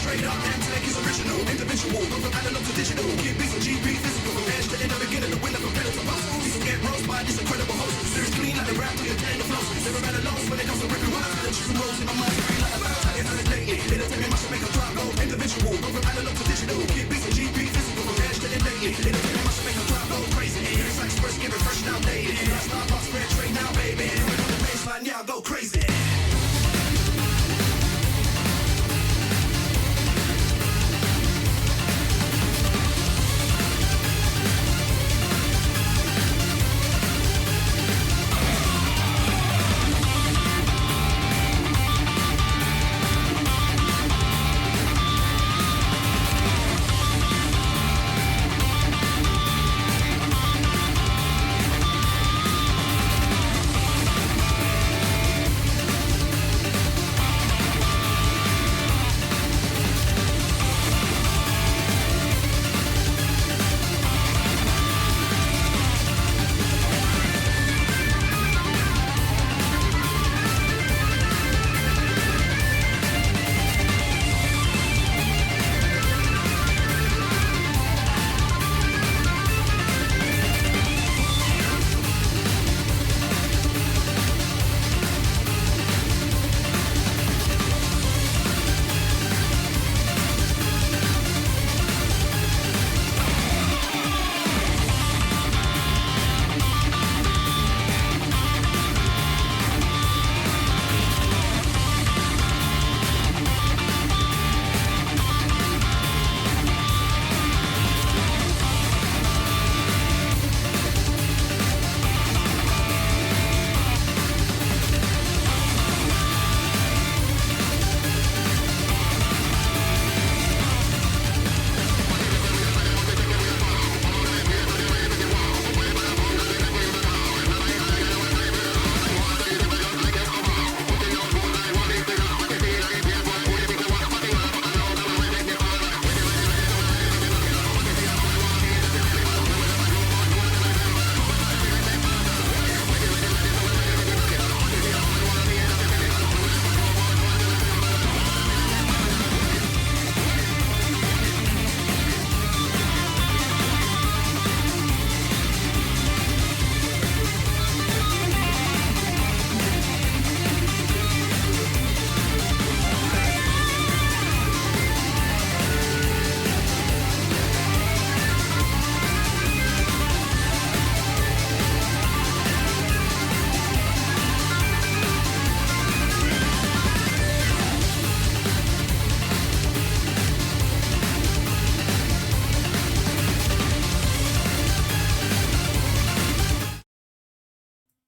straight up, Amtech is original, individual, go from analog to digital, get beats with GB, physical, from edge to end, the beginning, the winner, from pedal to post, these get roast by this incredible host, lyrics clean like the rap to your tender flows, never ran alone when it comes to ripping rhymes, and choosing roles in my mind, free like a bird, I get heard lately, entertainment must make a drop go, individual, go from analog to digital, get beats with GB, physical, from edge to end lately, entertainment must make a drop go crazy, lyrics like spurs, get refreshed now daily, start box, spread trade now, baby, when on the baseline, yeah, I'll go crazy.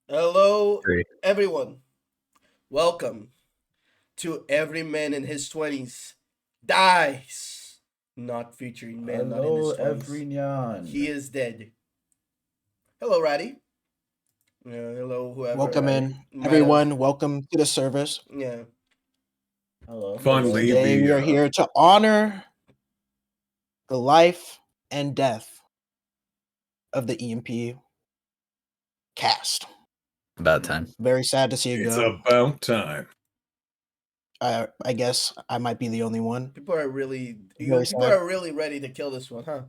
Hello, Great. everyone. Welcome to Every Man in His 20s Dies. Not featuring Man Not in His Hello, 20s. everyone. He is dead. Hello, Ratty. Hello, whoever. Welcome I in, might everyone. have- Welcome to the service. Yeah. Hello. Finally, Today we are here to honor the life and death of the EMP cast. About time. Very sad to see it It's go. about time. I guess I might be the only one. People are really Very people sad. are really ready to kill this one, huh?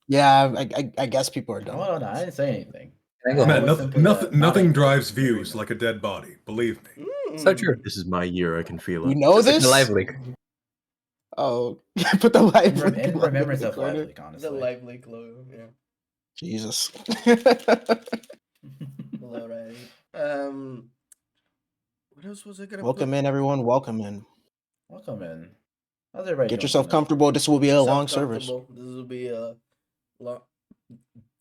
Yeah, I guess people are done. Hold on, I didn't say anything. Can I go Man, was home? simply not nothing in drives agreement. views like a dead body. Believe me. So true. This is my year. I can feel You it. know Just like this? the live leak. Oh, put the live In, link in in the remembrance of corner. Live Leak, honestly. The live leak logo, yeah. Jesus. Hello, Ratty. What else was I gonna Welcome put? in, everyone. Welcome in. Welcome in. How's everybody Get doing yourself tonight? comfortable. This will be a long service. Comfortable. This will be a long.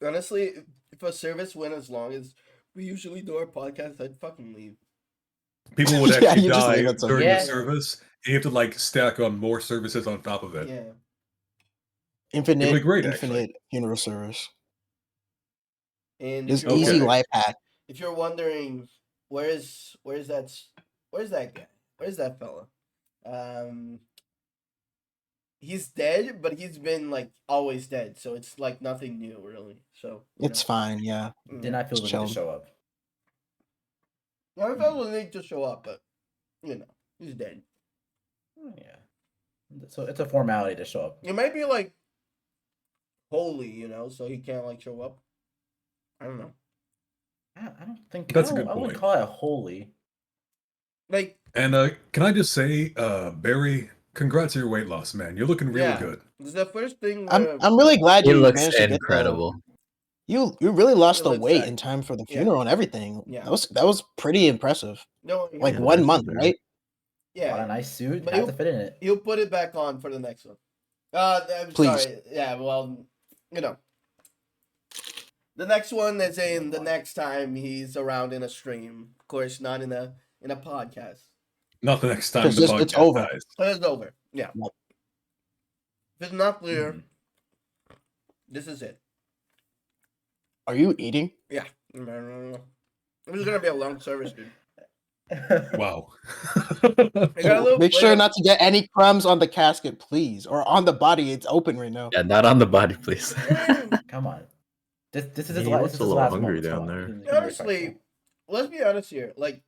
Honestly, if a service went as long as we usually do our podcast, I'd fucking leave. People would Yeah, actually you just die leave it so during good. the service, and you have to like stack on more services on top of it. Yeah. Infinite, Really great, infinite funeral service. And This if you're easy wondering, life hack. if you're wondering where's that guy? Where's that fella? He's dead, but he's been like always dead, so it's like nothing new really. So It's fine, yeah. Did not feel the need chilling. to show up. I felt the need to show up, but you know, he's dead. Oh, yeah. So it's a formality to show up. It might be like holy, you know, so he can't like show up. I don't know. I don't think That's a good I wouldn't point. call it holy. Like, And can I just say, Barry, congrats on your weight loss, man. You're looking really yeah, good. this is the first thing. I'm really glad He you looks managed to get incredible. You really lost It the looks weight like- in time for the yeah. funeral and everything. Yeah. That was pretty impressive. No, Like Yeah, 1 nice month, there. right? yeah, Bought a nice suit. But Had you- to fit in it. He'll put it back on for the next one. I'm Please. sorry. Yeah, well, you know. The next one is in the next time he's around in a stream. Of course, not in a podcast. Not the next time Because the podcast it's over. dies. So it's over. Yeah. Yep. If it's not clear, Mhm. this is it. Are you eating? Yeah. This is gonna be a long service, dude. Wow. I got a little Make sure flavor- not to get any crumbs on the casket, please, or on the body. It's open right now. Yeah, not on the body, please. Come on. This is He his looks last. a little hungry down there. Honestly, let's be honest here. Like,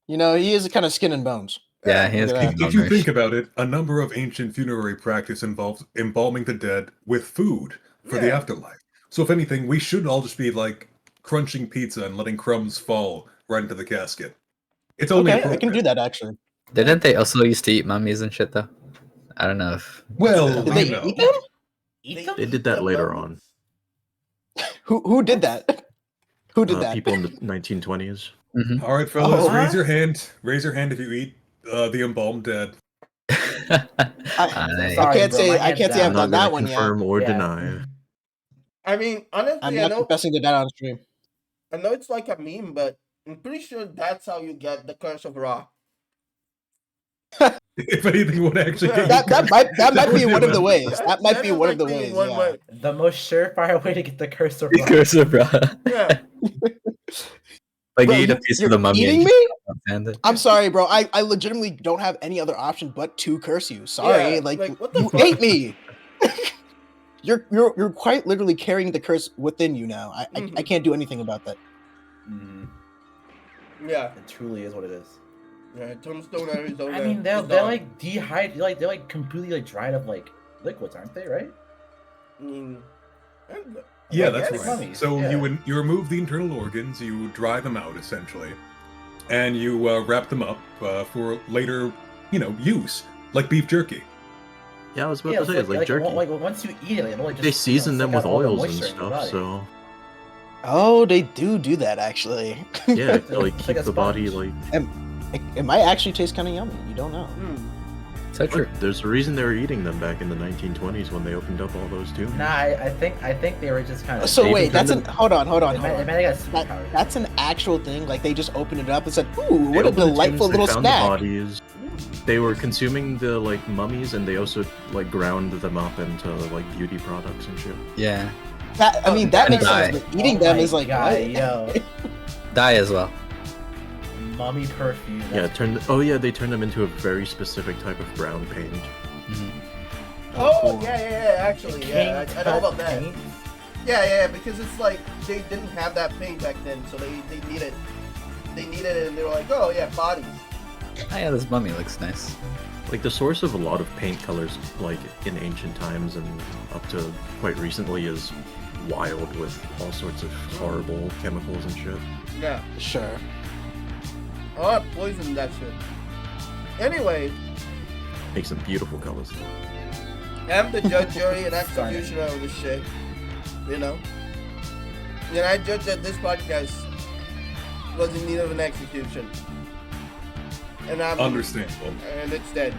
You know, he is kind of skin and bones. Yeah, he has Look at pink that. If you bones. think about it, a number of ancient funerary practice involves embalming the dead with food for the Yeah. afterlife. So if anything, we should all just be like crunching pizza and letting crumbs fall right into the casket. It's only Okay, I can appropriate. do that actually. Didn't they also used to eat mummies and shit though? I don't know if Well, Did they you know. eat them? Eat them? They did that later on. Who did that? Who did that? People in the 1920s. Mhm. All right, fellas, Oh, raise what? your hand. Raise your hand if you eat the embalmed dead. I Sorry, can't bro, say my I can't hand's say down. I've I'm not done that going to one yet. confirm or Yeah. deny. I mean, honestly, I'm I not know confessing to that on stream. it's like a meme, but I'm pretty sure that's how you get the curse of Ra. If anything would actually get you That cursed, might be would one do of the it. ways. That might be is one of like the the ways. one Yeah. way. The most surefire way to get the curse of Ra. curse of bro. Yeah. Like Bro, you eat a you- piece you're of the mummy. eating and me? hand it. I'm sorry, bro. I legitimately don't have any other option but to curse you. Sorry, Yeah, like like, what the you fuck? ate me. You're quite literally carrying the curse within you now. I Mhm. can't do anything about that. Mhm. Yeah. It truly is what it is. Yeah. Tombstone Arizona. I mean, they're is done. like dehydrated, they're like completely like dried of like liquids, aren't they? Right? Yeah, I that's guess. right. Mummies, So yeah. you remove the internal organs, you dry them out essentially, and you wrap them up for later, use, like beef jerky. Yeah, I was about Yeah, to say, it's like jerky. Like once you eat it, like, it'll, like, They just, season them suck with out all the oils and moisture in your stuff, body. so Oh, they do that actually. yeah, to like It's like keep a the body sponge. like. It might actually taste kind of yummy. You don't know. So true. But there's a reason they were eating them back in the 1920s when they opened up all those tombs. Nah, I think they were just kind of. So They wait, even that's turned an hold on. They might have got That, superpowers. that's an actual thing. Like they just opened it up and said, "Ooh, They what a opened the tombs, delightful they little found snack." The bodies. They were consuming the like mummies, and they also like ground them up into like beauty products and shit. Yeah. That, I mean, that And makes die. sense. But eating Oh them my is like, God, what? yo, Die as well. mummy perfume. Yeah, that's- they turned them into a very specific type of brown paint. Mhm. Oh, cool. yeah, actually, yeah, I know about that. Paint. Yeah, because it's like they didn't have that paint back then, so they needed it, and they were like, oh yeah, bodies. Oh yeah, this mummy looks nice. Like the source of a lot of paint colors, like in ancient times and up to quite recently, is wild with all sorts of horrible chemicals and shit. Yeah, Sure. oh, poison that shit. Anyway, Makes some beautiful colors. I'm the judge, jury, and executioner of this shit. You know, and I judge that this podcast was in need of an execution, and I'm Understandable. and it's dead.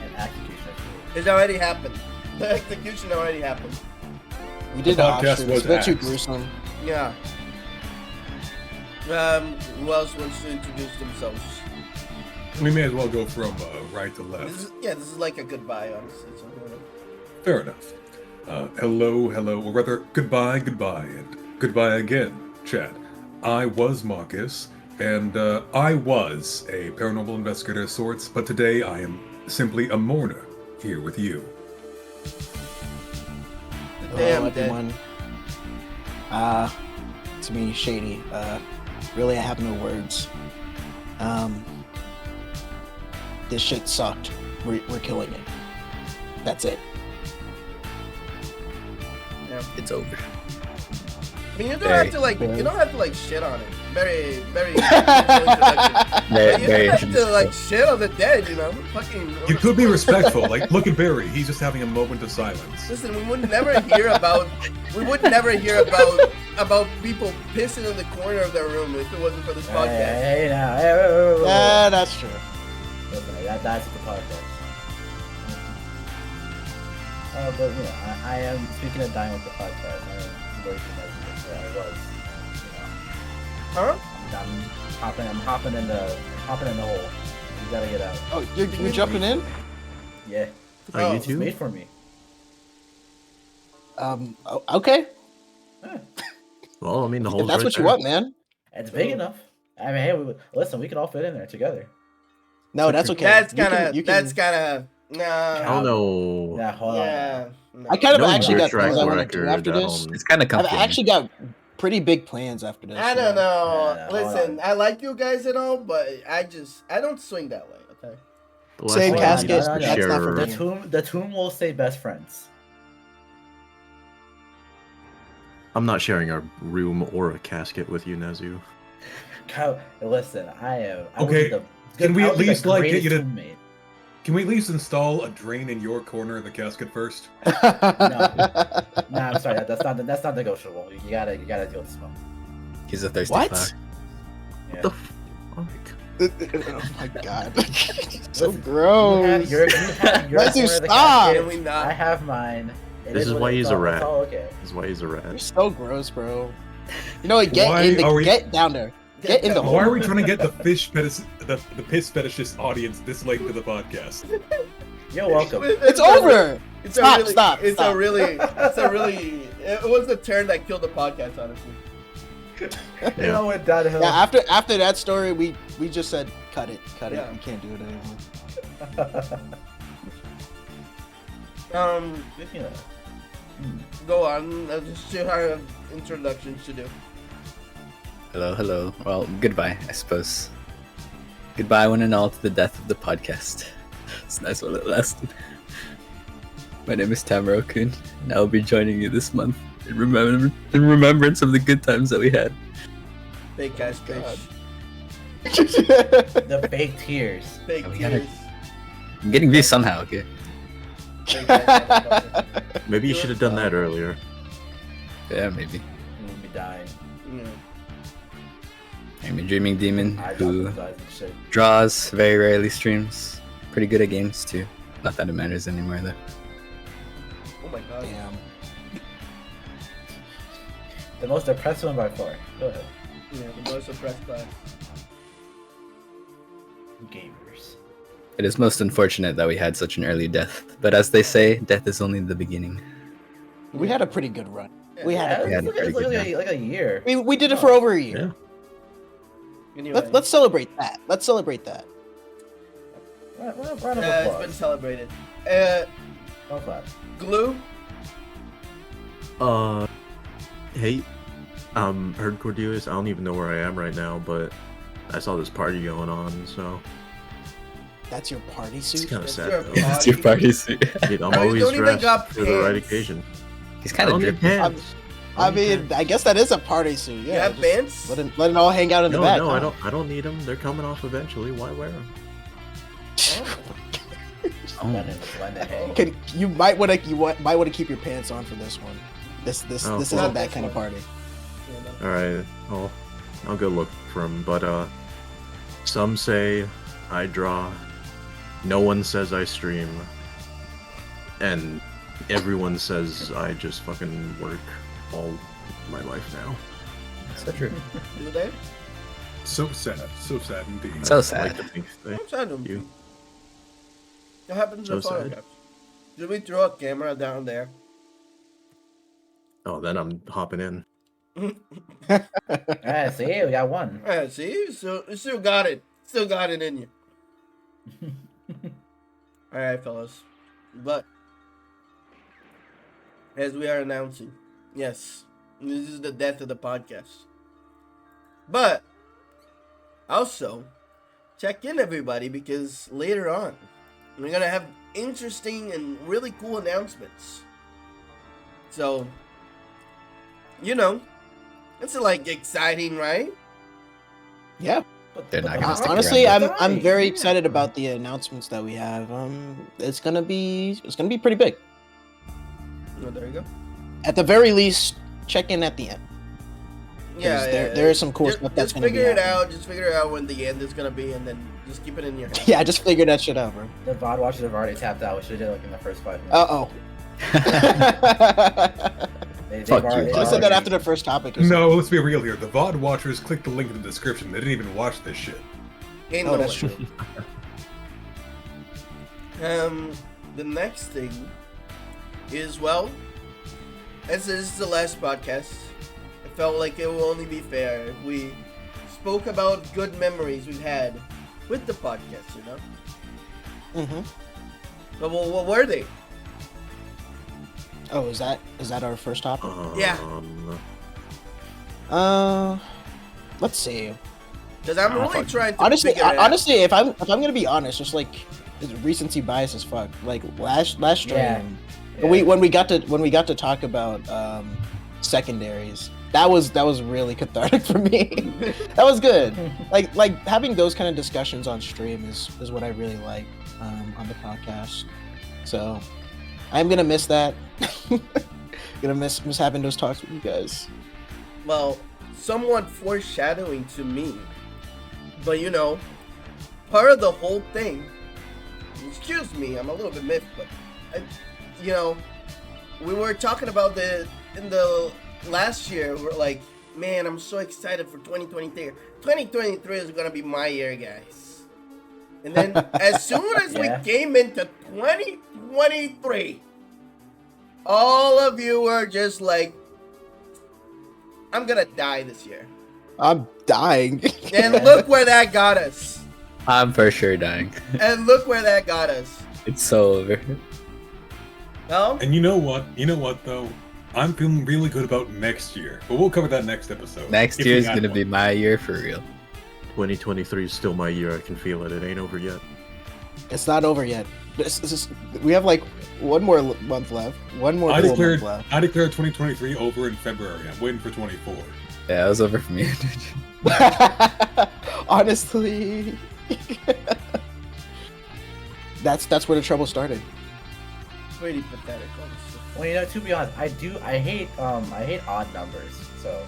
And execution. It's already happened. The execution already happened. We did The podcast It's was a bit too axed. gruesome. Yeah. Who else wants to introduce themselves? We may as well go from right to left. This is like a goodbye, honestly. So, Fair enough. Hello, or rather, goodbye, and goodbye again, Chad. I was Marcus, and I was a paranormal investigator of sorts, but today I am simply a mourner here with you. Damn, Hello, dead. everyone. It's me, Shady. Really, I have no words. This shit sucked. we're killing it. That's it. It's over. I mean, you don't Very, have to like, you very. don't have to like shit on it. Very, very introduction. Very, You very don't have to interesting. like shit on the dead, you know? Fucking. You could be respectful. Like, look at Barry. He's just having a moment of silence. Listen, we would never hear about people pissing in the corner of their room if it wasn't for this podcast. Hey, now, hey, wait. Yeah, that's true. Listen, that's the podcast. But you know, I am speaking of dying with the podcast. I am working as where I was. Huh? I'm hopping in the hole. You gotta get out. Oh, you're jumping in? Yeah. Are you It's too? made for me. Okay. Well, I mean, the If hole's that's right what you there. want, man. It's big enough. I mean, hey, listen, we could all fit in there together. No, that's okay. That's You can- kind of. you can- That's kind of. Nah. Oh no. Yeah, hold Yeah. on. no. I kind of No actually got track things I want to do record after at this. home. It's kind of I've comforting. actually got pretty big plans after this. I don't know. Yeah, hold Listen, on. I like you guys and all, but I don't swing that way. Okay. The last Same thing I casket, need is no, to no, that's not for share- me. The tomb will say best friends. I'm not sharing a room or a casket with you, Nezu. Listen, I Okay, was can we I at was the least, like, get greatest you to- roommate. Can we at least install a drain in your corner of the casket first? Nah, I'm sorry. That's not negotiable. You gotta deal with the smoke. He's a thirsty What? fuck. Yeah. The fuck? Oh my god. So Listen, gross. You have your Let's corner do of the stop. casket. Can we not? I have mine. It This is what why it he's is. a It's rat. all okay. That's why he's a You're rat. so gross, bro. You know what? Get Why in are the we- get down there. Get in the hole. Why are we trying to get the the piss fetishist audience this late into the podcast? You're welcome. It's over. It's Stop, a really, stop, It's stop. a really. It was the turn that killed the podcast, honestly. You know what, downhill. Yeah, after that story, we just said cut it. Yeah. We can't do it anymore. Speaking of, Go on. Just should have introductions to do. Hello. Well, goodbye, I suppose. Goodbye, one and all, to the death of the podcast. It's nice while it lasted. My name is Tamaro-kun, and I'll be joining you this month in remembrance of the good times that we had. Fake ass bitch. the fake tears. Fake we gotta- tears. I'm getting views somehow, okay? Fake ass motherfucker. Maybe you should have done that earlier. Yeah, maybe. You will be dying. Yeah. I'm a dreaming demon I who got and shit. draws, very rarely streams. Pretty good at games, too. Not that it matters anymore, though. Oh my god. Damn. The most depressed one by far. Go ahead. Yeah, the most oppressed class. Gamers. It is most unfortunate that we had such an early death, but as they say, death is only the beginning. We had a pretty good run. We Yeah, had. we had a it's pretty good like a year. We did it for over a year. Yeah. Anyway, Let's celebrate that. Let's celebrate that. Round of it's been applause. celebrated. Don't clap. Glue. Hey, heard Cordelius. I don't even know where I am right now, but I saw this party going on, so That's your party it's suit. kind of That's sad. your Though. party. It's your party suit. Dude, I'm No, you always don't even dressed got for the right pants. occasion. He's I kind of don't need dripping. pants. I mean, I guess that is a party suit. Yeah. You have just pants? Let it all hang out in the No, back. no, huh? I don't need them. They're coming off eventually. Why wear them? Oh, Let it hang. Okay, you might want to keep your pants on for this one. This Oh, this well. isn't that kind of party. All right, I'll go look for them. But some say I draw. No one says I stream, and everyone says I just fucking work all my life now. so true. Do they? So sad indeed. So I sad. like to think they I'm sad of you. What happens to So sad. photographs? Should we throw a camera down there? Oh, then I'm hopping in. Alright, see, we got one. Yeah, see, you still got it. Still got it in you. All right, fellas. But as we are announcing, yes, this is the death of the podcast. But also check in, everybody, because later on, We're gonna have interesting and really cool announcements. So, you know, it's like exciting, right? Yeah. They're not gonna stick Honestly, around. I'm very excited about the announcements that we have. It's gonna be pretty big. Oh, there you go. At the very least, check in at the end. Yeah, there is some cool just, stuff that's just gonna be figure it happening. out. Just figure it out when the end is gonna be, and then just keep it in your head. Yeah, just figure that shit out, bro. The VOD watchers have already tapped out. We should have did like in the first 5 minutes. Uh oh. They've Fuck you, already- I said that after the first topic. Or No, let's be real here. The VOD watchers clicked the link in the description. They didn't even watch this shit. Ain't Oh, no that's way. true. The next thing is, well, as this is the last podcast, I felt like it will only be fair if we spoke about good memories we've had with the podcast, you know? Mm-hmm. But what were they? Oh, is that our first topic? Yeah. Let's see. Because I'm really trying to Honestly, figure it out. if I'm gonna be honest, just like it's recency bias as fuck. Like last stream, Yeah. when we got to talk about secondaries, that was really cathartic for me. That was good. Like having those kind of discussions on stream is what I really like on the podcast. So I'm gonna miss that. Gonna miss having those talks with you guys. Well, somewhat foreshadowing to me. But you know, part of the whole thing, excuse me, I'm a little bit miffed, but you know, we were talking about in the last year, we're like, man, I'm so excited for 2023. 2023 is gonna be my year, guys. And then as soon as Yeah. we came into 2023, all of you were just like, I'm gonna die this year. I'm dying. And look where that got us. I'm for sure dying. And look where that got us. It's so over. No? And you know what? Though, I'm feeling really good about next year. But we'll cover that next episode. Next if year we is got gonna one. be my year for real. 2023 is still my year. I can feel it. It ain't over yet. It's not over yet. We have like one more month left. One more I full declared month left. I declared 2023 over in February. I'm waiting for 24. Yeah, it was over for me. Honestly, that's where the trouble started. Pretty pathetic, honestly. Well, you know, to be honest, I hate odd numbers. So.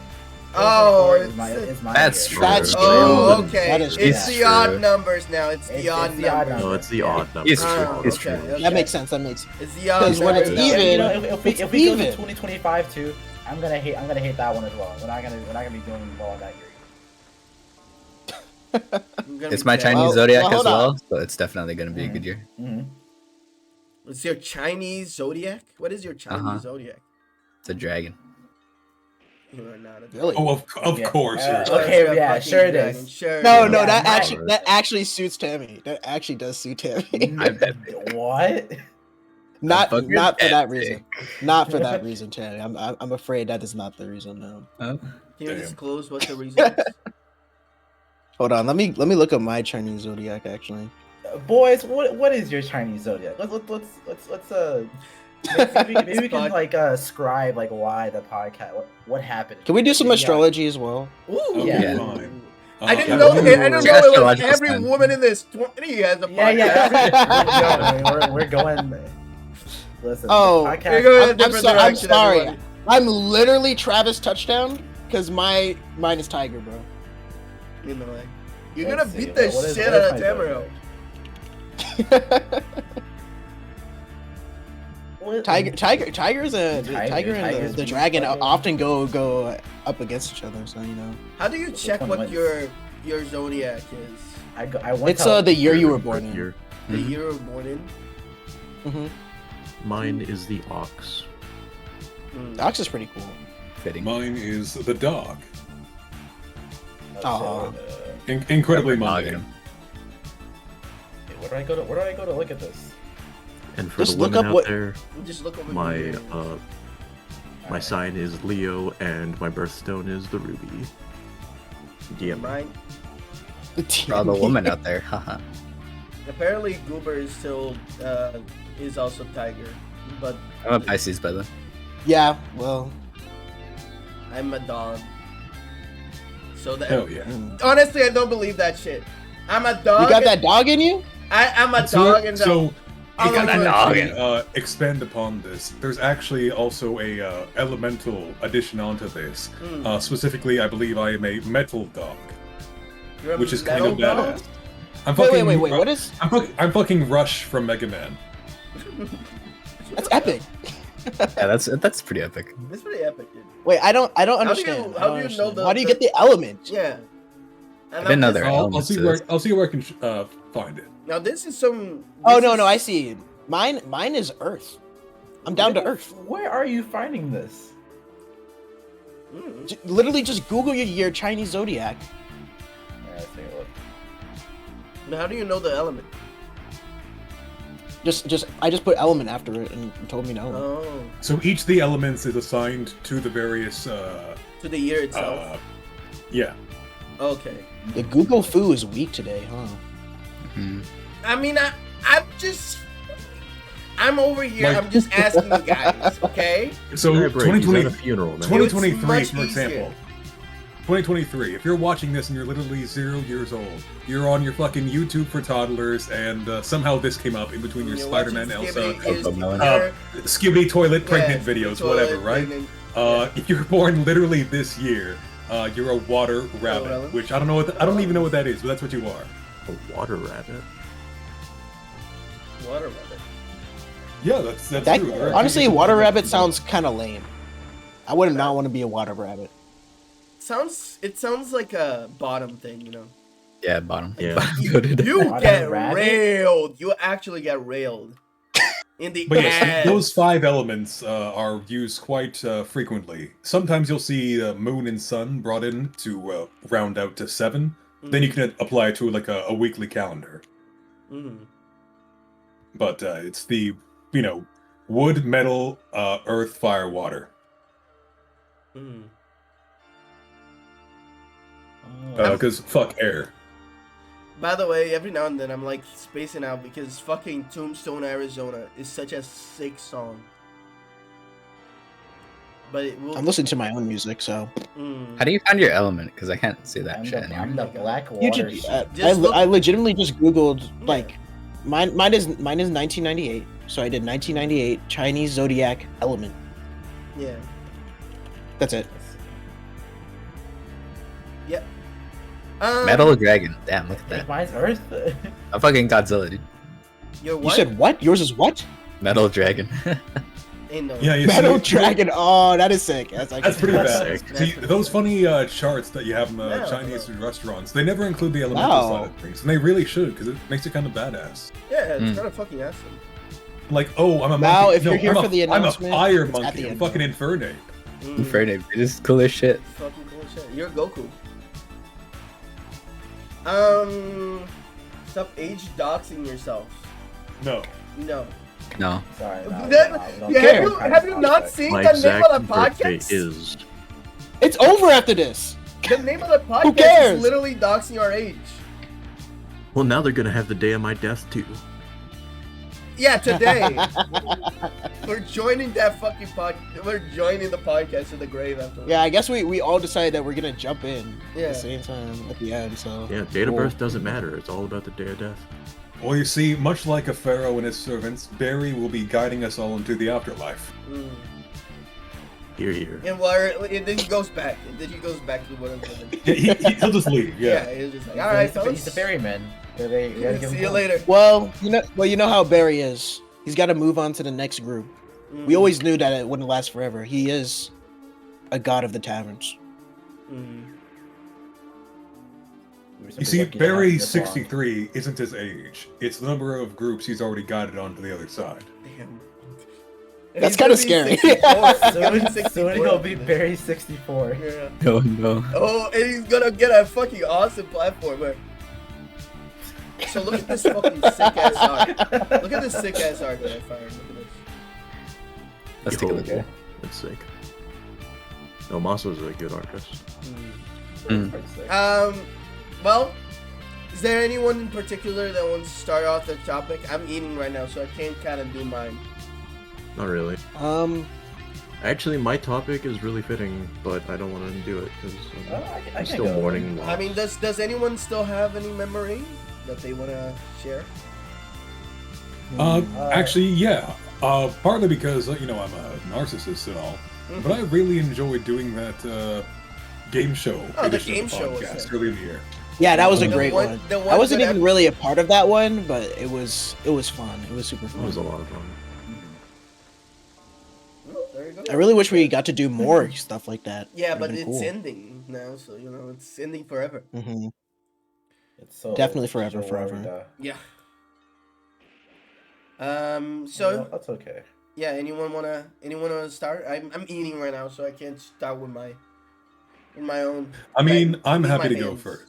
Oh, 2024 is my That's year. true. That's true. Oh, okay. That is It's true. the odd numbers now. It's the It's odd the odd numbers. No, it's the odd number. It's true. Oh, It's okay, true. okay. That makes sense. It's the odd Because when it's numbers. even- You know, if it's we go to even. 2025 too, I'm gonna hate that one as well. We're not gonna be doing well that year. I'm gonna It's be my sad. Chinese Well, zodiac hold as on. well, so it's definitely gonna be a good year. Mm-hmm. It's your Chinese zodiac? What is your Chinese Uh-huh. zodiac? It's a dragon. You are not a Really? Oh, of Yeah. course. Uh, you're- okay, You're a yeah, fucking sure it dragon. is. Sure it No, is. no, Yeah, that right. actually suits Tammy. That actually does suit Tammy. I bet. What? not fucking not for that epic. reason. Not for that reason, Tammy. I'm afraid that is not the reason. No. Huh? Can you Damn. disclose what the reason is? Hold on. Let me look up my Chinese zodiac. Actually, Boys, what is your Chinese zodiac? Let's maybe we can like scribe like why the podcast what happened. can we do some Yeah. astrology as well? Ooh. Yeah. Fine. I didn't Uh, know. I didn't know it was Astrological every sign. woman in this 20 has a Yeah, podcast. we're going. Listen, Oh, the We're podcast. going a I'm different I'm direction, sorry. everybody. I'm literally Travis touchdown because mine is Tiger, bro. You know, like, you're Let's gonna see, beat the what is- shit what is out of my Tamaro. Tiger's a Tiger- tiger and Tiger's the beat dragon fucking- often go up against each other. So you know, How do you check one what wins? your zodiac is? I went it's to- the year you were born in. Year. The Mhm. year you were born in? Mm-hmm. Mine is the ox. Hmm. Ox is pretty cool. Fitting. Mine is the dog. Aw. Incredibly Dog in mundane. him. Where do I go to look at this? And for Just the look women up out what- there, Just look over my here. my sign is Leo, and my birthstone is the ruby. DM. Mine. For all the women out there, haha. Apparently, Goober is still is also Tiger, but I'm a Pisces, by the way. Yeah, well, I'm a dog. So that Hell yeah. honestly, I don't believe that shit. I'm a dog. you got that dog in you? I'm a So, dog, and so I if I love can that actually expand upon this, there's actually also a elemental addition onto this. Specifically, I believe I am a metal dog, you're a which is kind metal of dog? badass. I'm Wait, fucking, what is? I'm fucking Rush from Mega Man. That's epic. Yeah, that's pretty epic. It's pretty epic, dude. Wait, I don't do you- understand. I how don't do you understand. know How do you get the element? Yeah. And I didn't know there. I'll elements see to where this. I'll see where I can find it. Now this is some. Oh this no, is- no, I see. Mine is Earth. I'm down to Earth. Where are you finding this? Literally, just Google your Chinese zodiac. Yeah, let's take a look. Now, how do you know the element? I just put element after it and it told me no. Oh, So each of the elements is assigned to the various. to the year itself. Yeah. Okay. The Google foo is weak today, huh? I mean, I'm over here. Like- I'm just asking you guys, okay? So Hey, Brady, he's 2020, at a funeral, man. 2023, It's for much example. easier. 2023. If you're watching this and you're literally 0 years old, you're on your fucking YouTube for toddlers, and somehow this came up in between your You're Spider-Man, watching Elsa, Skibidi, Melon. Skibidi toilet pregnant yeah, videos, toilet whatever, right? pregnant. If you're born literally this year, you're a water rabbit, rabbit? which I don't know. I don't even know what that is, but that's what you are. A water rabbit. Water rabbit. Yeah, that's That, true. There are honestly, two water different- rabbit sounds kind of lame. I would not want to be a water rabbit. It sounds like a bottom thing, you know. Yeah, bottom. Yeah. Bottom-coded. You Water get rabbit? railed. You actually get railed. In the But yes, ass. those 5 elements are used quite frequently. Sometimes you'll see moon and sun brought in to round out to 7. Then you can apply it to like a weekly calendar. Mhm. But it's the, wood, metal, earth, fire, water. Mhm. Because fuck air. By the way, every now and then I'm like spacing out because fucking Tombstone, Arizona is such a sick song. But it will. I'm listening to my own music, so How do you find your element? Because I can't see that I'm shit the, anymore. I'm the black you water. just, Just look- I legitimately just Googled Yeah. like mine is 1998. So I did 1998 Chinese zodiac element. Yeah. That's it. Yep. Metal dragon. Damn, look at Hey, that. mine's Earth. I'm fucking Godzilla, dude. Your You what? said what? Yours is what? Metal dragon. Ain't no. Yeah, you Metal see, Dragon. Oh, that is sick. That's actually That's pretty That's bad. sick. See, those funny charts that you have in the Yeah, Chinese yeah. restaurants, they never include the elemental Wow. side of things, and they really should, because it makes it kind of badass. Yeah, it's Mm. kind of fucking awesome. Like, oh, I'm a Now, monkey. if you're here I'm for the I'm a announcement, fire it's at monkey. the I'm end. fucking Infernape. Infernape. It is cool as shit. Fucking cool shit. You're Goku. Stop age doxing yourself. No. No. No. Sorry. No, Then- no, we don't Yeah, care. have you not seen My the name exact of the birthday podcast? is. It's over after this. The name of the podcast cares? is literally doxing our age. Well, now they're gonna have the day of my death too. Yeah, today. We're joining that fucking We're joining the podcast to the grave after. Yeah, I guess we all decided that we're gonna jump in Yeah. at the same time at the end. So Yeah, date of Cool. birth doesn't matter. It's all about the day of death. Well, you see, much like a pharaoh and his servants, Barry will be guiding us all into the afterlife. Mm. Here, here. And then he goes back. And then he goes back to what I'm doing. He'll just leave. Yeah, Yeah. he's just like, all right, He's the fellas. ferryman. So they gotta give See him you one. later. well, you know how Barry is. He's got to move on to the next group. We Mm. always knew that it wouldn't last forever. He is a god of the taverns. Mm. We were You simply see, lucky to have Barry him this long. 63 isn't his age. It's the number of groups he's already guided on to the other side. Damn. That's He's kinda gonna be scary. 64. He's gonna be Soon, 64 soon he'll be after Barry 64. this. Yeah. No, no. Oh, and he's gonna get a fucking awesome platform. So look at this fucking sick ass art. Look at this sick ass art that I found. Look at this. Let's take a look at it. That's sick. No, Masa's a good artist. Mm. Pretty sick. Well, Is there anyone in particular that wants to start off the topic? I'm eating right now, so I can't kind of do mine. Not really. Actually, my topic is really fitting, but I don't want to do it because I I'm can still go. mourning loss. I mean, does anyone still have any memory that they want to share? Actually, yeah. Partly because I'm a narcissist and all, but I really enjoyed doing that game show. Oh, the edition of game show was podcast sick. early in the year. Yeah, that was a The great one- one. the one I wasn't good even ep- really a part of that one, but it was fun. It was super It fun. was a lot of fun. Oh, there you go. I really wish we got to do more stuff like that. Yeah, Would've but been it's cool. ending now, so it's ending forever. Mhm. It's so Definitely forever, so forever. worried, Yeah. well, So that's okay. yeah, anyone wanna start? I'm eating right now, so I can't start with in my own. I mean, like, I'm in happy my to go hands. first.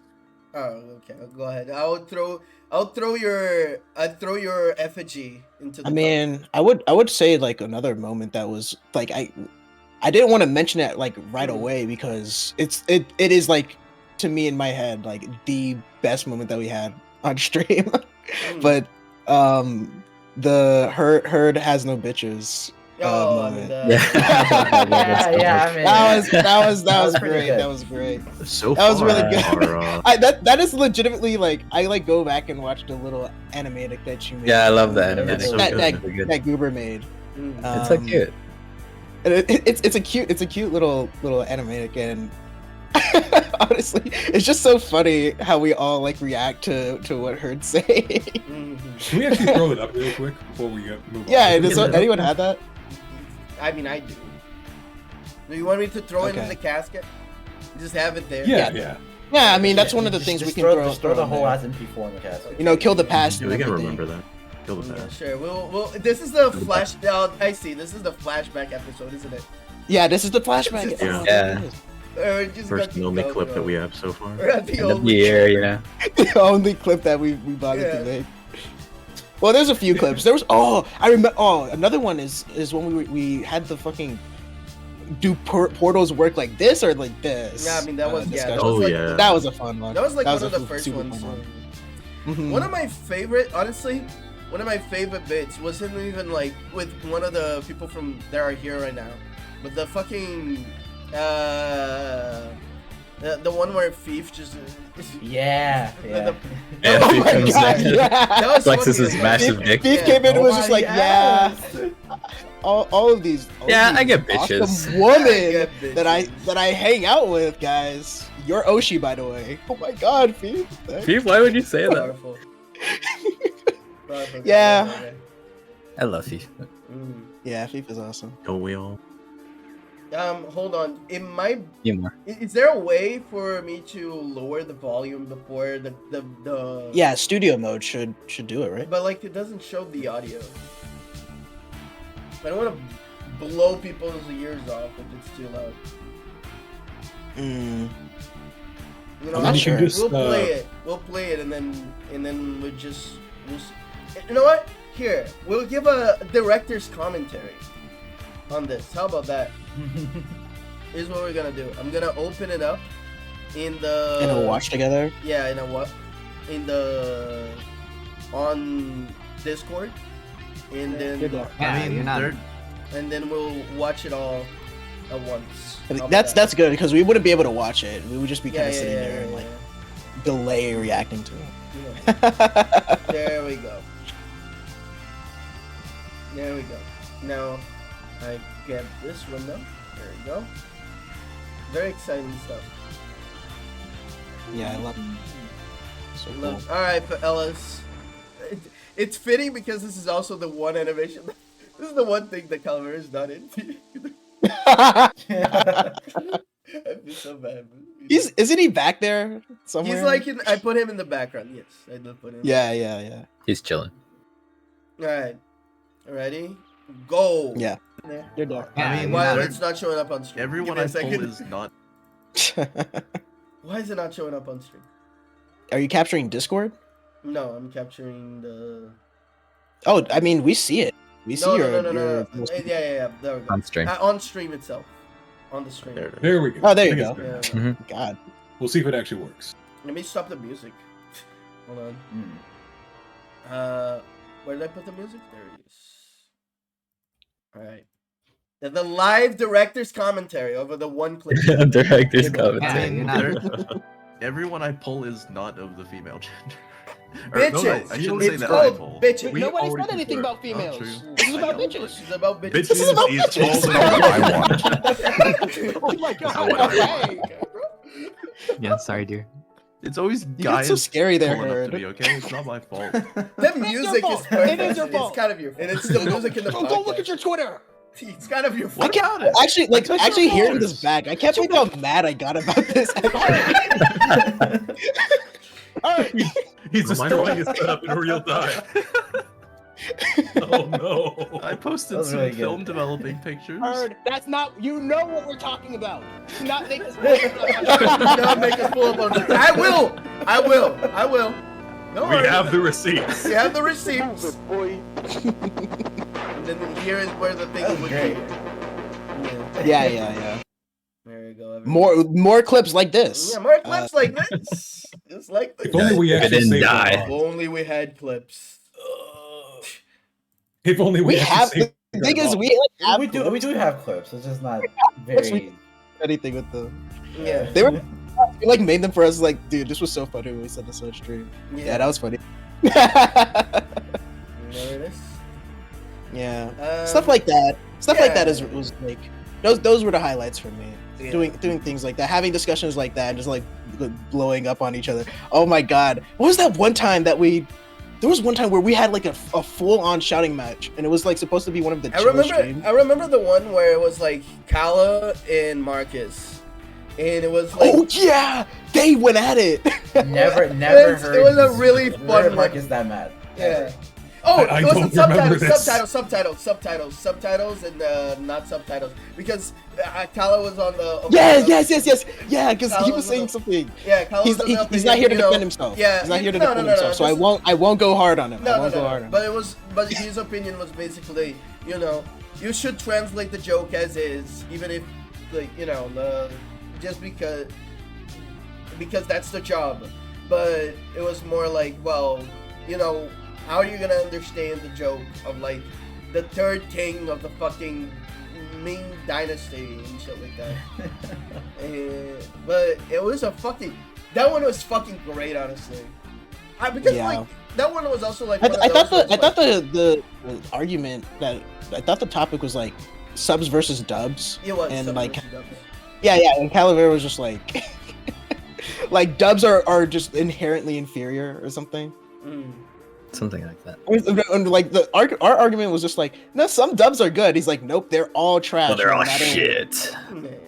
Oh, okay. Go ahead. I'll throw your effigy into the. I mean, I would say like another moment that was like I didn't want to mention it like right Mhm. away because it is like to me in my head like the best moment that we had on stream. But the herd has no bitches Oh, I moment. mean, Yeah, I mean, That was pretty great. good. That was great. So That was far, really good. our, That is legitimately like I like go back and watch the little animatic that you made. Yeah, I love that It's animatic. so that, good. that Goober made. It's so cute. And it's a cute little animatic, and honestly, it's just so funny how we all like react to what Herd's saying. Can we actually throw it up real quick before we move Yeah, on? does anyone have that? I mean, I do. Do you want me to throw it in Okay. the casket? Just have it there. Yeah, Yeah. yeah. Yeah, I mean that's one of the Just- things we just can Just throw throw the in whole there. ass MP4 in the casket. You know, kill the past. yeah, and we can everything. remember that. Kill the Yeah, past. sure. We'll. This is the flash. Oh, I see. This is the flashback episode, isn't it? Yeah, this is the flashback. Yeah. Oh, Yeah. We're just First got and to only go, clip bro. that we have so far. We're at the End of the only. year, you know. the only clip that we bothered Yeah. to make. Well, there's a few clips. There was I remember. Oh, another one is when we had the fucking do portals work like this or like this? Yeah, I mean that was yeah. That discussion. was Oh, like, yeah. That was a fun one. That was like one of the a first super ones. fun one. Mhm. One of my favorite, honestly, one of my favorite bits wasn't even like with one of the people from that are here right now, but the fucking the one where Thief just Yeah. The- Yeah, Oh Thief my comes God, in. yeah. that was Flexes funny his as massive fuck. dick. Thief Yeah. came in and was just like, Nobody yeah, asked. all of these. Yeah, I these get bitches. Awesome woman I get that bitches. I hang out with, guys. You're Oshi, by the way. Oh my God, Thief. Phoebe, why would you say that? Powerful. Powerful. Yeah. I love Phoebe. Yeah, Thief is awesome. Don't we all? Hold on. It might. Humor. Is there a way for me to lower the volume before the? Yeah, studio mode should do it, right? But like, it doesn't show the audio. I don't want to blow people's ears off if it's too loud. Mm. You know, I'm not sure. We'll play it. We'll play it, and then you know what? Here, we'll give a director's commentary on this. How about that? Here's what we're gonna do. I'm gonna open it up in the. And we'll watch together. Yeah, in a what? In the on Discord, and then and then we'll watch it all at once. I mean, How about that's that? good because we wouldn't be able to watch it. We would just be kind Yeah, of yeah, sitting yeah, there and yeah, like yeah. delay reacting to Yeah. it. There we go. There we go. Now, I get this window. There we go. Very exciting stuff. Yeah, I love it. So cool. Look, alright, fellas. It's fitting because this is also the one animation. This is the one thing that Calvert is not in. I feel so bad. Isn't he back there somewhere? He's like I put him in the background. Yes, I did put him. Yeah. He's chilling. Alright. Ready? Go. Yeah. There. You're dark. I mean, Why they're- it's not showing up on stream? everyone Give me I a pulled second. is not. Why is it not showing up on stream? Are you capturing Discord? No, I'm capturing the. Oh, I mean, we see it. We see No, your. no. your- Yeah. There we go. On stream. On stream itself. On the stream. There it is. There we go. Oh, there I you think go. it's Yeah. there. God. We'll see if it actually works. Let me stop the music. Hold on. Mm. Where did I put the music? There it is. All right. The live director's commentary over the one clip. Director's Yeah, commentary. you're not. There- everyone I pull is not of the female gender. Bitches. I shouldn't say It's that I called pull. bitches. We Nobody already said anything confirmed. about females. Not true. This is I about know, bitches. It's about bitches. This is about is bitches. all the I watch. Oh my god. what I Okay. Yeah, sorry, dear. It's always You got guys so scary there, pulling up Herd. to me, okay? It's not my fault. The music fault. is perfect. It is your fault. It's kind of your fault. And it's the music in the Go look at podcast. your Twitter. It's kind of your I fault. can't actually like touch actually your hearing balls. this back. I can't believe how mad I got about this. Alright. He's Remind destroying me. his setup in real time. Oh no. I posted That was some really good. film developing pictures. Herd, that's not you know what we're talking about. Do not make us Don't make us pull up on this. I will. Don't We worry. have the receipts. You have the receipts. And then here is where the thing That was would great. be. Yeah. There you go. everybody. More clips like this. Yeah, more clips like this. Just like this. If only we If it actually didn't saved die. our If lives. only we had clips. If only We actually have saved the our thing is lives. we like have We do have clips. It's just not Clips very. anything with them. Yeah. They were we like made them for us like, dude, this was so funny when we said this on stream. Yeah, that was funny. There it is. Yeah. Stuff like that. Stuff like that was like those were the highlights for me. Yeah. Doing things like that, having discussions like that, and just like blowing up on each other. Oh my god. What was that one time that there was one time where we had like a full-on shouting match, and it was like supposed to be one of the chill streams. I remember the one where it was like Kala and Marcus, and it was like Oh yeah, they went at it. Never It heard. was a really never fun heard one. Marcus that mad. Yeah. Oh, I it was don't remember subtitles, and not subtitles because Kala was on the. Yes. Yeah, because he Kala was saying on- something. Yeah, Kala He's was on the he's not here to you know, defend himself. Yeah, he's not here to no, defend no, no, himself. So this- I won't go hard on him. I won't go hard on him. But his opinion was basically, you should translate the joke as is, even if, like, just because that's the job. But it was more like, well, how are you gonna understand the joke of like the third king of the fucking Ming dynasty and shit like that? But it was that one was fucking great, honestly. Because like that one was also like. I thought the argument that I thought the topic was like subs versus dubs. It was and subs like versus dubs. yeah, and Calavera was just like like dubs are just inherently inferior or something. Something like that. And like our argument was just like, no, some dubs are good. He's like, nope, they're all trash. Well, they're no all matter- shit.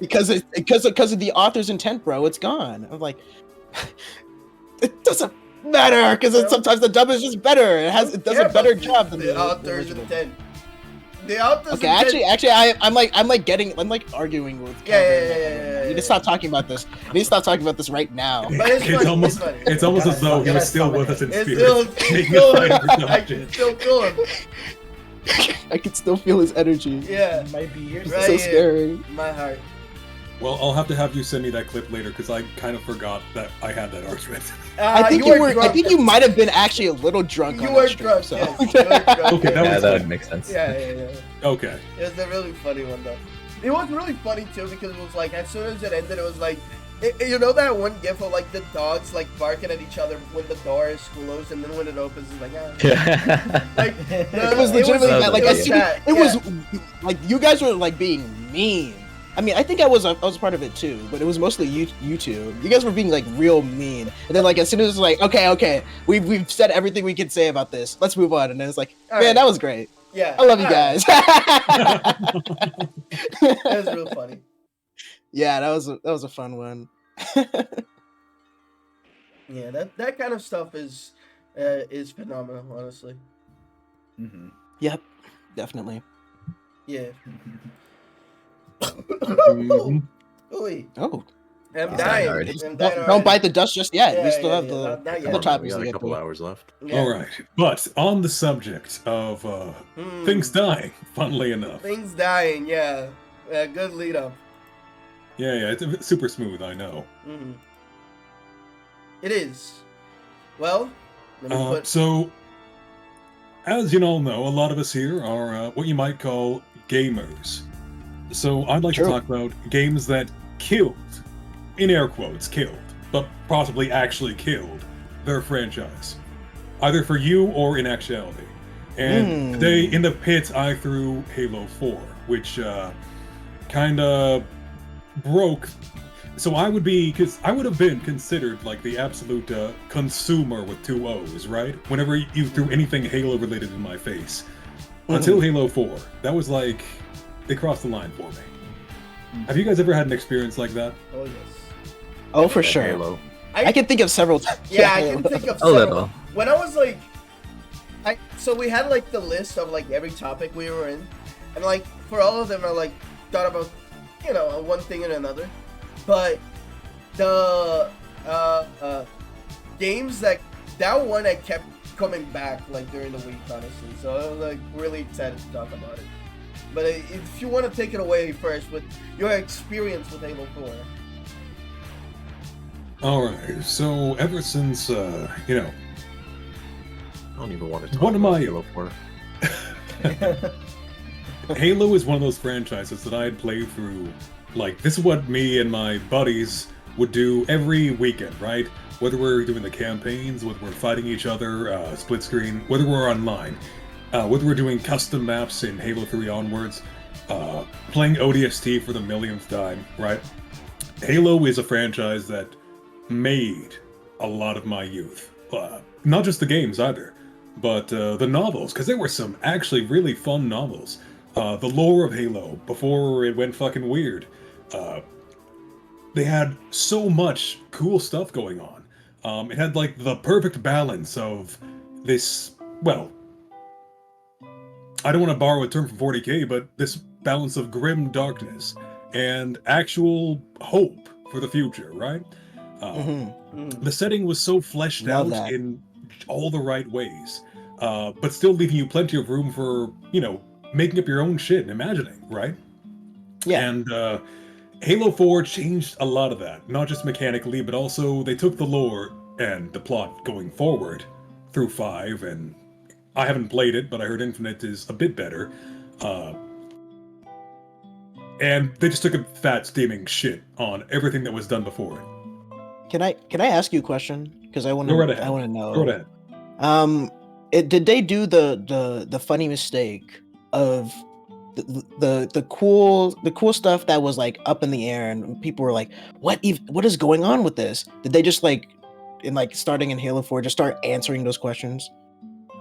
because of the author's intent, bro. It's gone. I'm like, it doesn't matter because sometimes the dub is just better. It does a better job than the author's original. intent. The author's Okay, intent. actually, I'm like arguing with. Yeah. You need to stop talking about this. You need to stop talking about this right now. But it's funny. It's funny. It's almost as though he was Yes, still with us in It's spirit. still Taking a fight for I can Dungeon. still feel him. I can still feel his energy. Yeah, It might be years. Right. So here. scary. my heart. Well, I'll have to have you send me that clip later because I kind of forgot that I had that argument. I think you were. I drunk. think you might have been actually a little drunk. You on were that stream, drunk. So. Yes, you were drunk. Okay, that Yeah, was that fun. would make sense. Yeah. Okay. It was a really funny one though. It was really funny too because it was like as soon as it ended, it was like, you know that one gif of like the dogs like barking at each other when the door is closed, and then when it opens, it's like like It was legitimately was- that. Like it as was soon, that, it was like you guys were like being mean. I mean, I think I was a part of it too, but it was mostly you two. You guys were being like real mean, and then like as soon as it's like, okay, we've said everything we can say about this. Let's move on, and then it's like, All man, right. that was great. Yeah, I love you all right. guys. That was real funny. Yeah, that was a fun one. Yeah, that kind of stuff is phenomenal, honestly. Mm-hmm. Yep, definitely. Yeah. Mhm. Ooh, Oh, I'm It's dying. hard. I'm dying don't already. bite the dust just yet. Yeah, We still yeah, have yeah, the not yet. other We topics to got a get couple through. hours left. Yeah. All right. But on the subject of things dying, funnily enough. Things dying, yeah. Good lead up. Yeah, it's super smooth, I know. It is. Well, Let me put. So, as you all know, a lot of us here are what you might call gamers. So I'd like to True. talk about games that killed, in air quotes, killed, but possibly actually killed their franchise, either for you or in actuality. And today, in the pit, I threw Halo 4, which kind of broke. So I would be, because I would have been considered like the absolute consumer with two O's, right? Whenever you threw anything Halo related in my face. Until Halo 4. That was like, they crossed the line for me. Have you guys ever had an experience like that? Oh yes. Oh, for sure. Halo. I can think of several. Yeah, I can think of A several. little. When I was like, so we had like the list of like every topic we were in, and like for all of them, I like thought about, you know, one thing and another, but the games that one I kept coming back like during the week, honestly. So I was like really excited to talk about it. But if you want to take it away first with your experience with Halo 4. Alright, so ever since, you know, I don't even want to talk One of about my- Halo 4. Halo is one of those franchises that I had played through. Like, this is what me and my buddies would do every weekend, right? Whether we're doing the campaigns, whether we're fighting each other, split screen, whether we're online, whether we're doing custom maps in Halo 3 onwards, playing ODST for the millionth time, right? Halo is a franchise that made a lot of my youth. Not just the games either, but the novels, because there were some actually really fun novels. The lore of Halo, before it went fucking weird. They had so much cool stuff going on. It had like the perfect balance of this, well, I don't want to borrow a term from 40K, but this balance of grim darkness and actual hope for the future, right? The setting was so fleshed Love out that. in all the right ways, but still leaving you plenty of room for, you know, making up your own shit and imagining, right? Yeah. And Halo 4 changed a lot of that, not just mechanically, but also they took the lore and the plot going forward through 5, and I haven't played it, but I heard Infinite is a bit better. And they just took a fat steaming shit on everything that was done before. Can I ask you a question? Because I want Go right ahead. to. I want to know. Go right ahead. Did they do the funny mistake of the cool stuff that was like up in the air and people were like, what is going on with this? Did they just like starting in Halo 4 just start answering those questions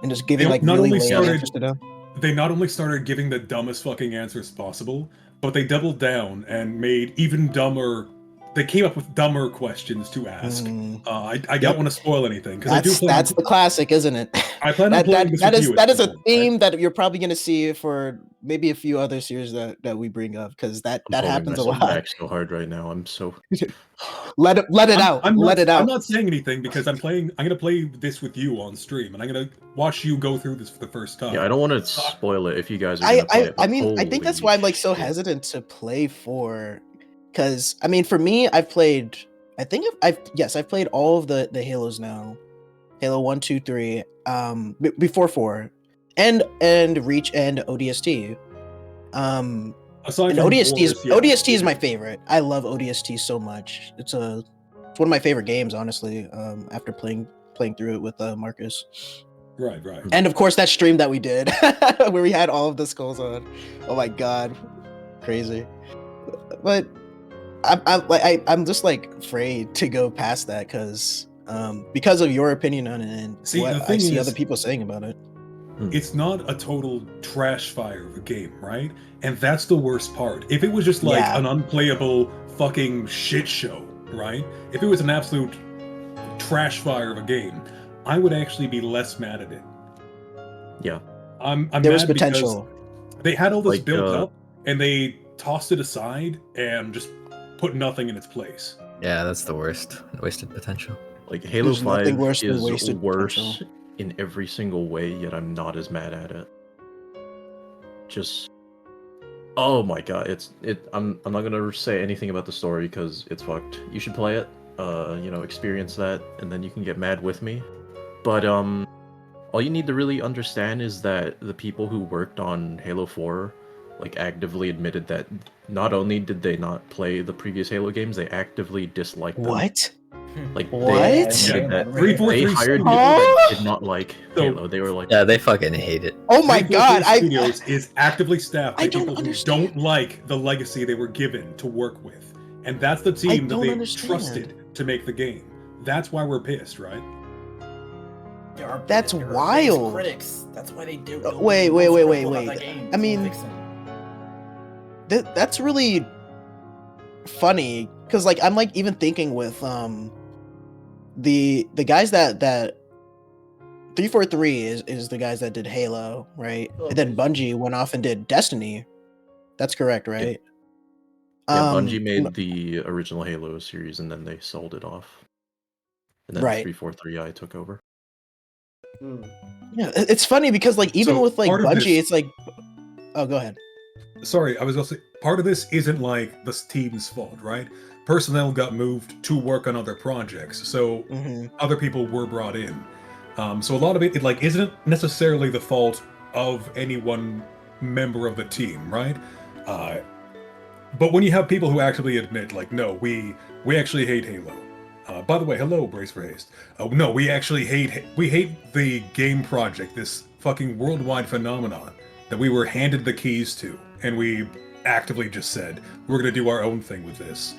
and just giving They like not really only lame started- answers to them? They not only started giving the dumbest fucking answers possible, but they doubled down and made even dumber. They came up with dumber questions to ask. I don't want to spoil anything because I do plan. That's the classic, isn't it? I plan on playing this with you at that is some a point, right? theme that you're probably going to see for maybe a few other series that we bring up, because that I'm holding happens a myself lot. back so hard right now. I'm so. Let it out. Let it out. I'm not saying anything because I'm gonna play this with you on stream, and I'm gonna watch you go through this for the first time. Yeah, I don't want to spoil it if you guys are gonna play it. I mean, I think that's why I'm like so Holy shit. hesitant to play 4, because I mean, for me, I've played. I think I've played all of the Halos now, Halo 1, 2, 3, before 4, and Reach and ODST. Aside And from ODST Wars, is my favorite. I love ODST so much. It's one of my favorite games, honestly. After playing through it with Marcus. Right. And of course that stream that we did where we had all of the skulls on. Oh my god, crazy. But I'm just like afraid to go past that because of your opinion on it and See, the what thing I see is- other people saying about it. It's not a total trash fire of a game, right? And that's the worst part. If it was just like Yeah. an unplayable fucking shit show, right? If it was an absolute trash fire of a game, I would actually be less mad at it. Yeah. I'm There was mad because potential. they had all this Like, built up and they tossed it aside and just put nothing in its place. Yeah, that's the worst. Wasted potential. Like Halo There's nothing 5 worse than is wasted worse potential. in every single way, yet I'm not as mad at it. Just oh my god, I'm not gonna say anything about the story because it's fucked. You should play it, experience that, and then you can get mad with me. But all you need to really understand is that the people who worked on Halo 4 like actively admitted that not only did they not play the previous Halo games, they actively disliked them. What? Like What? they admitted that 343 they hired people Huh? that did not like So- Halo. They were like, Yeah, they fucking hate it. Oh my 343 god! I Studios is actively staffed by I don't people who understand. don't like the legacy they were given to work with, and that's the team that don't they understand. trusted to make the game. That's why we're pissed, right? That's They're our biggest wild. Critics. That's why they do. Wait. That game. I mean, Fix them. that's really funny because like I'm like even thinking with the guys that 343 is the guys that did Halo, right? Oh, And then okay. Bungie went off and did Destiny. That's correct, right? yeah, Bungie made the original Halo series and then they sold it off. And then Right. 343i took over. Yeah, it's funny because like even So, with like part of Bungie, this- it's like, oh, go ahead. Sorry, I was gonna say part of this isn't like the team's fault, right? Personnel got moved to work on other projects, so Mhm. other people were brought in. So a lot of it like isn't necessarily the fault of any one member of the team, right? But when you have people who actually admit, like, no, we actually hate Halo. By the way, hello, Brace for Haste. No, we actually hate the game project, this fucking worldwide phenomenon that we were handed the keys to, and we actively just said, we're gonna do our own thing with this.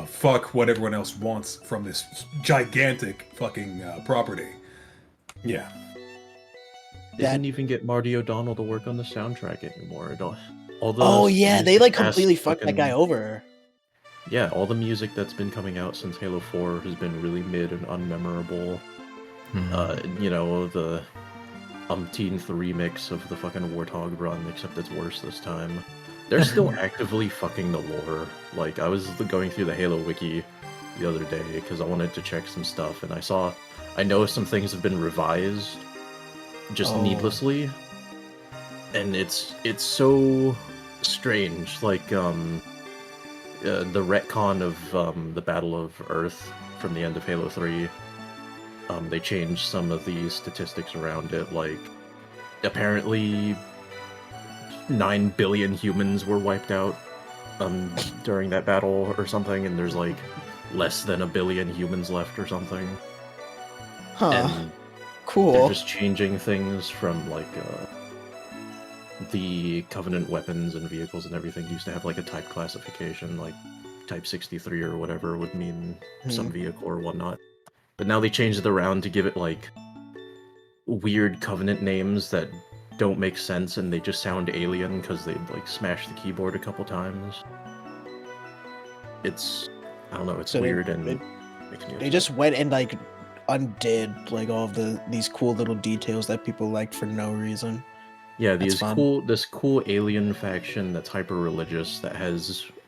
Fuck what everyone else wants from this gigantic fucking property. Yeah. They didn't even get Marty O'Donnell to work on the soundtrack anymore. All the Oh yeah, they music like past completely fucked that fucking- guy over. Yeah, all the music that's been coming out since Halo 4 has been really mid and unmemorable. You know, the umpteenth remix of the fucking Warthog run, except it's worse this time. They're still actively fucking the lore. Like, I was going through the Halo wiki the other day because I wanted to check some stuff, and I know some things have been revised just Oh. needlessly, and it's so strange. Like, the retcon of the Battle of Earth from the end of Halo 3, they changed some of the statistics around it. Like, apparently 9 billion humans were wiped out during that battle or something, and there's like less than 1 billion humans left or something. Huh. And Cool. they're just changing things from like the Covenant weapons and vehicles and everything used to have like a type classification, like Type 63 or whatever would mean some vehicle or whatnot. But now they changed it around to give it like weird Covenant names that don't make sense and they just sound alien because they like smashed the keyboard a couple times. I don't know, it's So weird and they makes me They upset. just went and like undid like all of these cool little details that people liked for no reason. Yeah, That's fun. this cool alien faction that's hyper religious that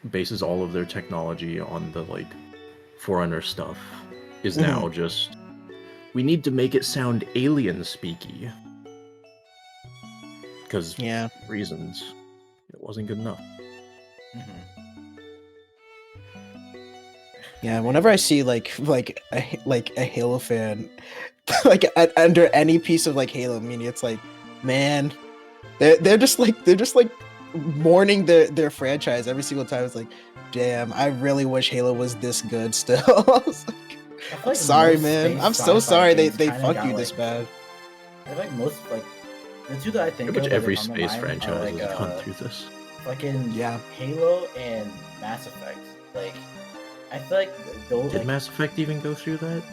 bases all of their technology on the like Forerunner stuff is now just we need to make it sound alien speaky. Because Yeah. reasons. It wasn't good enough. Yeah, whenever I see like a Halo fan like under any piece of like Halo media, it's like, man, they're just like mourning their franchise every single time. It's like, damn, I really wish Halo was this good still. I was like, I feel I'm like sorry, most man. space I'm so sci-fi sorry they games they kinda fuck got, you this like- bad. I feel like most like the two that I think Pretty much of every that come to space mind franchise are, has gone through this. fucking Yeah. Halo and Mass Effect. Like, I feel like those Did like Mass Effect even go through that?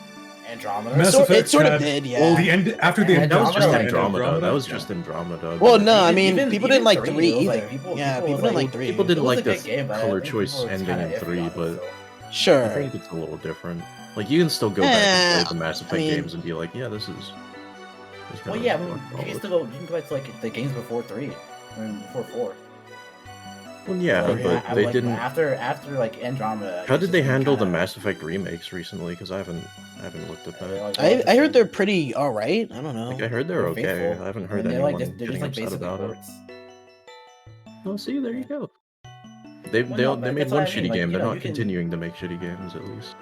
Andromeda. Mass So- it Effect sort of had- did, yeah. Well, the end after the And That was just Andromeda, Andromeda. That was yeah. just Andromeda. Well, but no, I Even- mean, even- people even didn't like three, 3 it was, like, either. people- Yeah, people people was, didn't like- like 3. people It didn't was like a good the game, but I color think choice people were ending kinda in iffy 3, on it, but so. I Sure. think it's a little different. Like, you can still go back and play the Mass Effect mean- games and be like, yeah, this is Well, kinda yeah, I what mean, I you can would- still go. You can go back to like the games before 3, I mean, before 4. Well, yeah, Like, but I- they like, didn't. after like Andromeda. How did they handle the Mass? Mass Effect remakes recently? Because I haven't looked at that. I heard they're pretty all right. I don't know. Like, I heard they're okay. faithful. I haven't I heard mean, anyone they're getting just like upset basic about it. ports. Oh, see, there you go. They Well, no, they but made that's one what I mean, shitty like, game. you They're know, not you can- continuing to make shitty games, at least.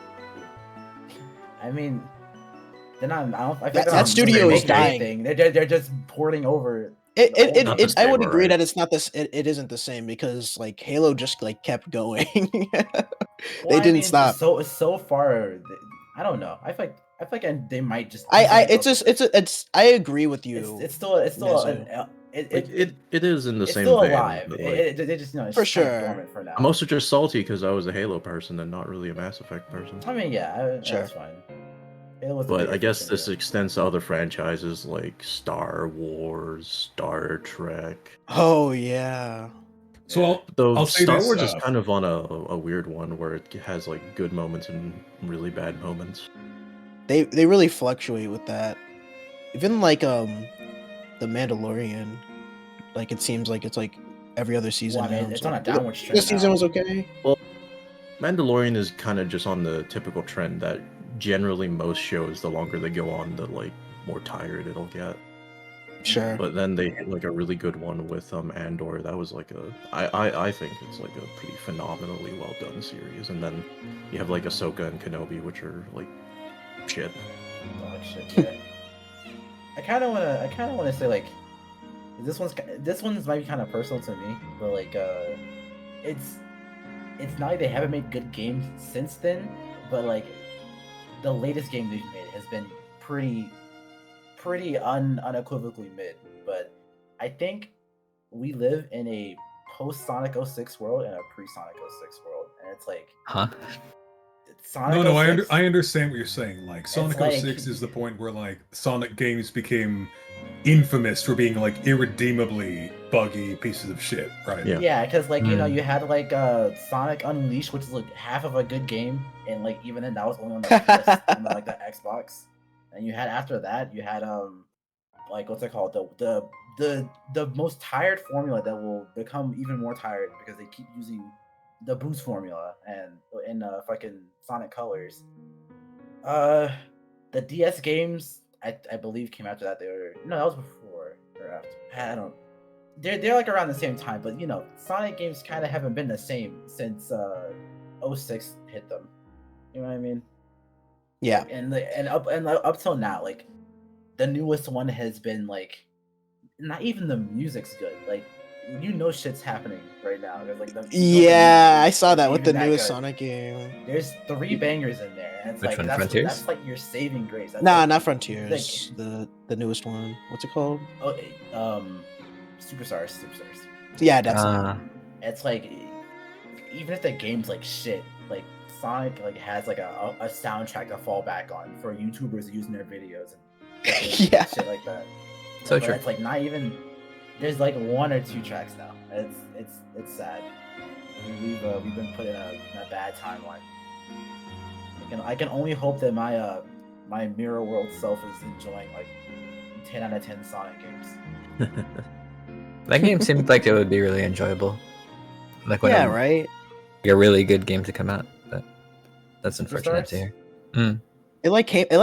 I mean, They're not. I think That they're not studio is remaking dying. anything. They're just porting over. Not the I same, would agree right? that it's not this. It isn't the same because like Halo just like kept going. Well, They I didn't mean, stop. it's so far. I don't know. I feel like they might just. It's. I agree with you. It's still Nezu. It is in the it's same still vein, alive. but, like, They just it's For just kind of sure. dormant for now. I'm also just salty because I was a Halo person and not really a Mass Effect person. I mean, yeah, Sure. that's fine. It was the But biggest I guess thing, this yeah. extends to other franchises like Star Wars, Star Trek. Oh yeah. So Yeah. Though I'll say Star this, Wars is kind of on a weird one where it has like good moments and really bad moments. They really fluctuate with that. Even like The Mandalorian, like it seems like it's like every other season Well, I mean, now. it's so- on a downward trend This season now. was okay. Mandalorian is kind of just on the typical trend that generally most shows, the longer they go on, the like more tired it'll get. Sure. But then they hit like a really good one with Andor. That was like I think it's like a pretty phenomenally well done series. And then you have like Ahsoka and Kenobi, which are like shit. Dog shit, yeah. I kind of wanna say like, this one's might be kind of personal to me, but like it's not like they haven't made good games since then, but like the latest game they've made has been pretty unequivocally mid. But I think we live in a post Sonic 06 world and a pre Sonic 06 world, and it's like Huh? Sonic No, 06, I understand what you're saying. Like Sonic like- 06 is the point where like Sonic games became infamous for being like irredeemably buggy pieces of shit, right? Yeah. Yeah, because like you know Mm. you had like Sonic Unleashed, which is like half of a good game, and like even then that was only on the on the, like the Xbox. And you had after that you had like what's it called, the most tired formula that will become even more tired because they keep using the boost formula and in fucking Sonic Colors. The DS games I believe came after that. They were no, that was before or after. I don't. They're like around the same time, but you know, Sonic games kind of haven't been the same since 06 hit them. You know what I mean? Yeah. And up till now, like the newest one has been like not even the music's good. Like you know shit's happening right now. There's like Yeah, I saw that with the even that newest good. Sonic game. There's 3 bangers in there, and it's Which like one, that's Frontiers? that's like your saving grace. That's Nah, like, not Frontiers. The newest one. What's it called? Superstars. Yeah, that's it. It's like even if the game's like shit, like Sonic like has like a soundtrack to fall back on for YouTubers using their videos and Yeah. shit like that. So But true. it's like not even there's like 1 or 2 tracks now. It's sad. We've been put in a bad timeline. I can only hope that my mirror world self is enjoying like 10 out of 10 Sonic games. That game seemed like it would be really enjoyable. Like when Yeah, right. a really good game to come out, but that's unfortunate to Superstars? hear.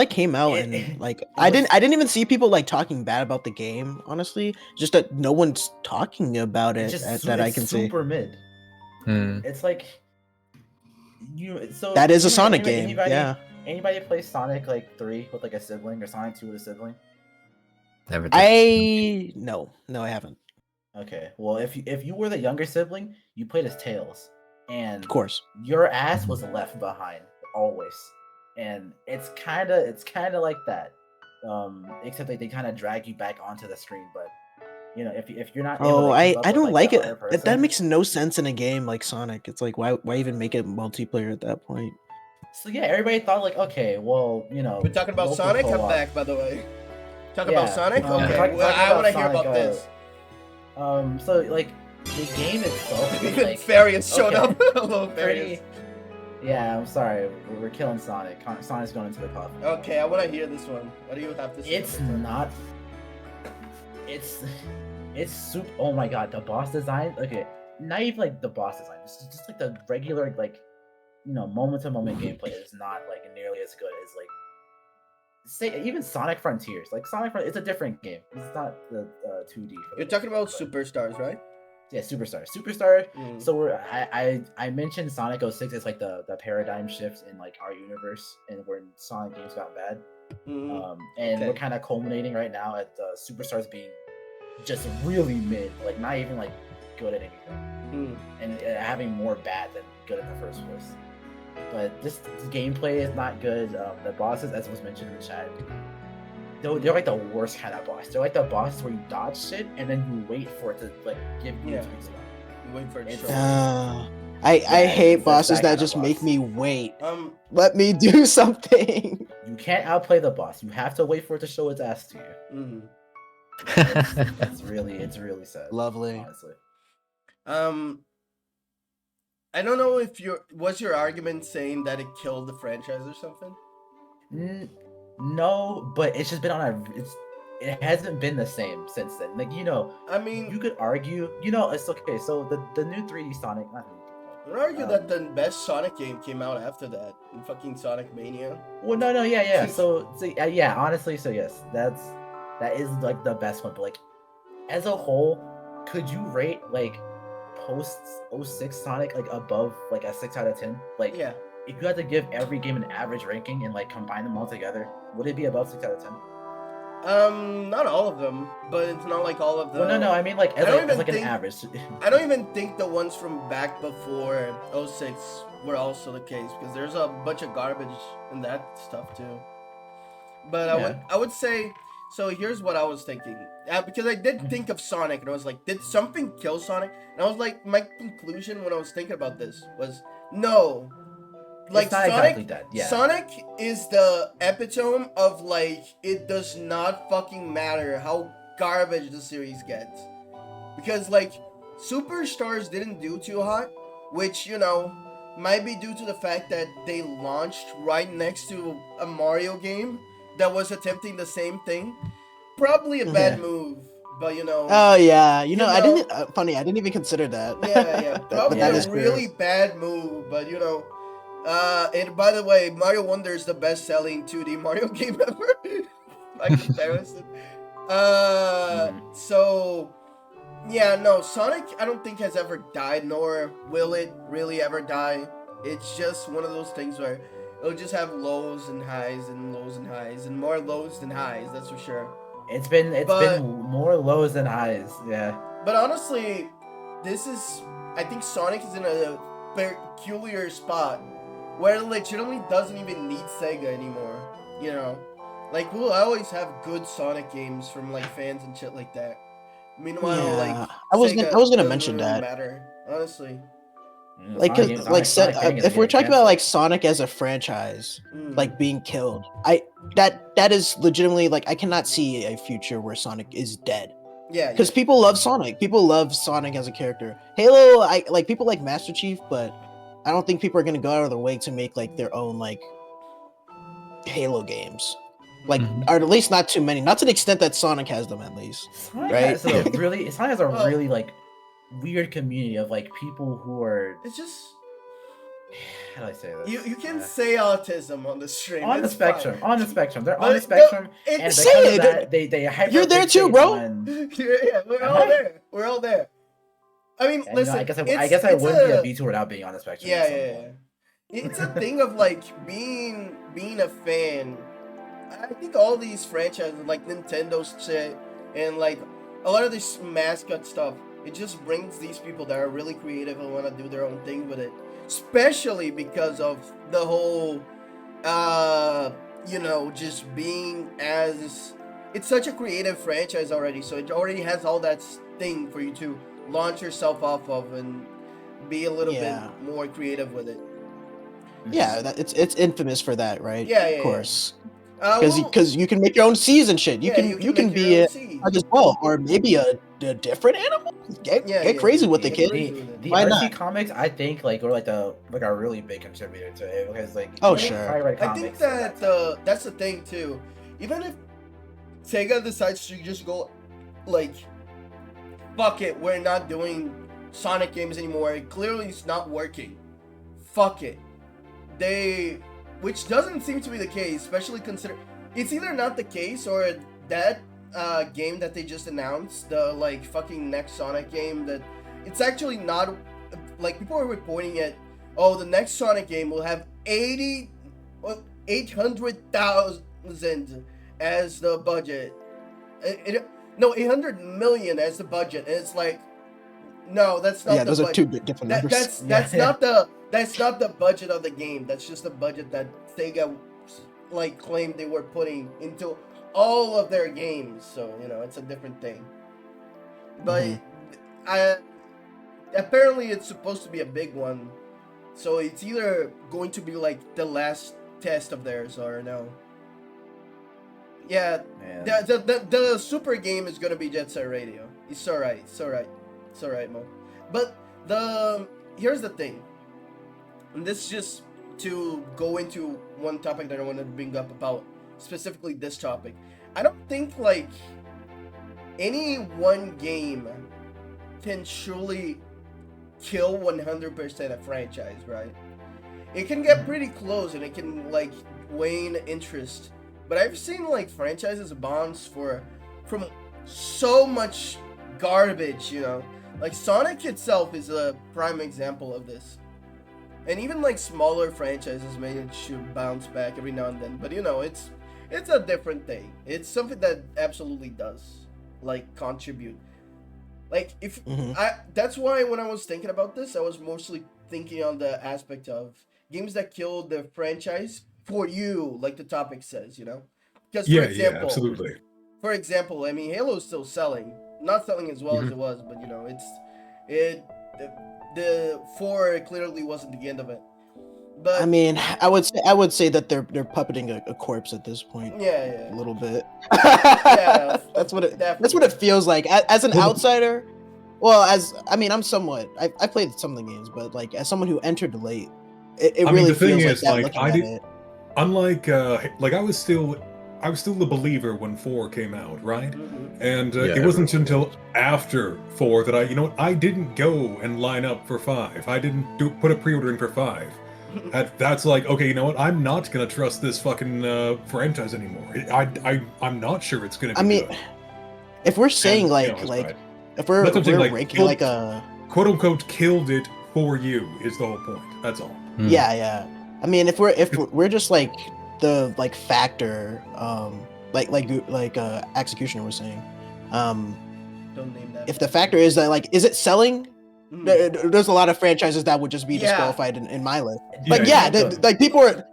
It came out It- and like it I was- didn't even see people like talking bad about the game, honestly. Just that no one's talking about it It's just that I it's can see. super mid. Hmm. It's like so That is a anybody- Sonic anybody- game. Anybody, Yeah. Anybody play Sonic like 3 with like a sibling or Sonic 2 with a sibling? Never did. No, I haven't. Okay. Well, if you were the younger sibling, you played as Tails, and Of course. your ass was left behind always, and it's kind of like that, except that they kind of drag you back onto the screen. But you know, if you're not able Oh, to I keep up with, don't like the it. other That person- makes no sense in a game like Sonic. It's like why even make it multiplayer at that point? So yeah, everybody thought like, okay, well, you know, We're talking about local Sonic. I'm co-op. back, by the way. Talk Yeah, about Sonic. talk- Okay. talk Well, I about want to hear Sonic, about this. So like the game itself is Even like Farius showed okay, up. Hello, pretty. Farius. Yeah, I'm sorry, we're killing Sonic. Sonic's going into the coffin. Okay, I want to hear this one. What do you have to say? It's not. It's super. Oh my god, the boss design. Okay, not even like the boss design. Just like the regular like, you know, moment to moment gameplay is not like nearly as good as like. Say even Sonic Frontiers. Like Sonic Frontiers, it's a different game. It's not the 2D. You're talking about but- Superstars, right? Yeah, Superstar. Mm. So I mentioned Sonic 06 as like the paradigm shift in like our universe and when Sonic games got bad. And Okay. we're kind of culminating right now at the superstars being just really mid, like not even like good at anything, and having more bad than good in the first place. But this gameplay is not good. The bosses, as was mentioned in the chat, they're like the worst kind of boss. They're like the bosses where you dodge shit and then you wait for it to like give you its respawn. You wait for it to It's- show. I hate it's bosses that that kind of just make boss. me wait. Um, Let me do something. You can't outplay the boss. You have to wait for it to show its ass to you. It's really sad. Lovely. Honestly. I don't know if was your argument saying that it killed the franchise or something? No, but it's just been on it hasn't been the same since then. Like, you know, I mean, you could argue, you know, it's okay. So the new 3D Sonic, not new, I would argue that the best Sonic game came out after that, in fucking Sonic Mania. well, no, yeah. So yeah, honestly, so yes, that is like the best one. But like, as a whole, could you rate like post 06 Sonic like above like a 6 out of 10? Like, Yeah. if you had to give every game an average ranking and like combine them all together, would it be above 6 out of 10? Not all of them, but it's not like all of them. Well, no, I mean like as, I don't as even like think- an average. I don't even think the ones from back before 06 were also the case, because there's a bunch of garbage in that stuff too. But I would say, so here's what I was thinking. Because I did think of Sonic, and I was like, did something kill Sonic? And I was like, my conclusion when I was thinking about this was, no. Like, It's not Sonic, exactly that, yeah. Sonic is the epitome of, like, it does not fucking matter how garbage the series gets. Because, like, Superstars didn't do too hot, which, you know, might be due to the fact that they launched right next to a Mario game that was attempting the same thing. Probably a bad move, but, you know. Oh yeah, you know, I know- didn't. Funny, I didn't even consider that. Yeah. Probably that a is true. really bad move, but, you know. And by the way, Mario Wonder is the best-selling 2D Mario game ever. By comparison. So, yeah, no, Sonic, I don't think has ever died, nor will it really ever die. It's just one of those things where it'll just have lows and highs and lows and highs and more lows than highs, that's for sure. It's been But- more lows than highs, yeah. But honestly, I think Sonic is in a peculiar spot where it legitimately doesn't even need Sega anymore, you know? Like, we'll always have good Sonic games from, like, fans and shit like that. Meanwhile, Yeah, like, I was Sega gonna doesn't mention really that. matter, honestly. Like, Sonic cause, like, Sonic Fang is if we're getting talking about canceled. like Sonic as a franchise, Mm. like being killed, that is legitimately like I cannot see a future where Sonic is dead. Yeah, Because people love Sonic. People love Sonic as a character. Halo, I like people like Master Chief, but I don't think people are gonna go out of their way to make like their own like Halo games. Like, or at least not too many. Not to the extent that Sonic has them, at least. Sonic right? has a really Sonic has a Well- really like weird community of like people who are, It's just, how do I say this? you can say autism on the stream. on the it's spectrum. fine. On the spectrum. They're But on the spectrum, and it's- Say because of it. that, they hyper You're there too, fixate bro. on- Yeah, we're Am all I? there. We're all there. I mean, and, you know, listen, I guess I it's wouldn't be a- a V2 without being on the spectrum. Yeah, at some yeah, point. yeah. It's a thing of like being a fan. I think all these franchises, like Nintendo's shit, and like a lot of this mascot stuff, it just brings these people that are really creative and want to do their own thing with it. Especially because of the whole, you know, just being as it's such a creative franchise already, so it already has all that thing for you to launch yourself off of and be a little Yeah. bit more creative with it. Yeah, it's infamous for that, right? Yeah, yeah, of course. Well, Because you can make your own seas and shit. You yeah, can make be your a own seed. dog as well, or maybe a different animal. Get crazy with the get kid. crazy with it. The Why RC not? comics, I think, like, are like a really big contributor to it because, like, Oh, you know, sure. Fire Red I think Comics that at time. that's the thing too. Even if Sega decides to just go like, fuck it, we're not doing Sonic games anymore. It clearly it's not working. Fuck it. Which doesn't seem to be the case, especially consider it's either not the case or that game that they just announced, the like fucking next Sonic game, that it's actually not like people are reporting it. Oh, the next Sonic game will have 800,000 as the budget. No, 800 million as the budget. And it's like, no, that's not. Yeah, the those are budget. two different numbers. That's not the budget of the game. That's just the budget that Sega like claimed they were putting into all of their games. So it's a different thing. But apparently it's supposed to be a big one. So it's either going to be like the last test of theirs or no. Yeah, Man. the super game is gonna be Jet Set Radio. It's alright, Mo. But here's the thing, and this is just to go into one topic that I wanted to bring up about specifically this topic. I don't think like any one game can truly kill 100% a franchise, right? It can get pretty close and it can like wane interest. But I've seen like franchises bounce from so much garbage, Like Sonic itself is a prime example of this. And even like smaller franchises manage to bounce back every now and then. But it's a different thing. It's something that absolutely does like contribute. Like if that's why when I was thinking about this, I was mostly thinking on the aspect of games that killed the franchise for you, like the topic says, Because for example, absolutely. For example, I mean, Halo's still selling, not selling as well as it was, but the 4 clearly wasn't the end of it. But I mean, I would say that they're puppeting a corpse at this point. Yeah. A little bit. Yeah, that's what it definitely. feels like. As an outsider, well, I'm somewhat. I played some of the games, but like as someone who entered late, it really the thing feels is, like that. like, Looking I at did- it. Unlike, I was still the believer when 4 came out, right? And it wasn't until after 4 that I didn't go and line up for 5. I didn't put a pre-order in for 5. That's like, okay, you know what? I'm not gonna trust this fucking franchise anymore. I'm not sure it's gonna be good. If we're saying right. if we're That's what I'm saying, like, ranking like a quote unquote killed it for you is the whole point. That's all. Yeah. I mean, if we're just like the like factor, like Executioner was saying, Don't name that. if the factor is that like, is it selling? There's a lot of franchises that would just be Yeah. disqualified in my list. Yeah, But yeah, exactly. like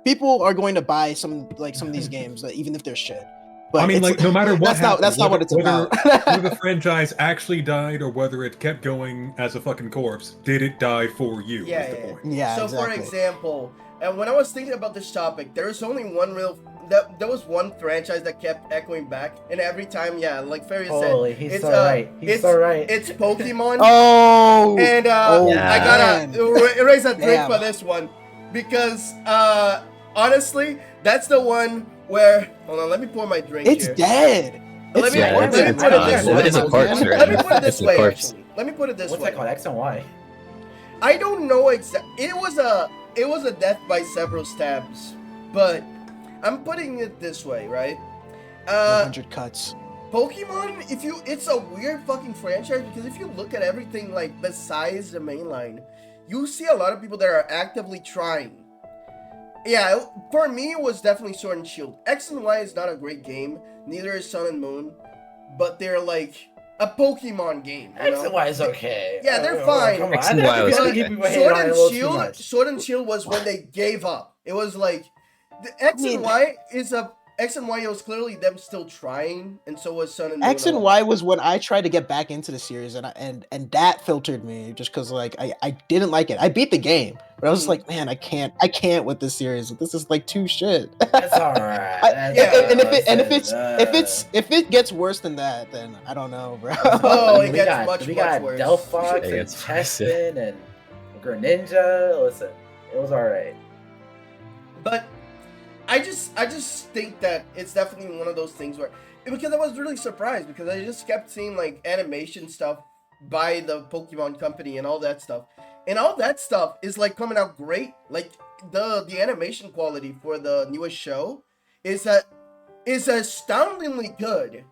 people are going to buy some of these games, even if they're shit. But I mean, it's- like, no matter what that's not what it's whether, about. whether the franchise actually died or whether it kept going as a fucking corpse, did it die for you? Yeah, is the yeah. point. Yeah, So exactly. for example, and when I was thinking about this topic, there was only one there was one franchise that kept echoing back, and every time, like Ferry Holy, said, he's it's so right. He's so right. It's Pokemon. Oh, And Yeah. I gotta raise a drink Damn. for this one because honestly, that's the one where. Hold on, let me pour my drink it's here. dead. Let It's me Yeah, put morbid. it this way. it is a corpse, right? Let me put it this It's a way. corpse. Actually, let me put it this What's way. that called? X and Y. I don't know exactly. It was a death by several stabs, but I'm putting it this way, right? 100 cuts. Pokemon, it's a weird fucking franchise because if you look at everything like besides the main line, you see a lot of people that are actively trying. Yeah, for me it was definitely Sword and Shield. X and Y is not a great game, neither is Sun and Moon, but they're like a Pokemon game. You X know? and Y is okay. Yeah, they're fine. Come on. X and Y was I okay. think people hate on it a little too much. Sword and Shield was when they gave up. It was like the X and Y was clearly them still trying, and so was Sun and Moon. X and Y was when I tried to get back into the series, and that filtered me just because like I didn't like it. I beat the game, but I was like, man, I can't with this series. This is like too shit. That's alright. If it gets worse than that, then I don't know, bro. Oh, it we gets got, much worse. Delphox It and gets worse. Chespin and Greninja. Listen, it was alright. But I just think that it's definitely one of those things where, because I was really surprised because I just kept seeing like animation stuff by the Pokemon company and all that stuff, and all that stuff is like coming out great. Like the animation quality for the newest show is astoundingly good,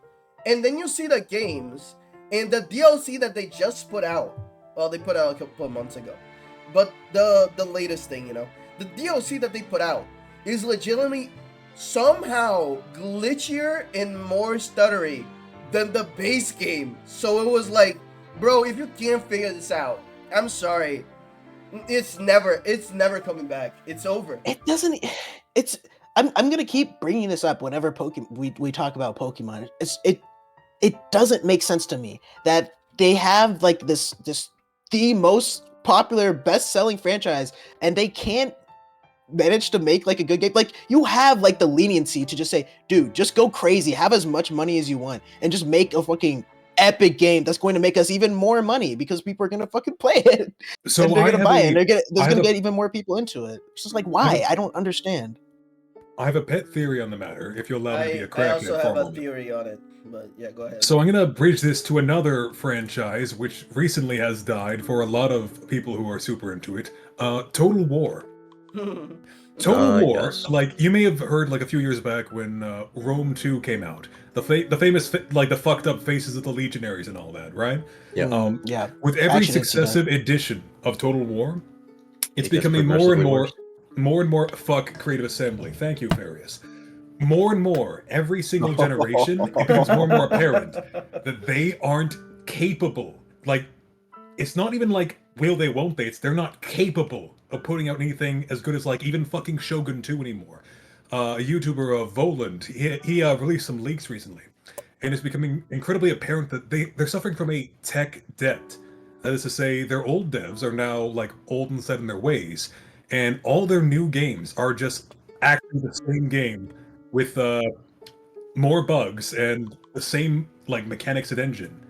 and then you see the games and the DLC that they just put out. Well, they put out a couple of months ago, but the latest thing, the DLC that they put out is legitimately somehow glitchier and more stuttery than the base game. So it was like, bro, if you can't figure this out, I'm sorry. It's never coming back. It's over. It doesn't. It's. I'm gonna keep bringing this up whenever we talk about Pokemon. It doesn't make sense to me that they have like this the most popular, best-selling franchise, and they can't manage to make like a good game. Like, you have like the leniency to just say, dude, just go crazy, have as much money as you want, and just make a fucking epic game that's going to make us even more money because people are gonna fucking play it. So and they're gonna buy it, and there's I gonna have get even more people into it. It's just like, why? I don't understand. I have a pet theory on the matter, if you'll allow me to be a I crackhead also for a have a moment. theory on it, but yeah, go ahead. So I'm gonna bridge this to another franchise which recently has died for a lot of people who are super into it. Total War. Total War, yes. like you may have heard like a few years back when Rome 2 came out. The famous like the fucked up faces of the legionaries and all that, right? Yeah. Yeah. With every Action incident. successive edition of Total War, it's It gets becoming more and progressively more worse. fuck Creative Assembly. Thank you, Farius. More and more, every single generation, it becomes more and more apparent that they aren't capable. Like, it's not even like will they, won't they? It's they're not capable of putting out anything as good as like even fucking Shogun 2 anymore. A YouTuber, Voland, he released some leaks recently, and it's becoming incredibly apparent that they're suffering from a tech debt. That is to say, their old devs are now like old and set in their ways, and all their new games are just actually the same game with more bugs and the same like mechanics and engine,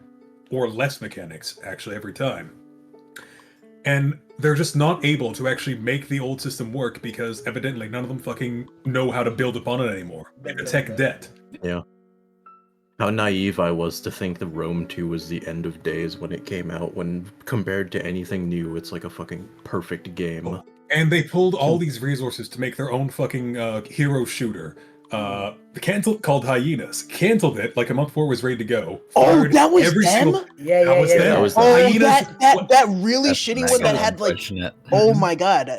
or less mechanics actually every time. And they're just not able to actually make the old system work because evidently none of them fucking know how to build upon it anymore. They have a tech debt. Yeah. How naive I was to think that Rome 2 was the end of days when it came out, when compared to anything new, it's like a fucking perfect game. And they pulled all these resources to make their own fucking hero shooter. Called Hyenas. Canceled it like a month before it was ready to go. Oh, Fired that was every them? single- Yeah, That was them. That was Oh, them. that really That's shitty nice. one that So had like. unfortunate. Oh my god.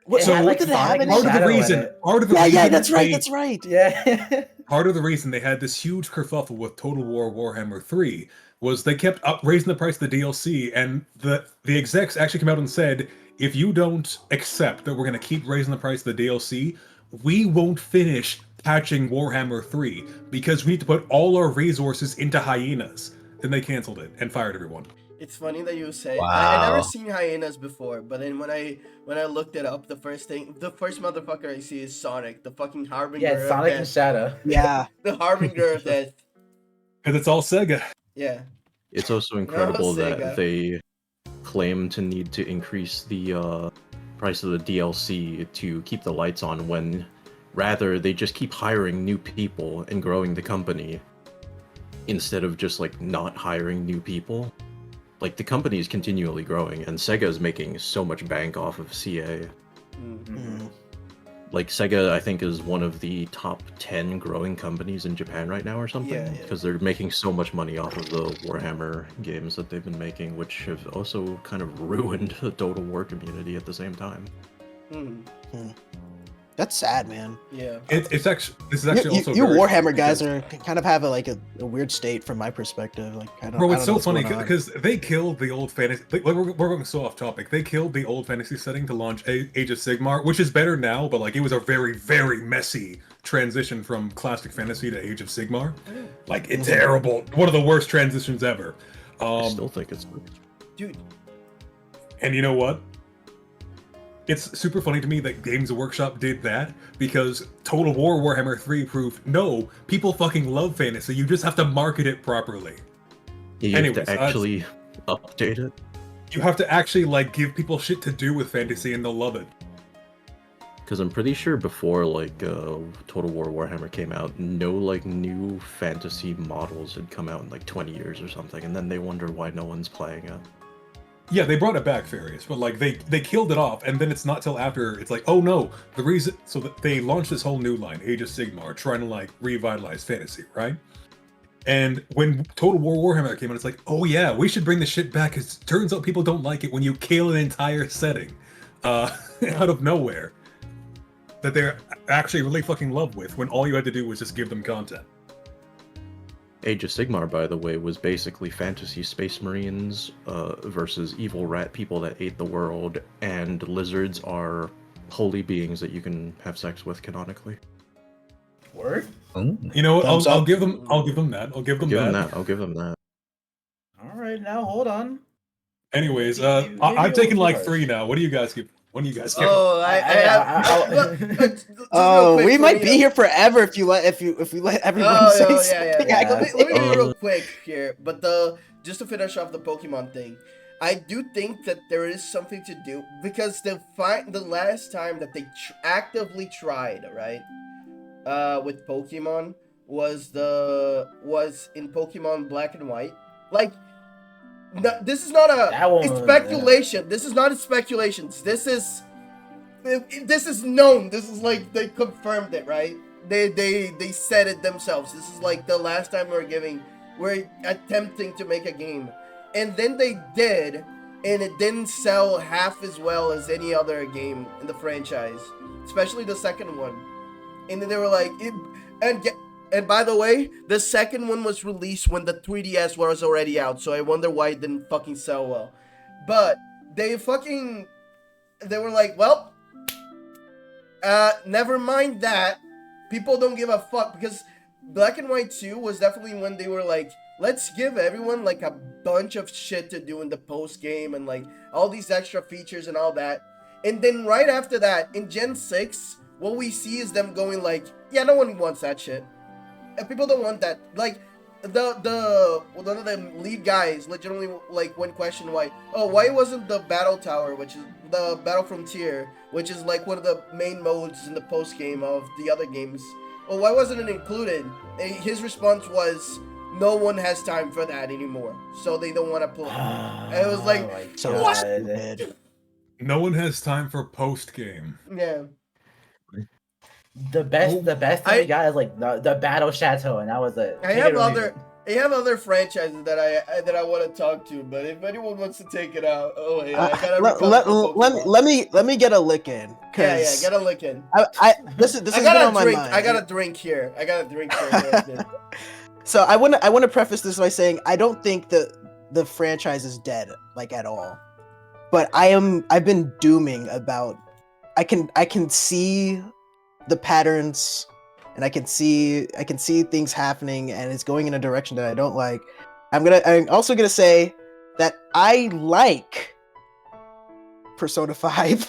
What, It so had, what like, did it have Sonic in Part it? of the Shadow in reason, it. part of the Yeah, reason that's right. they- That's right. Yeah. Part of the reason they had this huge kerfuffle with Total War Warhammer 3 was they kept raising the price of the DLC, and the execs actually came out and said, if you don't accept that we're going to keep raising the price of the DLC, we won't finish patching Warhammer 3 because we need to put all our resources into Hyenas. Then they canceled it and fired everyone. It's funny that you say. I Wow. never seen hyenas before, but then when I looked it up, the first motherfucker I see is Sonic, the fucking harbinger. Yeah, of Sonic and death. Shadow. Yeah. The harbinger of death. Because it's all Sega. Yeah. It's also incredible Sega. that they claim to need to increase the price of the DLC to keep the lights on when rather they just keep hiring new people and growing the company instead of just like not hiring new people. Like, the company is continually growing, and Sega is making so much bank off of CA. Mm. Like, Sega, I think, is one of the top 10 growing companies in Japan right now or something. Yeah. Because they're making so much money off of the Warhammer games that they've been making, which have also kind of ruined the Total War community at the same time. That's sad, man. Yeah. It's actually this is actually also You very Warhammer funny guys because- are kind of have a weird state from my perspective. Like, I don't. Bro, I it's don't know so what's funny going on. because they killed the old fantasy. Like, we're going so off topic. They killed the old fantasy setting to launch Age of Sigmar, which is better now, but like it was a very, very messy transition from classic fantasy to Age of Sigmar. Like, it's terrible. One of the worst transitions ever. I still think it's... Dude. And you know what? It's super funny to me that Games Workshop did that because Total War Warhammer 3 proved, no, people fucking love fantasy. You just have to market it properly. You Anyways, have to actually update it. You have to actually like give people shit to do with fantasy and they'll love it. Because I'm pretty sure before like Total War Warhammer came out, no like new fantasy models had come out in like 20 years or something, and then they wonder why no one's playing it. Yeah, they brought it back, Farius, but like they killed it off, and then it's not till after it's like, oh no, the reason so that they launched this whole new line, Age of Sigmar, trying to like revitalize fantasy, right? And when Total War Warhammer came out, it's like, oh yeah, we should bring the shit back. Because turns out people don't like it when you kill an entire setting, out of nowhere. that they're actually really fucking in love with when all you had to do was just give them content. Age of Sigmar, by the way, was basically fantasy space marines versus evil rat people that ate the world, and lizards are holy beings that you can have sex with canonically. Word? Oh. You know, Thumbs I'll up. give them that. I'll give them I'll give them that. that. I'll give them that. All right, now hold on. Anyways, Maybe I've taken a like little 3 now. What do you guys give? What do you guys give? Oh, I have. Just real Oh, quick we for might me be to- here forever if you let everyone Oh, say yeah, something. yeah. I gotta Let me say. be real quick here, but just to finish off the Pokemon thing, I do think that there is something to do because the last time that they actively tried, right, with Pokemon was in Pokemon Black and White. Like, no, this is not That one a was- speculation. This is not a speculations. This is known. This is like they confirmed it, right? They said it themselves. This is like the last time we're attempting to make a game, and then they did, and it didn't sell half as well as any other game in the franchise, especially the second one. And then they were like, and by the way, the second one was released when the 3DS was already out, so I wonder why it didn't fucking sell well. But they were like, well, never mind that. People don't give a fuck, because Black and White 2 was definitely when they were like, let's give everyone like a bunch of shit to do in the post game and like all these extra features and all that. And then right after that, in Gen 6, what we see is them going like, yeah, no one wants that shit. And people don't want that. Like, one of the lead guys legitimately like when questioned why wasn't the battle tower, which is the battle frontier, which is like one of the main modes in the post game of the other games, well, why wasn't it included? And his response was, no one has time for that anymore, so they don't want to play. And it was like, Oh my So God. stupid. No one has time for post game. yeah. The best thing we got is like the Battle Chateau, and that was it. I have other franchises that I want to talk to, but if anyone wants to take it out, I gotta let me get a lick in. Yeah, get a lick in. This has been got on a my drink. mind. I got a drink here. So I want to preface this by saying I don't think the franchise is dead, like, at all. But I've been dooming about I can see the patterns, and I can see things happening, and it's going in a direction that I don't like. I'm also gonna say that I like Persona 5.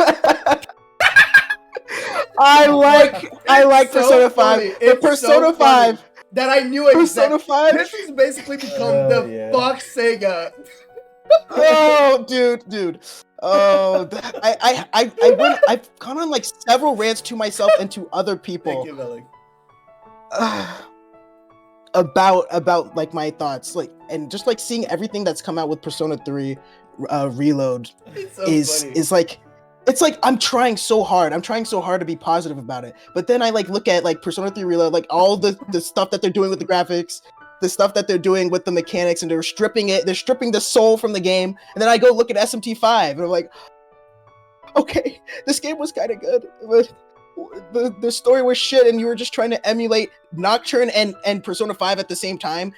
I like Persona 5. But Persona 5 that I knew Persona 5. This has basically become the Fox Sega. Oh, dude. Oh, I've gone on like several rants to myself and to other people. Thank you, Billy. About like my thoughts, like, and just like seeing everything that's come out with Persona 3 Reload is like, it's like I'm trying so hard to be positive about it, but then I like look at like Persona 3 Reload, like all the stuff that they're doing with the graphics, the stuff that they're doing with the mechanics, and they're stripping the soul from the game, and then I go look at SMT5 and I'm like, okay, this game was kind of good, but the story was shit, and you were just trying to emulate Nocturne and Persona 5 at the same time.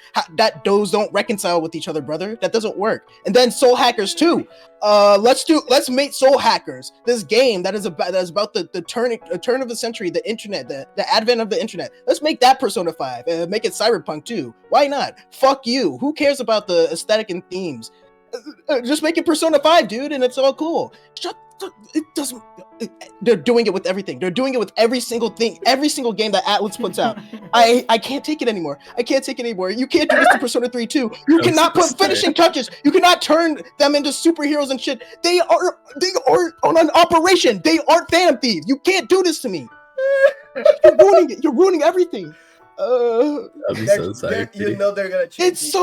Those don't reconcile with each other, brother. That doesn't work. And then Soul Hackers 2. Let's make Soul Hackers, this game that is about the turn of the century, the internet, the advent of the internet. Let's make that Persona 5 and make it cyberpunk too. Why not? Fuck you. Who cares about the aesthetic and themes? Just make it Persona 5, dude, and it's all cool. It doesn't. They're doing it with everything. They're doing it with every single thing, every single game that Atlas puts out. I can't take it anymore. You can't do this to Persona 3 too. You cannot put finishing touches. You cannot turn them into superheroes and shit. They are on an operation. They aren't Phantom Thieves. You can't do this to me. You're ruining it. You're ruining everything. I'll be so sorry. You know they're gonna change.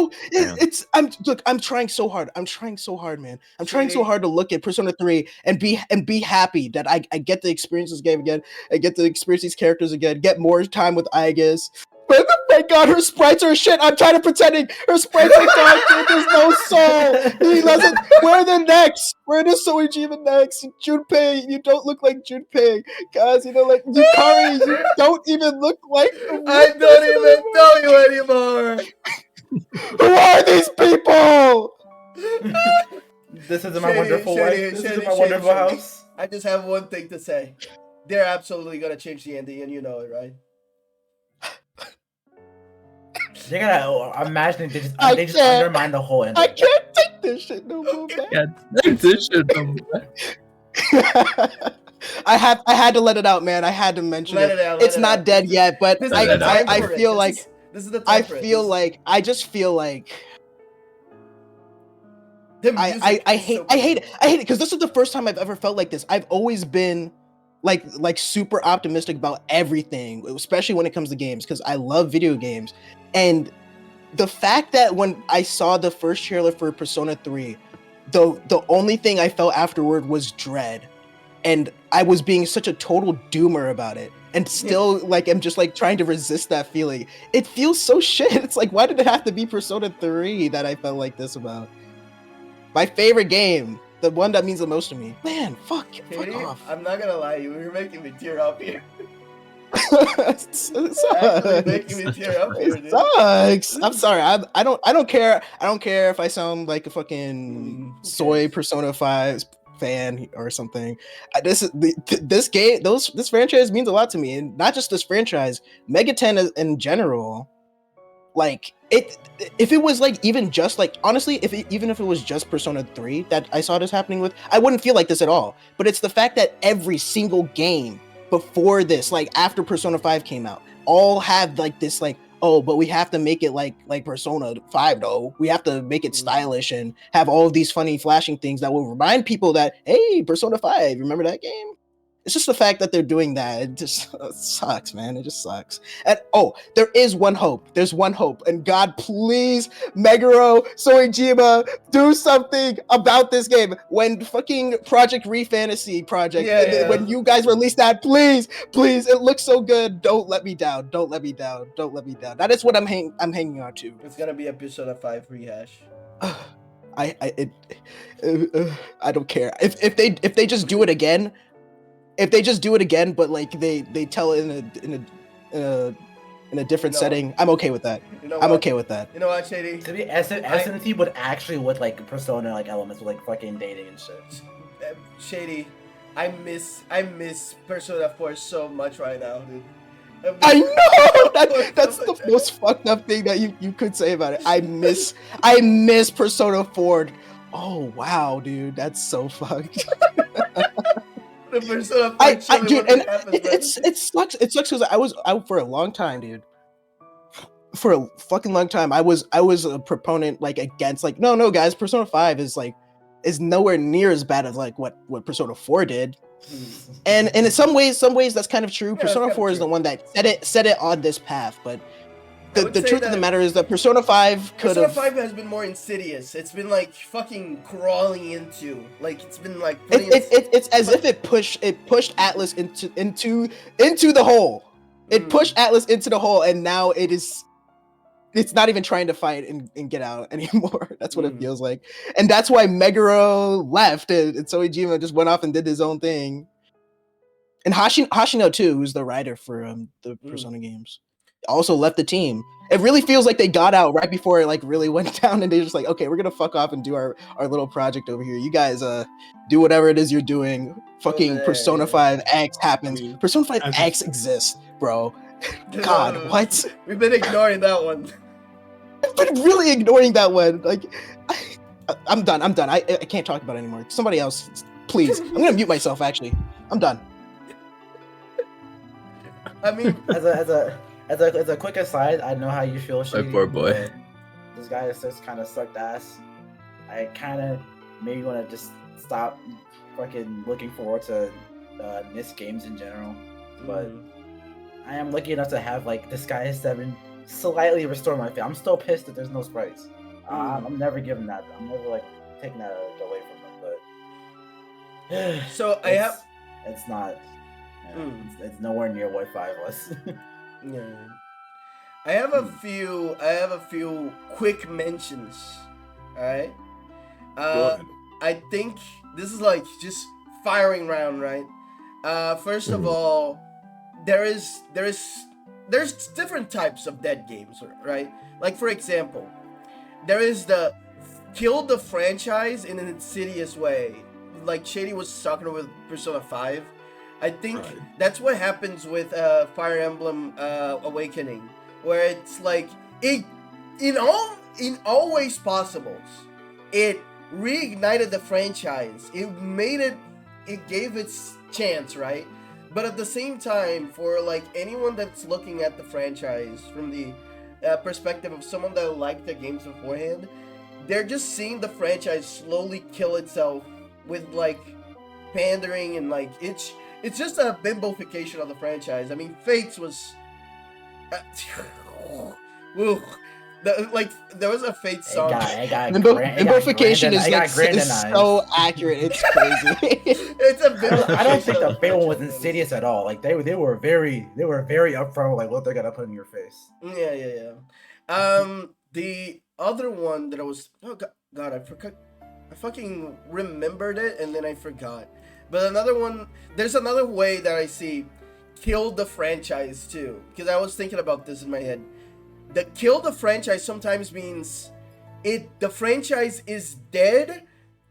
I'm trying so hard. I'm trying so hard, man. I'm trying so hard to look at Persona 3 and be happy that I get to experience this game again. I get to experience these characters again. Get more time with Aegis. But thank God her sprites are shit. I'm trying to pretending her sprites are dog shit. There's no soul. He doesn't. Where are the necks? Where are the Soejima necks? Junpei, you don't look like Junpei. Guys, like Yukari, you don't even look like the I don't even know you anymore. Who are these people? This is my Shady, wonderful shady, life. This shady, is my shady, wonderful shady. house. I just have one thing to say. They're absolutely gonna change the ending, and you know it, right? They're gonna. I'm imagining they just I just can't. undermine the whole ending. I can't take this shit no more, man. Yeah, take this shit no more. I had to let it out, man. I had to mention Let it. it out, It's let it not out. dead yet, but This is Let the it out. time I for it. feel like This is the time I for it. feel This- like I just feel like the I music is hate so I hate good. it because this is the first time I've ever felt like this. I've always been like super optimistic about everything, especially when it comes to games, because I love video games. And the fact that when I saw the first trailer for Persona 3, the only thing I felt afterward was dread. And I was being such a total doomer about it. And still, like, I'm just like trying to resist that feeling. It feels so shit. It's like, why did it have to be Persona 3 that I felt like this about? My favorite game, the one that means the most to me. Man, fuck Katie, off. I'm not gonna lie, you're making me tear up here. It sucks. Actually making me tear up here, It dude. sucks. I'm sorry. I don't care. I don't care if I sound like a fucking who soy cares? Persona 5 fan or something. This game, this franchise means a lot to me, and not just this franchise. Mega 10 in general. Like it, if it was like even just like honestly, even if it was just Persona 3 that I saw this happening with, I wouldn't feel like this at all. But it's the fact that every single game before this, like after Persona 5 came out, all have like this like, oh, but we have to make it like Persona 5 though. We have to make it stylish and have all of these funny flashing things that will remind people that, hey, Persona 5, remember that game? It's just the fact that they're doing that. It just sucks, man. It just sucks. And oh, there is one hope. There's one hope. And God, please, Meguro, Soejima, do something about this game. When fucking Project Refantasy Project, Yeah. when you guys release that, please, it looks so good. Don't let me down. Don't let me down. Don't let me down. That is what I'm hanging on to. It's gonna be a Persona 5 rehash. I don't care. If they just do it again. If they just do it again, but like they tell it in a different setting, I'm okay with that. You know I'm what? okay with that. You know what, Shady? To be SNT would actually with like Persona like elements with like fucking dating and shit. Shady, I miss Persona 4 so much right now, dude. I know that's the most fucked up thing that you could say about it. I miss Persona 4. Oh wow, dude, that's so fucked. The Persona 4 dude, and it sucks. It sucks because I was out for a long time, dude. For a fucking long time, I was a proponent like against like no guys, Persona 5 is nowhere near as bad as like what Persona 4 did. And in some ways that's kind of true. Persona 4 is the one that set it on this path, but the truth of the matter is that Persona 5 could have. Persona 5 has been more insidious. It's been like fucking crawling into, like it's been like. It's as if it pushed Atlas into the hole. It pushed Atlas into the hole, and now it's not even trying to fight and get out anymore. That's what it feels like, and that's why Meguro left, and Soejima just went off and did his own thing. And Hashino too, who's the writer for the Persona games, also left the team. It really feels like they got out right before it like really went down, and they're just like, okay, we're gonna fuck off and do our little project over here. You guys do whatever it is you're doing. Fucking Persona 5 X happens. Persona 5 X exists, bro. God, what? We've been ignoring that one. I've been really ignoring that one. Like, I'm done. I can't talk about it anymore. Somebody else, please. I'm gonna mute myself. Actually, I'm done. I mean, as a quick aside, I know how you feel, Shady. My poor boy. This guy is just kind of sucked ass. I kind of maybe want to just stop fucking looking forward to NIS games in general. But I am lucky enough to have like Disguise 7 slightly restore my feel. I'm still pissed that there's no sprites. I'm never giving that. I'm never like taking that away from them. But so it's not. It's nowhere near what 5 was. Yeah. I have a few quick mentions. All right. Go ahead. I think this is like just firing round, right? First of all, there's different types of dead games, right? Like for example, there is the kill the franchise in an insidious way, like Shady was talking with Persona 5. I think Right. that's what happens with Fire Emblem Awakening, where it's like it in all ways possibles, it reignited the franchise. It gave its chance, right? But at the same time, for like anyone that's looking at the franchise from the perspective of someone that liked the games beforehand, they're just seeing the franchise slowly kill itself with like pandering and like it's just a bimbofication of the franchise. I mean, Fates was Woo. There was a Fate song. Bimbofication is so accurate. It's crazy. It's a bimbofication. I don't think the Fate one was insidious at all. Like they were very upfront with like what they're gonna put in your face. Yeah. The other one that I was God, I forgot. I fucking remembered it and then I forgot. But another one, there's another way that I see kill the franchise too, because I was thinking about this in my head. The kill the franchise sometimes means the franchise is dead.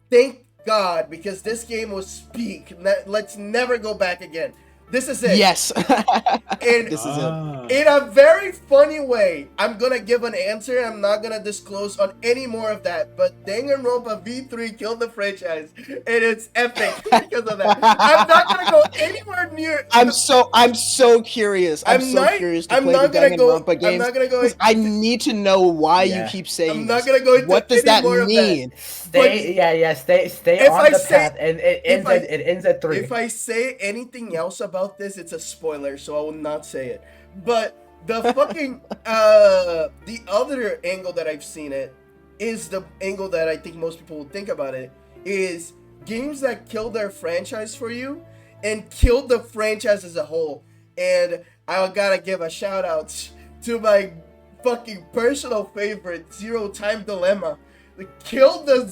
Thank God, because this game was peak. Let's never go back again. This is it. Yes. And This is it. in a very funny way, I'm gonna give an answer. I'm not gonna disclose on any more of that. But Danganronpa V3 killed the franchise, and it's epic because of that. I'm not gonna go anywhere near. I'm so curious. I'm so curious to play the Danganronpa games. I'm not gonna go. I need to know why you keep saying. I'm not gonna go into what does that more mean? Stay on the path, and it ends at 3. If I say anything else about this, it's a spoiler, so I will not say it. But the fucking the other angle that I've seen it is the angle that I think most people would think about it is games that kill their franchise for you and kill the franchise as a whole. And I gotta give a shout out to my fucking personal favorite, Zero Time Dilemma. Killed the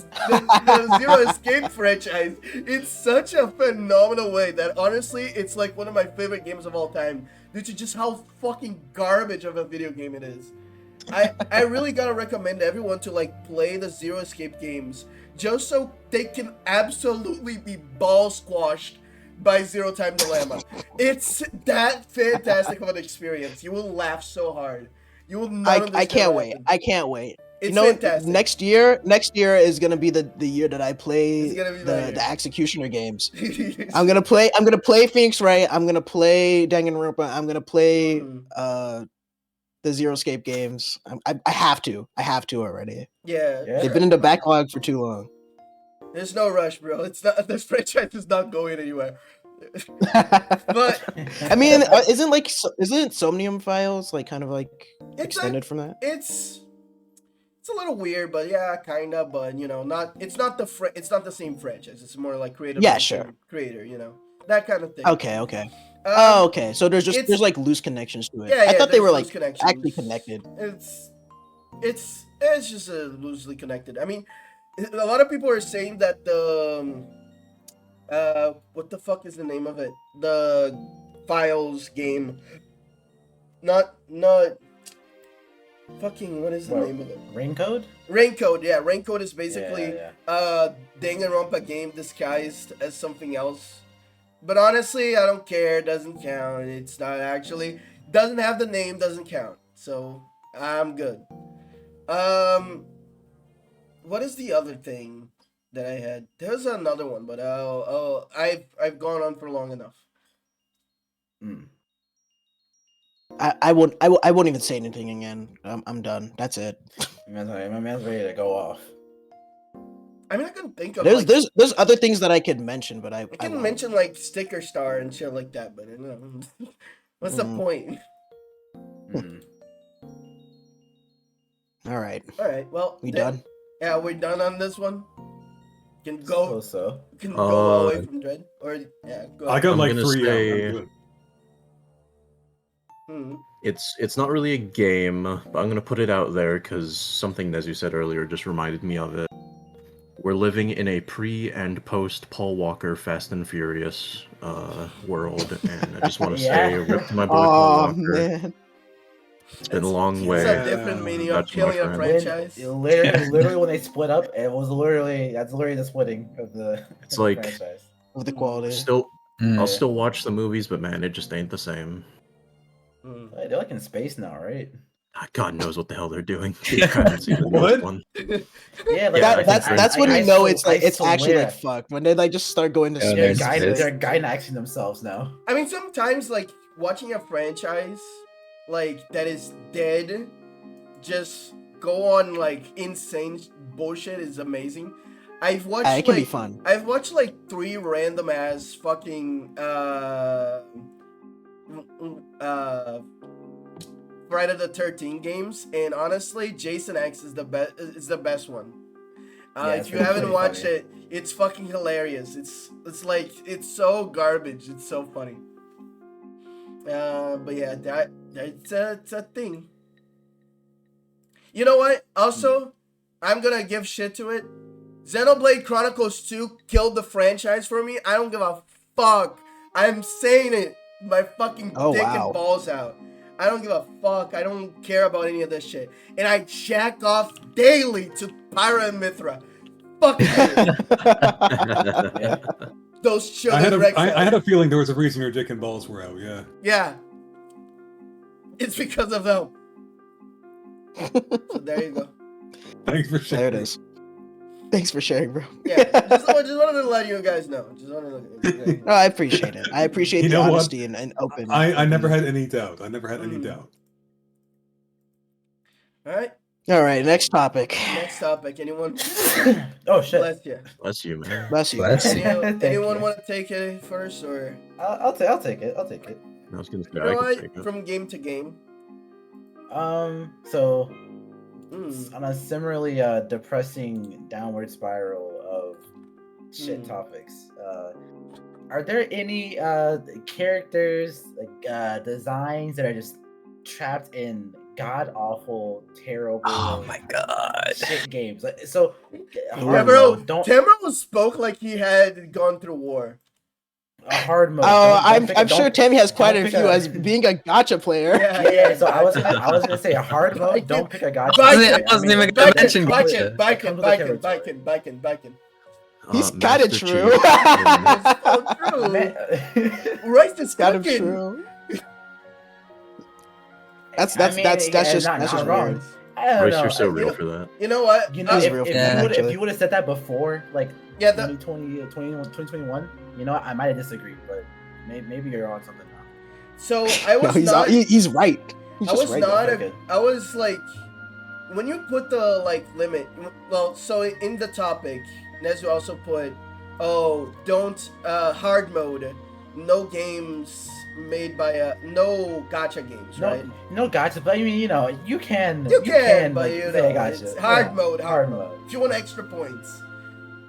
Zero Escape franchise in such a phenomenal way that honestly it's like one of my favorite games of all time due to just how fucking garbage of a video game it is. I really gotta recommend everyone to like play the Zero Escape games just so they can absolutely be ball squashed by Zero Time Dilemma. It's that fantastic of an experience. You will laugh so hard. You will not I can't wait. I can't wait. It's you know, fantastic. next year is gonna be the year that I play It's gonna be the the Executioner games. I'm gonna play Phoenix Wright. I'm gonna play Danganronpa. I'm gonna play the Zero Escape games. I have to already. Yeah. They've been in the backlog for too long. There's no rush, bro. It's not. This franchise is not going anywhere. But I mean, isn't Somnium Files like kind of like extended from that? It's a little weird, but yeah, kinda. But you know, it's not the same franchise. It's more like creative. Yeah, sure. Creator, you know, that kind of thing. Okay. Okay. So there's like loose connections to it. Yeah, I thought they were there's like loose connections. actually connected. It's just loosely connected. I mean, a lot of people are saying that the what the fuck is the name of it? The Files game. Not fucking, what is the name of it? Raincode? Raincode, yeah. Raincode is basically Yeah. Danganronpa game disguised as something else. But honestly, I don't care. It doesn't count. It's not actually. Doesn't have the name, doesn't count. So, I'm good. What is the other thing that I had? There's another one, but I've gone on for long enough. I won't even say anything again. I'm done. That's it. My man's ready to go off. I mean, I can think of there's other things that I could mention, but I can won't. mention like Sticker Star and shit like that, but you know, what's the point? All right. Well, We done? Yeah, we're done on this one. Can go. Can go away from Dread, or yeah. Go I got I'm like gonna 3. say- I'm good. It's not really a game, but I'm gonna put it out there because something Nezu said earlier just reminded me of it. We're living in a pre and post Paul Walker Fast and Furious world, and I just want to say, rip to my boy Paul Oh Walker. man. It's been a long way. It's a different meaning of That's my killing a friend. franchise. Literally, when they split up, it was that's literally the splitting of the. It's of the like- franchise. Of the quality. Still, Mm. I'll still watch the movies, but man, it just ain't the same. Hey, they're like in space now, right? God knows what the hell they're doing. I haven't seen the newest one. Yeah, like Yeah, That's when you know it's like it's actually swear. like fuck when they like just start going to Yeah, They're space. there's they're gynaxing themselves now. I mean, sometimes like watching a franchise like that is dead, just go on like insane bullshit is amazing. I've watched It can be like fun. I've watched like 3 random ass fucking Friday the 13th games, and honestly, Jason X is the best one. Yeah, if it's you pretty haven't watched funny. it, it's fucking hilarious. It's like it's so garbage. It's so funny. But yeah, it's a thing. You know what? Also, I'm gonna give shit to it. Xenoblade Chronicles 2 killed the franchise for me. I don't give a fuck. I'm saying it. My fucking Oh, dick wow. and balls out. I don't give a fuck. I don't care about any of this shit. And I jack off daily to Pyra and Mithra. Fuck you. Those children. I had a feeling there was a reason your dick and balls were out. Yeah. Yeah. It's because of them. So there you go. Thanks for sharing. There it is. Thanks for sharing, bro. Yeah. Just wanted to let you guys know. No, I appreciate it. I appreciate You the know what? honesty and open. I never had any doubt. I never had any doubt. All right. All right, next topic. Next topic. Anyone? Oh shit! Bless you. Bless you, man. Bless you. Bless you. Thank Anyone you. want to take it first, or I'll take it. I'll take it. I was gonna say, you I know can what? take it. From game to game. So Mm. on a similarly depressing downward spiral of shit Mm. topics, are there any characters like designs that are just trapped in god awful, terrible, Oh my god. shit games? Like, so Yeah, hard bro. mode, don't Tamro spoke like he had gone through war. a hard mode. Oh, don't I'm sure Tammy has quite don't a pick few a- as being a gotcha player. Yeah, so I was gonna say a hard mode. Viking. Don't pick a gotcha. Viking. I wasn't even gonna mention Viking, gotcha. Viking. He's kinda Master true. Chief and- It's so true. Man- Right, it's Kind of cooking. true. That's I mean, just yeah, that's not just wrong. weird. I don't Bryce, know. you're so you real know- for that. You know what? You know, He's if, real if, for that, you would, actually. if you would have said that before, like Yeah, the, 2021, you know, I might have disagreed, but maybe you're on something now. so I No, was he's not. he's right. He's I just was right. not. Okay. I was like, when you put the like limit. Well, so in the topic, Nezu also put, oh, don't hard mode, no games made by no gotcha games, right? No gotcha, but I mean, you know, you can. You can, but like, you say know, gotcha. it's hard Yeah, mode. Hard mode. If you want extra points.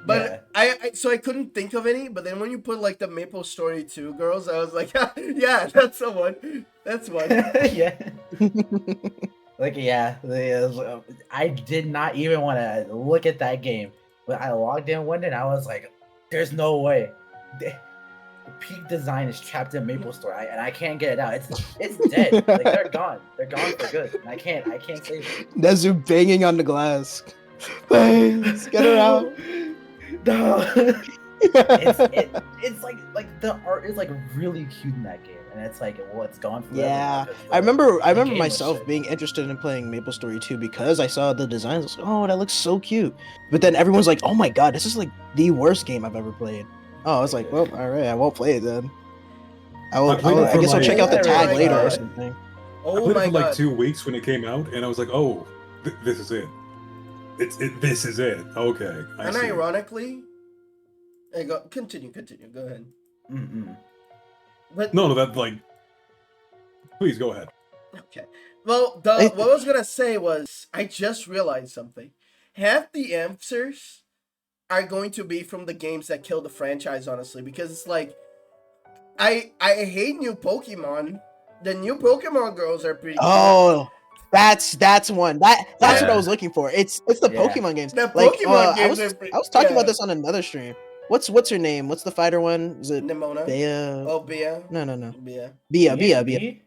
But so I couldn't think of any. But then when you put like the Maple Story 2 girls, I was like, yeah, that's the one. That's one. Yeah. Like I did not even want to look at that game, but I logged in one day and I was like, "There's no way." The peak design is trapped in Maple Story, and I can't get it out. It's dead. Like they're gone. They're gone for good. And I can't save it. Nezu banging on the glass. Please get her out. No. It's like the art is like really cute in that game, and it's like it's gone forever. Yeah, because I remember the game was myself shit. being interested in playing Maple Story 2 because I saw the designs. I was like, oh, that looks so cute. But then everyone's like, oh my god, this is like the worst game I've ever played. Oh, I was like, well, all right, I won't play it then. I played it I for guess I'll like- check out the Oh tag my later or God. something. I Oh played it my for like god. 2 weeks when it came out, and I was like, "Oh, this is it. This is it." Okay. I And see. ironically, continue. Go ahead. Mm-mm. But No, that like. Please go ahead. okay. Well, what I was gonna say was I just realized something. Half the answers are going to be from the games that killed the franchise, honestly, because it's like I hate new Pokemon, The new Pokemon girls are pretty. Oh, that's one. That's what Yeah. I was looking for. It's the Yeah. Pokemon games. The Like Pokemon I games was are pretty. I was talking yeah. about this on another stream. What's her name? What's the fighter one? Is it Nimona. Bea? Oh, Bia. No. Bia. Bea.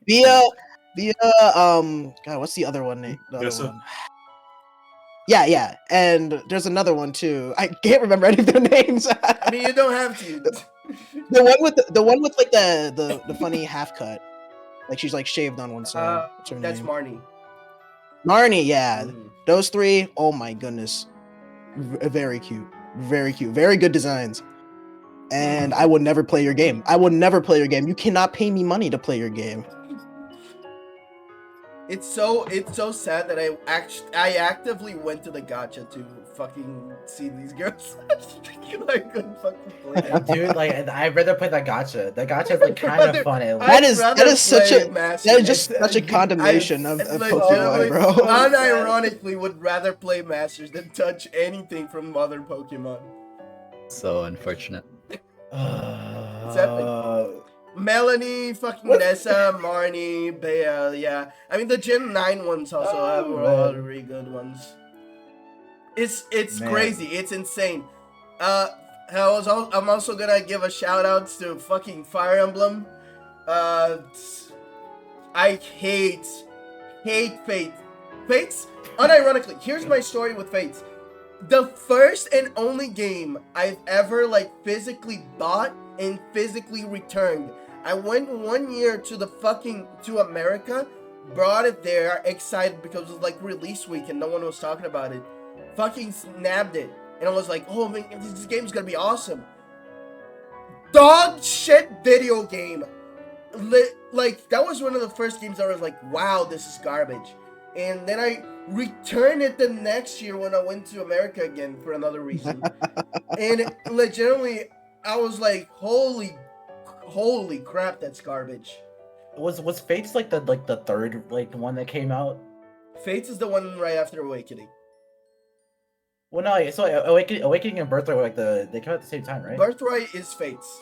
God, what's the other one? The other Nessa? one. Yeah. And there's another one too. I can't remember any of their names. I mean, you don't have to. the one with like the funny half cut. Like she's like shaved on one side. What's her That's name? Marnie. Marnie, yeah. Mhm. Those three, oh my goodness. Very cute. Very cute. Very good designs. And I would never play your game. I would never play your game. You cannot pay me money to play your game. It's so sad that I actively went to the gacha to fucking see these girls. I couldn't fucking play them. Dude, like I'd rather play that gacha. The gacha is like kind of fun. At That least. is such a that that is just such a condemnation of Pokemon, bro. Unironically would rather play Masters than touch anything from other Pokemon. So unfortunate. Melanie, fucking Nessa, Marnie, Bea, yeah. I mean the Gen 9 ones also have all really good ones. It's Man. crazy, it's insane. I'm also gonna give a shout out to fucking Fire Emblem. I hate Fate. Fates, unironically, here's my story with Fates. The first and only game I've ever like physically bought and physically returned. I went 1 year to America, brought it there, excited because it was like release week and no one was talking about it. Fucking snapped it. And I was like, oh man, this game's gonna be awesome. Dog shit video game. Like, that was one of the first games I was like, wow, this is garbage. And then I returned it the next year when I went to America again for another reason. And legitimately, I was like, holy crap, that's garbage. Was Fates like the third like one that came out? Fates is the one right after Awakening. Well, no, so Awakening and Birthright were like they came out at the same time, right? Birthright is Fates.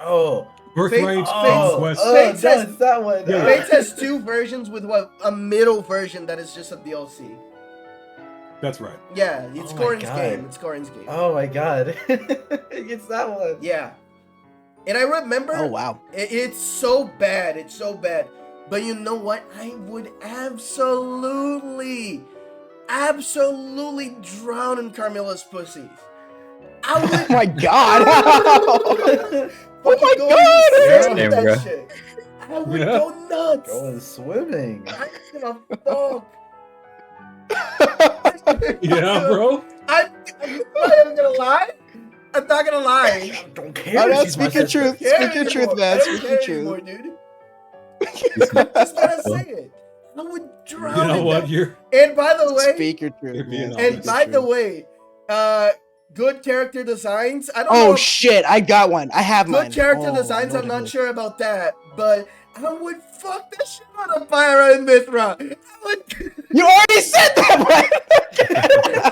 Oh, Birthright, Conquest. Fates has- it's that one. Yeah. Fates has two versions with a middle version that is just a DLC. That's right. Yeah, it's Oh my Corin's God. game. It's Corin's game. Oh my god, it's that one. Yeah. And I remember Oh wow. it's so bad. It's so bad. But you know what? I would absolutely drown in Carmilla's pussies. I would Oh my god. oh my go God! insane with Damn, that bro. shit. I would Yeah. go nuts. Going swimming. I don't give a fuck. Yeah, bro. I'm not gonna lie. I'm not gonna lie. Don't care. Oh, no, she's my speak your sister. truth. Care Speak your truth, anymore. man. I don't Speak care your truth. anymore, dude. Just gotta say it. I would drown You know in what? that. You're And by the way, Speak your you're truth. being man. and honest. by the way, good character designs. I don't Oh know. shit! I got one. I have mine. Good character Oh, designs. I know I'm what it not is. sure about that, but I would fuck the shit out of Pyra and Mithra. I would. You already said that,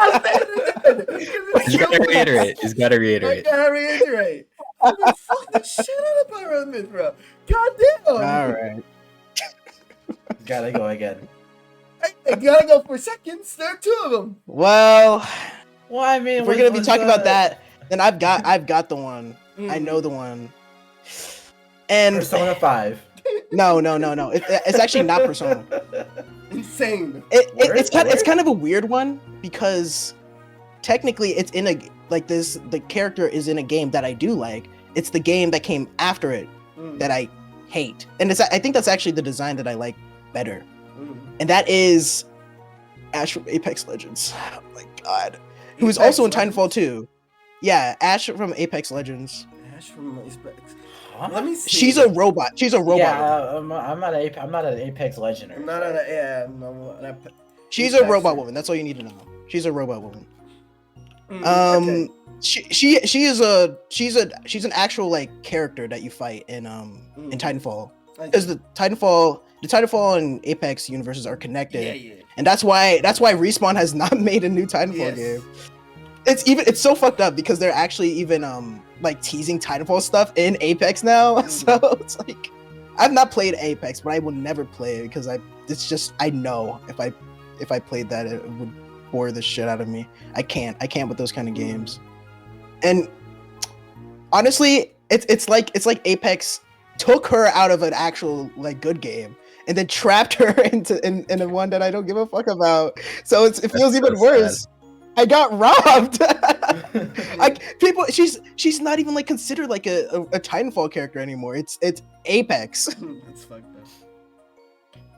I'll say it again, because it's He's gotta so reiterate. He's gotta I reiterate. gotta reiterate. I would fuck the shit out of Pyra and Mithra. God damn. All right. Gotta go again. I gotta go for seconds. There are two of them. Well, Well, I mean, if we're gonna be talking about that, then I've got the one. Mm. I know the one. And Persona 5. no. It's actually not Persona. Insane. It's kind of a weird one because technically it's in a like this. The character is in a game that I do like. It's the game that came after it Mm. that I hate, and I think that's actually the design that I like better, Mm. and that is Ash from Apex Legends. Oh my god, who is Apex also in Legends? Titanfall 2. Yeah, Ash from Apex Legends. Ash from Apex. Huh? Let me see. She's a robot. She's a robot. Yeah, I'm not an Apex Legend. I'm not a yeah. No, She's a Apex. robot woman. That's all you need to know. She's a robot woman. okay. She's an actual like character that you fight in Titanfall, because the Titanfall and Apex universes are connected, Yeah. and that's why Respawn has not made a new Titanfall Yes. game. It's so fucked up because they're actually even like teasing Titanfall stuff in Apex now. So it's like I've not played Apex, but I will never play it because it's just I know if I played that it would bore the shit out of me. I can't with those kind of games. And honestly, it's like Apex took her out of an actual like good game and then trapped her in a one that I don't give a fuck about. So it feels even so worse. I got robbed. She's not even like considered like a Titanfall character anymore. It's Apex. That's fucked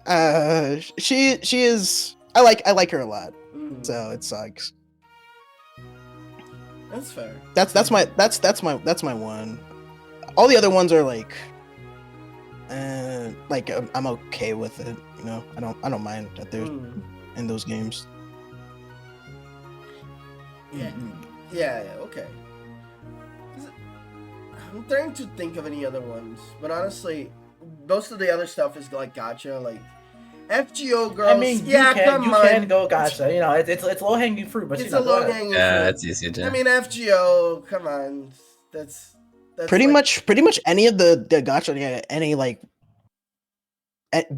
up. She is. I like her a lot. So it sucks. That's fair. That's my one. All the other ones are like I'm okay with it. You know, I don't mind that they're in those games. Yeah, okay. I'm trying to think of any other ones, but honestly, most of the other stuff is like gotcha, like FGO girls. I mean, you can go gotcha. You know, it's low hanging fruit, but it's you know, a low hanging fruit. Yeah, that's easy to. I mean, FGO. Come on, that's pretty like, much any of the gotcha, any like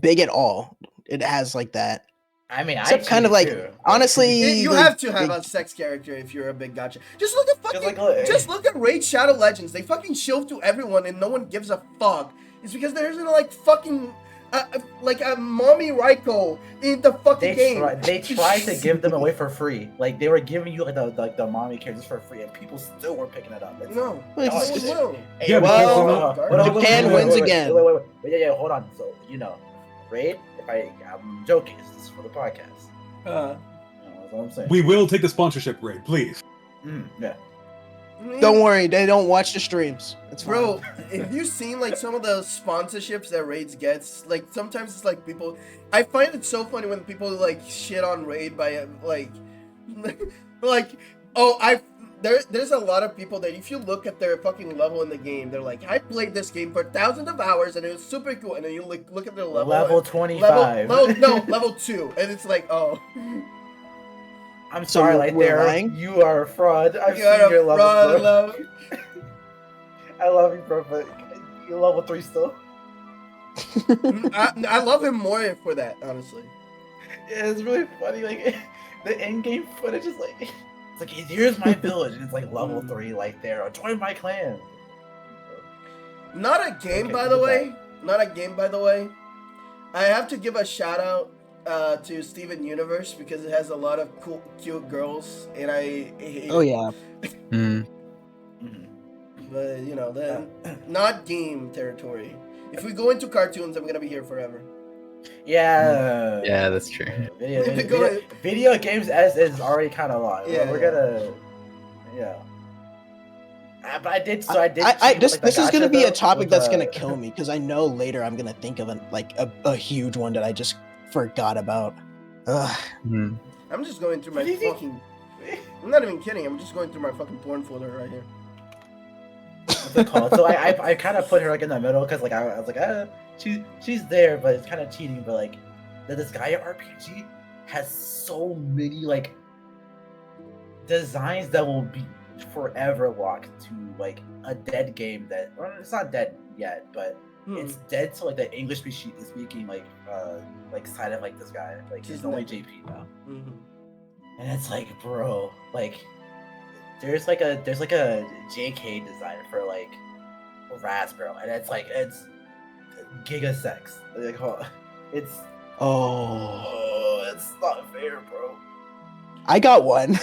big at all. It has like that. I mean, except kind of like too. Honestly, you have to have a sex character if you're a big gotcha. Just look at just look at Raid Shadow Legends. They fucking shield to everyone and no one gives a fuck. It's because there isn't like fucking like a mommy Raiko in the fucking game. They tried to give them away for free. Like they were giving you like the mommy characters for free, and people still were picking it up. No, Yeah, Japan wins again. Wait. Yeah, hold on. So Raid. I'm joking. This is for the podcast. That's what I'm saying. We will take the sponsorship rate, please. Yeah. Don't worry, they don't watch the streams. It's fine. Bro, have you seen like some of the sponsorships that Raids gets? Like sometimes it's like people. I find it so funny when people like shit on Raid by like, There's a lot of people that if you look at their fucking level in the game, they're like, I played this game for thousands of hours and it was super cool. And then you look at their level. Level 25. Level 2. And it's like, oh. I'm sorry, like lying? You are a fraud. I've seen your level, bro. I love you, bro, but you're level 3 still. I love him more for that, honestly. Yeah, it's really funny. Like, the in-game footage is like... It's like, here's my village, and it's like level 3, like there. Or join my clan. Not a game, by the way. Not a game, by the way. I have to give a shout out to Steven Universe because it has a lot of cool, cute girls, and I hate. Oh yeah. But not game territory. If we go into cartoons, I'm gonna be here forever. Yeah. Yeah, that's true. Video games is already kind of long. Yeah, we're gonna. Yeah. But I did. This is gonna be a topic that's gonna kill me because I know later I'm gonna think of a huge one that I just forgot about. Ugh. I'm just going through my fucking. I'm not even kidding. I'm just going through my fucking porn folder right here. What's it called? So I kind of put her like in the middle because like I was like she's there, but it's kind of cheating. But like this Gaia RPG has so many like designs that will be forever locked to like a dead game that it's not dead yet, but it's dead to like the English speaking like side of like this guy. Like he's only JP now, and it's like, bro, like there's like a JK design for like Raz, bro, and it's giga sex. Like, it's it's not fair, bro. I got one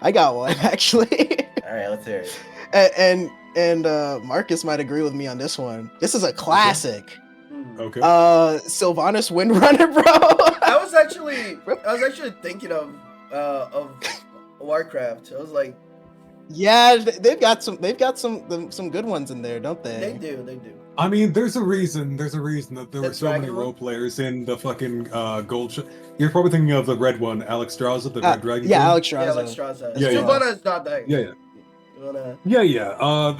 actually. All right, let's hear it. And Marcus might agree with me on this one. This is a classic. Okay. Sylvanas Windrunner, bro. I was actually thinking of Warcraft. I was like, yeah, they've got some good ones in there, don't they? They do. I mean, there's a reason that there were so many role players in the fucking gold. You're probably thinking of the red one, Alexstrasza, the red dragon. Yeah, king? Alexstrasza. Yeah. Sylvanas not that. Yeah. Yeah.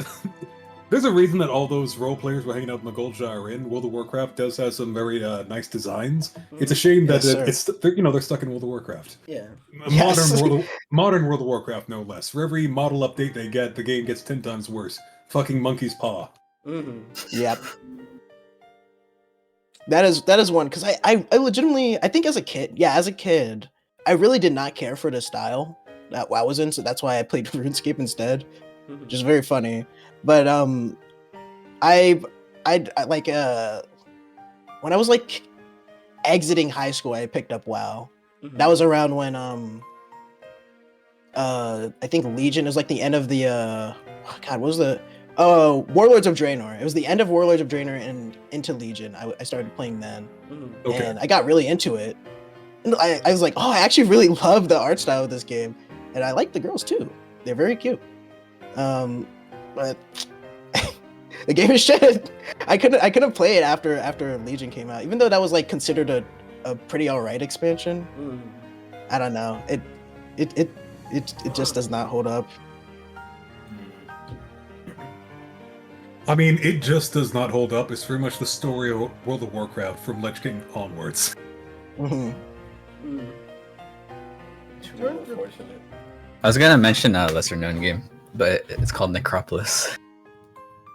There's a reason that all those role players were hanging out in the Goldshire are in. World of Warcraft does have some very nice designs. It's a shame that they're stuck in World of Warcraft. Yeah. Modern World of Warcraft, no less. For every model update they get, the game gets 10 times worse. Fucking monkey's paw. Yep. That is one because I legitimately I think as a kid, I really did not care for the style that WoW was in, so that's why I played RuneScape instead, which is very funny. But I like when I was like exiting high school, I picked up WoW. That was around when I think Legion is like the end of the what was the Warlords of Draenor. It was the end of Warlords of Draenor and into Legion. I started playing then, and I got really into it. And I was like, oh, I actually really love the art style of this game, and I like the girls too. They're very cute. But the game is shit. I couldn't play it after Legion came out, even though that was like considered a pretty alright expansion. I don't know. It just does not hold up. I mean, it just does not hold up. It's very much the story of World of Warcraft from Lich King onwards. I was gonna mention a lesser known game, but it's called Necropolis.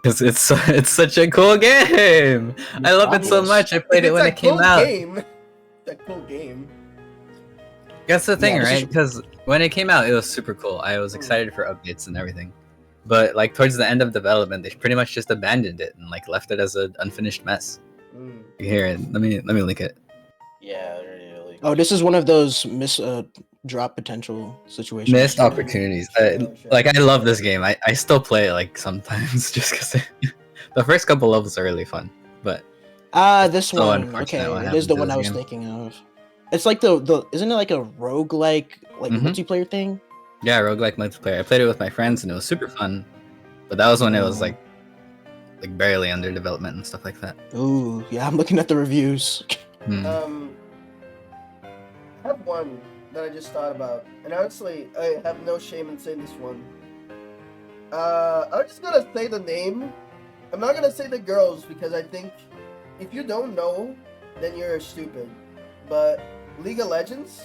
Because it's such a cool game. I love it so much. I played it when it came out. It's a cool game. That's the thing, right? Because when it came out, it was super cool. I was excited for updates and everything. But like towards the end of development, they pretty much just abandoned it and like left it as an unfinished mess. Here, let me link it. Yeah, really. Oh, this is one of those drop potential situations. Missed opportunities. Like I love this game. I still play it like sometimes just because the first couple levels are really fun. But this so one. Okay, it is the one I was thinking of. It's like the isn't it like a roguelike like multiplayer thing? Yeah, roguelike multiplayer. I played it with my friends and it was super fun. But that was when it was like barely under development and stuff like that. Ooh, yeah, I'm looking at the reviews. I have one that I just thought about, and honestly, I have no shame in saying this one. I'm just gonna say the name. I'm not gonna say the girls because I think if you don't know, then you're stupid. But League of Legends.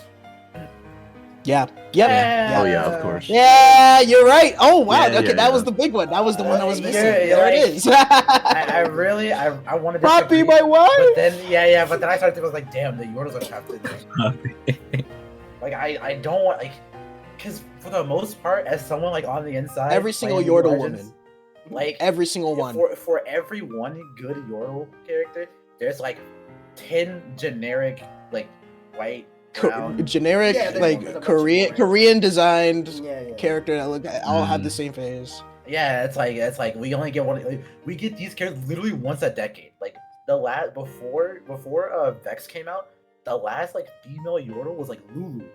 Yeah. Oh yeah, of course. Yeah, you're right. Oh wow. Yeah, okay, that was the big one. That was the one I was missing. Yeah, there it is. I wanted to Poppy, my wife. But then but then I started to think, like, damn, the Yordles are trapped in there. Like I don't want because for the most part, as someone like on the inside, Every single playing Yordle Legends, woman. like Every single one. For every one good Yordle character, there's like 10 generic like white. Generic, like Korean designed character that look all have the same face. Yeah, it's like we only get one. Like, we get these characters literally once a decade. Like the last before Vex came out, the last like female Yordle was like Lulu.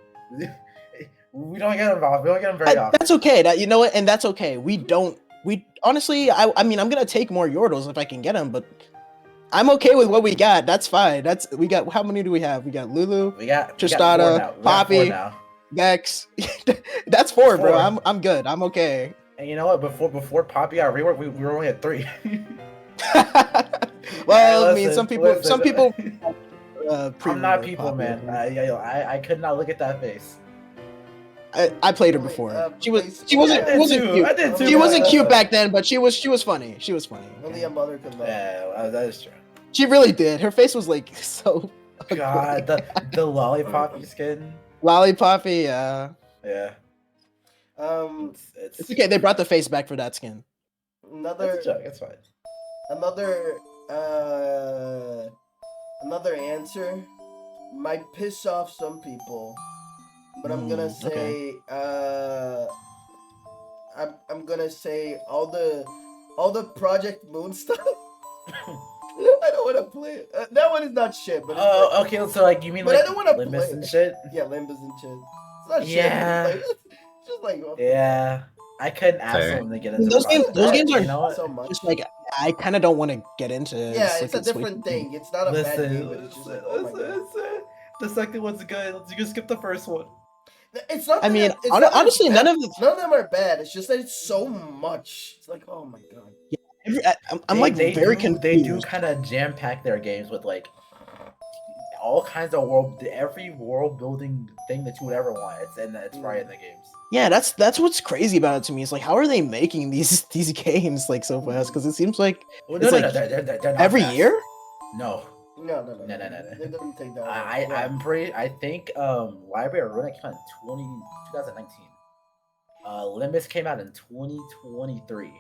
We don't get involved. We don't get them very often. That's okay. You know what? And that's okay. We honestly, I mean, I'm gonna take more Yordles if I can get them, but I'm okay with what we got. That's fine. We got how many do we have? We got Lulu, Tristana, Poppy, Vex. That's 4, bro. I'm good. I'm okay. And you know what? Before Poppy got reworked, we were only at 3. Well, I mean, some people. I'm not people, man. I could not look at that face. I played her before. She wasn't cute. I did too. She wasn't cute back then, but she was funny. She was funny. Only a mother could love. Yeah, that is true. She really did. Her face was like so. God, the lollipoppy skin. Lollipoppy, yeah. Yeah. It's okay. They brought the face back for that skin. Another. It's fine. Another answer might piss off some people, but I'm gonna say I'm gonna say all the Project Moon stuff. I don't want to play it. That one is not shit. But okay. So like you mean but like I don't want to Limbus play and shit? Yeah, Limbus and shit. It's not shit. Yeah. It's just like yeah. I couldn't ask someone to get into those games are so much. just like I kind of don't want to get into. Yeah, it's a different thing. It's not a bad game. But it's just like, oh my God. The second one's good. You can skip the first one. It's not. I mean, it's not honestly, none of them are bad. It's just that it's so much. It's like, oh my God. Yeah, I'm very confused. They do kind of jam pack their games with like all kinds of every world building thing that you would ever want. It's right in the games. Yeah, that's what's crazy about it to me. It's like, how are they making these games like so fast? Because it seems like they're not every fast. year. No, No. No. It doesn't take that long. I think Library of Ruin came out in 2019. Limits came out in 2023.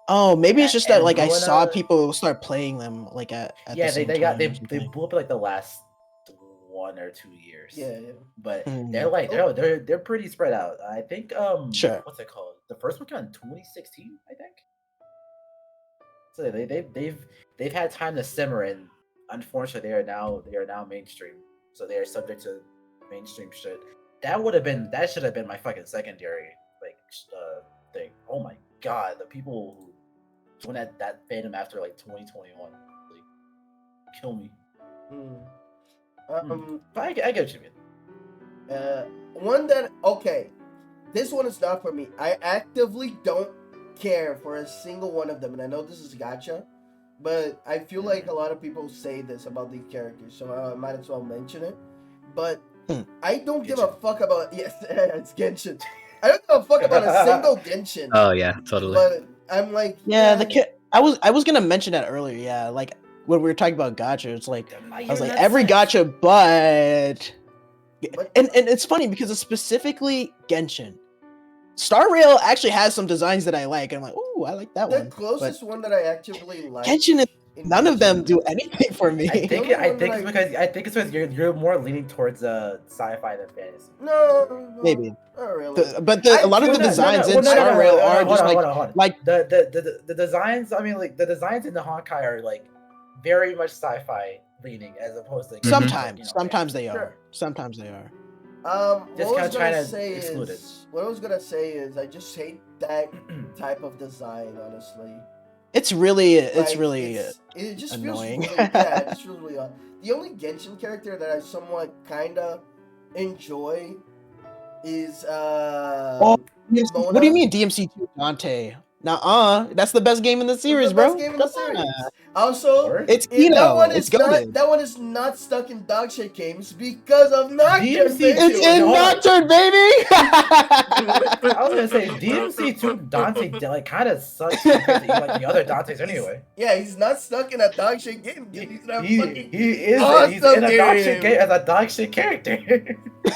Oh, maybe it's just that And like I saw Ruina- people start playing them like at Yeah, the same they time or they something. blew up like the last 1 or 2 years. Yeah. But Hmm. they're like they're pretty spread out. I think Sure. what's it called? The first one came out in 2016, I think. So they've had time to simmer, and unfortunately they are now mainstream. So they are subject to mainstream shit. That should have been my fucking secondary thing. Oh my god, the people who doing that fandom after like 2021, like kill me. But I get what you mean. One that this one is not for me. I actively don't care for a single one of them, and I know this is gacha, but I feel like a lot of people say this about these characters, so I might as well mention it. But I don't give a fuck about it's Genshin. I don't give a fuck about a single Genshin. Oh yeah, totally. But I'm like, I was gonna mention that earlier. Yeah, like when we were talking about gacha, it's like I was like every gacha, but and it's funny because it's specifically Genshin. Star Rail actually has some designs that I like. I'm like, ooh, I like that one. The closest one that I actively like. Genshin, none of them do anything for me. I think it's because you're more leaning towards sci-fi than fantasy. No, maybe. Not really. A lot of the designs in Star Rail are just like the designs. I mean, like the designs in the Honkai are like very much sci-fi leaning, as opposed to sometimes they are. Sure. Sometimes they are. Just kind of trying to exclude it. What I was gonna say is I just hate that type of design. Honestly, it just really Feels annoying. really, yeah, it just feels really odd. The only Genshin character that I somewhat kinda enjoy is what do you mean DMC2 Dante? That's the best game in the series, bro. Best game in the series. Also, it's that one is not stuck in dog shit games because of Nocturne. It's in Nocturne, baby. I was gonna say DMC2 Dante like kind of sucks compared to like the other Dantes anyway. Yeah, he's not stuck in a dog shit game. He's in a he's in a dog shit game as a dog shit character.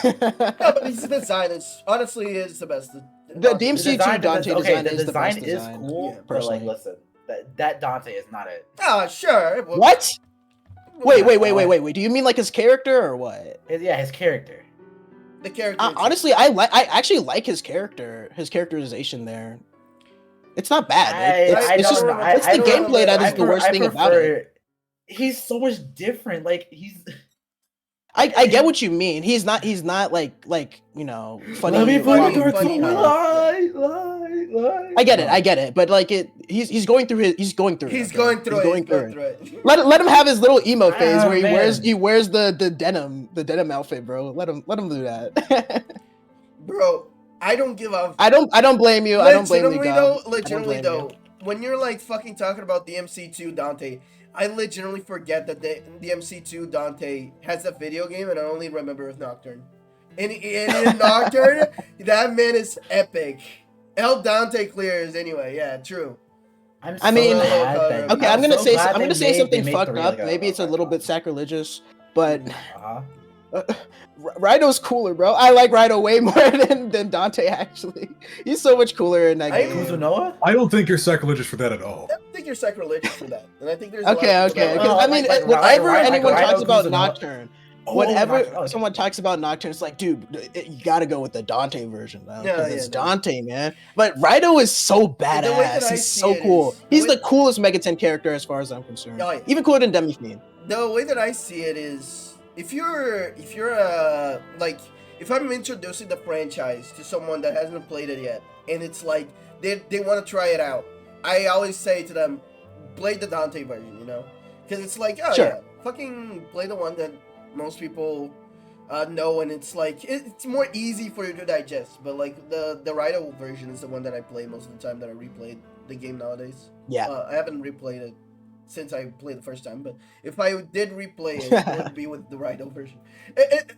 No, but his design honestly is the best. The DMC2 Dante design is the best is cool, yeah, but like, listen, that Dante is not it. Oh, sure. What? Wait. Do you mean like his character or what? Yeah, his character. The character. Honestly, I actually like his characterization there. It's not bad. It's the gameplay that is the worst thing about it. He's so much different. Like he's. I get what you mean. He's not like funny. Let me funny. Lie. I get it. But like he's going through it. Let him have his little emo phase where he wears the denim outfit, bro. Let him do that. Bro, I don't give up. I don't blame you. I don't blame you. Legitimately though, when you're like fucking talking about the MC2 Dante, I legitimately forget that the MC2 Dante has a video game, and I only remember with Nocturne. And in Nocturne, that man is epic. El Dante clears anyway. Yeah, true. I'm gonna say something fucked up. Maybe it's a little bit sacrilegious, but Raido's cooler, bro. I like Raido way more than Dante. Actually, he's so much cooler in that game. Kuzunoa? I don't think you're sacrilegious for that at all. I don't think you're sacrilegious for that, and I think there's okay. I mean, whenever anyone talks about Nocturne. Whenever someone talks about Nocturne, it's like, dude, you gotta go with the Dante version, though, because it's Dante, man. But Raido is so badass. He's so cool. He's the coolest Megaten character as far as I'm concerned. Oh, yeah. Even cooler than Demi-Fiend. The way that I see it is, if I'm introducing the franchise to someone that hasn't played it yet, and it's like they want to try it out, I always say to them, play the Dante version, because it's like, fucking play the one that most people know, and it's like it's more easy for you to digest. But like the Raido version is the one that I play most of the time that I replayed the game nowadays. Yeah, I haven't replayed it since I played the first time, but if I did replay it, it would be with the Raido version.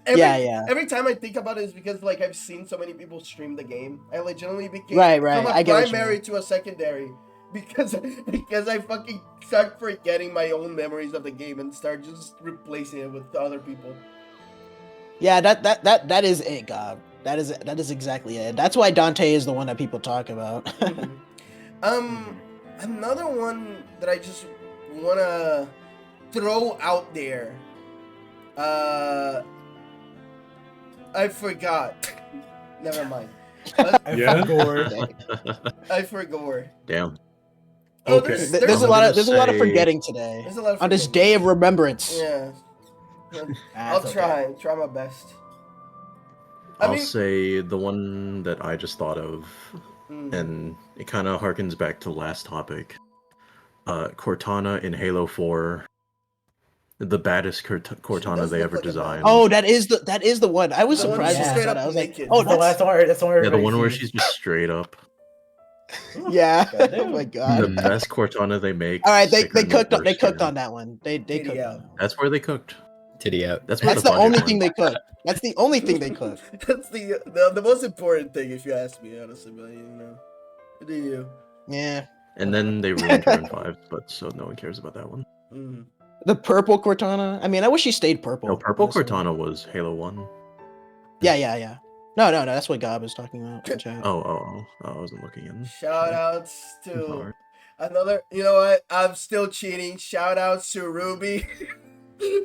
Every time I think about it is because like I've seen so many people stream the game. I legitimately became from a primary to a secondary because I fucking start forgetting my own memories of the game and start just replacing it with other people. Yeah, that is it, Gob. That is exactly it. That's why Dante is the one that people talk about. Another one that I just wanna throw out there. I forgot. Never mind. Yeah? I forgot. Damn. Oh, Okay. There's a I'm lot of gonna say- forgetting today. There's a lot of On this forgetting. day of remembrance. Yeah. I'll That's try my best. I'll say the one that I just thought of, and it kind of harkens back to last topic. Cortana in Halo 4, the baddest Cortana does they look ever like a designed. Oh, that is the one. I was The one surprised she's when I straight saw up that. I was like, naked. oh, That's that's the one. That's the one. Yeah, the everybody one where sees. she's just straight up. yeah. Goddamn. Oh my The god. best Cortana they make. All right, they sicker than cooked the on, they worst cooked skin. on that one. They Titty cooked out. on that. That's where they cooked. Titty out. That's where That's the, the budget only went. thing they cooked. That's the only thing they cooked. That's the most important thing, if you ask me, honestly. But you know, do you? Yeah. And then they ruined her in 5, but so no one cares about that one. Mm. The purple Cortana. I mean, I wish she stayed purple. No, purple honestly. Cortana was Halo 1. Yeah. No. That's what Gob is talking about. in chat. Oh, I wasn't looking in. Shout outs to Alright. another. You know what? I'm still cheating. Shout outs to Ruby.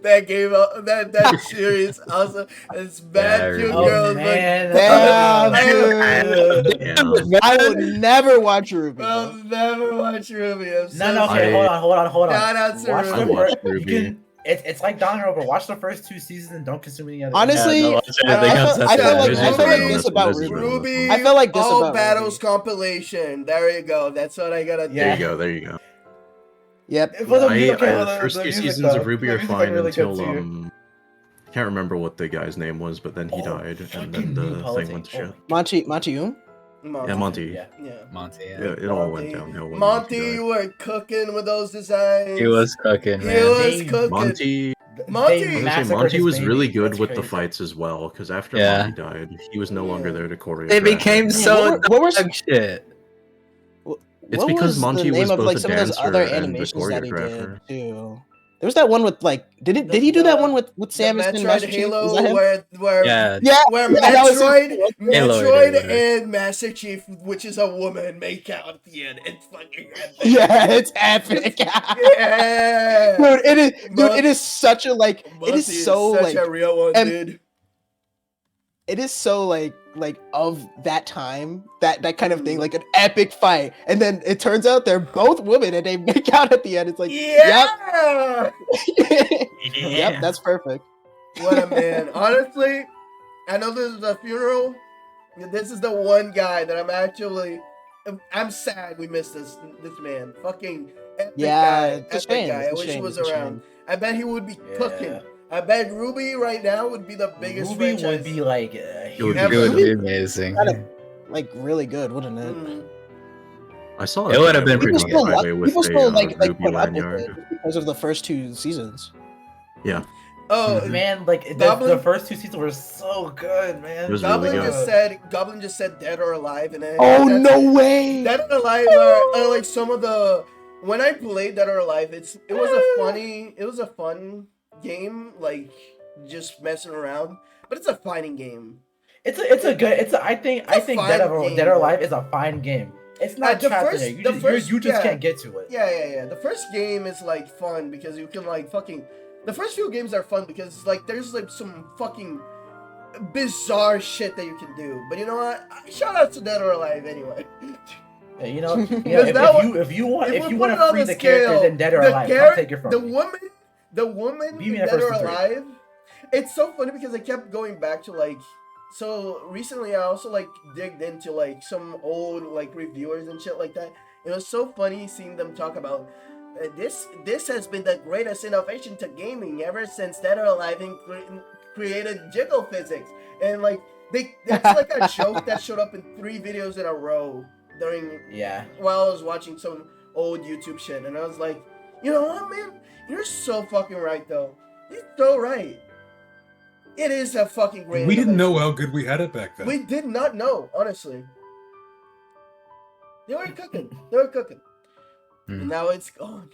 That game, that series also. It's bad Yeah, cute Ruby. girls. Man. Damn, dude. Yeah. I will never watch Ruby. I'll bro. never watch Ruby. I'm so No, okay, I- hold on. Shout out to Watch Ruby. the I watched first. You Ruby. can. It's like Danganronpa. Watch the first 2 seasons and don't consume any other. Honestly, Yeah, no, watch everything I else feel after like that. I feel like Ruby- this about Ruby- Ruby. Ruby. I feel like this All about battles Ruby. compilation. There you go. That's what I gotta do. Yeah. There you go. Yep. For the I, music, okay, the the first 2 music, seasons though. of Ruby The are music, fine really good, until too. I can't remember what the guy's name was, but then he died, and then the thing went to shit. Monty Monty. Yeah, Monty. Yeah. Yeah. Monty, yeah. Yeah, it all went downhill. when Monty, died. you were cooking with those designs. He was cooking, He man. was They- cooking. Monty. Monty! I was gonna say massacred Monty his was baby. really good That's with the crazy. fights as well, because after Yeah. Monty died, he was no longer there to choreograph. They became Man, so what were- dog shit. It's what because was Monty the name was of both like a some of those dancer other and a animations that he did choreographer. too? There was that one with like did he do that one with Samus the and Metroid Master Chief? Halo Was that him? where Yeah. Yeah, where yeah, that was Metroid, him. Halo, Metroid whatever. and Master Chief, which is a woman, make out at the end. It's fucking epic. Yeah, it's epic. Yeah. Dude, it Mon- is such a like it Monty is so such like a real one, and- dude. it is so like of that time, that kind of thing, like an epic fight, and then it turns out they're both women and they make out at the end. It's like, Yeah. yep, that's perfect. What a man. Honestly, I know this is a funeral. This is the one guy that I'm sad we missed this man. Fucking epic Yeah, guy. it's a Epic shame. guy. I It's a wish he shame. was It's a around. I bet he would be Yeah. cooking. I bet Ruby right now would be the biggest Ruby franchise. would be like It would It be would good. be amazing. Kind of like really good, wouldn't it? Mm. I saw It would have been People pretty still, good. highway with people a still like Ruby put up with lanyard. it just because of the first 2 seasons. Yeah, Oh, man, like the Goblin- first 2 seasons were so good, man. It was Goblin really good. just said Dead or Alive, and Oh no way! Dead or Alive are like some of the. When I played Dead or Alive, it was a fun game, like just messing around. But it's a fighting game. I think fine game, Dead or bro. Alive is a fine game. It's not the trapped first- in the there. first- You just yeah. can't get to it. Yeah. The first game is like fun because you can like fucking. The first few games are fun because like there's like some fucking bizarre shit that you can do. But you know what? Shout out to Dead or Alive anyway. Yeah, you know, Because that one- if you want we to put it on free the the characters scale, in Dead or the Alive, char- I'll take it from you. the woman Beat in me at Dead or first and Alive. It's so funny because I kept going back to like. So recently, I also like digged into like some old like reviewers and shit like that. It was so funny seeing them talk about this has been the greatest innovation to gaming ever since Dead or Alive created jiggle physics, and like that's like a joke that showed up in 3 videos in a row during Yeah. while I was watching some old YouTube shit, and I was like, you know what, man? You're so fucking right, though. You're so right. It is a fucking great. We didn't know innovation. how good we had it back then. We did not know, honestly. They were cooking. They were cooking. And now it's gone.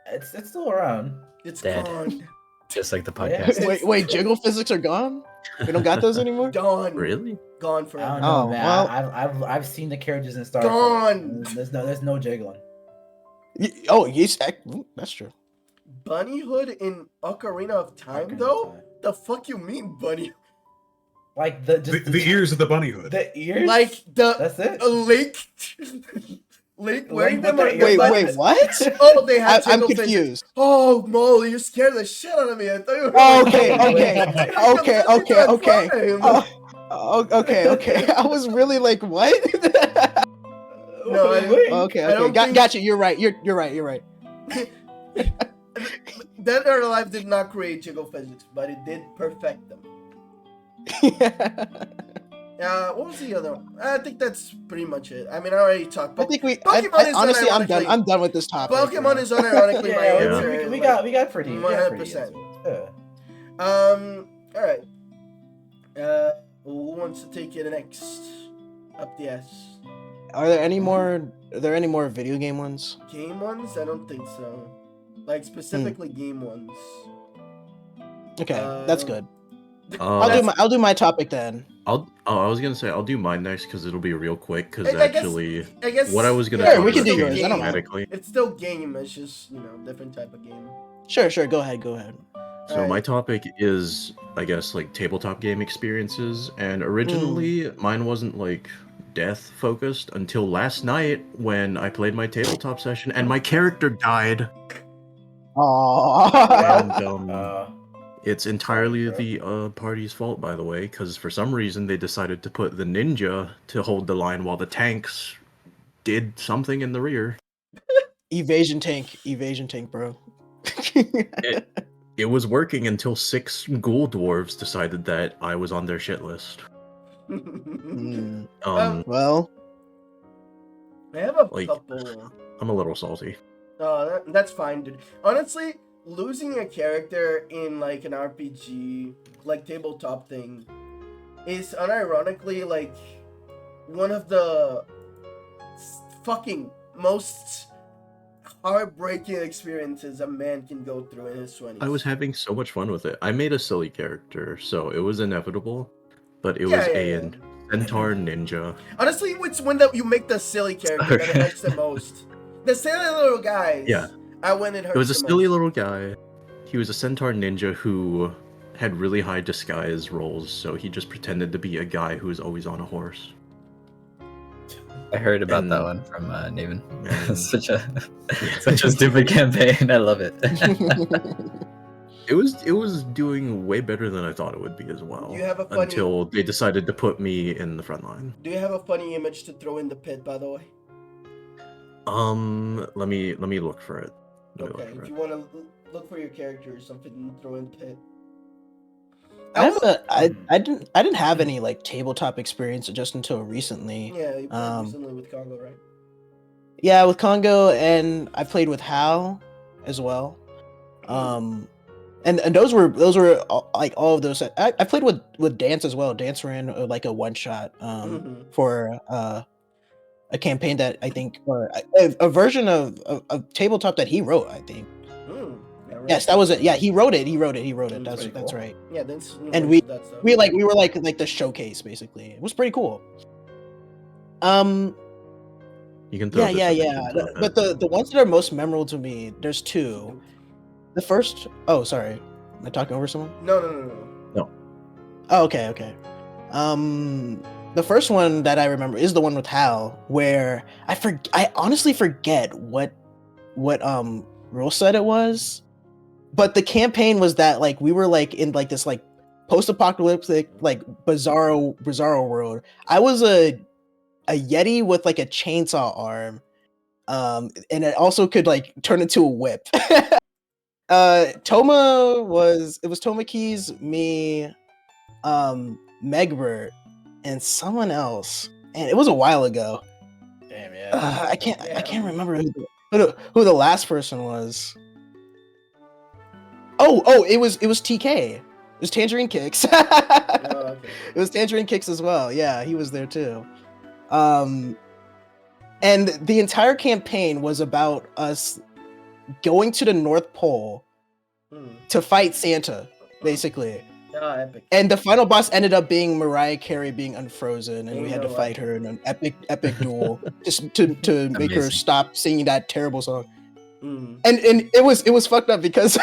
It's still around. It's Dead. gone. Just like the Yeah. podcast. Wait, jiggle physics are gone? We don't got those anymore? Gone. Really? Gone I forever. don't know, Oh, man. well. I've seen the characters in Star Gone. Trek. There's no jiggling. Oh, yes, that's true. Bunnyhood in Ocarina of Time, Ocarina of though? Time. The fuck you mean, Bunny? Like The ears of the bunny hood. The ears. Like the That's it. Link. Link wearing Link them with on the Wait, earbuds. wait, what? Oh, they had I'm jiggle physics. confused. Oh, Molly, you scared the shit out of me. I thought you were Oh, okay. Okay. I was really like, what? No, Okay. Got you. You're right. You're right. Dead or Alive did not create jiggle physics, but it did perfect them. What was the other one? I think that's pretty much it. I mean, I already talked. I think Pokemon is honestly, I'm unironically- I'm done with this topic. Pokemon is unironically my Yeah, answer. we got pretty. 100%. Yeah. All right. Who wants to take it next? Up the S. Are there any more video game ones? Game ones? I don't think so. Like specifically game ones. Okay, that's good. Uh, I'll do my topic then. I was gonna say I'll do mine next because it'll be real quick. Because I guess- actually, I guess what I was gonna Yeah, talk we can about do yours, I don't mind. thematically. It's still game. It's just different type of game. Sure. Go ahead. So Alright. my topic is, I guess, like tabletop game experiences, and originally mine wasn't like death focused until last night when I played my tabletop session and my character died. Aww. And it's entirely the party's fault, by the way, because for some reason they decided to put the ninja to hold the line while the tanks did something in the rear. Evasion tank, bro. It was working until 6 ghoul dwarves decided that I was on their shit list. Well, I have a Like- couple. I'm a little salty. That's fine, dude. Honestly, losing a character in like an RPG, like tabletop thing, is unironically like one of the fucking most heartbreaking experiences a man can go through in his 20s. I was having so much fun with it. I made a silly character, so it was inevitable, but it Yeah, was yeah, a yeah. centaur ninja. Honestly, it's when you make the silly character that it hurts the most. The silly little guys. Yeah. When it hurts It was a the silly most. little guy. He was a centaur ninja who had really high disguise rolls, so he just pretended to be a guy who was always on a horse. I heard about And- that one from Naven. and- such a stupid campaign. I love it. It was doing way better than I thought it would be as well. You have a funny- Until they decided to put me in the front line. Do you have a funny image to throw in the pit, by the way? Let me look for it. Let me Okay, look for if it. you want to look for your character or something, and throw in the pit. I didn't have any like tabletop experience just until recently. Yeah, you played Um, recently with Congo, right? Yeah, with Congo, and I played with Hal as well. And those were like all of those. I played with Dance as well. Dance ran like a one shot for a campaign that I think, or a version of tabletop that he wrote. I think. Yeah, right. Yes, that was it. Yeah, he wrote it. Mm, That's pretty that's cool. right. Yeah, that's And we that stuff. were like the showcase basically. It was pretty cool. You can throw Yeah. this into the But the ones that are most memorable to me, there's two. The first, oh sorry, am I talking over someone? No. Oh, okay. The first one that I remember is the one with Hal, where I honestly forget what rule set it was, but the campaign was that like we were like in like this like post-apocalyptic like bizarro world. I was a yeti with like a chainsaw arm, and it also could like turn into a whip. Toma was Toma Keys, me, Megbert, and someone else, and it was a while ago. Damn, yeah. I can't remember who the last person was. Oh, it was TK. It was Tangerine Kicks. Okay. It was Tangerine Kicks as well. Yeah, he was there too. And the entire campaign was about us going to the North Pole to fight Santa, basically. Oh, epic. And the final boss ended up being Mariah Carey being unfrozen, and You we had know to what? fight her in an epic duel just to make her Amazing. stop singing that terrible song. Mm. And it was fucked up because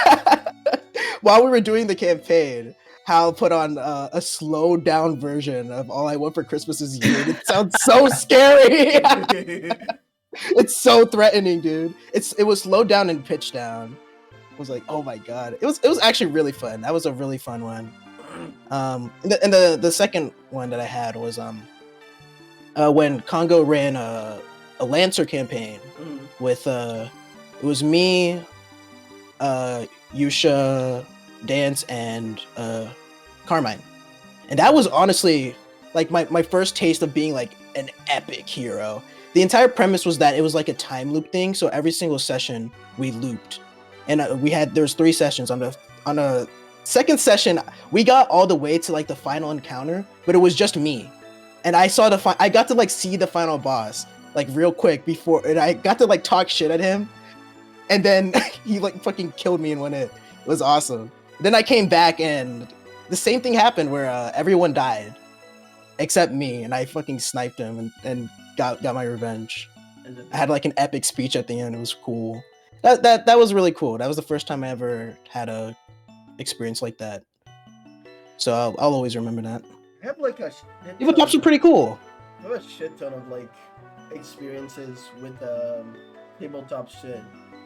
while we were doing the campaign, Hal put on a slowed down version of "All I Want for Christmas Is You." And it sounds so scary. It's so threatening, dude. It was slowed down and pitched down. I was like, oh my god. It was actually really fun. That was a really fun one. And the second one that I had was when Congo ran a Lancer campaign with it was me, Yusha, Dance, and Carmine. And that was honestly like my first taste of being like an epic hero. The entire premise was that it was like a time loop thing, so every single session we looped. And there was 3 sessions. On the second session, we got all the way to like the final encounter, but it was just me. And I saw I got to like see the final boss like real quick before, and I got to like talk shit at him. And then he like fucking killed me in one hit. It was awesome. Then I came back and the same thing happened where everyone died except me, and I fucking sniped him and got my revenge. I had like an epic speech at the end. It was cool. That was really cool. That was the first time I ever had a experience like that. So I'll always remember that. I have like Evil Tops are pretty cool. I have a shit ton of like experiences with tabletop shit.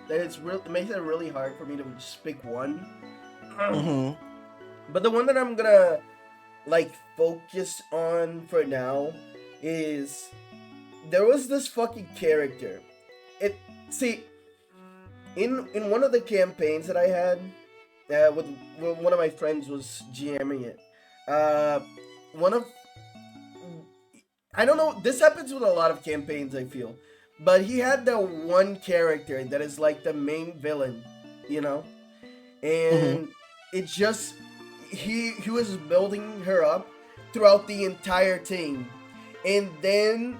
That it makes it really hard for me to just pick one. Mm-hmm. But the one that I'm gonna like focus on for now is there was this fucking character. In one of the campaigns that I had, with one of my friends was GMing it. I don't know. This happens with a lot of campaigns, I feel, but he had the one character that is like the main villain, you know, and it just he was building her up throughout the entire thing, and then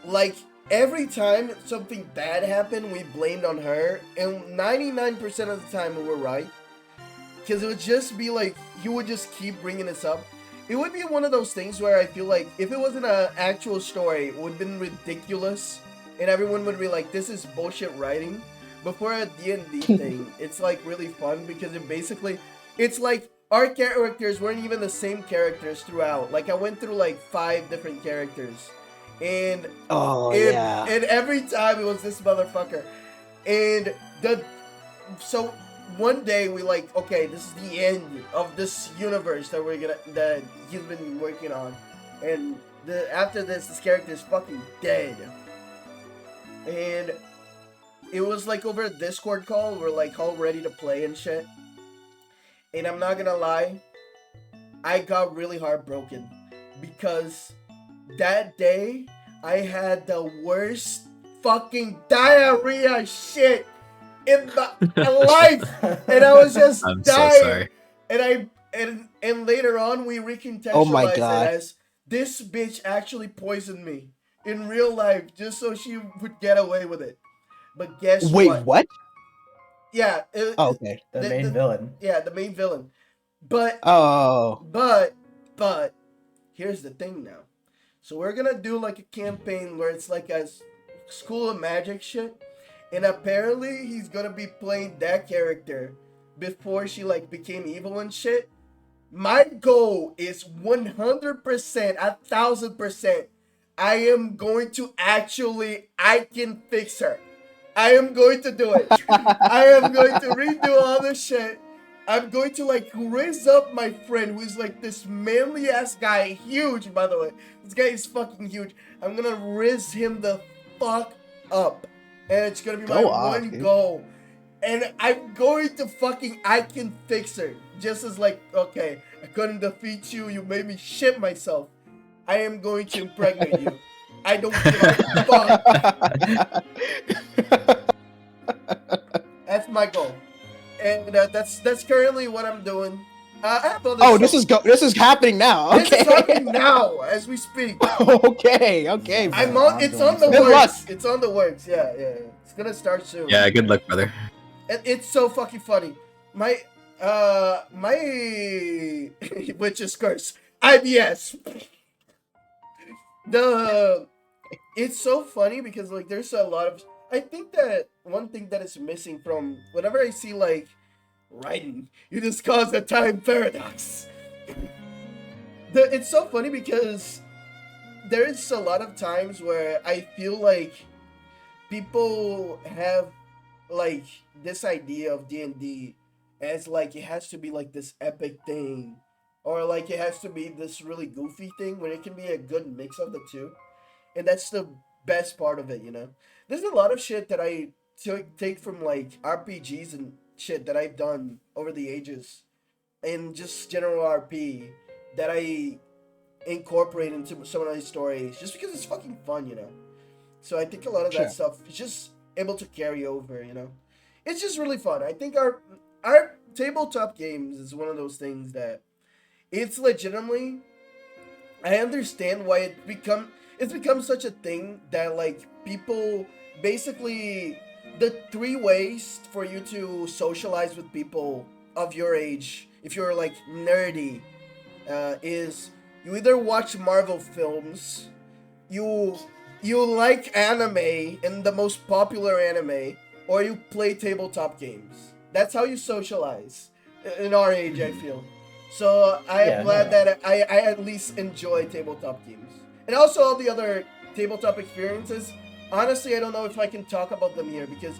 like every time something bad happened, we blamed on her, and 99% of the time we were right, because it would just be like he would just keep bringing this up. It would be one of those things where I feel like if it wasn't an actual story, it would have been ridiculous, and everyone would be like, "This is bullshit writing." But for a D&D thing, it's like really fun because it's like our characters weren't even the same characters throughout. Like I went through like 5 different characters. And and every time it was this motherfucker. And so one day we like, okay, this is the end of this universe that he's been working on. And after this character is fucking dead. And it was like over a Discord call, we're like all ready to play and shit. And I'm not gonna lie, I got really heartbroken because that day, I had the worst fucking diarrhea shit in my life, and I was just I'm dying. so sorry. And later on, we recontextualized Oh my God. it as this bitch actually poisoned me in real life just so she would get away with it. But guess Wait, what? what? Yeah. Oh, okay. The main villain. Yeah, the main villain. But here's the thing now. So we're gonna do like a campaign where it's like a School of Magic shit, and apparently he's gonna be playing that character before she like became evil and shit. My goal is 100%, 1000%. I am going to I can fix her. I am going to do it. I am going to redo all this shit. I'm going to like raise up my friend who is like this manly ass guy, huge by the way. This guy is fucking huge. I'm gonna raise him the fuck up, and it's gonna be my one goal. And I'm going to I can fix her. Just as like, okay, I couldn't defeat you. You made me shit myself. I am going to impregnate you. I don't give a fuck. That's my goal. And that's currently what I'm doing. I have other Oh, stuff. this is happening now. This Okay. is happening now as we speak. Okay. I'm Bro. on. It's on the Good luck. works. It's on the works. Yeah. It's gonna start soon. Yeah, good luck, brother. And it's so fucking funny. My witch's curse. IBS. It's so funny because like there's a lot of. I think that one thing that is missing from whenever I see like writing, you just cause a time paradox. It's so funny because there's a lot of times where I feel like people have like this idea of D&D as like it has to be like this epic thing or like it has to be this really goofy thing when it can be a good mix of the two. And that's the best part of it, you know. There's a lot of shit that I take from like RPGs and shit that I've done over the ages and just general RP that I incorporate into some of these stories just because it's fucking fun, you know. So I think a lot of Sure. that stuff is just able to carry over, you know. It's just really fun. I think our tabletop games is one of those things that it's legitimately I understand why it's become such a thing that like people basically the three ways for you to socialize with people of your age if you're like nerdy is you either watch Marvel films, you like anime and the most popular anime, or you play tabletop games. That's how you socialize in our age, I feel. So I am glad that I at least enjoy tabletop games. And also all the other tabletop experiences. Honestly, I don't know if I can talk about them here because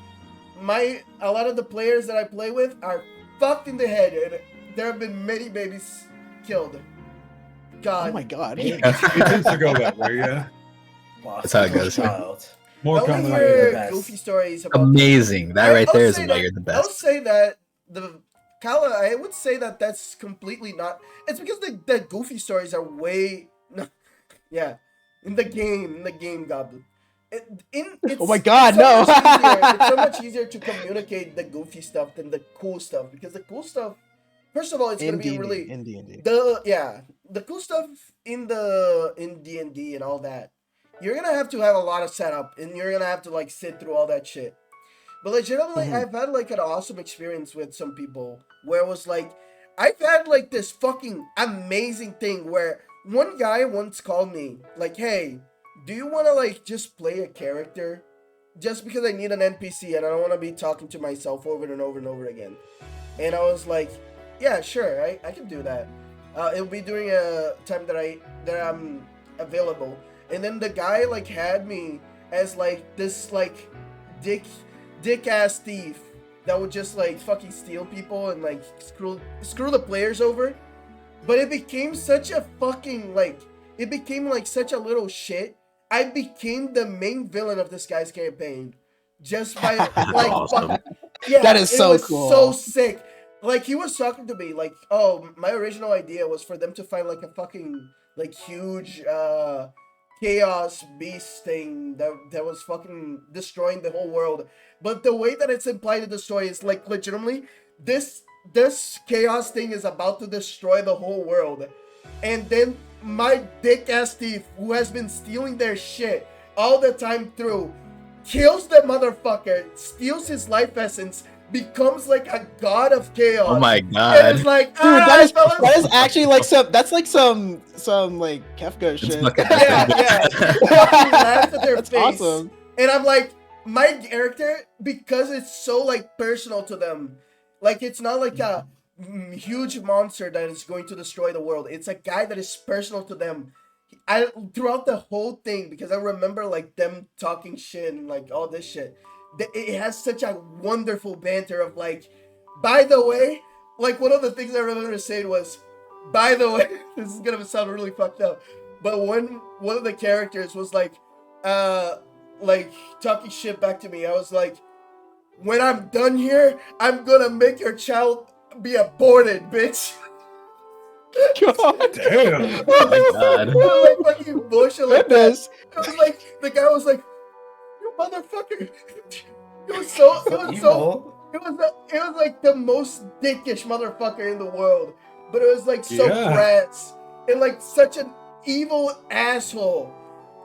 a lot of the players that I play with are fucked in the head and there have been many babies killed. God. Oh my god. It tends to go that way, yeah. That's how it goes. Child. More I only common. hear best. goofy stories about Amazing. That right there is why you're the I'll best. say that I would say that that's completely not. It's because the goofy stories are way, yeah, in the game, Goblin. It's, Oh my God, it's so no. much easier, it's so much easier to communicate the goofy stuff than the cool stuff because the cool stuff. First of all, it's gonna be really in D&D. the cool stuff in D&D and all that. You're gonna have to have a lot of setup, and you're gonna have to like sit through all that shit. But legitimately, I've had like an awesome experience with some people where it was like, I've had like this fucking amazing thing where one guy once called me like, "Hey, do you want to like just play a character? Just because I need an NPC and I don't want to be talking to myself over and over and over again." And I was like, "Yeah, sure, I can do that. It'll be during a time that I'm available." And then the guy like had me as like this like dick ass thief that would just like fucking steal people and like screw the players over. But it became such a fucking like it became like such a little shit. I became the main villain of this guy's campaign just by like awesome. yeah, That is it so was cool. so sick. Like he was talking to me like, "Oh, my original idea was for them to find like a fucking like huge chaos beast thing that was fucking destroying the whole world." But the way that it's implied in the story is like legitimately this chaos thing is about to destroy the whole world. And then my dick ass thief who has been stealing their shit all the time through kills the motherfucker, steals his life essence, becomes like a god of chaos. Oh my And god. it's like, Dude, fellas. that is actually like some like Kefka shit. fucking- Yeah. Fucking laugh at their That's face. awesome. And I'm like, my character, because it's so like personal to them, like it's not like a huge monster that is going to destroy the world. It's a guy that is personal to them. I throughout the whole thing, because I remember like them talking shit and like all this shit. It has such a wonderful banter of like, by the way, like one of the things I remember saying was, by the way, this is gonna sound really fucked up, but when one of the characters was like talking shit back to me, I was like, "When I'm done here, I'm gonna make your child be aborted, bitch." God. Damn. Oh my god. It was like fucking bullshit like that. Goodness. It was like the guy was like, "You motherfucker." It was so evil. it was like the most dickish motherfucker in the world. but it was like so Yeah. crass and like such an evil asshole.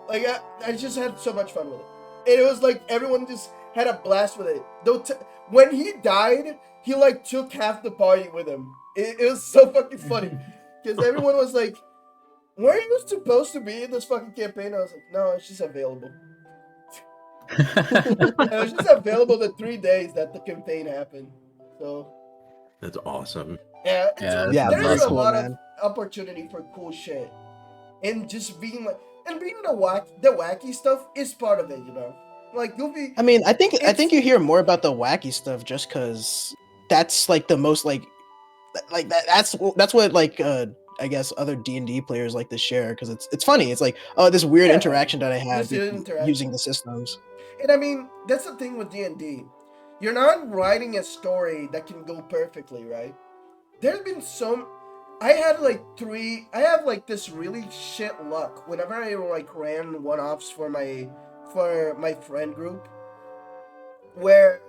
Like I just had so much fun with it. And it was like everyone just had a blast with it. Though when he died, he like took half the party with him. It was so fucking funny because everyone was like, "Weren't you supposed to be in this fucking campaign?" I was like, "No, it's just available." And it was just available the 3 days that the campaign happened. So That's awesome. yeah, Yeah, Yeah, there's very a cool, lot man. of opportunity for cool shit, and just being like, and being the wacky stuff is part of it, you know. Like Goofy, I mean, I think It's- you hear more about the wacky stuff just because that's like the most like that's what like I guess other D&D players like to share because it's funny. It's like, oh, this weird Yeah, interaction that I had this interaction. using the systems. And I mean, that's the thing with D&D. You're not writing a story that can go perfectly, right? There's been some. I have like this really shit luck whenever I like ran one-offs for my friend group, where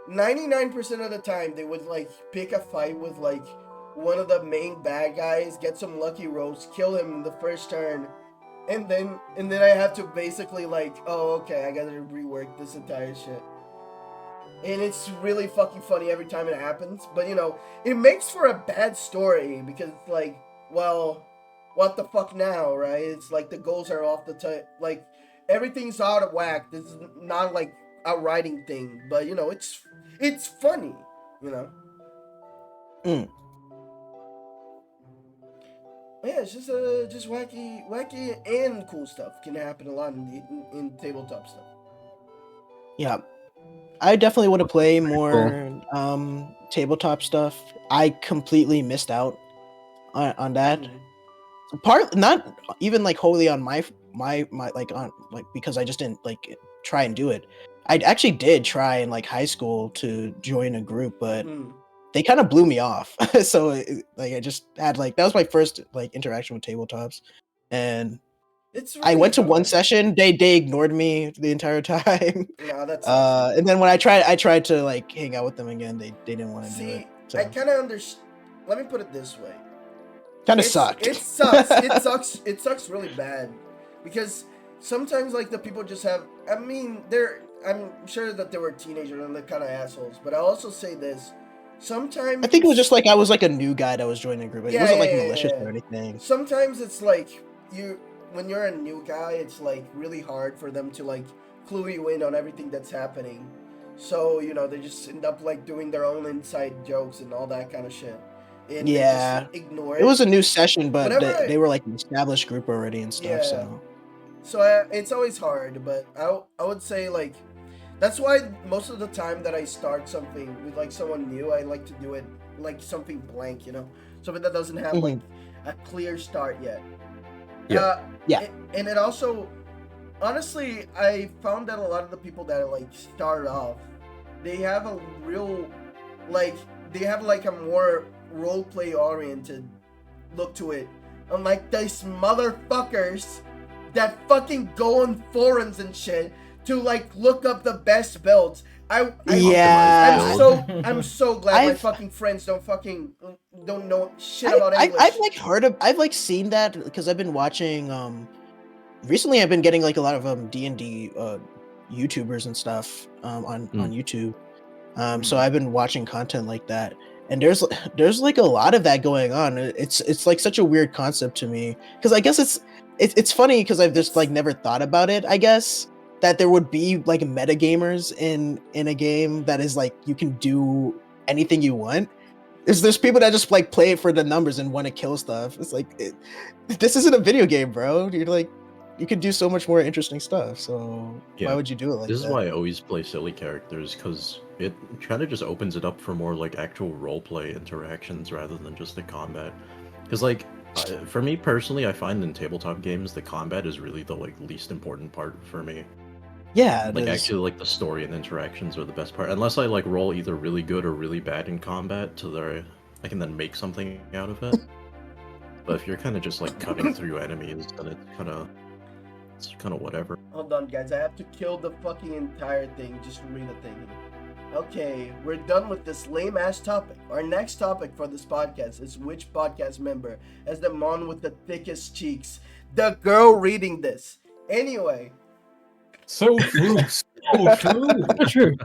99% of the time they would like pick a fight with like one of the main bad guys, get some lucky rolls, kill him in the first turn, and then I have to basically like, oh okay, I gotta rework this entire shit. And it's really fucking funny every time it happens, but you know, it makes for a bad story because it's like, well, what the fuck now, right? It's like the goals are off the like everything's out of whack. This is not like a writing thing, but you know, it's funny, you know. Mm. Yeah, it's just wacky and cool stuff can happen a lot in tabletop stuff. Yeah, I definitely want to play more tabletop stuff. I completely missed out on that. Part not even like wholly on my like on like because I just didn't like try and do it. I actually did try in like high school to join a group, but they kind of blew me off. So like I just had like that was my first like interaction with tabletops, and It's I really went to one hard. session. They ignored me the entire time. No, that's awesome. And then when I tried to like hang out with them again, they didn't want to do See, it. So I kind of understand. Let me put it this way. kind of sucked. It sucks. It sucks. It sucks really bad because sometimes like the people just have. I mean, I'm sure that they were teenagers and they're kind of assholes, but I'll also say this. Sometimes I think it was just like I was like a new guy that was joining the group. It Yeah, wasn't like yeah, malicious yeah. or anything. Sometimes it's like when you're a new guy, it's like really hard for them to like clue you in on everything that's happening. So you know they just end up like doing their own inside jokes and all that kind of shit. And they Yeah. just ignore It was a new session, but Whenever they were like an established group already and stuff. Yeah. So So it's always hard, but I would say like that's why most of the time that I start something with like someone new, I like to do it like something blank, you know, something that doesn't have like a clear start yet. Yeah. Yeah. And it also, honestly, I found that a lot of the people that like start off, they have a real like they have like a more role play oriented look to it, unlike these motherfuckers that fucking go on forums and shit to like look up the best builds. Yeah. I'm so glad my I've- fucking friends don't know shit about English. I've like I've like seen that because I've been watching recently I've been getting like a lot of D&D YouTubers and stuff on YouTube. So I've been watching content like that. And there's like a lot of that going on. It's like such a weird concept to me because I guess it's funny because I've just like never thought about it. I guess that there would be like meta gamers in a game that is like you can do anything you want. There's people that just like play it for the numbers and want to kill stuff. It's like this isn't a video game, bro. You're like you could do so much more interesting stuff. So Yeah. why would you do it like This that? is why I always play silly characters, because it kind of just opens it up for more like actual roleplay interactions rather than just the combat. Because like, for me personally, I find in tabletop games the combat is really the like least important part for me. Yeah, it Like is. actually, like the story and interactions are the best part. Unless I like roll either really good or really bad in combat, to where I can then make something out of it. But if you're kind of just like cutting through enemies, then it's kind of whatever. Hold on, guys. I have to kill the fucking entire thing just to read the thing. Okay, we're done with this lame ass topic. Our next topic for this podcast is which podcast member has the mon with the thickest cheeks? The girl reading this. Anyway, So true. So true. True.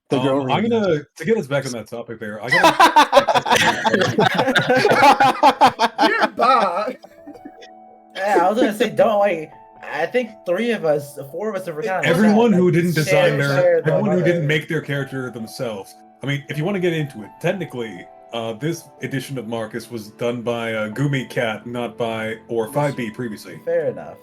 The girl I'm reading gonna to get us back on that topic there. I gotta you're back. Yeah, I was gonna say, don't like. I think four of us have kind of everyone who didn't share design the everyone who didn't mother. make their character themselves. I mean, if you want to get into it, technically, this edition of Marcus was done by Gumi Cat, not by or 5B previously. Fair enough.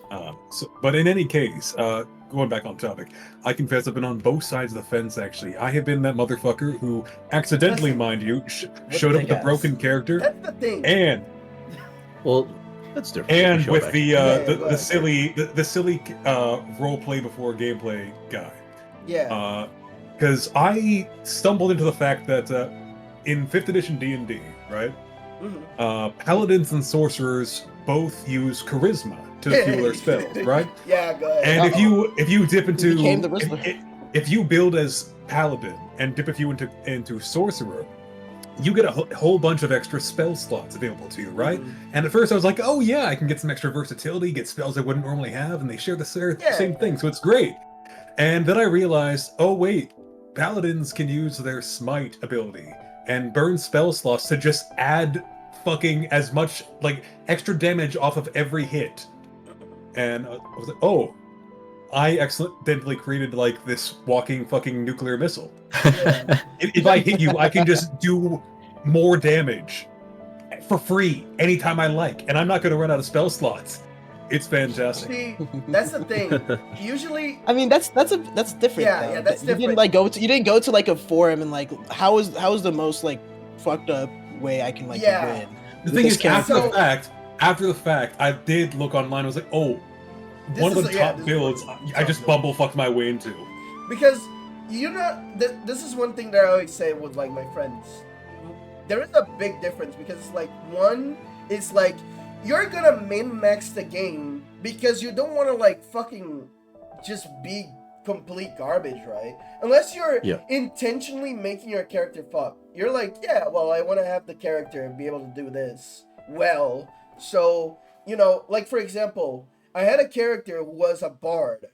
But in any case, going back on topic, I confess I've been on both sides of the fence. Actually, I have been that motherfucker who accidentally, mind you, showed up with a broken character, That's the thing. and Well, That's different. and Show with back. the silly role play before gameplay guy. Yeah. Because I stumbled into the fact that in 5th edition D&D, right, Mhm. paladins and sorcerers both use charisma to fuel their spells, right? Yeah, go ahead. And if you dip into became the Rizzler. if you build as paladin and dip a few into sorcerer, you get a whole bunch of extra spell slots available to you, right? And at first I was like, oh yeah, I can get some extra versatility, get spells I wouldn't normally have, and they share the same thing, so it's great. And then I realized, oh wait, paladins can use their smite ability and burn spell slots to just add fucking as much, like, extra damage off of every hit. And I was like, oh, I accidentally created, like, this walking fucking nuclear missile. If I hit you, I can just do more damage for free anytime I like, and I'm not going to run out of spell slots. It's fantastic. See, that's the thing. Usually, I mean, that's different. Yeah, though. yeah, that's You didn't different. you didn't go to like a forum and like how is the most like fucked up way I can like Yeah. win. The with thing this is, after character. the fact, I did look online. I was like, oh, This one of is- the yeah, top this is builds what- I just bumblefucked my way into. because you know, this is one thing that I always say with like my friends. There is a big difference because like one is like you're gonna min-max the game because you don't want to like fucking just be complete garbage, right? Unless you're Yeah. intentionally making your character fuck. You're like, yeah, well, I want to have the character be able to do this well. So, you know, like for example, I had a character who was a bard,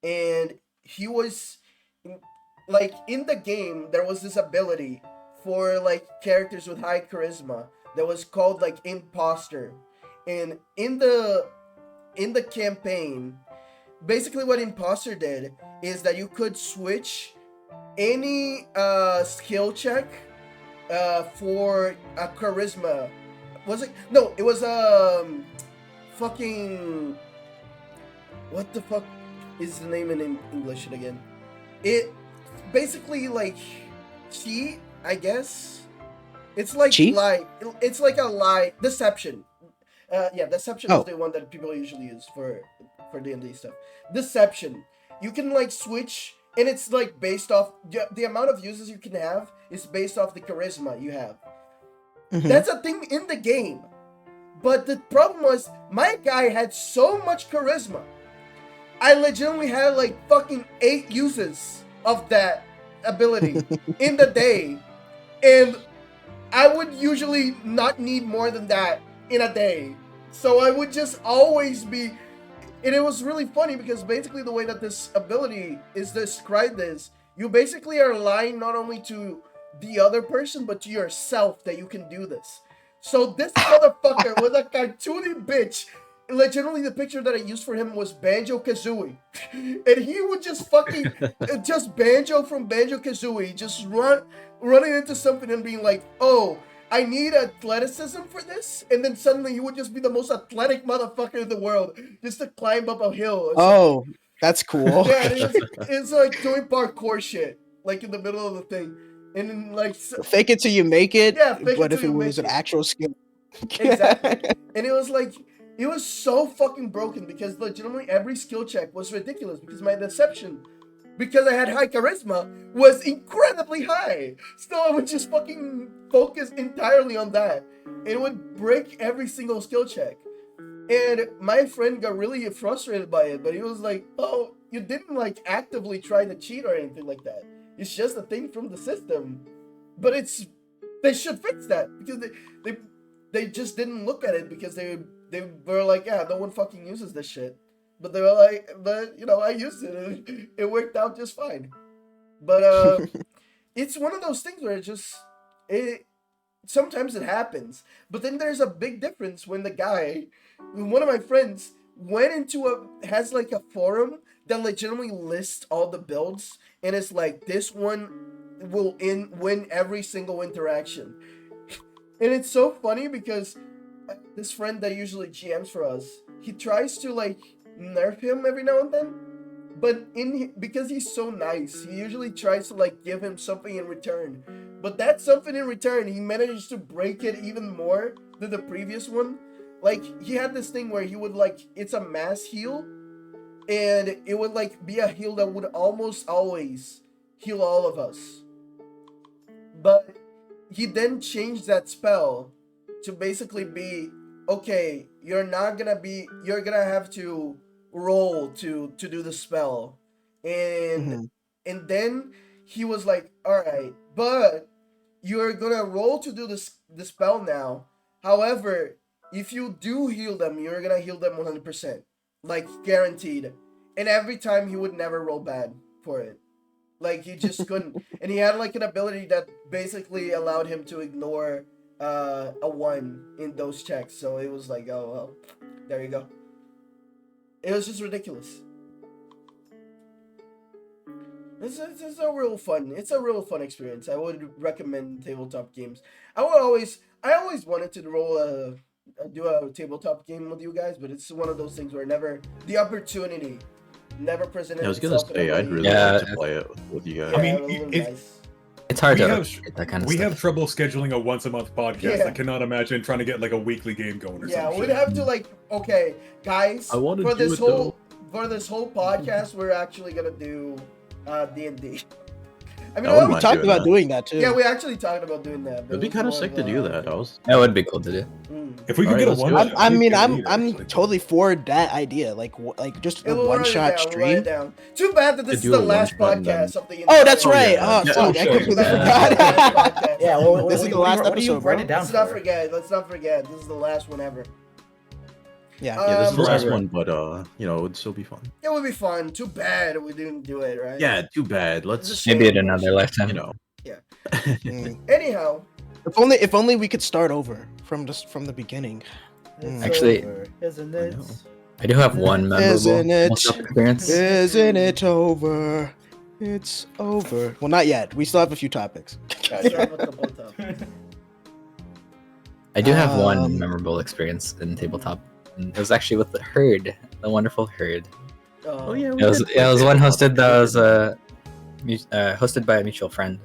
and he was like in the game there was this ability for like characters with high charisma that was called like imposter. And in the campaign, basically what imposter did is that you could switch any skill check for a charisma. Was it? No, it was fucking what the fuck is the name in English again? It basically like cheat, I guess. It's like Cheat? lie. It's like a lie deception. Yeah, deception Oh. is the one that people usually use for D&D stuff. Deception. You can like switch, and it's like based off the amount of uses you can have is based off the charisma you have. Mhm. That's a thing in the game. But the problem was my guy had so much charisma. I legitimately had like fucking 8 uses of that ability in the day, and I would usually not need more than that in a day. So I would just always be, and it was really funny because basically the way that this ability is described is you basically are lying not only to the other person but to yourself that you can do this. So this motherfucker was a cartoony bitch. Legitimately, the picture that I used for him was Banjo Kazooie, and he would just fucking just banjo from Banjo Kazooie, just running into something and being like, "Oh, I need athleticism for this," and then suddenly he would just be the most athletic motherfucker in the world, just to climb up a hill. It's Oh, that's cool. yeah, it's like doing parkour shit, like in the middle of the thing, and then like Fake it till you make it. Yeah, fake it but if till it you was make an it. actual skill. Exactly. And it was like, it was so fucking broken because legitimately every skill check was ridiculous because my deception, because I had high charisma, was incredibly high. So I would just fucking focus entirely on that. It would break every single skill check. And my friend got really frustrated by it, but he was like, oh, you didn't like actively try to cheat or anything like that. It's just a thing from the system. But they should fix that because they just didn't look at it because they were like, yeah, no one fucking uses this shit. But they were like, but I used it and it worked out just fine. But it's one of those things where it sometimes it happens. But then there's a big difference when one of my friends has like a forum that legitimately lists all the builds and it's like this one will win every single interaction. And it's so funny because this friend that usually GMs for us, he tries to like nerf him every now and then, but because he's so nice, he usually tries to like give him something in return. But that something in return, he managed to break it even more than the previous one. Like he had this thing where he would like, it's a mass heal, and it would like be a heal that would almost always heal all of us. But he then changed that spell to basically be, okay, you're gonna have to roll to do the spell. And then he was like, all right, but you're gonna roll to do the spell now. However, if you do heal them, you're gonna heal them 100%. Like, guaranteed. And every time he would never roll bad for it. Like, he just couldn't. And he had like an ability that basically allowed him to ignore a 1 in those checks. So it was like, oh well, there you go. It was just ridiculous. It's a real fun. It's a real fun experience. I would recommend tabletop games. I always wanted to do a tabletop game with you guys, but it's one of those things where the opportunity never presented. I was gonna say I'd really like to play it with you guys. I mean, it's hard to have that kind of we stuff. have trouble scheduling a once a month podcast. Yeah. I cannot imagine trying to get like a weekly game going or something. Yeah, we'd have to like, okay, guys, I wanna for do this it, though. for this whole podcast, we're actually gonna do D&D. I mean, I wouldn't We mind talked doing about that. doing that too. yeah, we actually talked about doing that. but It'd be it was kind of more sick to do that. That would be cool to do. If we could Alright, get a let's one, do it. I mean, I'm actually. totally for that idea. Like just a We'll one write it shot down, we'll write stream. it down. Too bad that this Could is do the a last one-shot and then- podcast of the Oh, that's Oh, right. yeah. Oh, Yeah, fuck, for I sure. completely Yeah. forgot. Yeah, well, This is the last what do you episode, write bro. it down Let's not for? forget. Let's not forget. This is the last one ever. Yeah. Yeah, this is the last Forever. one, but it would still be fun. It would be fun. Too bad we didn't do it, right? Yeah, too bad. It's a Let's shame. Maybe at another lifetime. Mm. Anyhow, If only we could start over from the beginning. It's Actually- over, isn't I it? know. I do have one memorable Isn't it? tabletop experience. Isn't it over? It's over. Well, not yet. We still have a few topics. start with the both up. I do have one Um, memorable experience in tabletop. And it was actually with the Herd, the wonderful Herd. Oh yeah, It was one hosted that was hosted by a mutual friend,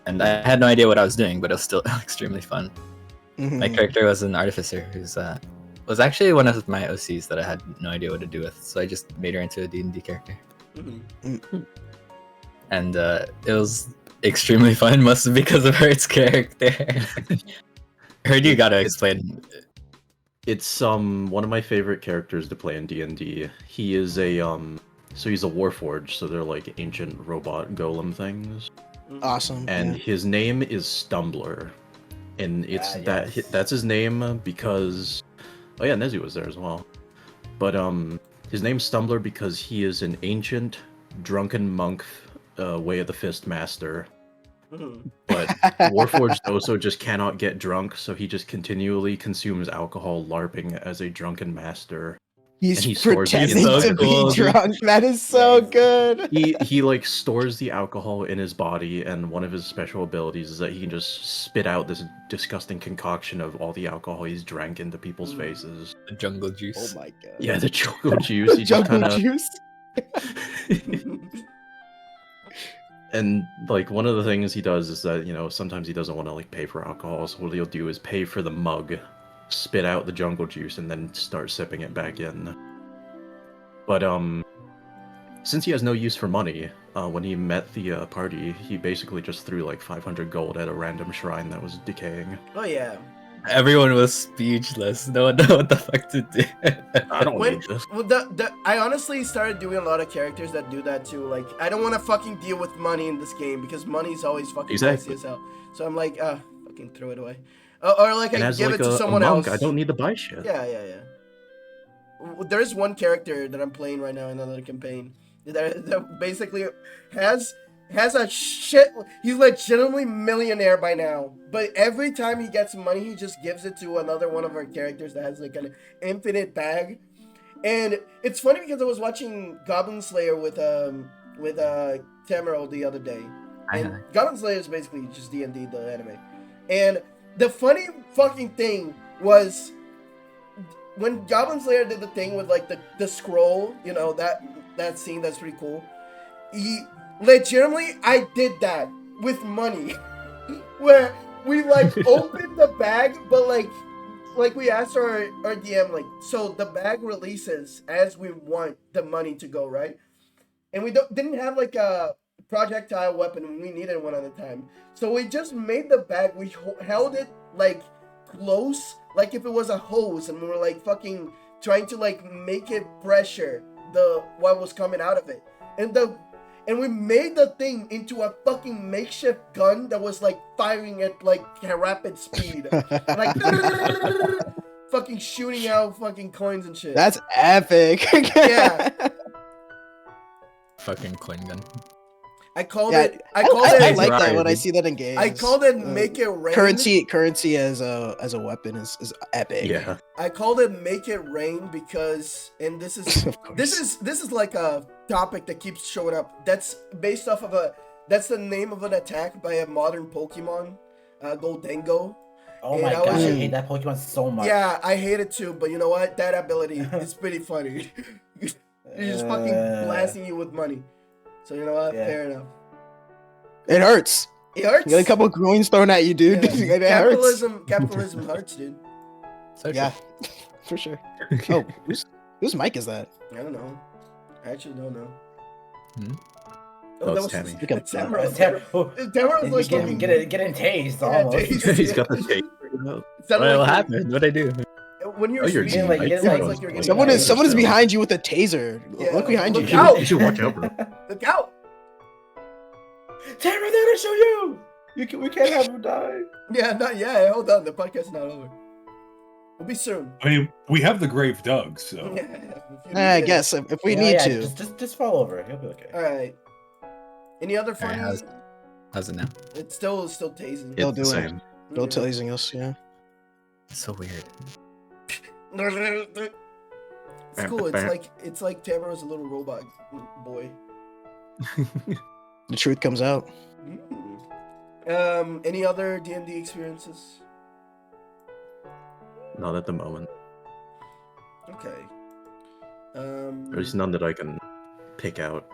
and I had no idea what I was doing, but it was still extremely fun. Mhm. My character was an artificer who's was actually one of my OCs that I had no idea what to do with, so I just made her into a D&D character, and it was extremely fun, mostly because of Herd's character. Herd, you gotta explain. It's one of my favorite characters to play in D&D. He is a so he's a warforged, so they're like ancient robot golem things. Awesome. And his name is Stumbler. And it's yes. that's his name because oh yeah, Nezzy was there as well. But his name's Stumbler because he is an ancient drunken monk way of the fist master. But Warforged also just cannot get drunk, so he just continually consumes alcohol LARPing as a drunken master. He's and he stores it in pretending his to cool, be dude. drunk. That is so good. He like stores the alcohol in his body, and one of his special abilities is that he can just spit out this disgusting concoction of all the alcohol he's drank into people's faces. The jungle juice. Oh my god. Yeah, the jungle juice. He just Jungle kind of juice. and like one of the things he does is that sometimes he doesn't want to like pay for alcohol, so what he'll do is pay for the mug, spit out the jungle juice, and then start sipping it back in. But since he has no use for money, when he met the party, he basically just threw like 500 gold at a random shrine that was decaying. Oh yeah. Everyone was speechless. No one knew what the fuck to do. I don't When need this. well, I honestly started doing a lot of characters that do that too. Like I don't want to fucking deal with money in this game because money's always fucking Exactly. pricey as hell. So I'm like, fucking throw it away, or like And I as give like it to a someone monk, else. I don't need to buy shit. Yeah. There's one character that I'm playing right now in another campaign that basically has a shit. He's legitimately millionaire by now, but every time he gets money, he just gives it to another one of our characters that has like an infinite bag. And it's funny because I was watching Goblin Slayer with Tamaro the other day, and Uh-huh. Goblin Slayer is basically just D&D the anime. And the funny fucking thing was when Goblin Slayer did the thing with like the scroll, you know, that scene that's pretty cool. He legitimately, I did that with money, where we like opened the bag, but like we asked our DM like, so the bag releases as we want the money to go, right? And we didn't have like a projectile weapon, and we needed one at the time. So we just made the bag. We held it like close, like if it was a hose, and we were like fucking trying to like make it pressure what was coming out of it, and we made the thing into a fucking makeshift gun that was like firing at like a rapid speed, like fucking shooting out fucking coins and shit. That's epic. Yeah. Fucking coin gun. I called Yeah, it. I I called it. like that Right. when I see that in games. I called it make it rain. Currency as a weapon is epic. Yeah. I called it make it rain because, and this is Of course. this is like a topic that keeps showing up. That's based off of that's the name of an attack by a modern Pokemon, Goldengo. Oh And my I god, I was- hate that Pokemon so much. Yeah, I hate it too, but you know what? That ability is pretty funny. You're just fucking blasting you with money. So you know what? Yeah. Fair enough. It hurts. It hurts. You got a couple of coins thrown at you, dude. Yeah. It hurts. Capitalism hurts, dude. So Yeah, for sure. Oh, whose mic is that? I don't know. I actually don't know. Hmm? Oh, it's Tammy. Tamara. Oh, Tamara was like fucking... getting tased Yeah, almost. tased. He's got the tape. It sounded What like happened? What'd I do? when you're Oh, you're speaking, getting, like, it getting, sounds like- like you're getting Someone is tased. behind you with a taser. Yeah, Look behind look you. out. You should watch out, bro. Look out! Tamara, they're gonna show you. We can't have him die. Yeah, not yet. Hold on, the podcast's not over. We'll be soon. I mean, we have the grave dug, so If you I need it. guess if we Yeah, need yeah, to. just fall over. He'll be okay. All right. Any other Alright, funny? how's it now? It's still tasing. They'll It's the do it. same. Don't teasing us, yeah. It's so weird. It's cool. It's like Tamara's a little robot boy. The truth comes out. Any other D&D experiences? Not at the moment. Okay. There's none that I can pick out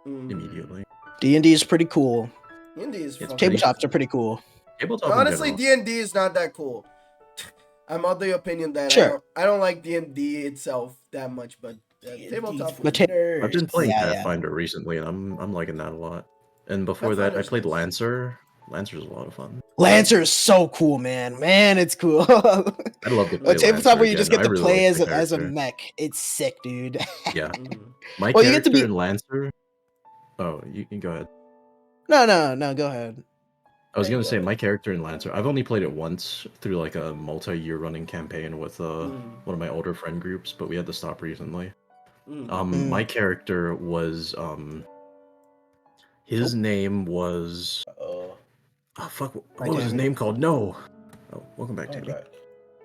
mm, immediately. D&D is pretty cool. D&D is It's fucking... Tabletops are pretty cool. Tabletop in Honestly, general. D&D is not that cool. I'm of the opinion that Sure. I don't like D&D itself that much, but tabletop. The ta- I've been playing Yeah, yeah. Pathfinder recently, and I'm liking that a lot. And before that, I Pathfinder's played nice. Lancer. Lancer's a lot of fun. Lancer is so cool, man. Man, it's cool. A I'd love to play tabletop Lancer where you again. just get I to really play like the as a character. mech. It's sick, dude. Yeah, Mhm. my Well, you get character to be- in Lancer. Oh, you can go ahead. No, go ahead. I was There you gonna say go. my character in Lancer. I've only played it once through like a multi-year running campaign with one of my older friend groups, but we had to stop recently. Mm. My character was his name was Oh, fuck. What Hi, was his Tammy. name called? No. Oh, welcome back, oh Tammy. god.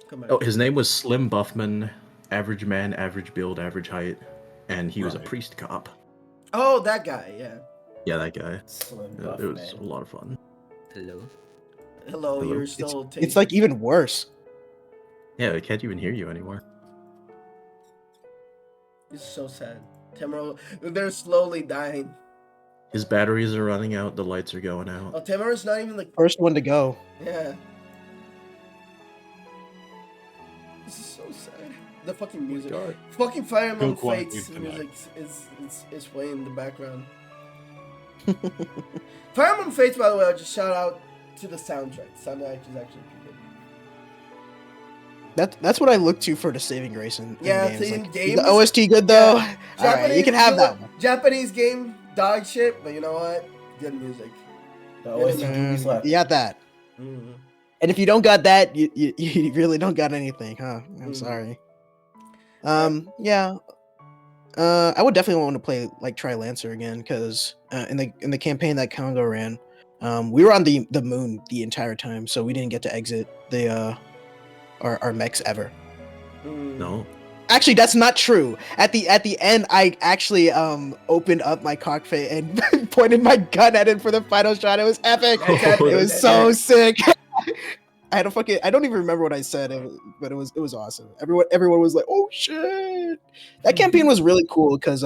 Come back. Oh, his name was Slim Buffman, average man, average build, average height, and he was a Right. priest cop. Oh, that guy. Yeah. Yeah, that guy. Slim buff, It was man. a lot of fun. Hello. Hello, Hello. you're still. It's like even worse. Yeah, I can't even hear you anymore. It's so sad. Tamara, they're slowly dying. His batteries are running out. The lights are going out. Oh, Tamara's not even like. First one to go. Yeah. This is so sad. The fucking music. God. Fucking Fire Emblem Go quiet, Fates please, music is playing in the background. Fire Emblem Fates, by the way, I'll just shout out to the soundtrack. The soundtrack is actually pretty good. That's what I look to for the saving grace in Yeah, games. see, in Like, is games, the OST good though? yeah, All right, you can have that one. Japanese game, dog shit, but you know what? Good music. The OST do be slapping. You got that. Mhm. And if you don't got that, you really don't got anything, huh? I'm Mhm. sorry. Yeah. I would definitely want to play like try Lancer again because in the campaign that Congo ran, we were on the moon the entire time, so we didn't get to exit the our mechs ever. No. Actually, that's not true. At the end, I actually opened up my cockpit and pointed my gun at it for the final shot. It was epic. That's epic. It was That's so epic. sick. I had a fucking. I don't even remember what I said, but it was awesome. Everyone was like, "Oh shit!" That campaign was really cool because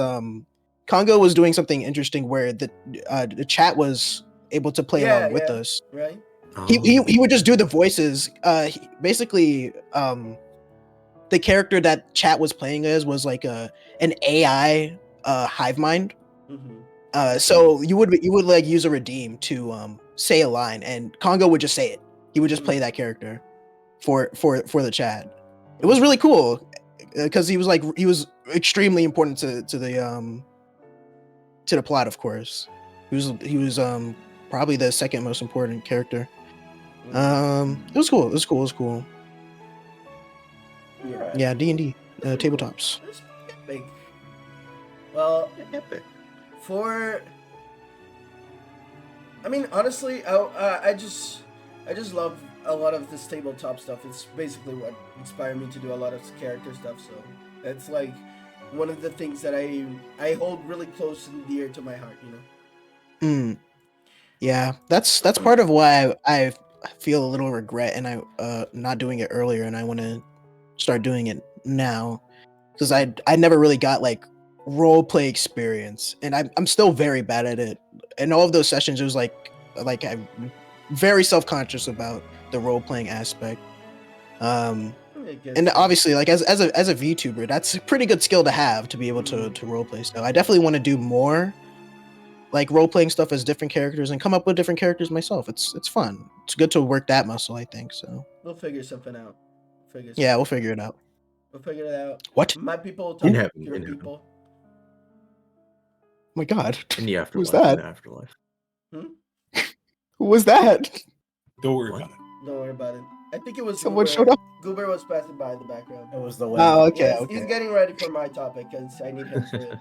Congo was doing something interesting where the chat was able to play along with us. Right? He would just do the voices. Basically, the character that chat was playing as was like an AI hive mind. Mm-hmm. So you would like use a redeem to say a line, and Congo would just say it. He would just play that character for the chat. It was really cool because he was extremely important to the plot. Of course, he was probably the second most important character. It was cool. It was cool. Yeah, D&D tabletops. That's epic. Well, for I mean, honestly, I just love a lot of this tabletop stuff. It's basically what inspired me to do a lot of character stuff. So it's like one of the things that I hold really close and dear to my heart. You know. Yeah, that's part of why I feel a little regret and I not doing it earlier, and I want to start doing it now because I never really got like role play experience, and I'm still very bad at it. In all of those sessions, it was like I'm very self-conscious about the role playing aspect. And obviously, like as a VTuber, that's a pretty good skill to have to be able to role play. So I definitely want to do more like role playing stuff as different characters and come up with different characters myself. It's fun. It's good to work that muscle, I think. So we'll figure something out. Yeah, we'll figure it out. We'll figure it out. What? My people talk to your people. Oh my God. In the afterlife. Who's that? In the afterlife. Who was that? Don't worry about it. Don't worry about it. I think it was Someone Goober. showed up. Goober was passing by in the background. It was the wind. Oh, okay, Yes, okay. he's getting ready for my topic because I need him for it.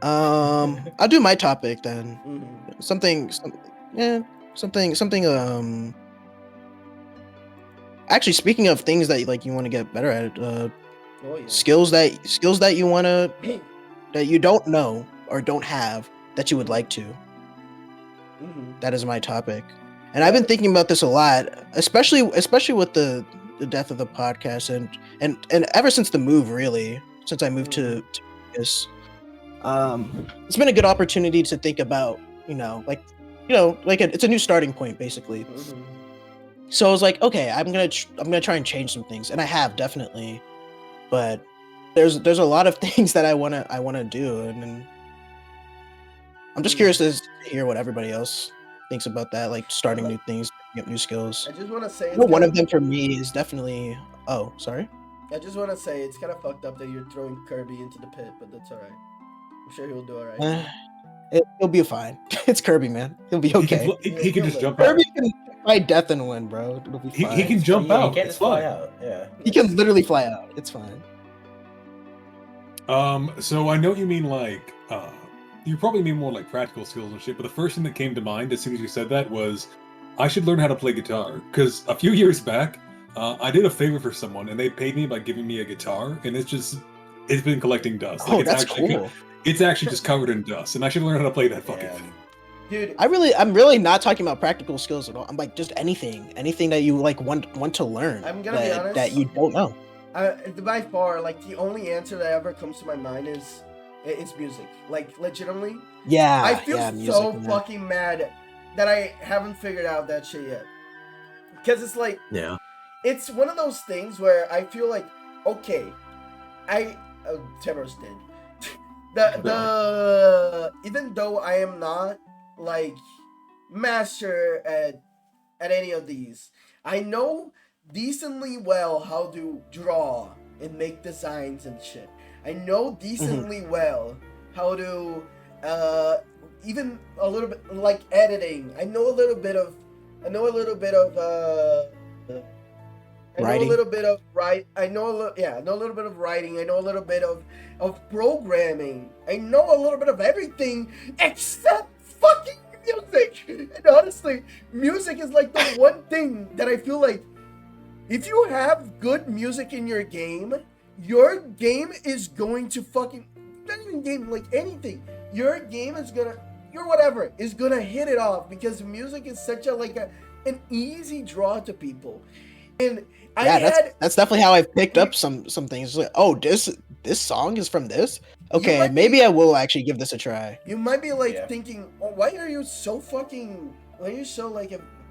I'll do my topic then. Mm-hmm. Something. Actually, speaking of things that like you want to get better at, skills that you want to that you don't know or don't have that you would like to. That is my topic, and I've been thinking about this a lot, especially with the death of the podcast and ever since the move, really, since I moved to this. It's been a good opportunity to think about, it's a new starting point basically. So I was like, okay, I'm gonna try and change some things, and I have definitely, but there's a lot of things that I wanna do, and then I'm just curious to hear what everybody else thinks about that, like starting new things, get new skills. I just want to say one of them for me is definitely. Oh, sorry. I just want to say it's kind of fucked up that you're throwing Kirby into the pit, but that's alright. I'm sure he'll do alright. He'll be fine. It's Kirby, man. He'll be okay. He can just jump out. Kirby can fight death and win, bro. It'll be fine. He can jump out. He can't It's just fly fine. out. Yeah. He can literally fly out. It's fine. So I know what you mean like you probably mean more like practical skills and shit, but the first thing that came to mind as soon as you said that was I should learn how to play guitar. Because a few years back, I did a favor for someone and they paid me by giving me a guitar, and it's been collecting dust. Like, That's cool. It's actually just covered in dust, and I should learn how to play that fucking thing. Dude, I'm really not talking about practical skills at all. I'm like just anything that you like want to learn. I'm gonna be honest. That you don't know. By far, like the only answer that ever comes to my mind is it's music. Like legitimately. Yeah. I feel music, so man. fucking mad that I haven't figured out that shit yet. Because it's like, it's one of those things where I feel like, okay, Temero's dead. Even though I am not like master at any of these, I know decently well how to draw and make designs and shit. I know decently well how to even a little bit like editing. I know a little bit of I know a little bit of I know a Writing. little bit of I know a little I know a little bit of writing. I know a little bit of programming. I know a little bit of everything except fucking music. And honestly, music is like the one thing that I feel like if you have good music in your game is going to fucking not even game like anything. Your game is gonna your whatever is gonna hit it off because music is such a an easy draw to people. And that's definitely how I've picked up some things. Like, oh, this song is from this. Okay, maybe I will actually give this a try. You might be thinking, oh, why are you so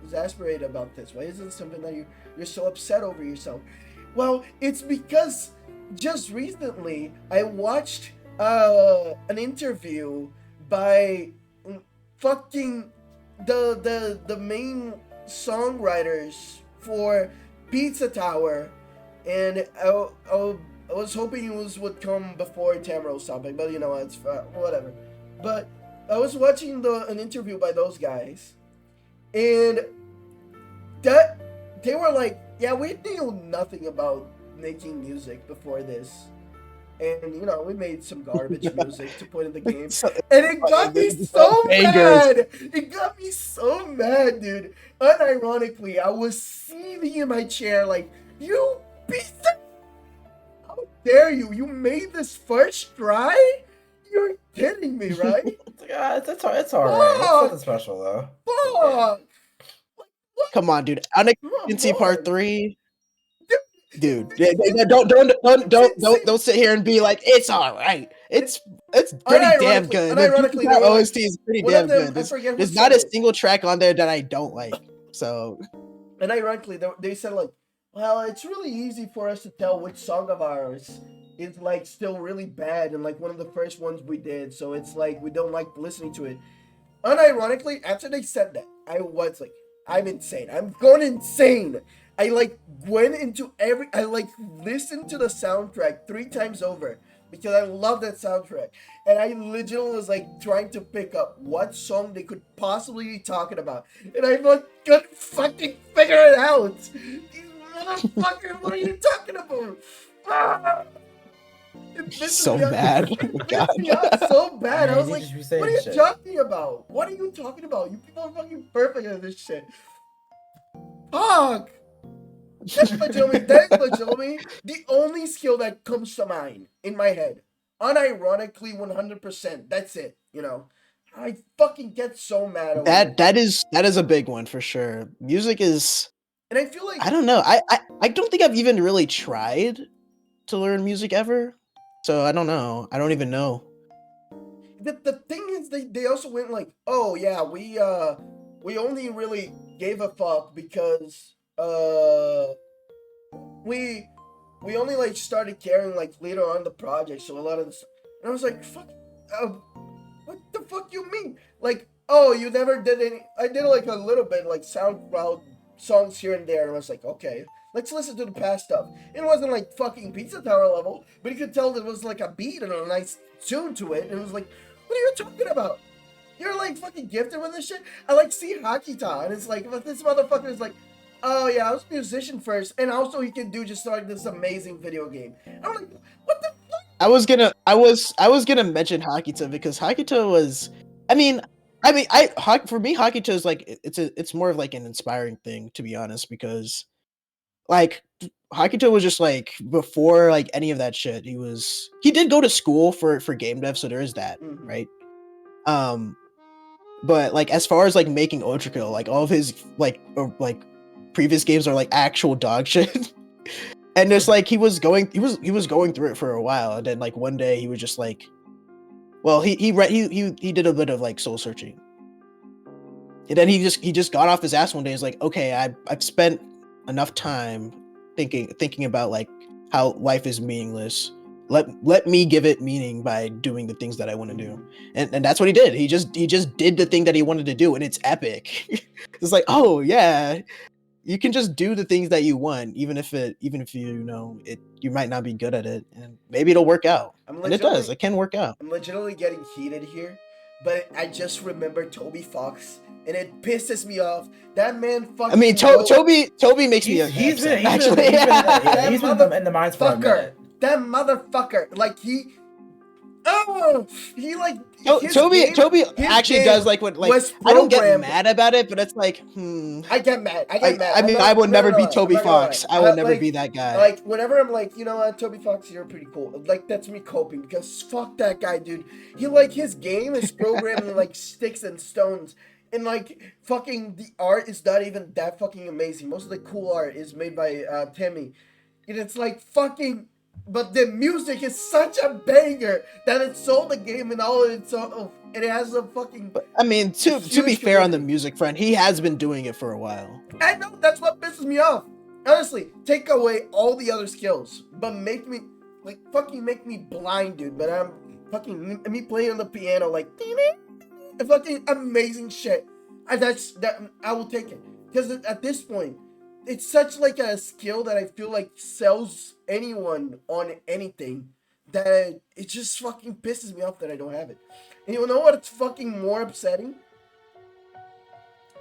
exasperated about this? Why isn't it something that you're so upset over yourself? Well, it's because just recently I watched an interview by fucking the main songwriters for Pizza Tower, and I was hoping it would come before Tamaro's topic, but you know it's whatever. But I was watching an interview by those guys, and that they were like, yeah, we knew nothing about making music before this. And, you know, we made some garbage music to put in the game. And it got me so mad! It got me so mad, dude. Unironically, I was seething in my chair like, you piece of... How dare you? You made this first try? You're kidding me, right? It's alright. It's nothing special, though. Fuck! Come on, dude. Unexpectancy Part 3... Dude, don't sit here and be like it's all right. It's pretty damn good. Unironically, the OST is pretty damn good. There's not a single track on there that I don't like. So, and ironically, they said like, well, it's really easy for us to tell which song of ours is like still really bad and like one of the first ones we did. So it's like we don't like listening to it. Unironically, after they said that, I was like, I'm insane. I'm going insane. I went into I listened to the soundtrack 3 times over because I love that soundtrack. And I legitimately was trying to pick up what song they could possibly be talking about. And I couldn't fucking figure it out. You motherfucker, what are you talking about? Ah! So mad. God. So bad. I was like, what are you talking about? What are you talking about? You people are fucking perfect at this shit. Fuck! That's legitimately the only skill that comes to mind in my head. Unironically, 100%. That's it. You know, I fucking get so mad over that is a big one for sure. Music is, and I feel like I don't know. I don't think I've even really tried to learn music ever. So I don't know. I don't even know. The thing is, they also went like, oh yeah, we only really gave a fuck because we only started caring later on the project, so a lot of this, and I was like, fuck, what the fuck you mean? Oh, you never did any? I did a little bit SoundCloud songs here and there, and I was like, okay, let's listen to the past stuff. It wasn't fucking Pizza Tower level, but you could tell there was a beat and a nice tune to it, and it was like, what are you talking about? You're fucking gifted with this shit? I see Hakita, and it's but this motherfucker is oh yeah, I was a musician first, and also he can do just this amazing video game. I'm like, what the fuck? I was gonna mention Hakita because Hakita was, for me, Hakita is it's more of an inspiring thing, to be honest, because Hakita was just before any of that shit. He did go to school for game dev, so there is that, right? But as far as making Otriko, all of his previous games are actual dog shit. And it's he was going through it for a while, and then one day he was just well, he did a bit of soul searching, and then he just got off his ass one day. He's okay, I've spent enough time thinking about how life is meaningless. Let me give it meaning by doing the things that I want to do, and that's what he did. He just did the thing that he wanted to do, and it's epic. It's oh yeah. you can just do the things that you want, even if you might not be good at it, and maybe it'll work out. And it does. It can work out. I'm legitimately getting heated here, but I just remember Toby Fox, and it pisses me off. That man fucking. I mean, Toby makes me he's upset, been actually. he's been in the minds for a minute. That motherfucker, like he like Toby actually does like what like I don't get mad about it, but it's like I get mad. I mean, I would never be Toby Fox. I would never be that guy. Like whenever I'm like, you know what, Toby Fox, you're pretty cool. Like that's me coping because fuck that guy, dude. He like his game is programmed in like sticks and stones. And like fucking the art is not even that fucking amazing. Most of the cool art is made by Timmy. And it's like fucking, but the music is such a banger that it sold the game and all of its own. And it has a fucking. But, I mean, to be fair on the music front, he has been doing it for a while. I know, that's what pisses me off. Honestly, take away all the other skills, but make me make me blind, dude. But I'm fucking me playing on the piano like fucking amazing shit. I will take it because at this point. It's such like a skill that I feel like sells anyone on anything that it just fucking pisses me off that I don't have it. And you know what's fucking more upsetting?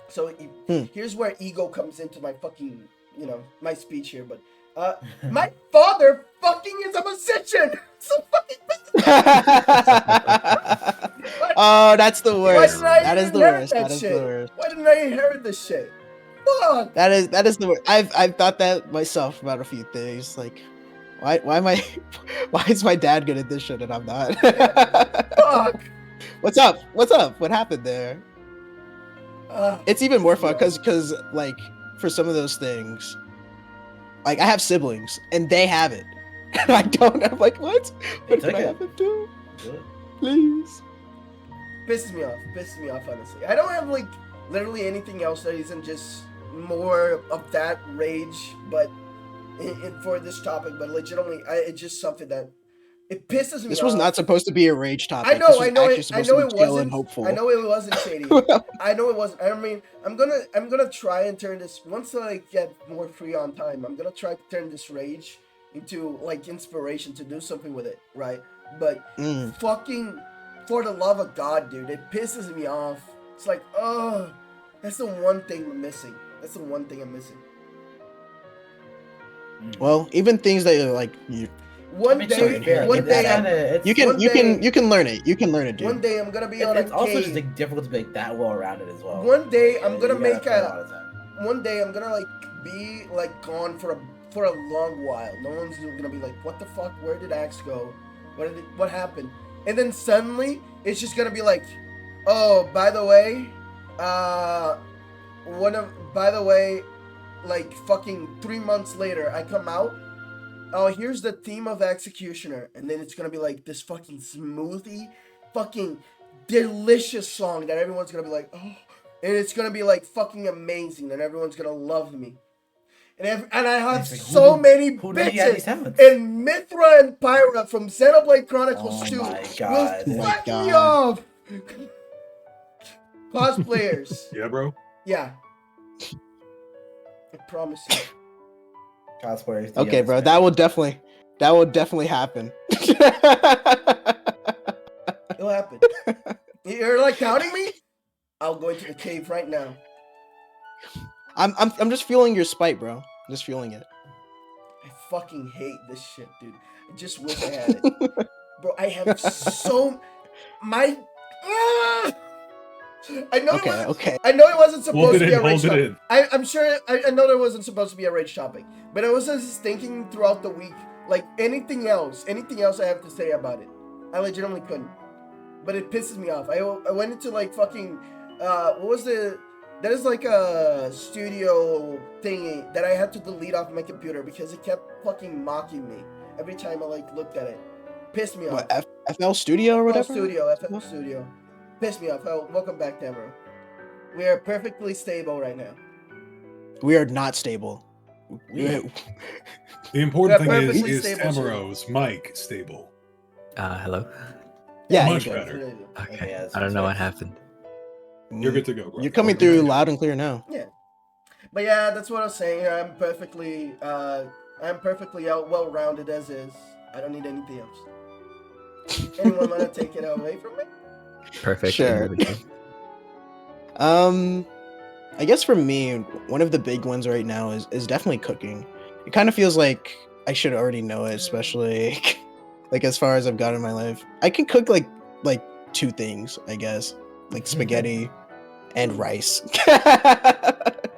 So here's where ego comes into my fucking, my speech here. But my father fucking is a musician. So fucking oh, that's the worst. That is the worst. That is the worst. Why didn't I inherit this shit? Fuck. That is the word. I've thought that myself about a few things. Like, why is my dad good at this shit and I'm not? Fuck. What's up? What happened there? It's even more fun because like for some of those things, like I have siblings and they have it, and I don't. I'm like, what? What can I have them do? Please. Pisses me off. Honestly, I don't have like literally anything else that isn't just more of that rage, but for this topic, but legitimately, it's just something that it pisses me off. This was not supposed to be a rage topic. I know it wasn't. I know it wasn't shady. I know it wasn't. I mean, I'm gonna try and turn this once I get more free on time. I'm gonna try to turn this rage into like inspiration to do something with it, right? But fucking, for the love of God, dude, it pisses me off. It's like, oh, that's the one thing I'm missing. Well, even things that are like you. One day, you can learn it. You can learn it, dude. One day I'm gonna be on a It's also just like, difficult to be like, that well rounded as well. One day I'm gonna One day I'm gonna like be like gone for a long while. No one's gonna be like, what the fuck? Where did Axe go? What happened? And then suddenly it's just gonna be like, oh, by the way, like fucking 3 months later, I come out. Oh, here's the theme of Executioner, and then it's gonna be like this fucking smoothie, fucking delicious song that everyone's gonna be like, oh, and it's gonna be like fucking amazing, and everyone's gonna love me. And I have so many bitches, and Mithra and Pyra from Xenoblade Chronicles 2 will fuck me off. Cosplayers. Yeah, bro. Yeah. I promise you. Cosplayers. Okay, bro. That will definitely happen. It'll happen. You're like counting me? I'll go into the cave right now. I'm just feeling your spite, bro. I'm just feeling it. I fucking hate this shit, dude. I just wish I had it. Bro, I have so my I know it wasn't supposed to be a rage topic. I'm sure I know there wasn't supposed to be a rage topic, but I was just thinking throughout the week, like anything else I have to say about it. I legitimately couldn't. But it pisses me off. I went into like fucking that is like a studio thingy that I had to delete off my computer because it kept fucking mocking me every time I like looked at it. Pissed me off. What, FL Studio or whatever? FL Studio. Pissed me off. Welcome back, Tamro. We are perfectly stable right now. We are not stable. The important thing is Tamaro's mic stable. Hello? Yeah, much better. Okay, I don't know what happened. You're good to go, bro. You're coming through loud and clear now. Yeah. But yeah, that's what I was saying. I'm perfectly well-rounded as is. I don't need anything else. Anyone want to take it away from me? Perfect Sure. individual. I guess for me, one of the big ones right now is definitely cooking. It kind of feels like I should already know it, especially like as far as I've got in my life. I can cook like two things, I guess, like spaghetti and rice.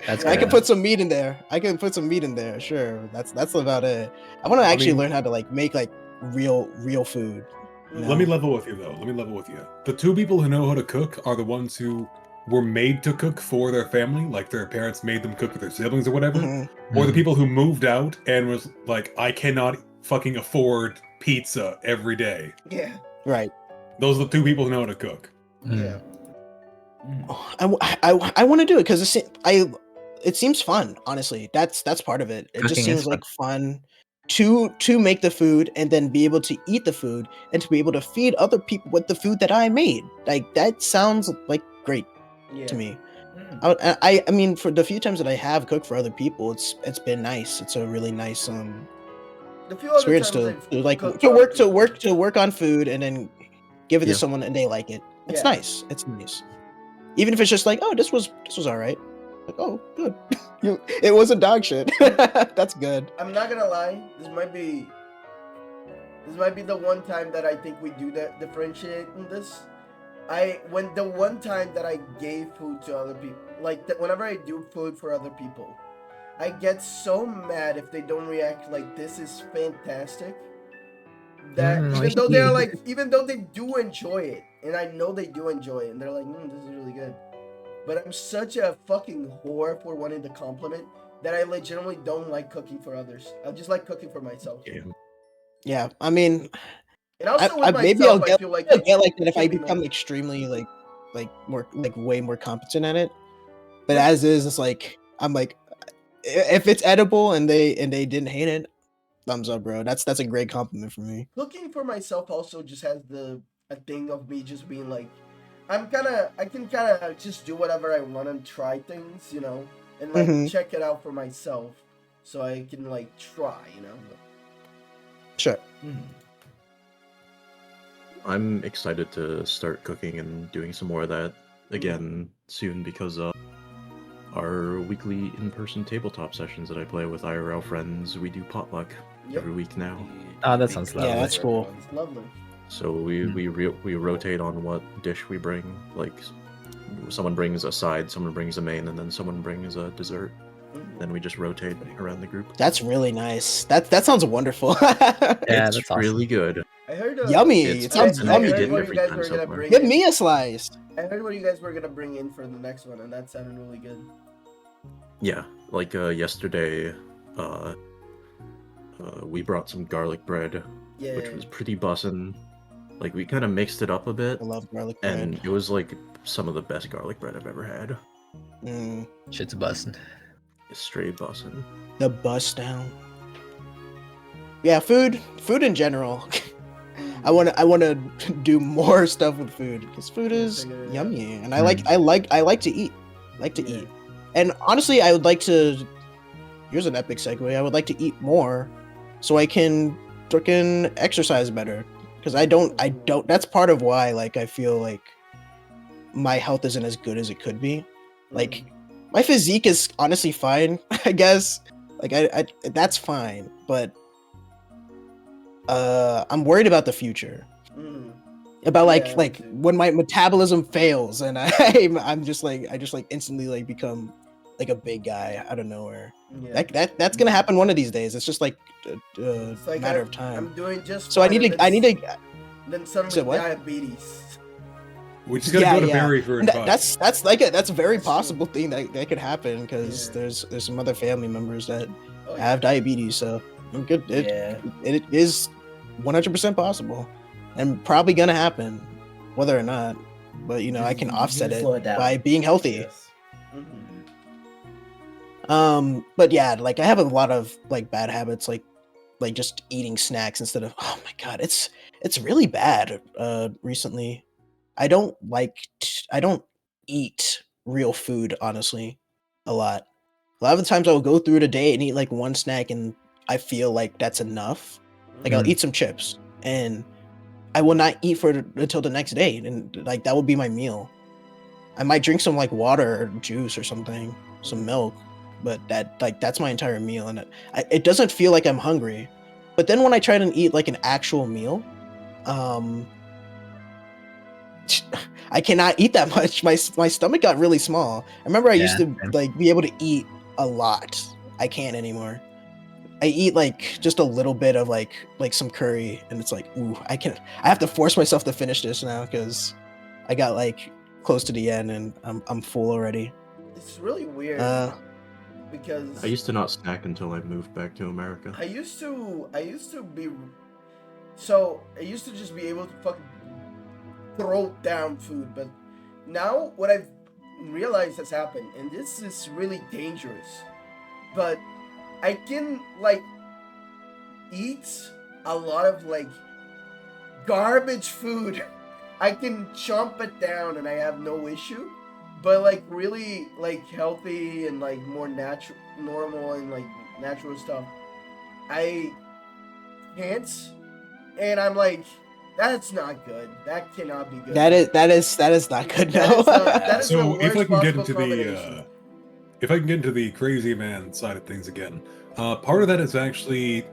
That's I good can enough. put some meat in there. Sure, that's about it. I want to actually learn how to like make like real food. You Let me know? level with you, though. Let me level with you. The two people who know how to cook are the ones who were made to cook for their family, like their parents made them cook with their siblings or whatever, Mhm. or the Mhm. people who moved out and was like, I cannot fucking afford pizza every day. Yeah. Right. Those are the two people who know how to cook. Yeah. I want to do it because it seems fun. Honestly, that's part of it. It just Cooking is seems like fun to make the food and then be able to eat the food and to be able to feed other people with the food that I made. Like that sounds like great Yeah. to me. Mm. I mean, for the few times that I have cooked for other people, it's been nice. It's a really nice The few other experience times to I've like cooked to for other work to people. work to work on food and then give it Yeah. to someone and they like it. It's Yeah. nice. It's nice. Even if it's just like, oh, this was all right. Like, oh, good. It wasn't dog shit. That's good. I'm not gonna lie. This might be the one time that I think we do that differentiate in this. When the one time that I gave food to other people, like whenever I do food for other people, I get so mad if they don't react like this is fantastic. That even though they do enjoy it, and I know they do enjoy it, and they're like, this is really good. But I'm such a fucking whore for wanting to compliment that I legitimately don't like cooking for others. I just like cooking for myself. Yeah, I mean, And also with maybe I'll myself, I get feel like I'll it get like that if can I be become more. extremely more like way more competent at it. But Yeah. as is, it's like I'm like, if it's edible and they didn't hate it, thumbs up, bro. That's a great compliment for me. Cooking for myself also just has a thing of me just being like, I can kind of just do whatever I want and try things, and like Mhm. check it out for myself, so I can like try. Sure. I'm excited to start cooking and doing some more of that again soon because our weekly in-person tabletop sessions that I play with IRL friends, we do potluck every week now. Oh, that sounds Yeah, lovely. that's cool. It's lovely. So we rotate on what dish we bring. Like someone brings a side, someone brings a main, and then someone brings a dessert. Then we just rotate around the group. That's really nice. That sounds wonderful. Yeah, It's that's awesome. really good. I heard Yummy. It's It sounds better I than we yummy, heard did what dude. you every guys time were so gonna far. bring Give in. me a slice. I heard what you guys were gonna bring in for the next one, and that sounded really good. Yeah, like yesterday, we brought some garlic bread, Yeah. which was pretty bussin'. Like we kind of mixed it up a bit, I love garlic bread. and it was like some of the best garlic bread I've ever had. Shit's bussin'. It's straight bussin'. The bust down. Yeah, food in general. I want to do more stuff with food because food is figure it out. yummy, and I like to eat. Eat. And honestly, I would like to. Here's an epic segue. I would like to eat more, so I can freaking exercise better. Because I don't. That's part of why, like, I feel like my health isn't as good as it could be. Like, my physique is honestly fine, I guess. Like, I that's fine, but I'm worried about the future. About Yeah, like me too. when my metabolism fails and I'm just like I just like instantly like become like a big guy out of nowhere. Yeah. That's gonna happen one of these days. It's just like a It's like matter of time. I'm doing just. So I fine, need and to. Then suddenly Say what? diabetes. We just gotta go to Barry for And advice. that's like that's a very That's true. possible thing that could happen because Yeah. there's some other family members that Oh, have diabetes. So I'm good. Yeah. It is 100% possible and probably gonna happen, whether or not. But you know, I can You offset it slow it down. by being healthy. Yes. But yeah, like I have a lot of like bad habits, like just eating snacks instead of. Oh my god, it's really bad. Recently, I don't I don't eat real food honestly, a lot. A lot of the times I will go through the day and eat like one snack and I feel like that's enough. Like I'll eat some chips and I will not eat until the next day, and like that will be my meal. I might drink some like water or juice or something, some milk, but that's my entire meal, and it doesn't feel like I'm hungry. But then when I try to eat like an actual meal, I cannot eat that much. My stomach got really small. I remember I used to like be able to eat a lot. I can't anymore. I eat like just a little bit of like some curry, and it's like, ooh, I have to force myself to finish this now because I got like close to the end and I'm full already. It's really weird because I used to not snack until I moved back to America. I used to just be able to fucking throw down food, but now what I've realized has happened, and this is really dangerous, but I can like eat a lot of like garbage food. I can chomp it down and I have no issue, but like really like healthy and like more normal and like natural stuff, I can't, and I'm like, that's not good. That cannot be good. That is not good. No. That is the So if I worst can get possible into combination. if I can get into the crazy man side of things again, part of that is actually,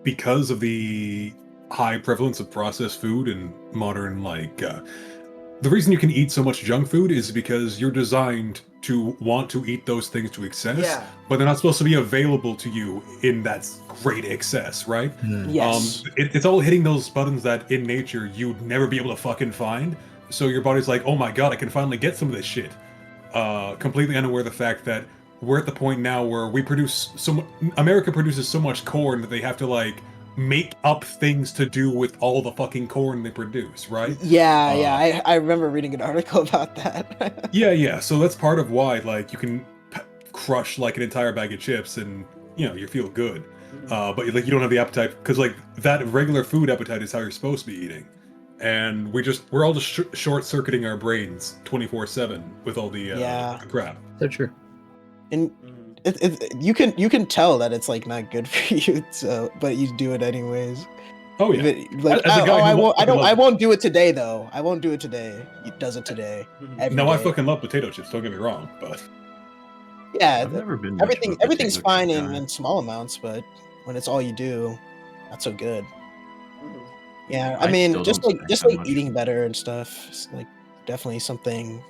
because of the high prevalence of processed food and modern, the reason you can eat so much junk food is because you're designed to want to eat those things to excess, Yeah. but they're not supposed to be available to you in that great excess, right? Yes. It's all hitting those buttons that in nature you'd never be able to fucking find. So your body's like, oh my god, I can finally get some of this shit. Completely unaware of the fact that we're at the point now where America produces so much corn that they have to like make up things to do with all the fucking corn they produce, right? Yeah. I remember reading an article about that. Yeah. So that's part of why, like, you can crush like an entire bag of chips and you feel good, but like you don't have the appetite because like that regular food appetite is how you're supposed to be eating, and we're all just short-circuiting our brains 24/7 with all the crap. So true. And you can tell that it's like not good for you, so but you do it anyways. Oh yeah. I won't do it today though. I won't do it today. He does it today. every No, I day. fucking love potato chips. Don't get me wrong, but Yeah, I've never been much of a everything's potato fine chip in guy. small amounts, but when it's all you do, not so good. Mhm. Yeah, I I mean, still just don't like snack that much. eating better and stuff. It's like definitely something.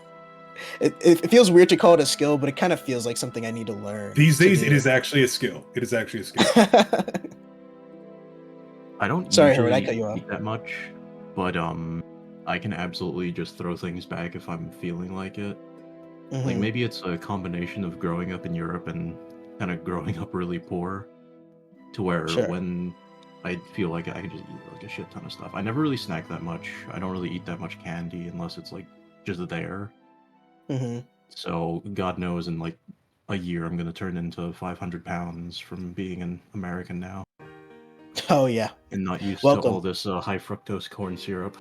It feels weird to call it a skill, but it kind of feels like something I need to learn. these to days do. it is actually a skill. It is actually a skill. I don't Sorry, usually Howard, I cut you off. eat that much, but I can absolutely just throw things back if I'm feeling like it. Like Mhm. maybe it's a combination of growing up in Europe and kind of growing up really poor, to where Sure. when I feel like I can just eat like a shit ton of stuff. I never really snack that much. I don't really eat that much candy unless it's like just there. Mhm. So God knows in like a year I'm gonna turn into 500 pounds from being an American now Oh yeah. and not used to Welcome. all this high fructose corn syrup.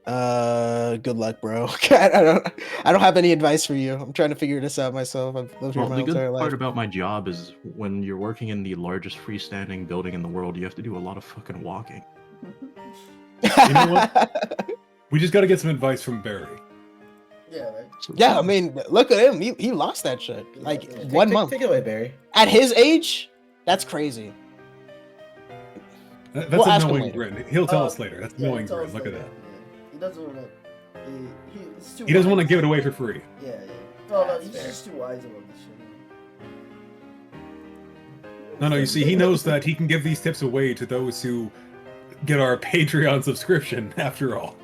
Good luck, bro. I don't have any advice for you. I'm trying to figure this out myself. I've lived here Well, my the good entire part life. about my job is when you're working in the largest freestanding building in the world, you have to do a lot of fucking walking. You know what? We just got to get some advice from Barry. Yeah, right. Yeah, I mean, look at him. He lost that shit like Yeah. 1 month. Take it away, Barry. At his age, that's crazy. That's We'll ask him annoying later. grin. He'll tell us later. That's Yeah, annoying tell grin. us Look at later. that. Yeah. He doesn't want to. He's too. He doesn't want to wise. give it away for free. Yeah. Well, no, That's he's fair. just too wise about this shit. No, you see, he knows that he can give these tips away to those who get our Patreon subscription, after all.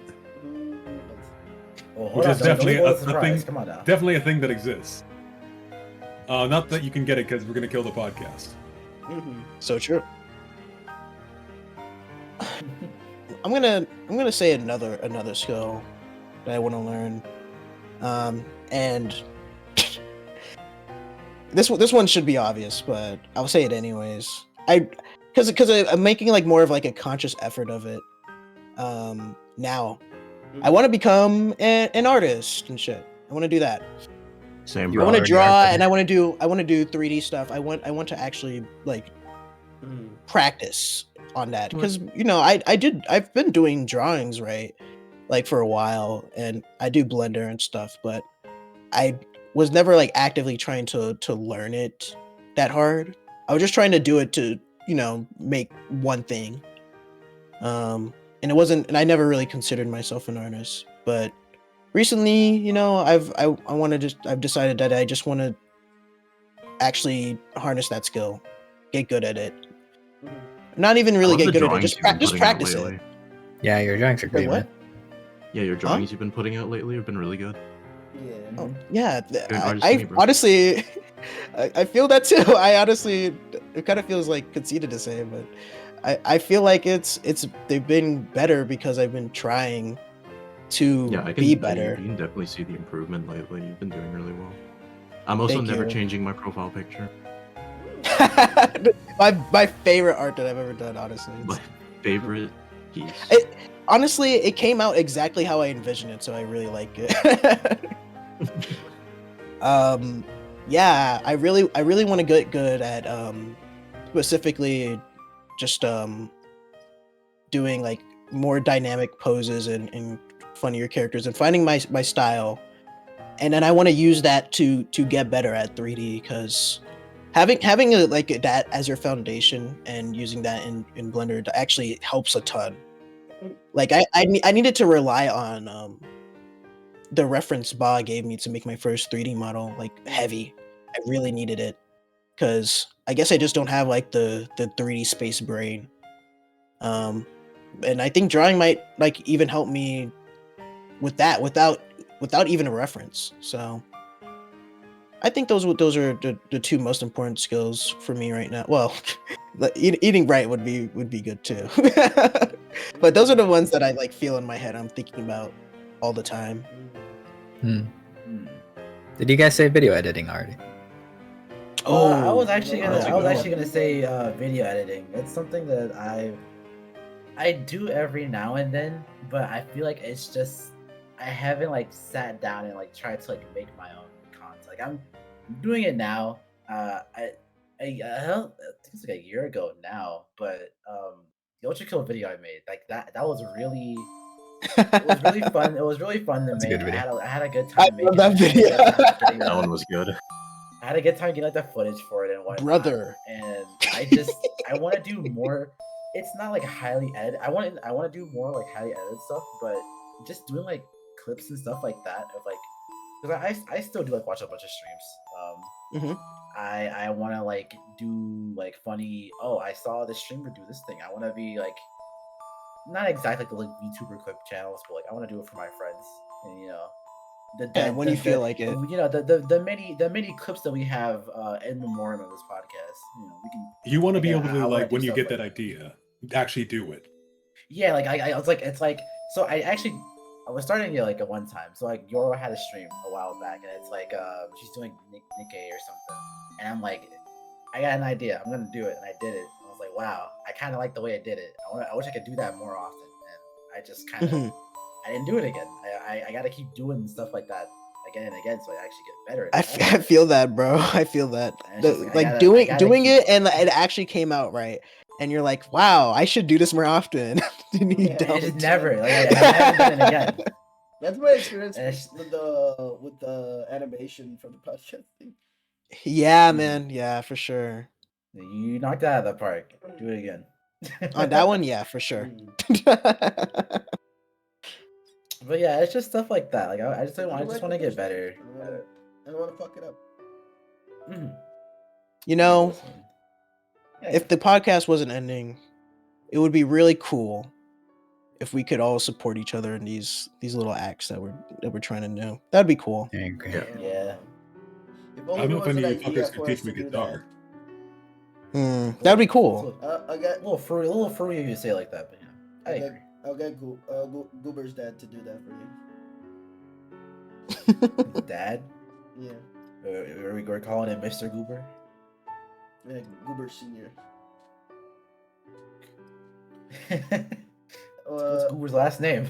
Well, hold Which on, is don't definitely spoil a the surprise. thing. Come on now. Definitely a thing that exists. Not that you can get it because we're going to kill the podcast. So true. I'm gonna say another skill that I want to learn, and this one should be obvious, but I'll say it anyways. Because I'm making like more of like a conscious effort of it. Now, I want to become an artist and shit. I want to do that. Same, You I bro. want to already draw are, and I want to do 3D stuff. I want to actually like practice on that because I've been doing drawings, right, like for a while, and I do Blender and stuff, but I was never like actively trying to learn it that hard. I was just trying to do it to make one thing, and it wasn't, and I never really considered myself an artist. But recently, I've decided that I just want to actually harness that skill, get good at it. Not even I really love get the good at it, drawings just you've been just putting out practice it. lately. Yeah, your drawings are Wait, great, what? man. Yeah, your drawings you've been putting out lately have been really good. Yeah. Oh, yeah, You're an artist to me, I bro. honestly, I feel that too. I honestly, it kind of feels like conceited to say, but I feel like they've been better because I've been trying to Yeah, I be can better. you can definitely see the improvement lately. You've been doing really well. I'm also Thank never you. changing my profile picture. my favorite art that I've ever done, honestly. My favorite piece. Honestly, it came out exactly how I envisioned it, so I really like it. Yeah, I really want to get good at specifically just doing like more dynamic poses and funnier characters and finding my style, and then I want to use that to get better at 3D because having like that as your foundation and using that in Blender actually helps a ton. Like I needed to rely on the reference Ba gave me to make my first 3D model like heavy. I really needed it because I guess I just don't have like the 3D space brain. And I think drawing might like even help me with that without even a reference. So I think those are the two most important skills for me right now. Well, eating right would be good too. But those are the ones that I like feel in my head. I'm thinking about all the time. Did you guys say video editing already? I was Oh, actually that's a good gonna say video editing. It's something that I do every now and then, but I feel like it's just I haven't like sat down and like tried to like make my own content. Like I'm doing it now. I don't I think it's like a year ago now, but the Ultra Kill video I made, like that was really it was really fun. It was really fun to That's a make. good video. I had a good I time making love that it. I had a good time getting That one was good. I had a good time getting like the footage for it and whatnot. brother. And I want to do more. It's not like highly edited. I want to do more like highly edited stuff, but just doing like clips and stuff like that of like because I still do like watch a bunch of streams. Mhm. I want to like do like funny. Oh, I saw this streamer do this thing. I want to be like not exactly like the like VTuber clip channels, but like I want to do it for my friends. And you know, Yeah, when you feel like it. you know the many clips that we have in memoriam of this podcast. You know, we can. You want to be Yeah, able to I wanna like do when you stuff get like that idea, actually do it. Yeah, like I was like it's like so I was starting it like at one time. So like Yoro had a stream a while back, and it's like she's doing Nikkei or something, and I'm like, I got an idea. I'm gonna do it, and I did it. I was like, wow, I kind of like the way I did it. I wish I could do that more often, and I just kind of Mhm. I didn't do it again. I got to keep doing stuff like that again and again, so I actually get better. I feel that, bro. I feel that. And it's just like, I Like gotta- doing I gotta doing keep it and it actually came out right, and you're like, wow, I should do this more often. And you Yeah, don't. I just never like I haven't done it again. That's my experience And it's- with the animation for the podcast thing. Yeah, man. Yeah, for sure. You knocked it out of the park. Do it again. On that one, yeah, for sure. But yeah, it's just stuff like that. Like I just want to get better. I don't want to fuck it up. Mhm. You know, Yeah, if the podcast wasn't ending, it would be really cool if we could all support each other in these little acts that we're trying to do. That'd be cool. I agree. yeah. If I only don't there know if was any an of you idea fuckers could for teach us me to do guitar. That'd be cool. I got A little fruity if you say it like that, but yeah, I agree. I'll get Goober's dad to do that for you. His dad? Yeah, We're calling him Mr. Goober. yeah, Goober Senior. What's Goober's last name?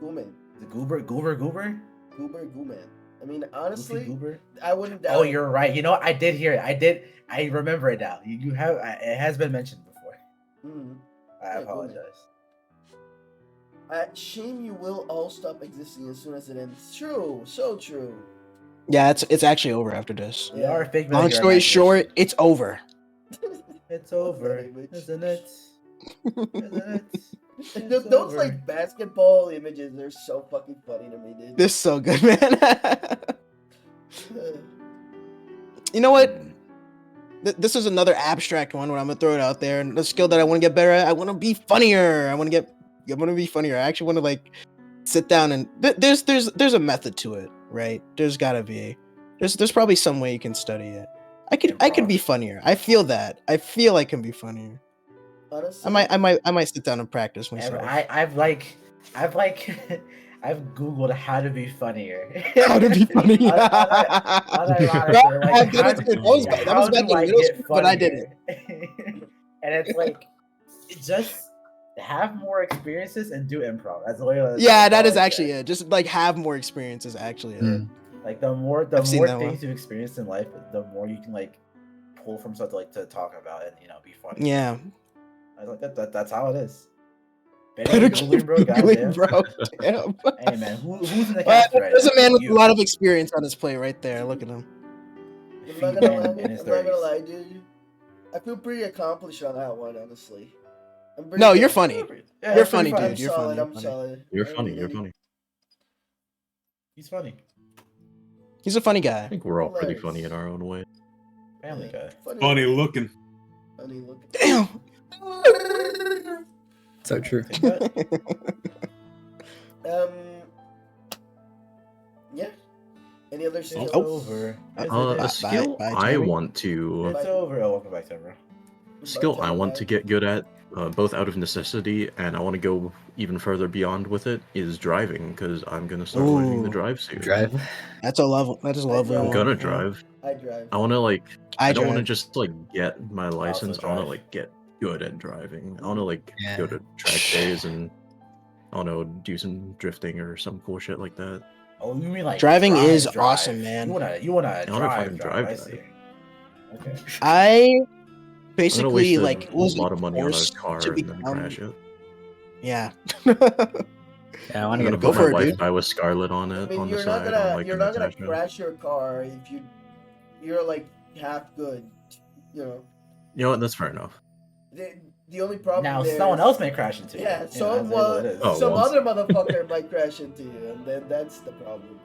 Gooman. The Goober? Goober Gooman. I mean, Goofy honestly, Goober? I wouldn't doubt Oh, it. you're right. You know, I did hear it. I remember it now. You have. It has been mentioned before. Mhm. I Yeah, Goober. apologize. Shame you will all stop existing as soon as it ends. True, so true. Yeah, it's actually over after this. We are a figment. Long of your story imagination. short, it's over. It's over, image? isn't it? Isn't it? Those over. like basketball images, they're so fucking funny to me, dude. This is so good, man. You know what? This is another abstract one where I'm gonna throw it out there. And the skill that I want to get better at, I want to be funnier. I want to be funnier. I actually want to like sit down and there's a method to it, right? There's gotta be. There's probably some way you can study it. I could be funnier. I feel that. I feel I can be funnier. Honestly, I might sit down and practice myself. I've I've googled how to be funnier. How to be funny? Unironically, like, that was back in middle school, but I did it. And it's like, just have more experiences and do improv. That's literally Yeah, that is actually it. Just like have more experiences. Actually, like the more I've seen that things one. you've experienced in life, the more you can like pull from stuff to, like, to talk about and, you know, be funny. Yeah. I was like, that's how it is. Better Googling, keep bro, Googling, goddamn. bro. Damn. Hey man, who's in the Well, cast right there's now? a man with You. a lot of experience on his plate right there. Look at him. I'm not gonna lie, dude. I feel pretty accomplished on that one, honestly. No, you're funny. Yeah, You're that's funny, pretty dude. I'm You're solid. funny. I'm solid. You're I funny. really- You're funny. He's funny. He's a funny I guy. think we're all pretty Hilarious. funny in our own way. Family guy. Funny looking. Funny looking. Damn. So true. Take that. Yeah. Any other It's skills? over. Isn't A it? skill bye, I Jeremy. want to It's over. Oh, welcome back, Tamara. skill I want to get good at, both out of necessity and I want to go even further beyond with it, is driving, because I'm gonna start learning to Ooh. drive soon. Drive. That's a level. That is a lovely I'm I'm one. gonna Yeah. drive. I drive. I want to like. I don't want to drive. just like get my license. I want to drive. like get good at driving. I want to like Yeah. go to track days and I don't know, do some drifting or some cool shit like that. Oh, you mean like Driving drive, is drive. awesome, man. You wanna wanna drive, fucking drive, I drive. see. Okay. I I'm gonna basically waste like a was lot of money on a forced car to and then become. crash it. Yeah. Yeah, I want I'm to gonna get a go put for my it, life dude. die with Scarlet on I it mean, on the you're not side. gonna on like you're an not gonna attachment. crash your car if you're like half good. You know. You know what? That's fair enough. The only problem Now there someone is- else may crash into you. Yeah, You know, that's what someone, it is. Oh, some once. other motherfucker might crash into you, and then that's the problem.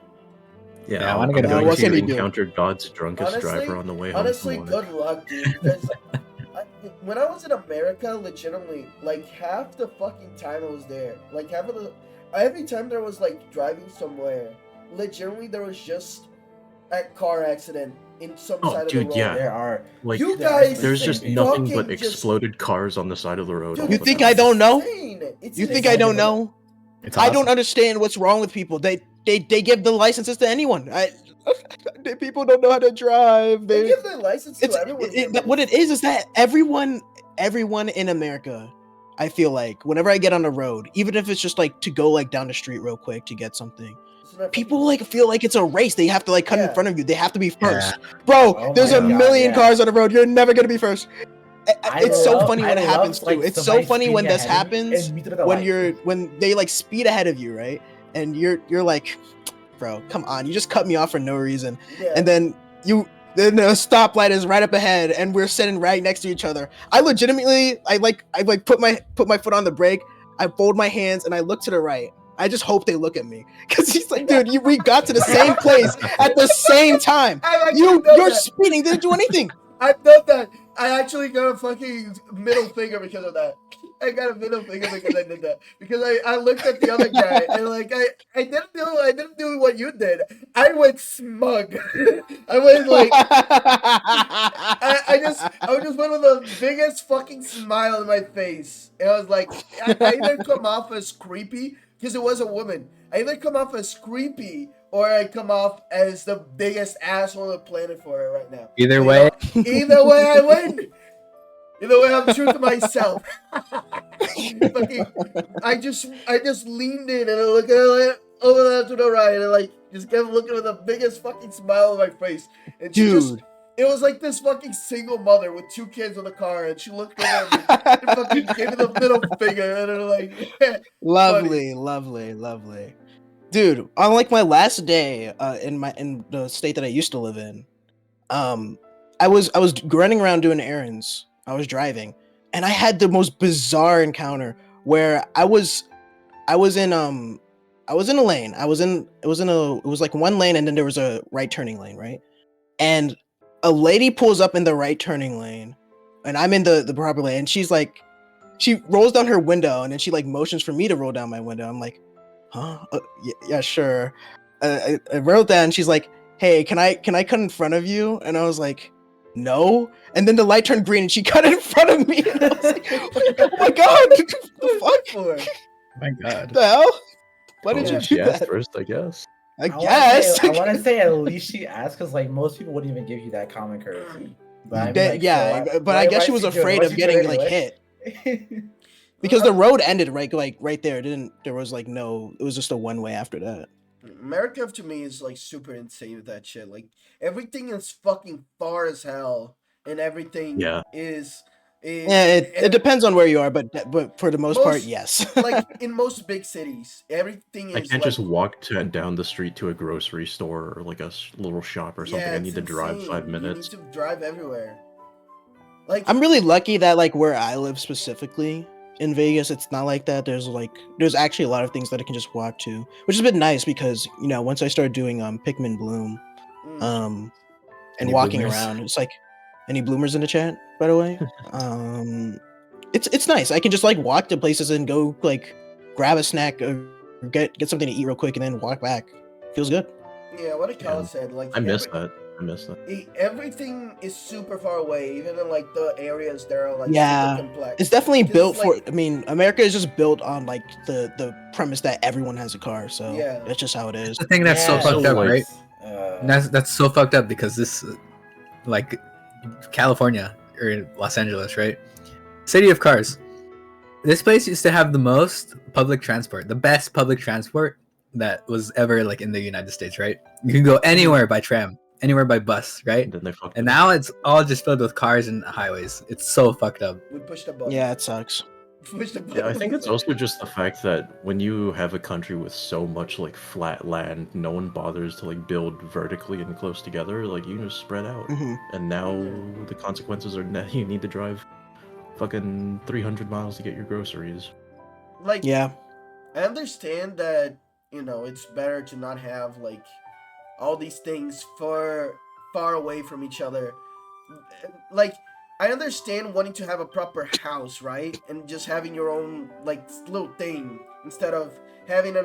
Yeah, Yeah, I I'm, wanna I'm get a going what can to he do? encounter God's drunkest driver on the way home Honestly, from good work. luck, dude. Because when I was in America, legitimately, like half the fucking time I was there, like every time there was like driving somewhere, legitimately there was just a car accident in some Oh, side dude, of the road. yeah. There are. Like, You there are guys, there's insane just people. nothing but fucking just- exploded cars on the side of the road. Dude, all You the think time. I don't know? Insane. It's You think insane. I don't know? It's I awesome. don't understand what's wrong with people. They give the licenses to anyone. People don't know how to drive. They give their license to It's everyone. here, man. what it is that everyone in America, I feel like whenever I get on the road, even if it's just like to go like down the street real quick to get something, Isn't that people like feel like it's a race. They have to like cut in Yeah. front of you. They have to be Yeah. first. Bro, Oh there's my a God, million yeah. cars on the road. You're never gonna be first. It's so funny when I it love, happens like, too. It's so somebody funny when speeding this ahead of me happens and me to the when light. when they like speed ahead of you, right? And you're like, bro, come on, you just cut me off for no reason. Yeah. And then then the stoplight is right up ahead and we're sitting right next to each other. I legitimately I put my foot on the brake, I fold my hands and I look to the right. I just hope they look at me. Cause he's like, dude, we got to the same place at the same time. I've actually done You're that. speeding, didn't do anything. I've done that. I actually got a fucking middle finger because of that. I got a middle finger because I did that. Because I looked at the other guy and like I didn't do what you did. I went smug. I went like I just went with the biggest fucking smile on my face. And I was like, I either come off as creepy because it was a woman. I either come off as creepy or I come off as the biggest asshole on the planet for it right now. Either You way, know, either way I win. Either way I'm true to myself. Fucking, I just leaned in and I looked at her like, over there to the right, and like just kept looking with the biggest fucking smile on my face. And she just, Dude. it was like this fucking single mother with 2 kids in the car, and she looked over at me and fucking gave me the middle finger, and they're like, Lovely, lovely. Dude, on like my last day in the state that I used to live in, I was running around doing errands. I was driving, and I had the most bizarre encounter where I was in a lane. It was like one lane, and then there was a right turning lane, right? And a lady pulls up in the right turning lane, and I'm in the proper lane, and she's like, she rolls down her window, and then she like motions for me to roll down my window. I'm like, huh? Yeah, sure. I wrote that, and she's like, hey, can I cut in front of you? And I was like, no. And then the light turned green, and she cut in front of me. And I was like, oh my god, what the fuck? for? My God. What the hell? Why did you She do asked that? first, I guess. I guess. I want to say at least she asked, because like most people wouldn't even give you that common courtesy. But I mean, like, Yeah, so but I guess she was afraid of getting like hit. Because the road ended right there. There was like no, it was just a one way after that. America to me is like super insane with that shit. Like everything is fucking far as hell, and everything Yeah. is. Yeah, it depends on where you are, but for the most part, yes. Like in most big cities, everything is. I can't like, just walk down the street to a grocery store or like a little shop or something. I it's need to drive insane. 5 minutes. You need to drive everywhere. Like I'm really lucky that like where I live specifically in Vegas, it's not like that. There's actually a lot of things that I can just walk to, which has been nice because once I started doing Pikmin Bloom, and Any walking bloomers? around, it's like any bloomers in the chat, by the way. It's nice. I can just like walk to places and go like grab a snack or get something to eat real quick and then walk back. Feels good. yeah, what Akala Yeah. said. Like I miss that. Everything is super far away, even in like the areas that are like Yeah. super complex. It's definitely 'Cause, built for. like- I mean, America is just built on like the premise that everyone has a car. So Yeah. that's just how it is. The thing that's so Yeah. fucked up, Like- right? That's so fucked up because this, like, California or Los Angeles, right? City of cars. This place used to have the most public transport, the best public transport that was ever like in the United States, right? You can go anywhere by tram, anywhere by bus, right? And then they fucked And it up. now it's all just filled with cars and highways. It's so fucked up. We pushed the button. Yeah, it sucks. Push the button. Yeah, I think it's also just the fact that when you have a country with so much like flat land, no one bothers to like build vertically and close together. Like you just spread out, Mhm. and now the consequences are that you need to drive fucking 300 miles to get your groceries. like Yeah. I understand that it's better to not have like all these things far away from each other. Like I understand wanting to have a proper house, right, and just having your own like little thing instead of having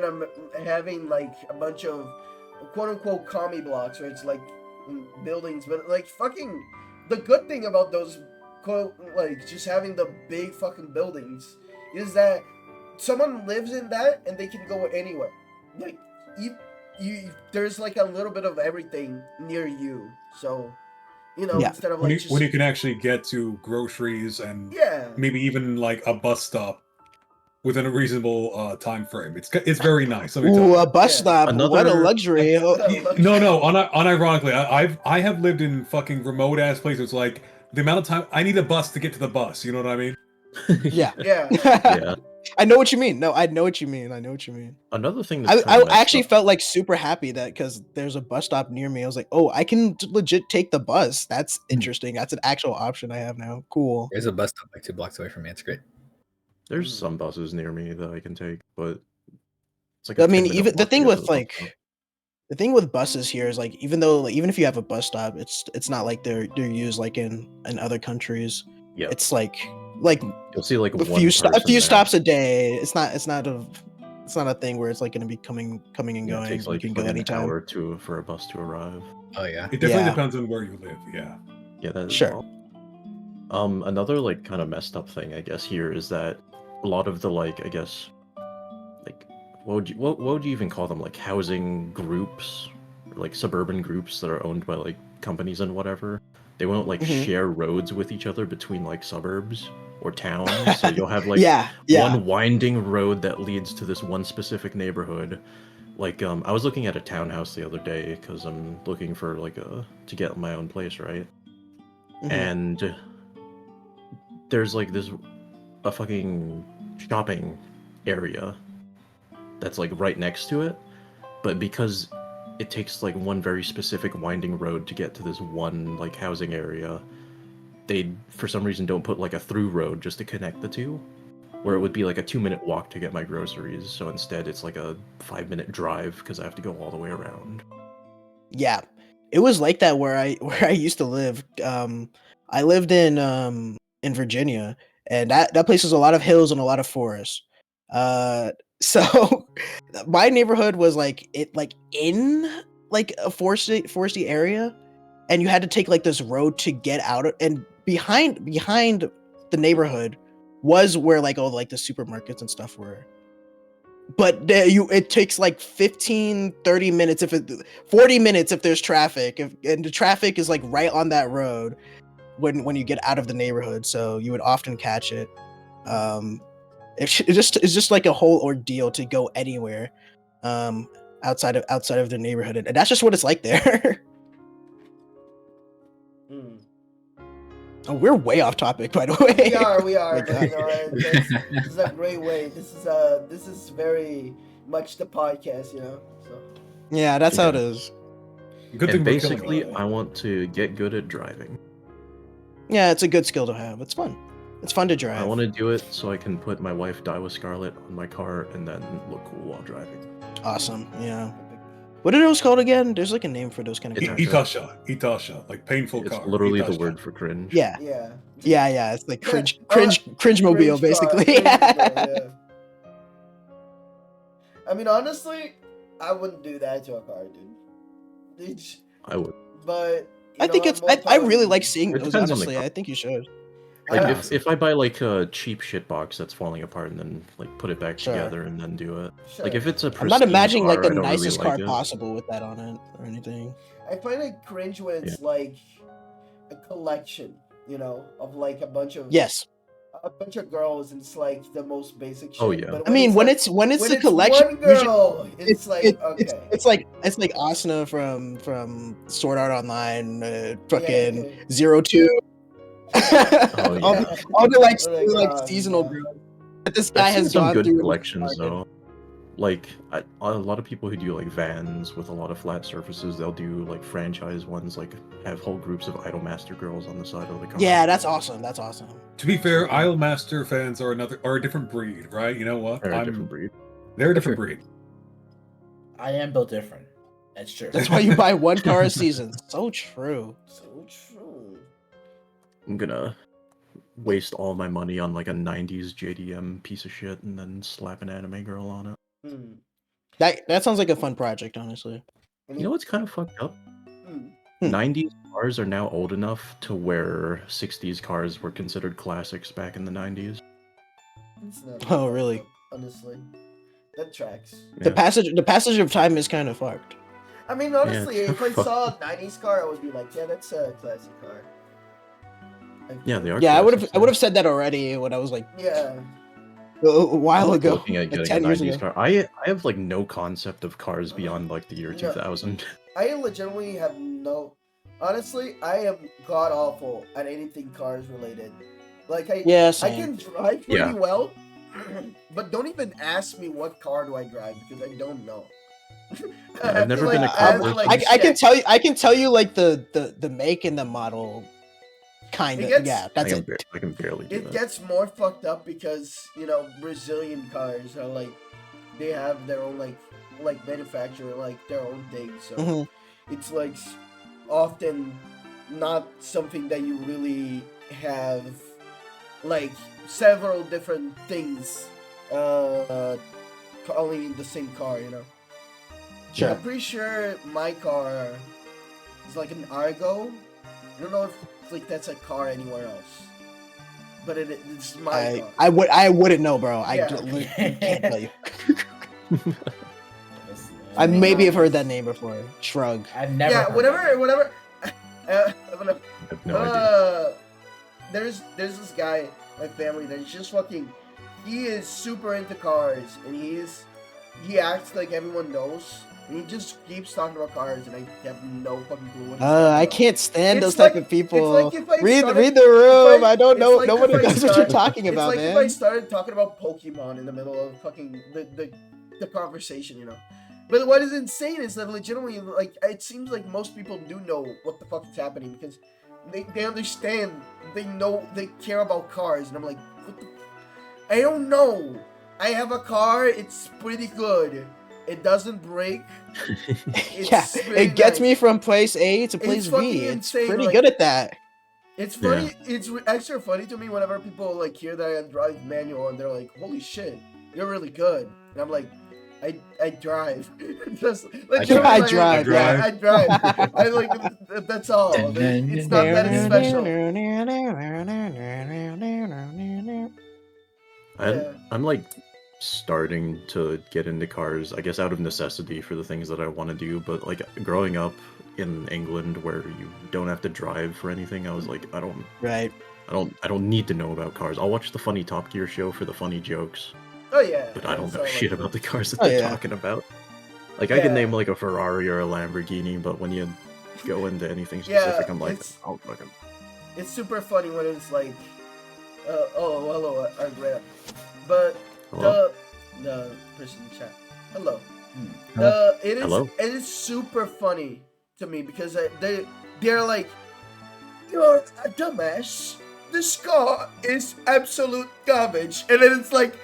having like a bunch of quote unquote commie blocks, where it's like buildings, but like fucking the good thing about those quote like just having the big fucking buildings is that someone lives in that and they can go anywhere. Like you there's like a little bit of everything near you, so Yeah. instead of When like you, just when you can actually get to groceries and yeah. maybe even like a bus stop within a reasonable time frame. It's very nice. Let me tell Ooh, you. a bus stop. What a Another- luxury. No, unironically, I have lived in fucking remote ass places. Like the amount of time I need a bus to get to the bus. You know what I mean? Yeah. Yeah. Yeah. I know what you mean. No, I know what you mean. Another thing I, that's kinda messed actually up- felt like super happy that because there's a bus stop near me. I was like, oh, I can legit take the bus. That's interesting. That's an actual option I have now. Cool. There's a bus stop like 2 blocks away from me. It's great. There's some buses near me that I can take, but it's like I a mean, 10-minute even the walk thing to get to with the bus like stop. the thing with buses here is like even if you have a bus stop, it's not like they're used like in other countries. Yeah. It's like You'll see like a one few person a few there. stops a day. It's not a thing where it's like going to be coming and Yeah, going. it takes You like can go an anytime. hour for a bus to arrive. Oh yeah. It definitely Yeah. depends on where you live. Yeah. Yeah, that is Sure. Another like kind of messed up thing I guess here is that a lot of the like I guess like what would you even call them, like housing groups or like suburban groups that are owned by like companies and whatever, they won't like Mhm. share roads with each other between like suburbs or towns, so you'll have like yeah. one winding road that leads to this one specific neighborhood Like I was looking at a townhouse the other day because I'm looking for like to get my own place, right? Mhm. And there's like a fucking shopping area that's like right next to it, but because it takes like one very specific winding road to get to this one like housing area, they for some reason don't put like a through road just to connect the two, where it would be like a 2-minute walk to get my groceries. So instead it's like a 5-minute drive because I have to go all the way around. Yeah, it was like that where I used to live. I lived in Virginia, and that place was a lot of hills and a lot of forests. So my neighborhood was like in like a foresty area, and you had to take like this road to get out of, and behind the neighborhood was where like all like the supermarkets and stuff were. But it takes like 15-30 minutes 40 minutes if there's traffic, and the traffic is like right on that road when you get out of the neighborhood, so you would often catch it. It's just like a whole ordeal to go anywhere outside of the neighborhood, and that's just what it's like there. Hmm. Oh, we're way off topic, by the way. We are. My God. You know, this is a great way. This is very much the podcast, you know. So Yeah, that's how it Yeah. is. Good thing And we're killing basically, it. I want to get good at driving. Yeah, it's a good skill to have. It's fun. It's fun to drive. I want to do it so I can put my wife Die with Scarlet on my car and then look cool while driving. Awesome. Yeah. What are those called again? There's like a name for those kind of It's cars. Itasha, like painful It's car. literally the Itasha. word for cringe. Yeah. yeah. Yeah. It's like cringe Cringe mobile, car, basically. cringe mobile, yeah. I mean, honestly, I wouldn't do that to a car, dude. I would. But I think it's. I really like seeing It those. depends on the Honestly, car. I think you should. Like Yeah. if I buy like a cheap shit box that's falling apart and then like put it back Sure. together and then do it. Sure. Like if it's a I'm not pristine imagining like car, the I don't really nicest like car it. possible with that on it or anything. I find it cringe when it's like a collection, you know, of like a bunch of Yes. girls, and it's like the most basic shit. Oh, yeah. But I mean, when like, it's when a collection, one girl, it's like okay. it's like Asuna from Sword Art Online, fucking Yeah. 02. Oh, all, yeah. all the like, Oh my like God, seasonal yeah. girls that this guy I've seen has some gone good through. collections though. Like a lot of people who do like vans with a lot of flat surfaces, they'll do like franchise ones, like have whole groups of Idolmaster girls on the side of the car. Yeah, that's awesome. That's awesome. To be fair, Idolmaster fans are a different breed, right? You know what? They're a different breed. They're a different breed. I am built different. That's true. That's why you buy one car a season. So true. So true. I'm gonna waste all my money on like a 90s JDM piece of shit and then slap an anime girl on it. Hmm. That sounds like a fun project, honestly. You know what's kind of fucked up? Hmm. 90s cars are now old enough to where 60s cars were considered classics back in the 90s. It's not Oh, really? honestly, that tracks. The Yeah. passage of time is kind of fucked. I mean, honestly, Yeah. if I saw a '90s car, I would be like, yeah, that's a classic car. Like, Yeah, they are. Yeah, I would classics have said that already when I was like Yeah. a while ago, Looking at like getting 10 a years 90s ago. car. I have like no concept of cars beyond like the year No. 2000. I legitimately have no. Honestly, I am god awful at anything cars related. Like Yeah, I same. can drive pretty Yeah. well, but don't even ask me what car do I drive because I don't know. I've I have never to, been like, a car ask, person. like, I can check. I can tell you like the make and the model, kind It of. gets- Yeah, that's it. I can barely do It that. gets more fucked up because Brazilian cars are like they have their own like manufacturer, like their own thing. So Mhm. it's like often not something that you really have like several different things calling in the same car. Sure. I'm pretty sure my car is like an Argo. I don't know if like that's a car anywhere else, but it's my car. I wouldn't know, bro. I Yeah. can't tell you. That's- I maybe have heard that name before. Shrug. I've never. Yeah, heard whatever. I have no idea. There's this guy, my family, that's just fucking. He is super into cars, and he's he acts like everyone knows, and he just keeps talking about cars, and I have no fucking clue what he's talking I about. can't stand It's those type like- of people. it's like if I read started- the room. I don't it's know. like No one if I knows what you're start- talking It's about, like man. if I started talking about Pokemon in the middle of fucking the conversation, you know. But what is insane is that legitimately, like, it seems like most people do know what the fuck is happening because they understand, they know, they care about cars, and I'm like, what the? I don't know. I have a car. It's pretty good. It doesn't break. Yeah, It's really it gets nice. me from place A to place fucking B. It's insane, pretty like- good at that. It's funny. It's extra funny to me whenever people like hear that I drive manual and they're like, "Holy shit, you're really good," and I'm like, "I drive." Just like, I like, drive, Yeah, yeah. I drive. I like that's all. It's not that special. Yeah. I'm like starting to get into cars, I guess out of necessity for the things that I want to do, but like growing up in England where you don't have to drive for anything, I was like, I don't need to know about cars. I'll watch the funny Top Gear show for the funny jokes, Oh yeah. but I don't It's know all shit like about the cars that Oh, they're yeah. talking about. Like I can Yeah. name like a Ferrari or a Lamborghini, but when you go into anything Yeah, specific, I'm like, it's- oh fucking. It's super funny when it's like, oh hello, Andrea, but Hello? the person in chat, hello. Hello. It Hello? is super funny to me because they're like, you're a dumbass. This car is absolute garbage, and then it's like,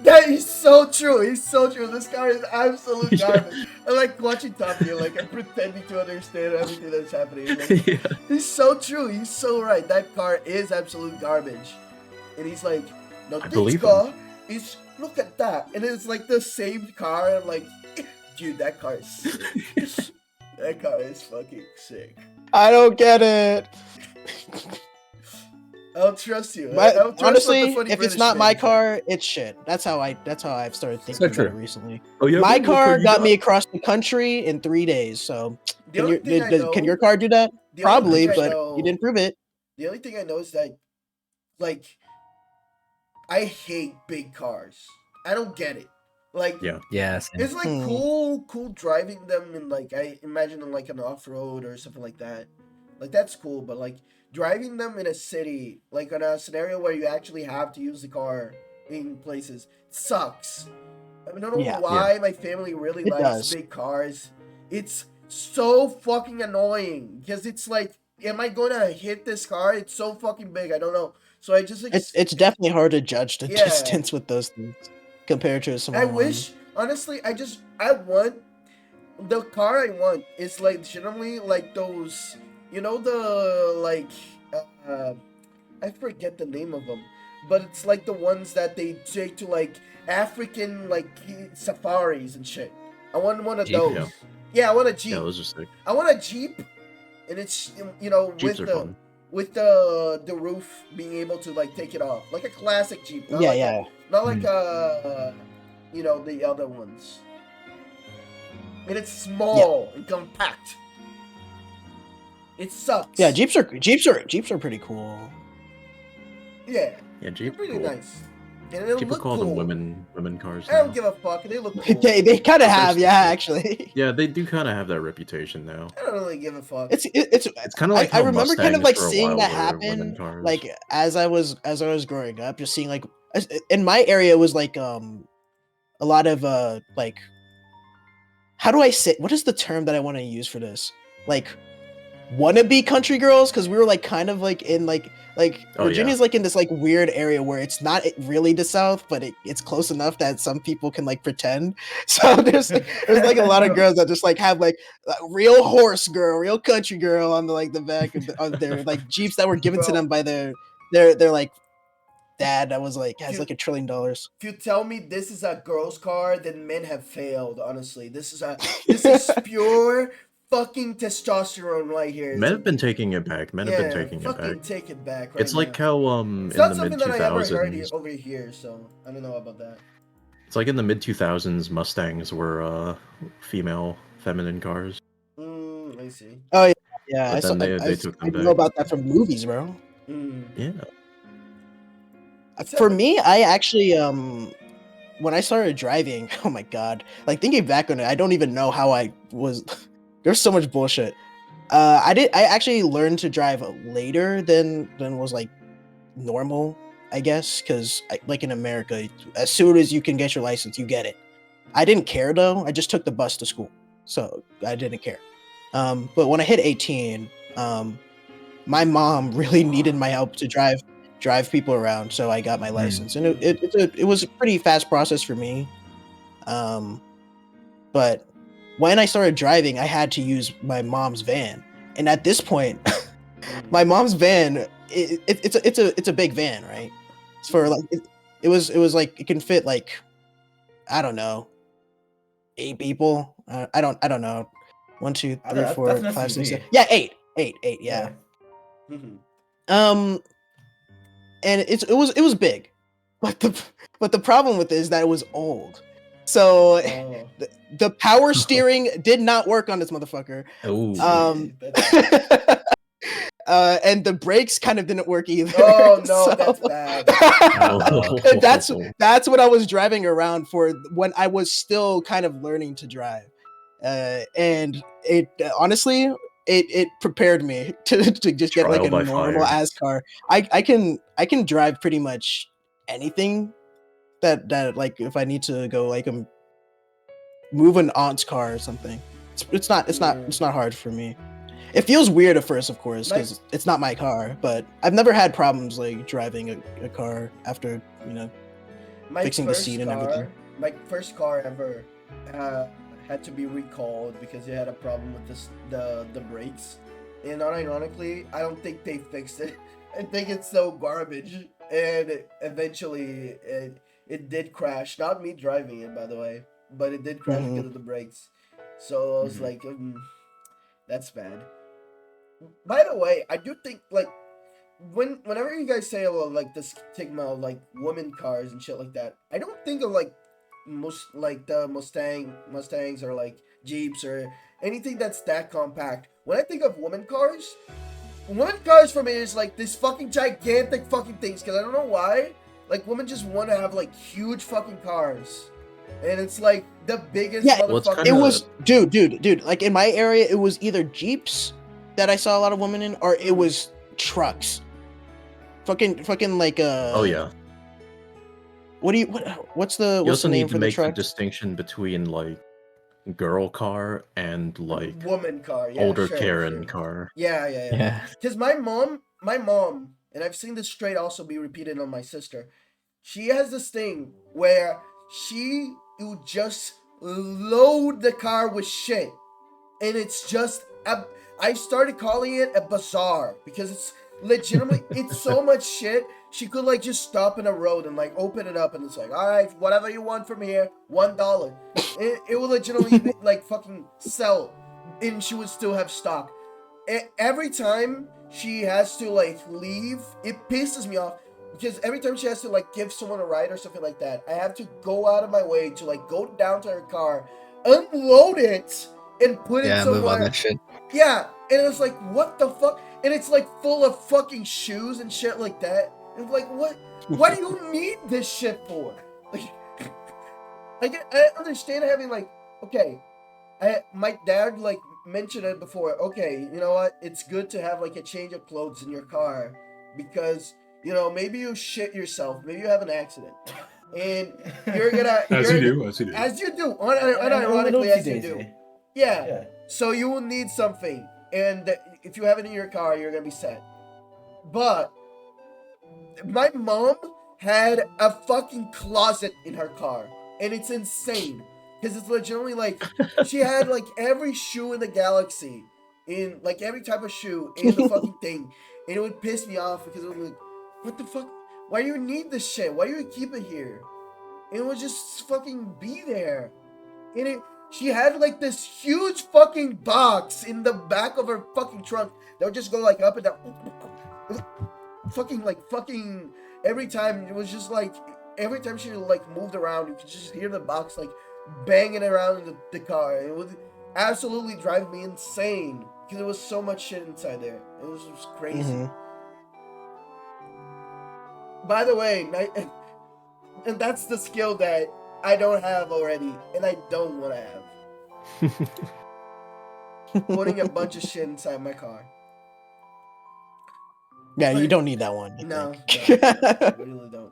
that is so true. It's so true. This car is absolute garbage. I like watching Top Gear, like I'm pretending to understand everything that's happening. Like, Yeah. he's so true. He's so right. That car is absolute garbage, and he's like, no, I this believe him. car is. Look at that, and it's like the same car. And I'm like, dude, that car is sick. That car is fucking sick. I don't get it. I'll trust you. But I'll trust what the honestly, funny if it's British not man my said. car, it's shit. That's how I've started not thinking about true. it recently. Oh yeah, My what car you got me across the country in 3 days. So The only thing I know, can your car do that? the only Probably, thing I but know- you didn't prove it. The only thing I know is that, like, I hate big cars. I don't get it. Like, Yeah. Yeah, same. it's like Hmm. cool driving them in, like, I imagine in like an off road or something like that. Like, that's cool, but like driving them in a city, like in a scenario where you actually have to use the car in places, sucks. I mean, I don't know Yeah. why my family really It likes does. big cars. It's so fucking annoying because it's like, am I gonna hit this car? It's so fucking big. I don't know. So I just It's definitely hard to judge the Yeah. distance with those things compared to a small I one. wish, honestly, I want, the car I want is like generally like those, you know, the like, I forget the name of them, but it's like the ones that they take to like African like safaris and shit. I want one of Jeep? those. Yeah. Yeah, I want a Jeep. Yeah, those are sick. I want a Jeep, and it's, you know, Jeeps are fun. with the roof being able to like take it off, like a classic Jeep. Not Yeah, like yeah. not like you know, the other ones. And it's small and compact. It sucks. Yeah, Jeeps are pretty cool. Yeah, Yeah, they're Jeep. pretty Cool. nice. And it'll People look call cool. them women cars. I don't now. give a fuck. They look cool. they kind of have, There's- yeah, actually. Yeah, they do kind of have that reputation now. I don't really give a fuck. It's It's kind of like I how remember kind of Mustangs like for a seeing while that were women happen, cars. like as I was growing up, just seeing like in my area it was like a lot of like, how do I say, what is the term that I want to use for this, like wannabe country girls, because we were like kind of like in like Oh, Virginia's like in this like weird area where it's not really the South, but it's close enough that some people can like pretend. So there's like a lot of girls that just like have like real horse girl, real country girl on the like the back of their like Jeeps that were given to Bro. them by their like dad that was like has like $1 trillion. If you tell me this is a girl's car, then men have failed. Honestly, this is pure fucking testosterone right here. Men have been taking it back. Men have been taking it fucking back. take it back. Right It's like now. how It's in not the something mid that I ever heard 2000s. over here, so I don't know about that. It's like in the mid 2000s, Mustangs were female, feminine cars. I see. Oh yeah, But then they took them I know back. about that from movies, bro. Yeah. For me, I actually when I started driving, oh my god, like thinking back on it, I don't even know how I was. There's so much bullshit. I actually learned to drive later than was like normal, I guess, because like in America, as soon as you can get your license, you get it. I didn't care though. I just took the bus to school, so I didn't care. But when I hit 18, my mom really needed my help to drive people around, so I got my license, and it was a pretty fast process for me. But when I started driving, I had to use my mom's van, and at this point, my mom's van it's a big van, right? It's for like it was like it can fit like I don't know 8 people. I don't know. One, two, I don't three, know, four, that's an 5, 6, SUV. 7. Yeah, eight. Yeah. Mhm. Um, and it was big, but the problem with it is that it was old. So Oh. the power steering did not work on this motherfucker. Oh, That's- And the brakes kind of didn't work either. Oh no, so- that's bad. and that's what I was driving around for when I was still kind of learning to drive. And it honestly, it prepared me to just get like Trial a by normal fire. ass car. I can drive pretty much anything that like if I need to go like move an aunt's car or something. It's not hard for me. It feels weird at first, of course, because it's not my car, but I've never had problems like driving a car after, My fixing the first seat and everything. My first car ever had to be recalled because it had a problem with the brakes. And unironically, I don't think they fixed it. I think it's so garbage. And eventually, it did crash. Not me driving it, by the way, but it did crash because of the brakes. So I was like, that's bad. By the way, I do think like whenever you guys say about like the stigma of like women cars and shit like that, I don't think of like most like the Mustangs or like Jeeps or anything that's that compact. When I think of women cars for me is like this fucking gigantic fucking things because I don't know why. Like women just want to have like huge fucking cars. And it's like the biggest Yeah, motherfucker. it was dude. Like in my area, it was either Jeeps that I saw a lot of women in, or it was trucks. Fucking like Oh yeah. what's the You what's also the name need to for the make the truck? distinction between like girl car and like woman car, yeah, older sure, Karen sure. car. Yeah. yeah. Because my mom, and I've seen this trait also be repeated on my sister. She has this thing where she will just load the car with shit, and it's just I started calling it a bazaar because it's legitimately it's so much shit. She could like just stop in a road and like open it up, and it's like, all right, whatever you want from here, $1. It will legitimately like fucking sell, and she would still have stock. Every time she has to like leave, it pisses me off because every time she has to like give someone a ride or something like that, I have to go out of my way to like go down to her car, unload it, and put it Yeah, move on somewhere. that shit. Yeah, and it's like, what the fuck? And it's like full of fucking shoes and shit like that. And like, what? What do you need this shit for? Like, I understand having like, okay, my dad like mentioned it before. Okay, you know what? It's good to have like a change of clothes in your car because maybe you shit yourself, maybe you have an accident, and you're gonna As you do. unironically as you do. Daisy. Yeah. So you will need something, and if you have it in your car, you're gonna be set. But my mom had a fucking closet in her car, and it's insane because it's legitimately like she had like every shoe in the galaxy, in like every type of shoe in the fucking thing, and it would piss me off because it was like, what the fuck? Why do you need this shit? Why do you keep it here? And it would just fucking be there, and she had like this huge fucking box in the back of her fucking trunk that would just go like up and down. Fucking every time it was just like every time she like moved around, you could just hear the box like banging around in the car. It would absolutely drive me insane because there was so much shit inside there. It was just crazy. By the way, and that's the skill that I don't have already, and I don't want to have. Putting a bunch of shit inside my car. Yeah, you don't need that one. I No, think. I really don't.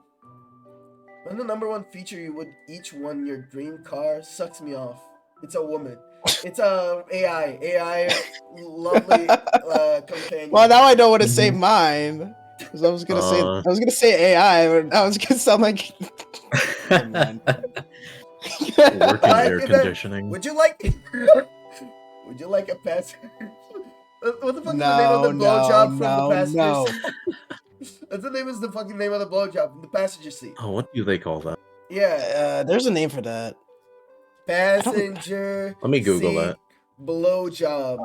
When the number one feature you would each want your dream car sucks me off. It's a woman. It's a AI lovely companion. Well, now I don't want to say mine. 'Cause I was gonna say AI, but I was gonna sound like. Never mind. Working air Give them- conditioning. Would you like a pass? What the fuck is the name of the blowjob from the passenger no. seat? What's the name is the fucking name of the blowjob from the passenger seat? Oh, what do they call that? Yeah, There's a name for that. passenger. Let me Google seat that. Blowjob.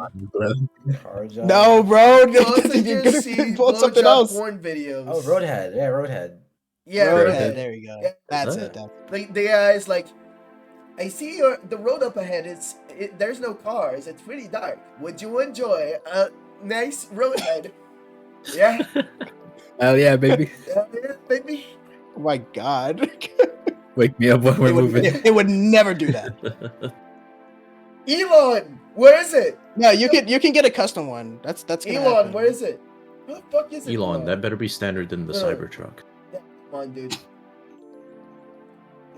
Car job. No, bro. You're Passenger gonna seat pull something blowjob else. porn videos. Oh, Roadhead. Yeah, Roadhead. Yeah, Roadhead. Roadhead. There you go. Yeah. That's that? it. The guy's like, I see the road up ahead. There's no cars. It's pretty dark. Would you enjoy a nice roadhead? Yeah, Hell yeah, baby. yeah, baby. Oh my god. Wake me up when we're moving. It would never do that. Elon, where is it? No, you can get a custom one. That's gonna Elon, happen. where is it? Where the fuck is it? Elon, that better be standard than the Cybertruck. Yeah, come on, dude.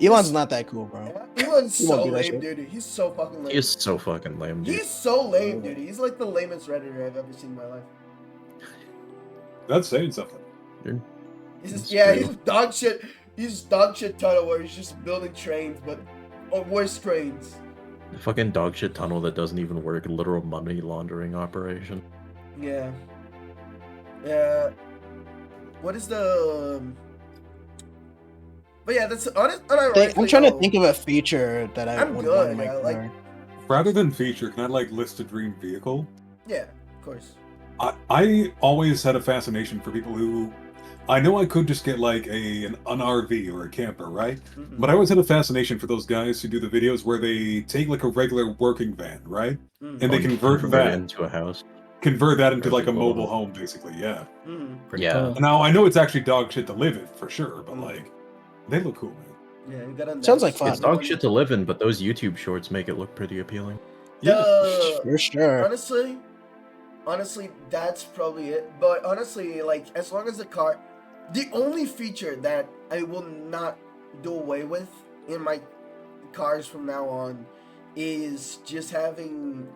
Elon's not that cool, bro. Yeah, Elon's He won't so do that lame, shit. dude. He's so fucking lame. He is so fucking lame, dude. He's so lame, dude. He's like the lamest redditor I've ever seen in my life. That's saying something. He's just, That's he's true. dog shit. He's dog shit tunnel where he's just building trains, but worse trains. The fucking dog shit tunnel that doesn't even work. Literal money laundering operation. Yeah. Yeah. What is the? But yeah, that's honest. I'm trying to think of a feature that I I'm would good, want in my yeah, car. like- Rather than feature, can I like list a dream vehicle? Yeah, of course. I always had a fascination for people who, I know I could just get like an RV or a camper, right? Mhm. But I always had a fascination for those guys who do the videos where they take like a regular working van, right? Mhm. And they convert it that into a house. into Or like a mobile mobile home. home, basically. Yeah. Mhm. Yeah. Now I know it's actually dog shit to live in for sure, but Mm. like they look cool, man. Yeah, you got a Sounds nice like fun. It's dog shit to live in, but those YouTube shorts make it look pretty appealing. For sure. Honestly, that's probably it. But honestly, like, as long as the only feature that I will not do away with in my cars from now on is just having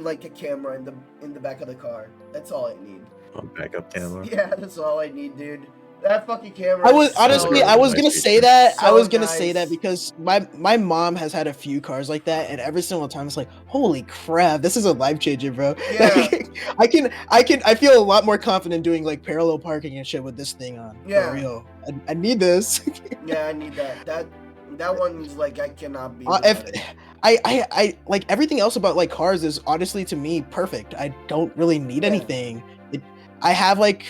like a camera in the back of the car. That's all I need. A backup camera. Yeah, that's all I need, dude. That fucking camera. I was is honestly, so- I was nice gonna feature. say that. I So was gonna say nice. that because my mom has had a few cars like that, and every single time it's like, holy crap, this is a life changer, bro. Yeah. I feel a lot more confident doing like parallel parking and shit with this thing on. Yeah. For real. I need this. Yeah, I need that. That one's like I cannot be. If without it. I like everything else about like cars is honestly to me perfect. I don't really need Yeah. anything. I have like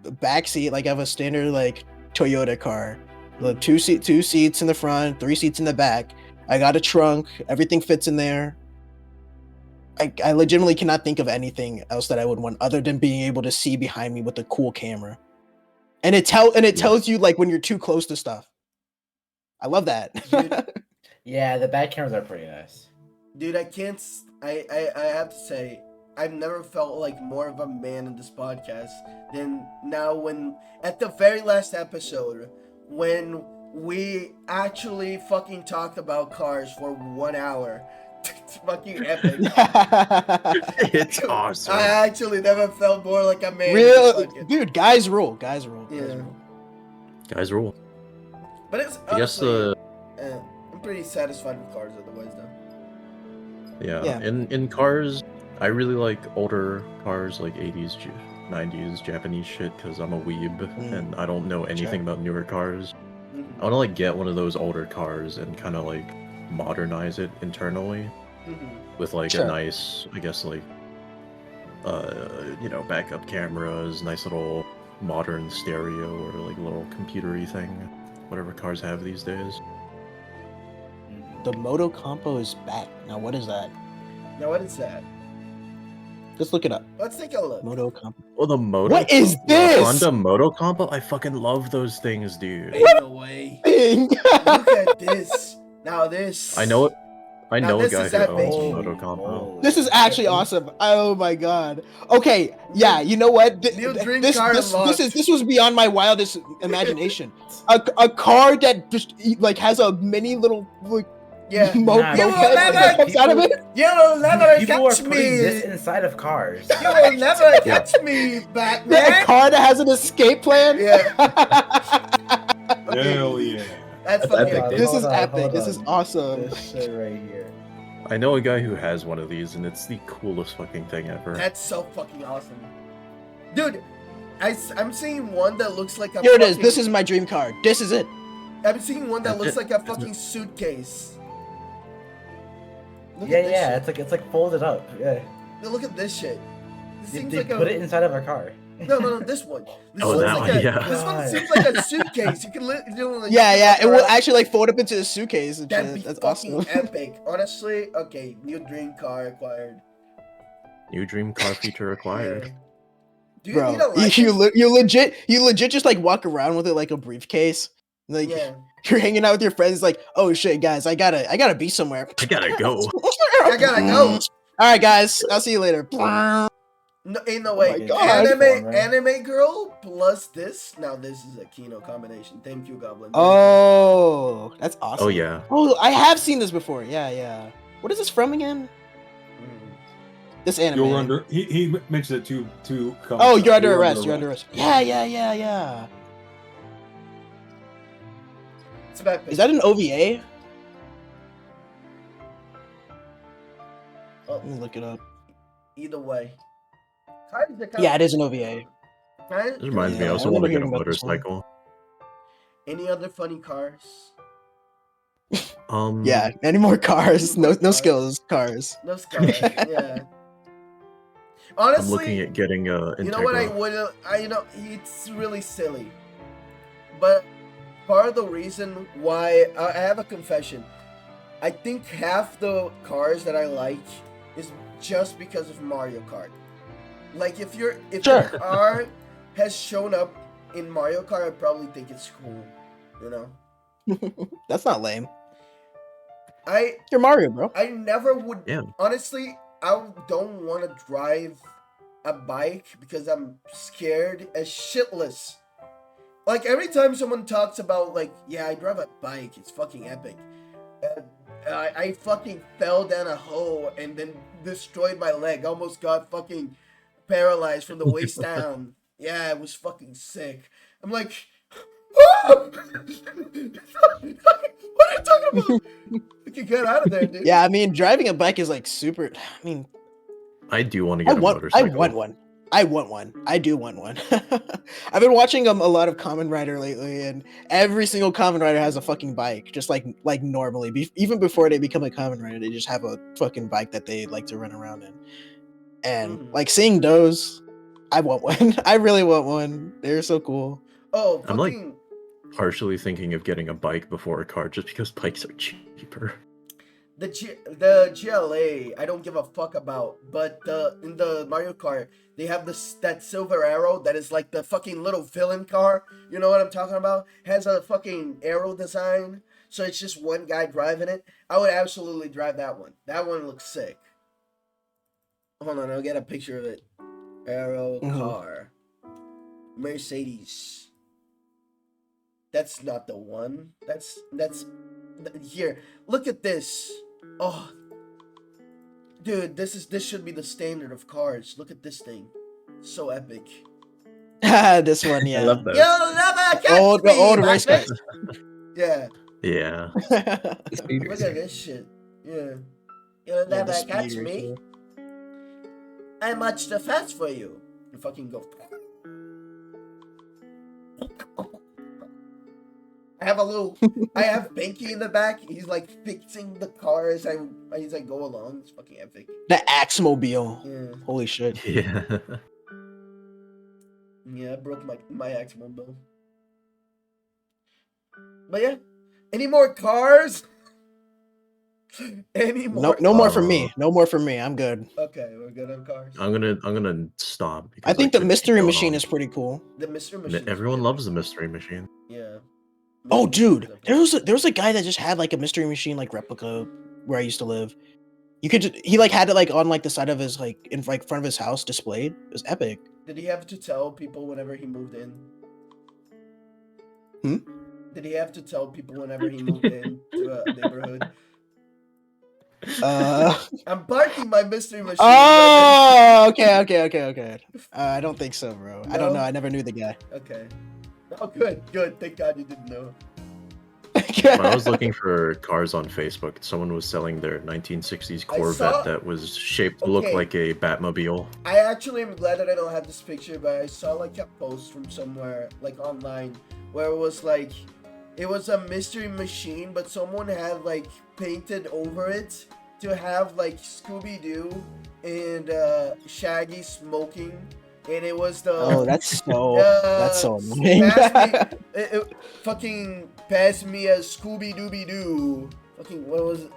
a back seat, like I have a standard like Toyota car. The two seats in the front, 3 seats in the back. I got a trunk, everything fits in there. I legitimately cannot think of anything else that I would want other than being able to see behind me with a cool camera. And it tells you like when you're too close to stuff. I love that. Yeah, the back cameras are pretty nice. Dude, I can't. I have to say, I've never felt like more of a man in this podcast than now. When at the very last episode, when we actually fucking talked about cars for 1 hour, it's fucking epic. It's awesome. I actually never felt more like a man. in Real this podcast. dude, guys rule. Guys rule. Yeah. Guys rule. But it's I guess honestly, I'm pretty satisfied with cars otherwise, though. yeah. Yeah. In cars, I really like older cars like 80s, 90s Japanese shit because I'm a weeb and I don't know anything about newer cars. Mhm. I want to like get one of those older cars and kind of like modernize it internally Mhm. with like Sure. a nice, I guess like backup cameras, nice little modern stereo or like little computery thing, whatever cars have these days. The Moto Compo is back. Now what is that? Now what is that? Just look it up. Let's take a look. Moto comp. Oh, the moto. What is the this? Honda moto combo. I fucking love those things, dude. Ain't no way. Thing. Look at this. Now this. I know it. I Now know a this guy is who epic. owns a Holy moto combo. moly. This is actually awesome. Oh my god. Okay, yeah, you know what? New dream car This unlocked. was beyond my wildest imagination. A car that just like has a mini little like Yeah. Nah, You will moped never- that comes out of it. You will never People are catch putting this me. inside of cars. You will never catch me, A Batman. car that has an escape plan. Yeah. Hell yeah. That's That's fucking epic, dude. This Hold is on, epic. hold This is on. awesome. This shit right here. I know a guy who has one of these, and it's the coolest fucking thing ever. That's so fucking awesome. Dude, I'm seeing one that looks like a Here it is. fucking- This is my dream car. This is it. I'm seeing one that looks That's like a fucking suitcase. Look Yeah, at this yeah, shit. it's like folded up. Yeah. Look at this shit. This They, seems they like put a... it inside of a car. No, this one. This Oh, looks that like one, a, yeah. This one God. seems like a suitcase. You can like, Yeah, yeah. It walk will around. actually like fold up into a suitcase. And That'd be shit. That's fucking awesome. epic. Honestly, okay, new dream car acquired. New dream car feature acquired. Yeah. Do you Bro, need a license? you legit just like walk around with it like a briefcase. Like Yeah. you're hanging out with your friends, like, oh shit, guys, I gotta be somewhere. I gotta go. I gotta go. All right, guys, I'll see you later. No, ain't no way. my God. Anime girl plus this. Now this is a Kino combination. Thank you, Goblin. Oh, that's awesome. Oh yeah. Oh, I have seen this before. Yeah, yeah. What is this from again? Mm. This anime. You're under. He mentioned it to. Oh, you're under arrest. You're under arrest. Yeah. It's about Is that an OVA? Oh, Let me look it up. either way. Cars are kinda- Yeah, it is an OVA. Cars- This reminds me. I Yeah, also I want remember to get a hearing about this one. motorcycle. Any other funny cars? Yeah, any more cars? No skills, cars. Those cars. Yeah. I'm Honestly, looking at getting a Integra. you know what I would it's really silly. But part of the reason why I have a confession. I think half the cars that I like is just because of Mario Kart. Like if your Sure. car has shown up in Mario Kart, I probably think it's cool. You know? That's not lame. I You're Mario, bro. never would. Yeah. Honestly, I don't want to drive a bike because I'm scared as shitless. Like every time someone talks about like, yeah, I drive a bike, it's fucking epic. I fucking fell down a hole and then destroyed my leg. Almost got fucking paralyzed from the waist down. Yeah, it was fucking sick. I'm like, what are you talking about? We can get out of there, dude. Yeah, I mean, driving a bike is like super. I mean, I do want to I get a want motorcycle. one. I want one. I do want one. I've been watching a lot of Kamen Rider lately, and every single Kamen Rider has a fucking bike, just like normally. Even before they become a Kamen Rider, they just have a fucking bike that they like to run around in. And like seeing those, I want one. I really want one. They're so cool. Oh, I'm like- fucking. Partially thinking of getting a bike before a car, just because bikes are cheaper. The GLA, I don't give a fuck about, but in the Mario Kart, they have that silver arrow that is like the fucking little villain car. You know what I'm talking about? Has a fucking arrow design, so it's just one guy driving it. I would absolutely drive that one. That one looks sick. Hold on, I'll get a picture of it. Arrow car, Mercedes. That's not the one. That's here. Look at this. Oh, dude, this should be the standard of cars. Look at this thing, so epic. This one, yeah. I love that. You'll never catch Old me, race Batman. cars. Yeah, Yeah. The speed look racer. at this shit. Yeah, you'll Yeah, the never speed catch me. racer. I'm much too fast for you. You fucking go. I have Binky in the back. He's like fixing the car as I go along. It's fucking epic. The Axe-mobile. Yeah, Holy shit. Yeah. yeah. I broke my Axmobile. But yeah, any more cars? Any more? No more for Uh, me. No more for me. I'm good. Okay, we're good on cars. I'm gonna stop. I Because think the could keep mystery going machine on. is pretty cool. The mystery machine. Everyone loves the mystery machine. Yeah. Oh, Mystery dude, machine's there was a guy that just had like a mystery machine like replica where I used to live. You could he like had it like on like the side of his like in like front of his house displayed. It was epic. Did he have to tell people whenever he moved in? Did he have to tell people whenever he moved in to a neighborhood? I'm parking my mystery machine. Oh, okay. I don't think so, bro. I don't know. No? I never knew the guy. Okay. Oh, good. Thank God you didn't know. When I was looking for cars on Facebook, someone was selling their 1960s I Corvette saw- that was shaped to look Okay. like a Batmobile. I actually am glad that I don't have this picture, but I saw like a post from somewhere, like online, where it was like, it was a mystery machine, but someone had like painted over it to have like Scooby-Doo and Shaggy smoking, and it was the Oh, that's so annoying. fucking pass me a Scooby Dooby Doo. Fucking what was it?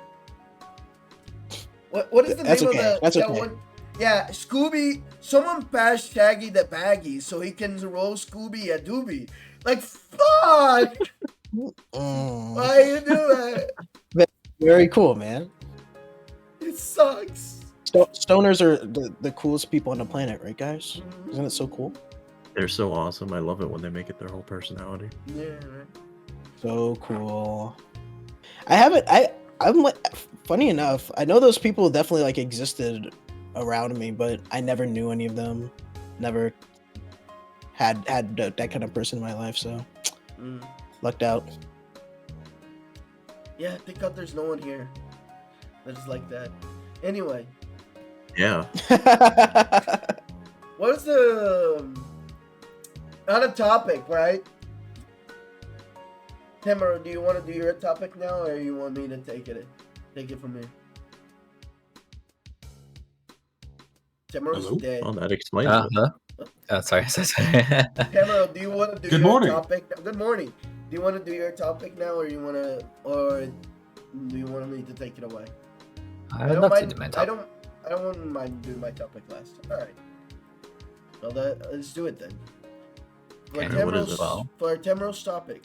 What is the That's name okay. of the That's that okay. one? Yeah, Scooby. Someone passed Shaggy the baggie so he can roll Scooby a doobie. Like fuck! Why you do that? Very cool, man. It sucks. Stoners are the coolest people on the planet, right, guys? Mm-hmm. Isn't it so cool? They're so awesome. I love it when they make it their whole personality. Yeah. Right. So cool. I'm like, funny enough, I know those people definitely like existed around me, but I never knew any of them. Never had that kind of person in my life, so lucked out. Yeah, thank God there's no one here that is like that. Anyway, Yeah. what is the on a topic, right? Tamara, do you want to do your topic now, or you want me to take it from here? Tamara's Hello? dead. Well, that explains it. Hello? Oh, sorry. Tamara, do you want to do Good your morning. topic? Good morning. Do you want to do your topic now, or do you want me to take it away? I would love to do my I topic. don't mind doing my topic last. All right. Well, let's do it then. For Okay, what is it? For Tamara's topic,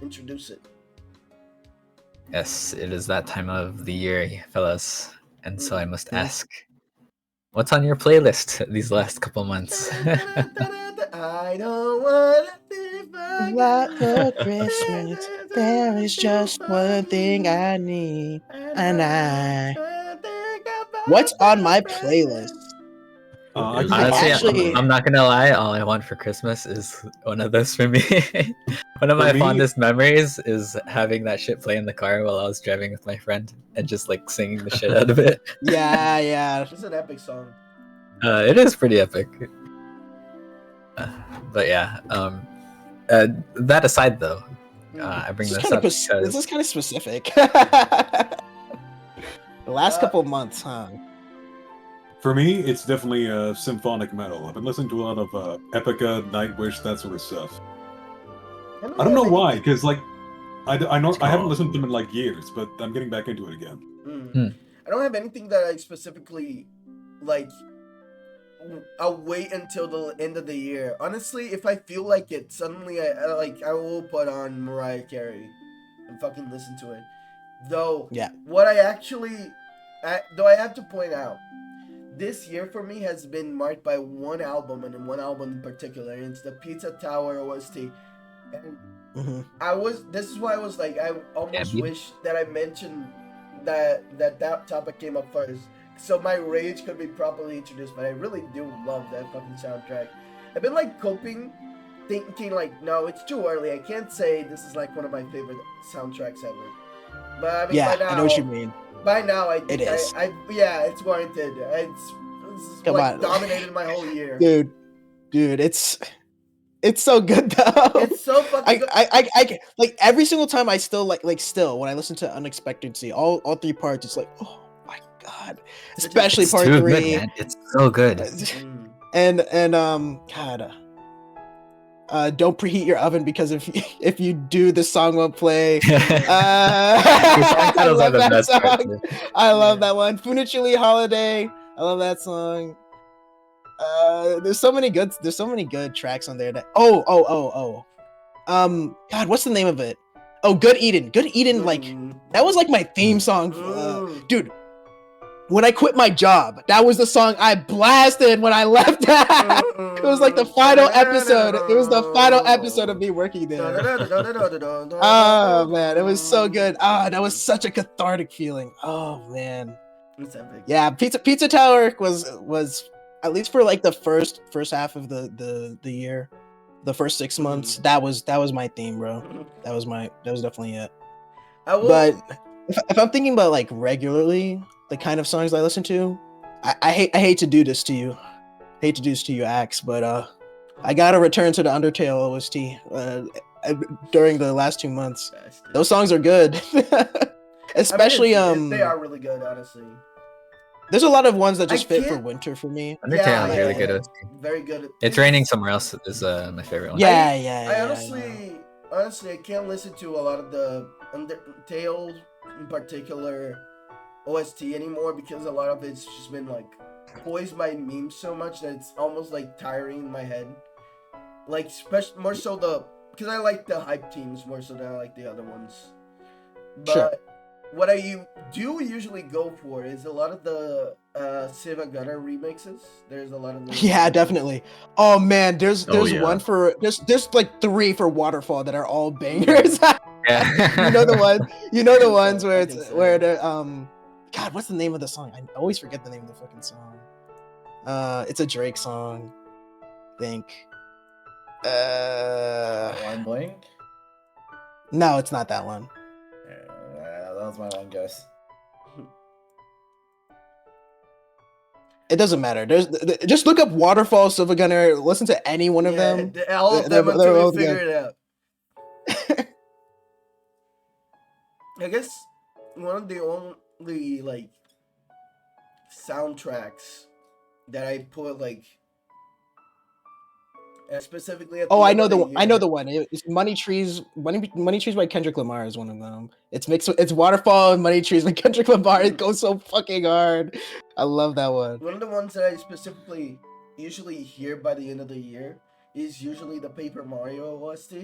introduce it. Yes, it is that time of the year, fellas, and so I must Yeah. ask, what's on your playlist these last couple months? I don't want to live Like for Christmas, there is just one thing I need, and What's on my playlist? I can Honestly, actually- I'm not gonna lie. All I want for Christmas is one of those for me. One of For my me- fondest memories is having that shit play in the car while I was driving with my friend and just like singing the shit out of it. Yeah. It's an epic song. It is pretty epic. But yeah, that aside though, I bring This this is up this because is kind of specific. The last couple months, huh? For me, it's definitely symphonic metal. I've been listening to a lot of Epica, Nightwish, that sort of stuff. I don't know why, because like I haven't listened to them in like years, but I'm getting back into it again. I don't have anything that I specifically like. I'll wait until the end of the year. Honestly, if I feel like it, suddenly I will put on Mariah Carey and fucking listen to it. Though, Yeah. what I actually, though I have to point out, this year for me has been marked by one album and one album in particular, and it's the Pizza Tower OST. And this is why I was like, I almost wish that I mentioned that topic came up first, so my rage could be properly introduced. But I really do love that fucking soundtrack. I've been like coping, thinking like, no, it's too early. I can't say this is like one of my favorite soundtracks ever. But I mean, Yeah, by now, I know what you mean. By now, I think It is. yeah, it's warranted. This is Come like on. dominated my whole year. Dude, it's so good though. It's so fucking good. I like every single time I still like still when I listen to Unexpectancy, all three parts, it's like, oh my god, especially it's part too 3. good, man. It's so good. Mm. And God, Don't preheat your oven because if you do, the song won't play. The song I titles are love the that best part, song. too. I love that one. Funichili Holiday. I love that song. There's so many good tracks on there. God, what's the name of it? Oh, Good Eden. Good Eden. Like that was like my theme song, dude. When I quit my job, that was the song I blasted when I left. It was like the final episode. It was the final episode of me working there. Oh man, it was so good. Ah, that was such a cathartic feeling. Oh man. It's epic. Yeah, Pizza Tower was at least for like the first half of the year, the first 6 months. That was my theme, bro. That was definitely it. But if I'm thinking about like regularly the kind of songs I listen to, I hate to do this to you. I hate to do this to you, Axe, but I gotta return to the Undertale OST during the last 2 months. Those songs are good. Especially they are really good, honestly. There's a lot of ones that just fit for winter for me. Undertale is really good. OST. Very good. It's Raining Somewhere Else is my favorite one. Yeah. Honestly, I can't listen to a lot of the Undertale in particular OST anymore because a lot of it's just been like poised by memes so much that it's almost like tiring in my head. Like, especially more so because I like the hype teams more so than I like the other ones. But sure. What I do usually go for is a lot of the Siva Gunner remixes. There's a lot of those. Yeah, definitely. Oh man, there's one for there's like 3 for Waterfall that are all bangers. Yeah. you know the ones where it's where the God, what's the name of the song? I always forget the name of the fucking song. It's a Drake song, I think. Line Blank? No, it's not that one. Yeah, that was my one guess. It doesn't matter. Just look up Waterfall, Silver Gunner. Listen to any one of them. All of them until you figure it out. I guess one of the only like soundtracks that I put like specifically. At the I end know of the the one. I know the one. It's Money Trees. Money Trees by Kendrick Lamar is one of them. It's mixed. It's Waterfall and Money Trees by Kendrick Lamar. It goes so fucking hard. I love that one. One of the ones that I specifically usually hear by the end of the year is usually the Paper Mario OST.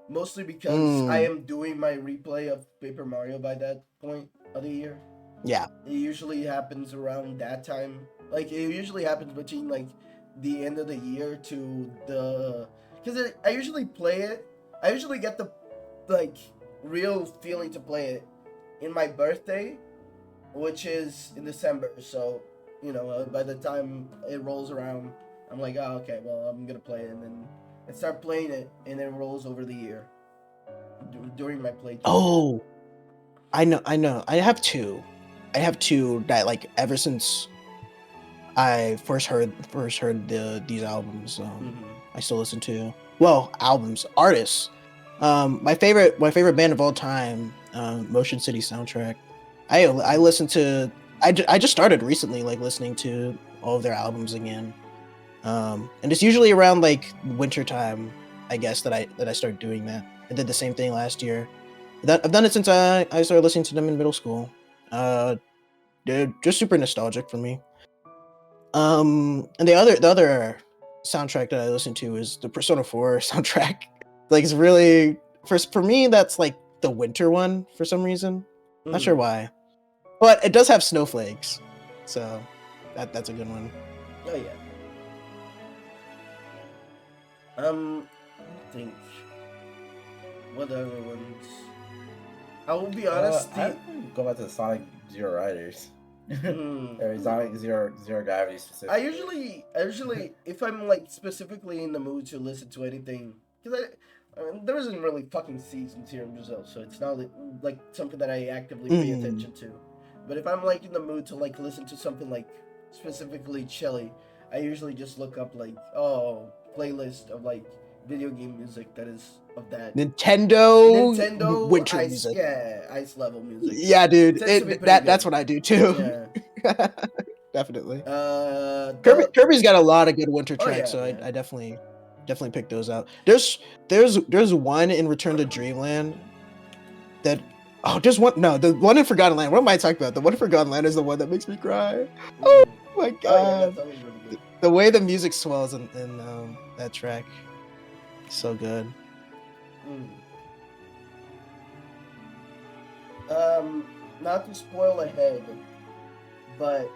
Mostly because I am doing my replay of Paper Mario by that point of the year. Yeah. It usually happens around that time. Like, it usually happens between, like, the end of the year to the... Because I usually play it. I usually get the, like, real feeling to play it in my birthday, which is in December. So, you know, by the time it rolls around, I'm like, oh, okay, well, I'm going to play it. And then I start playing it, and then it rolls over the year during my playtime. Oh, I know. I have two that like ever since I first heard these albums. I still listen to artists. My favorite band of all time, Motion City Soundtrack. I listen to. I just started recently like listening to all of their albums again. And it's usually around like winter time, I guess, that I start doing that. I did the same thing last year. I've done it since I started listening to them in middle school. They're just super nostalgic for me. And the other soundtrack that I listen to is the Persona 4 soundtrack. Like, it's really for me that's like the winter one for some reason. Not sure why, but it does have snowflakes, so that's a good one. Oh yeah. I think what other ones? I will be honest. I go back to the Sonic Zero Riders. Or Sonic Zero Gravity specifically. I usually, if I'm like specifically in the mood to listen to anything, because there isn't really fucking seasons here in Brazil, so it's not like something that I actively pay attention to. But if I'm like in the mood to like listen to something like specifically chilly, I usually just look up like playlist of like video game music that is of that Nintendo winter music. Yeah, ice level music. Yeah, dude. That's what I do too. Yeah. Definitely. Uh, Kirby's got a lot of good winter tracks, so I definitely definitely pick those out. There's one in Return to Dreamland that there's one. No, the one in Forgotten Land. What am I talking about? The one in Forgotten Land is the one that makes me cry. Oh my god! Oh yeah, that's always really good. The way the music swells in that track, so good. Not to spoil ahead, but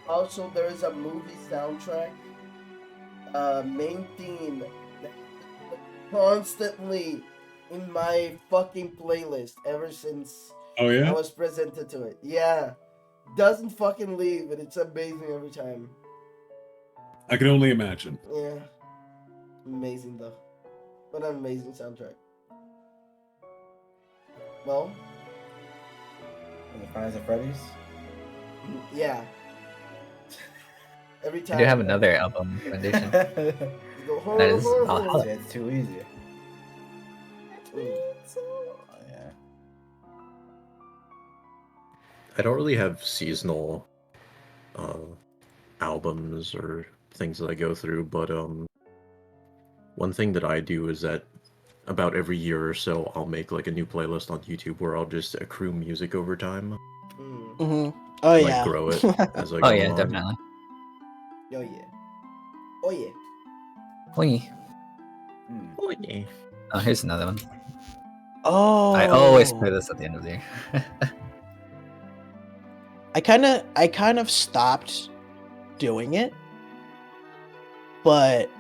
also there is a movie soundtrack, main theme that constantly in my fucking playlist ever since Oh I yeah. was presented to it. Yeah, doesn't fucking leave, and it's amazing every time. I can only imagine. Yeah, amazing though. What an amazing soundtrack. Well, And the Fridays and Freddy's. yeah. Every I time. do have another album recommendation. Go horror, That is horror, Valhalla. horror. It's too easy. Mm. Yeah. I don't really have seasonal albums or things that I go through, but one thing that I do is that about every year or so I'll make like a new playlist on YouTube where I'll just accrue music over time, Mm. Mm-hmm. Oh like yeah. grow it as I go Oh yeah, along. definitely. Oh yeah. Oh yeah. Oy. Oh, yeah. Oh, here's another one. Oh. I always play this at the end of the year. I kind of stopped doing it, but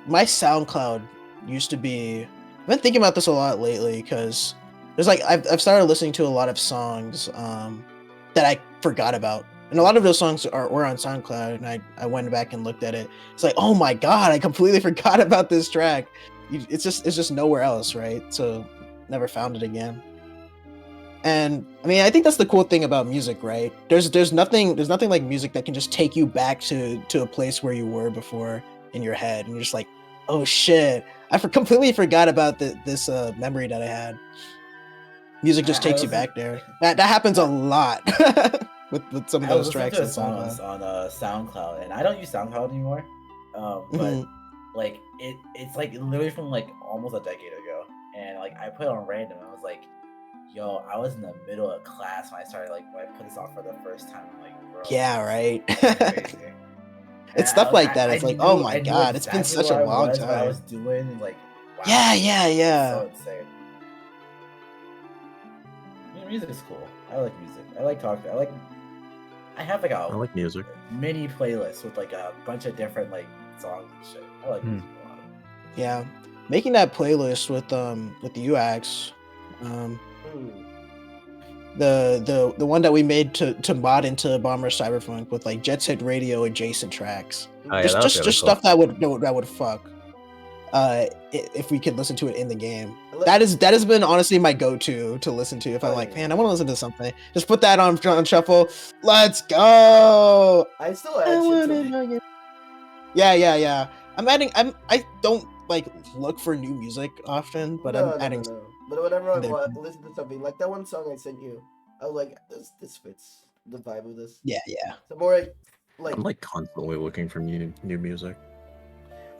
my SoundCloud used to be. I've been thinking about this a lot lately because there's like I've started listening to a lot of songs that I forgot about, and a lot of those songs were on SoundCloud, and I went back and looked at it. It's like, oh my god, I completely forgot about this track. It's just nowhere else, right? So never found it again. And I mean, I think that's the cool thing about music, right? There's nothing like music that can just take you back to a place where you were before in your head, and you're just like, oh shit, I completely forgot about this memory that I had. Music just I takes you listen- back there. That happens a lot with some of I was those listening tracks to a on song SoundCloud. on SoundCloud, and I don't use SoundCloud anymore. But Mhm. like it's like literally from like almost a decade ago, and like I put it on random. And I was like, "Yo, I was in the middle of class when I started when I put this on for the first time." I'm like, bro, Yeah, right. this is crazy. It's And stuff like that. It's like, oh my I knew god, it's been exactly such a where I long was, What I time. was doing, and like, wow, Yeah. so insane. Music's cool. I like music. I like talking. I have like I a like music. mini playlist with like a bunch of different like songs and shit. I like music a lot. Yeah, making that playlist with the UX, Mm. the one that we made to mod into Bomber Cyberpunk with like Jet Set Radio adjacent tracks. Oh, yeah, that was just really cool. stuff that would fuck. If we could listen to it in the game, Let- that has been honestly my go-to to listen to if I'm Oh, like, yeah. man, I want to listen to something. Just put that on shuffle. Let's go. I still I add shit wanna to it. know you. Yeah. I don't like look for new music often, but I'm adding. No. But whenever I there. listen to something like that one song I sent you, I was like, this fits the vibe of this. Yeah. So more like I'm like constantly looking for new music.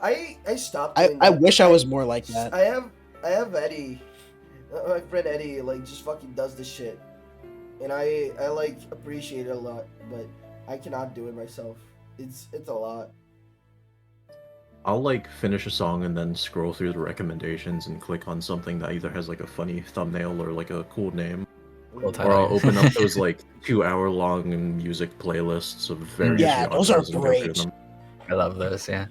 I stopped. I doing that. wish I was more like that. I have Eddie, my friend Eddie, like just fucking does this shit, and I like appreciate it a lot, but I cannot do it myself. It's a lot. I'll like finish a song and then scroll through the recommendations and click on something that either has like a funny thumbnail or like a cool name. Cool Mm. title. Or I'll open up those like 2-hour-long music playlists of various Yeah, those are genres and go through great. them. I love those. Yeah.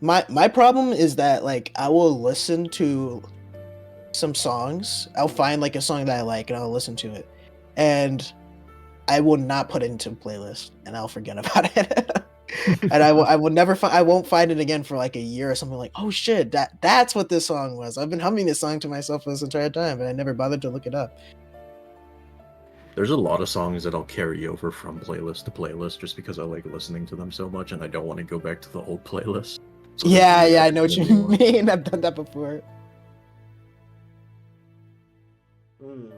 My problem is that like I will listen to some songs. I'll find like a song that I like and I'll listen to it, and I will not put it into a playlist and I'll forget about it. And I will never find. I won't find it again for like a year or something. Like, oh shit, that's what this song was. I've been humming this song to myself for this entire time, but I never bothered to look it up. There's a lot of songs that I'll carry over from playlist to playlist just because I like listening to them so much and I don't want to go back to the old playlist. So Yeah, there's I know what you new one. mean. I've done that before. Mm.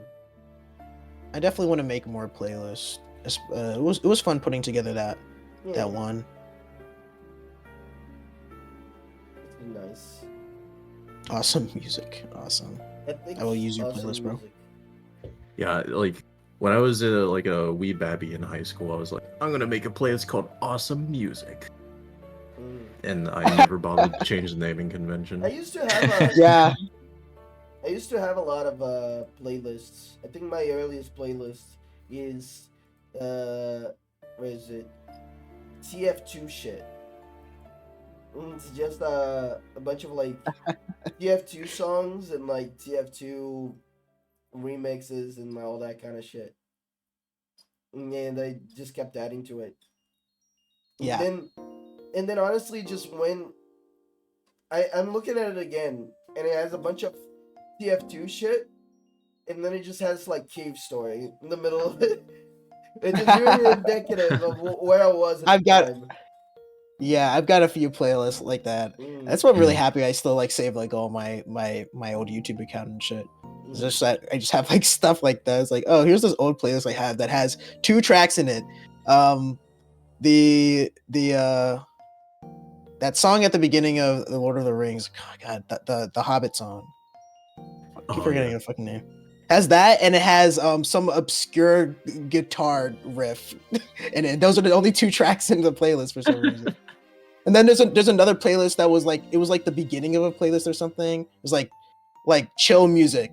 I definitely want to make more playlists. It was fun putting together that Yeah, one. it's Nice. Awesome music. Awesome. Epic, I will use your awesome playlist, bro. music. Yeah, like when I was like a wee babby in high school, I was like, I'm gonna make a playlist called Awesome Music, Mm. and I never bothered to change the naming convention. I used to have a Yeah. I used to have a lot of playlists. I think my earliest playlist is where is it? TF2 shit. It's just a bunch of like TF2 songs and like TF2 remixes and all that kind of shit. And I just kept adding to it. Yeah. And then honestly, just when I'm looking at it again, and it has a bunch of TF2 shit, and then it just has like Cave Story in the middle of it. It's just really indicative of where I was at I've the got time. Yeah, I've got a few playlists like that. Mm. That's what I'm really happy I still like save like all my old YouTube account and shit. It's just that I just have like stuff like that. It's like, oh, here's this old playlist I have that has 2 tracks in it. The that song at the beginning of The Lord of the Rings. Oh, God, the Hobbit song. I keep forgetting the fucking name. Has that, and it has some obscure guitar riff in it. Those are the only 2 tracks in the playlist for some reason. And then there's another playlist that was like, it was like the beginning of a playlist or something. It was like chill music,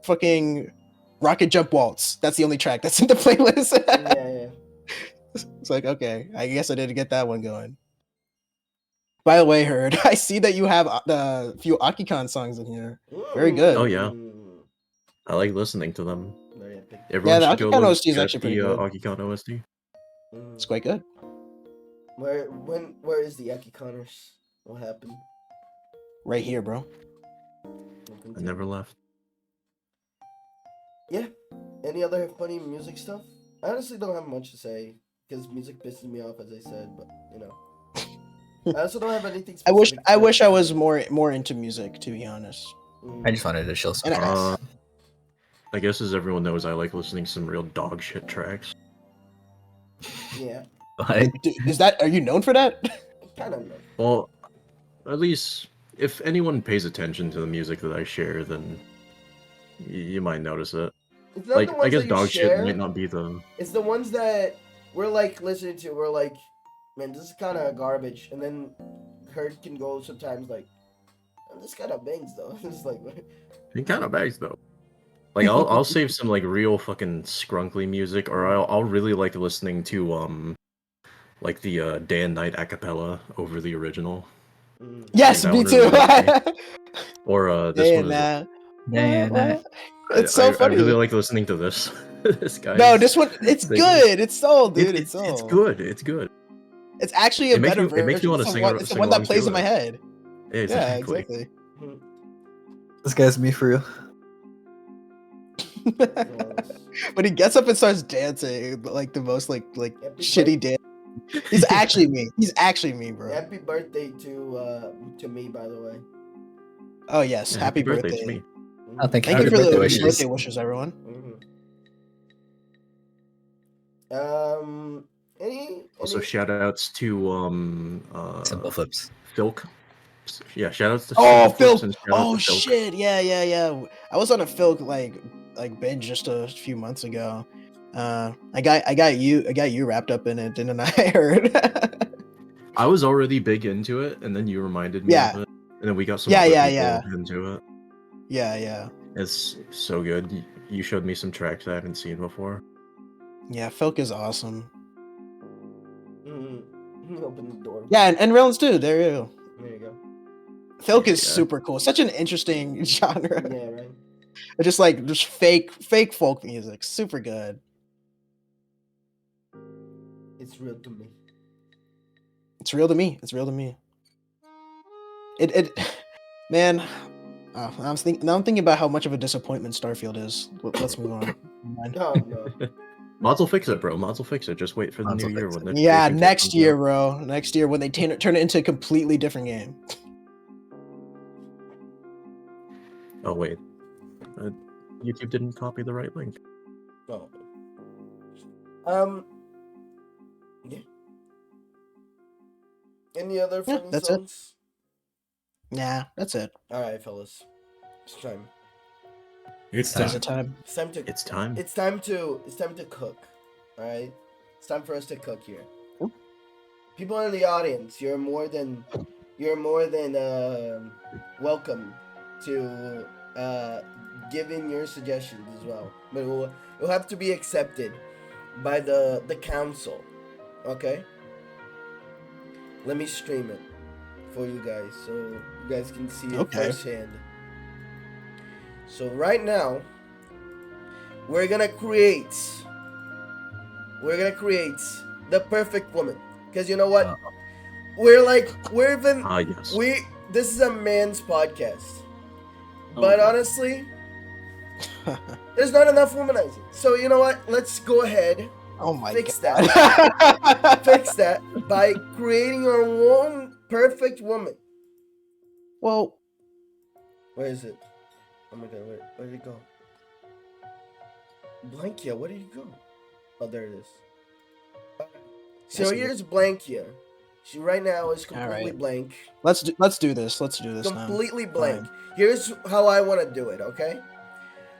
fucking Rocket Jump Waltz. That's the only track that's in the playlist. Yeah. It's like, okay, I guess I didn't get that one going. By the way, Herd, I see that you have the few Akikon songs in here. Very good. Oh yeah, I like listening to them. Very epic. Everyone the should go Akikon look OST is at actually pretty the good. Akikon OST. It's quite good. Where is the Aki Connors? What happened? Right here, bro. I never left. Yeah. Any other funny music stuff? I honestly don't have much to say because music pisses me off, as I said. But you know, I also don't have anything. I Specific wish I was more into music, to be honest. I just wanted to chill some. And I guess as everyone knows, I like listening to some real dog shit tracks. Yeah. What? Is that, are you known for that? Kind of know. Well, at least if anyone pays attention to the music that I share, then you might notice it. It's not Like, the ones I guess that you dog share. shit might not be the. It's the ones that we're like listening to. We're like, man, this is kind of garbage. And then Kurt can go sometimes like, oh, this kind of bangs though. It's like, It kind of bags though. Like I'll save some like real fucking scrunkly music, or I'll really like listening to like the day and night acapella over the original. Yes, That me one too. really gets me. Or this one is. It's so funny. I really like listening to this. This guy. No, this one, it's good. It's soul, dude. It's soul. It's good. It's good. It's actually a better version. It makes me want to sing. It's the one that plays in my head. Yeah, exactly. Yeah, exactly. This guy's me for real. When he gets up and starts dancing, like the most like shitty dance. He's actually me, bro. Happy birthday to me, by the way. Oh yes, Yeah, happy birthday to me. Oh, thank you Thank you for the wishes. birthday wishes, everyone. Any Also, shout outs to Simple flips. Filk. Yeah, shout outs to Oh, Flips Phil. and shout out Oh to Filk. shit. Yeah. I was on a Phil like binge just a few months ago. I got you wrapped up in it, didn't I? Heard. I was already big into it, and then you reminded me of it, and then we got some other people into it. Yeah. It's so good. You showed me some tracks I haven't seen before. Yeah, Filk is awesome. Open the door. Yeah, and Rollins too. There you go. There you go. Filk is super cool. Such an interesting genre. Yeah, right. It's just fake folk music. Super good. It's real to me. It's real to me. It's real to me. It man. I'm thinking about how much of a disappointment Starfield is. Let's move on. No. Mods will fix it, bro. Mods will fix it. Just wait for the Mods new will year fix when it. Yeah, Creation next comes year, out. bro. Next year when they turn it into a completely different game. Oh wait, YouTube didn't copy the right link. Oh. Yeah. Any other funny that's it. songs? Nah, that's it. All right, fellas, it's time. It's That is time. the time. It's time to. It's time. It's time to cook. All right. It's time for us to cook here. Ooh. People in the audience, you're more than welcome to give in your suggestions as well, but it'll have to be accepted by the council. Okay. Let me stream it for you guys so you guys can see it Okay. firsthand. So right now, we're gonna create the perfect woman. Cause you know what? We're even Ah, yes. this is a man's podcast. But honestly, there's not enough womanizing. So you know what? Let's go ahead, Oh my Fix god. fix that by creating our own perfect woman. Well, Where is it? Oh my god, where did it go? Blankia, where did it go? Oh, there it is. So Yes, here's Blankia. She right now is completely Alright. blank. let's do this. Let's do this now. Completely blank. Here's how I want to do it, okay?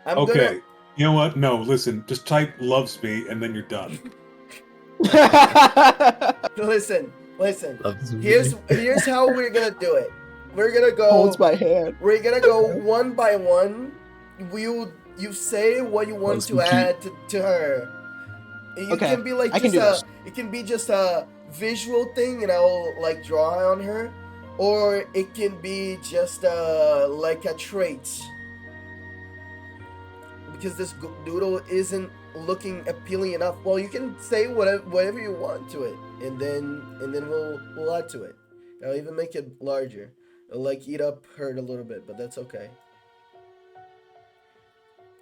I'm Okay. You know what? No, listen. Just type "loves me" and then you're done. gonna listen. Loves me. Here's how we're gonna do it. We're gonna go. Holds my hand. We're gonna go one by one. You say what you want Loves to me add to her. It Okay, can be like I can just do it can be just a visual thing, and I'll like draw on her, or it can be just like a trait. Because this doodle isn't looking appealing enough. Well, you can say whatever you want to it, and then we'll add to it. I'll even make it larger. It'll like eat up her a little bit, but that's okay.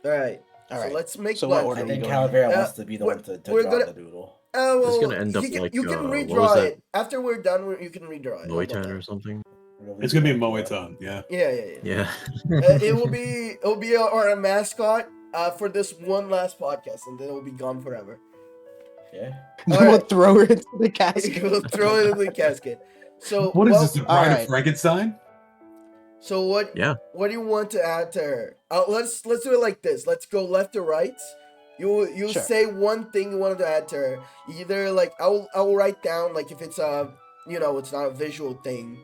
All right. All So right. let's make So what Blanca. order I are we think going? Calavera Uh, wants to be the one to we're draw gonna- the doodle. Oh, It's well, gonna end up you can, like, you can what was redraw that? it after we're done. You can redraw it. How about Moitan that? or something. It's gonna be Moetan, yeah. Yeah. Yeah. It'll be our mascot for this one last podcast, and then it'll be gone forever. Yeah. No, Alright. we'll throw her into the casket. We'll throw it in the casket. So What is this, the Bride of alright. Frankenstein? So what? Yeah. What do you want to add to her? Let's do it like this. Let's go left to right. You Sure. say one thing you wanted to add to her. Either like I'll write down like if it's it's not a visual thing,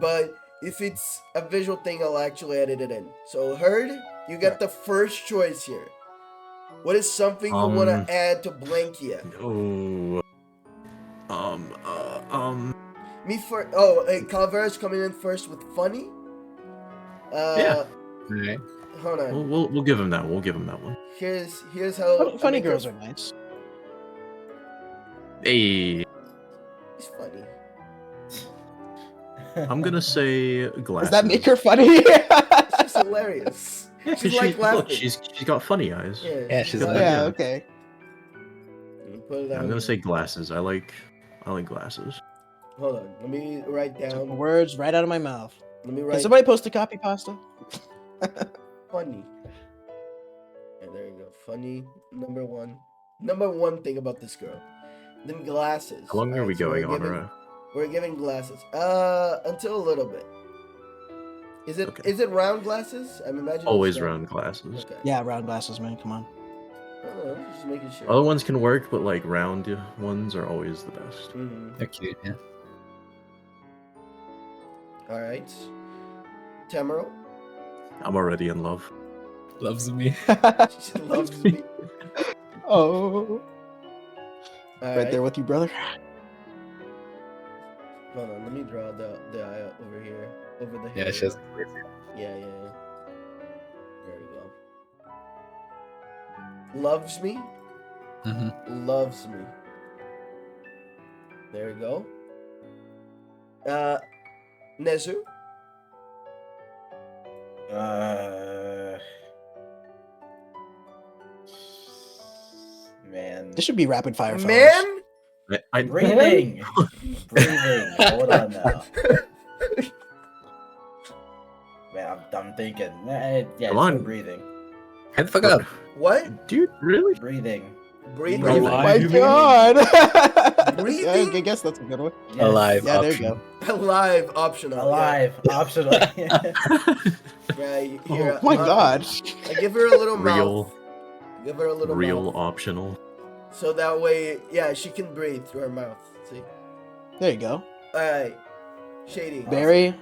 but if it's a visual thing, I'll actually edit it in. So Herd, you get the first choice here. What is something you want to add to Blankia? Oh. Me first. Oh, hey, Calavera's coming in first with funny. Yeah. Alright. Hold on. We'll give him that. We'll give him that one. Here's how I Funny make her- girls are nice. Hey, He's funny. I'm gonna say glasses. Does that make her funny? She's hilarious. She's like Look, laughing. she's got funny eyes. Yeah, she's Good like, yeah, idea. okay. Put it I'm down. gonna say glasses. I like glasses. Hold on. Let me write Took the down. words right out of my mouth. Let me Can write somebody post a copy pasta? funny. And there you go. Funny. Number one thing about this girl. Then glasses. How long are we Alright, so going we're on? giving- We're giving glasses. Until a little bit. Is it Okay. is it round glasses? I'm imagining. it's Always round glasses. Okay. Yeah, round glasses, man. Come on. I don't know, just making sure. Other ones can work, but like round ones are always the best. Mhm. they're cute, yeah. All right. Tamaro. I'm already in love. Loves me. She loves me. Oh, All right there with you, brother. Hold on, let me draw the eye over here, over the hair. Yeah, she has. Yeah. There we go. Loves me. Mm-hmm. Loves me. There we go. Nezu. Man. This should be rapid fire. fellas. Man. Breathing. Breathing. Hold on now. Man, I'm thinking. Yeah, Come it's on. breathing. Get the fuck up. What? Dude, really? Breathing. Breathing. Breathing. Oh Alive, my you mean? god! Breathing? Yeah, I guess that's a good one. Yes. Alive Yeah, there you option. go. Alive, optional. Alive, optional. Yeah. Right here. Oh my god. I give her a little Real, mouth. Give her a little real mouth. optional. So that way, yeah, she can breathe through her mouth. See? There you go. Alright. Shady. Barry.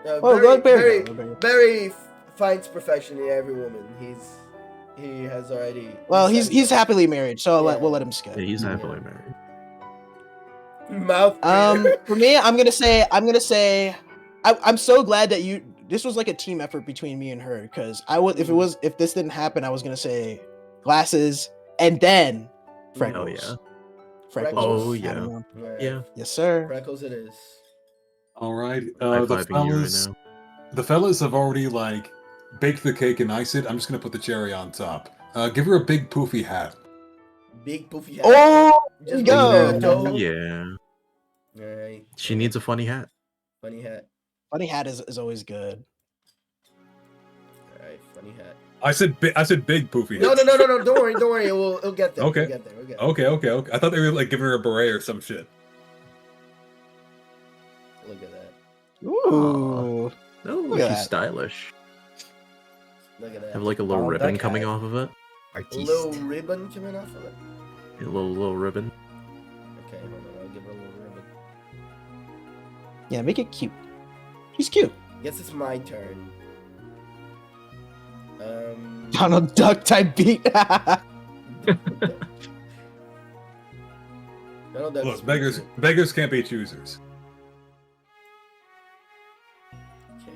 Oh, Barry, let Barry Barry, go. Barry finds perfection in every woman. He has already. Well, said he's so. happily married, so Yeah. we'll let him skip. Yeah, he's happily married. Mouth. breather. For me, I'm gonna say I'm so glad that this was like a team effort between me and her, because if this didn't happen, I was gonna say glasses and then freckles. Oh yeah. Freckles. Oh, I yeah. don't know. Right. Yeah. Yes, sir. Freckles it is. All right. High The fiving you right fellas, now. the fellas have already like baked the cake and iced it. I'm just gonna put the cherry on top. Give her a big poofy hat. Big poofy hat. Oh, Just go. bring her a toe. Yeah. Alright. She needs a funny hat. Funny hat. Funny hat is always good. Alright, funny hat. I said big poofy hat. No. Don't worry. It'll get there. Okay. We'll get there. Okay. I thought they were like giving her a beret or some shit. Look at that. Ooh. Oh, Look at she's that. stylish. Look at that. Have like a little Oh, ribbon that coming guy. off of it. A Artiste. little ribbon coming off of it. A little ribbon. Okay, hold on. I'll give her a little ribbon. Yeah, make it cute. She's cute. Guess it's my turn. Donald Duck type beat. Donald Duck is Look, beggars can't be choosers. Okay.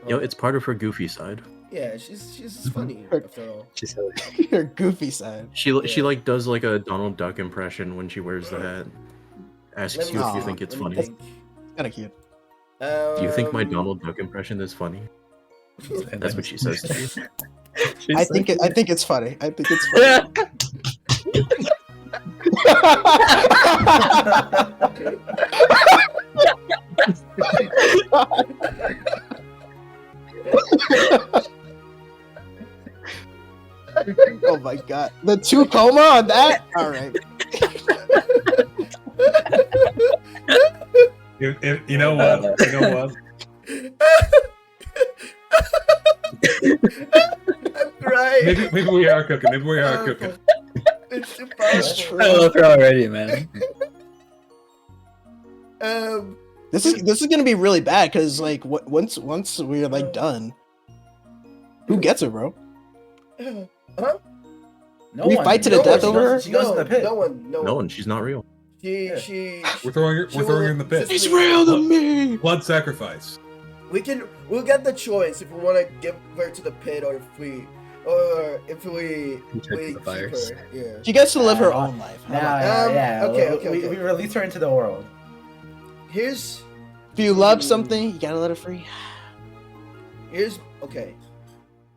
Yo, it's part of her goofy side. Yeah, she's funny Her- after all. She's silly. Your goofy side. She Yeah. like does like a Donald Duck impression when she wears the hat. Asks Let me you if see. you think it's Let me funny. think. Kind of cute. Do you think my Um, Donald Duck impression is funny? And That's then what she says to me. she's I think like, it's funny. I think it's funny. Oh my god. The 2 coma on that? Alright. You know what? You know what? I'm crying. Maybe we are cooking. Maybe we are cooking. It's too It's powerful. true. I love her already, man. This is gonna be really bad because like once we're like done, who gets her, bro? Huh? No We one. fight to the No death one. over her? She goes in the pit. No one. No one. She's not real. She. We're throwing her. she We're throwing her will in the pit. just- It's real to me. Blood sacrifice. We'll get the choice if we want to give her to the pit or if we Return to the keep fires. her. Yeah. She gets to live her own life. How about that? Yeah. Okay. We release her into the world. Here's If you love something, you gotta let it free. okay.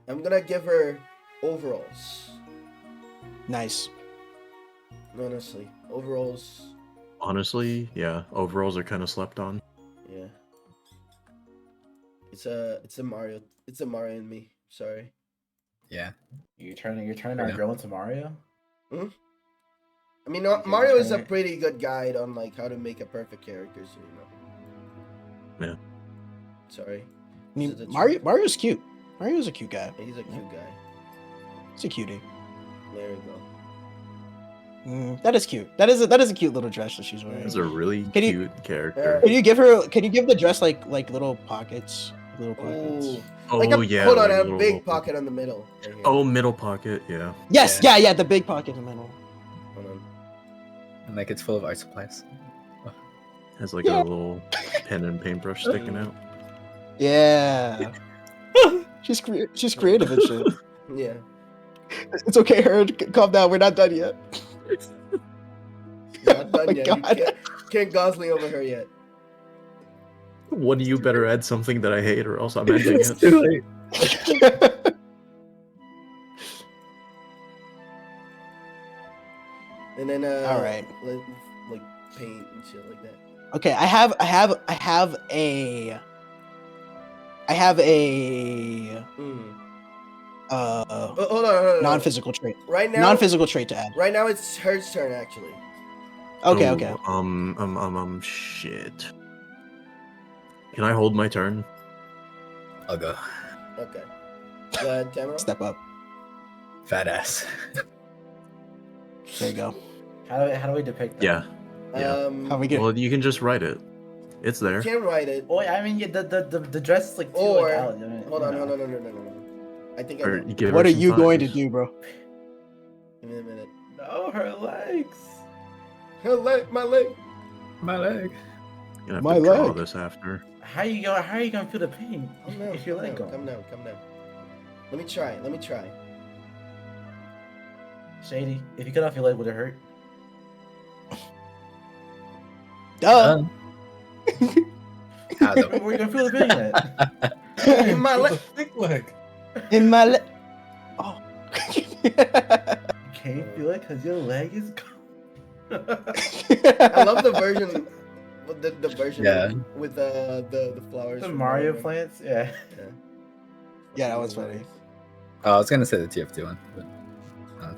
I'm gonna give her overalls. Nice. Honestly, overalls. Honestly, yeah. Overalls are kind of slept on. Yeah. It's a Mario. It's a Mario in me. Sorry. Yeah. You're turning our Yeah. girl into Mario. I mean, Okay, Mario is a okay. pretty good guide on like how to make a perfect character. So Yeah. Sorry. I mean, This is a Mario's cute. Mario's a cute guy. He's a cute guy. He's a cutie. There we go. That is cute. That is a cute little dress that she's wearing. It's a really Can you- cute character. Can you give the dress like little pockets? Little pockets. Ooh. Oh Like yeah. hold on, like a little- big pocket on the middle. Right here. Oh, middle pocket. Yeah. Yes, yeah, the big pocket in the middle. Hold on. And like it's full of art supplies. Has like Yeah. a little pen and paintbrush sticking out. Yeah. she's creative and shit. Yeah. It's okay, Herd. Calm down. We're not done yet. Not done my yet. God. You can't Gosling over her yet. One of you better add something that I hate, or else I'm ending It's it. too late. And then All right. like paint and shit like that. Okay, I have a Mm. uh Hold on. non-physical trait. Right now. Non-physical trait to add. Right now, it's her turn actually. Okay, Oh, okay. Shit. Can I hold my turn? I'll go. Okay. Go ahead, Tamara. Step up. Fat ass. There you go. How do we depict that? Yeah. Yeah. How we get? Well, you can just write it. It's there. You can write it. Oh, I mean, yeah, the dress is like too Or like out. I mean, hold on, you know. hold on, no. I think I Or know. you give What her are some you going to thighs. do, bro? Give me a minute. No, her legs. Her leg, my leg. My leg. You're gonna have My to draw leg. this after. How you gonna feel the pain Calm down, if your leg calm gone? down. Let me try. Shady, if you cut off your leg, would it hurt? Duh. How the Where you gonna feel the pain at? In my With leg. a thick leg. In my leg. Oh. You can't feel it because your leg is gone. I love the version. The version Yeah. with the flowers. The from Mario Bros. plants, yeah. Yeah, that was funny. Oh, I was gonna say the TF2 one. But,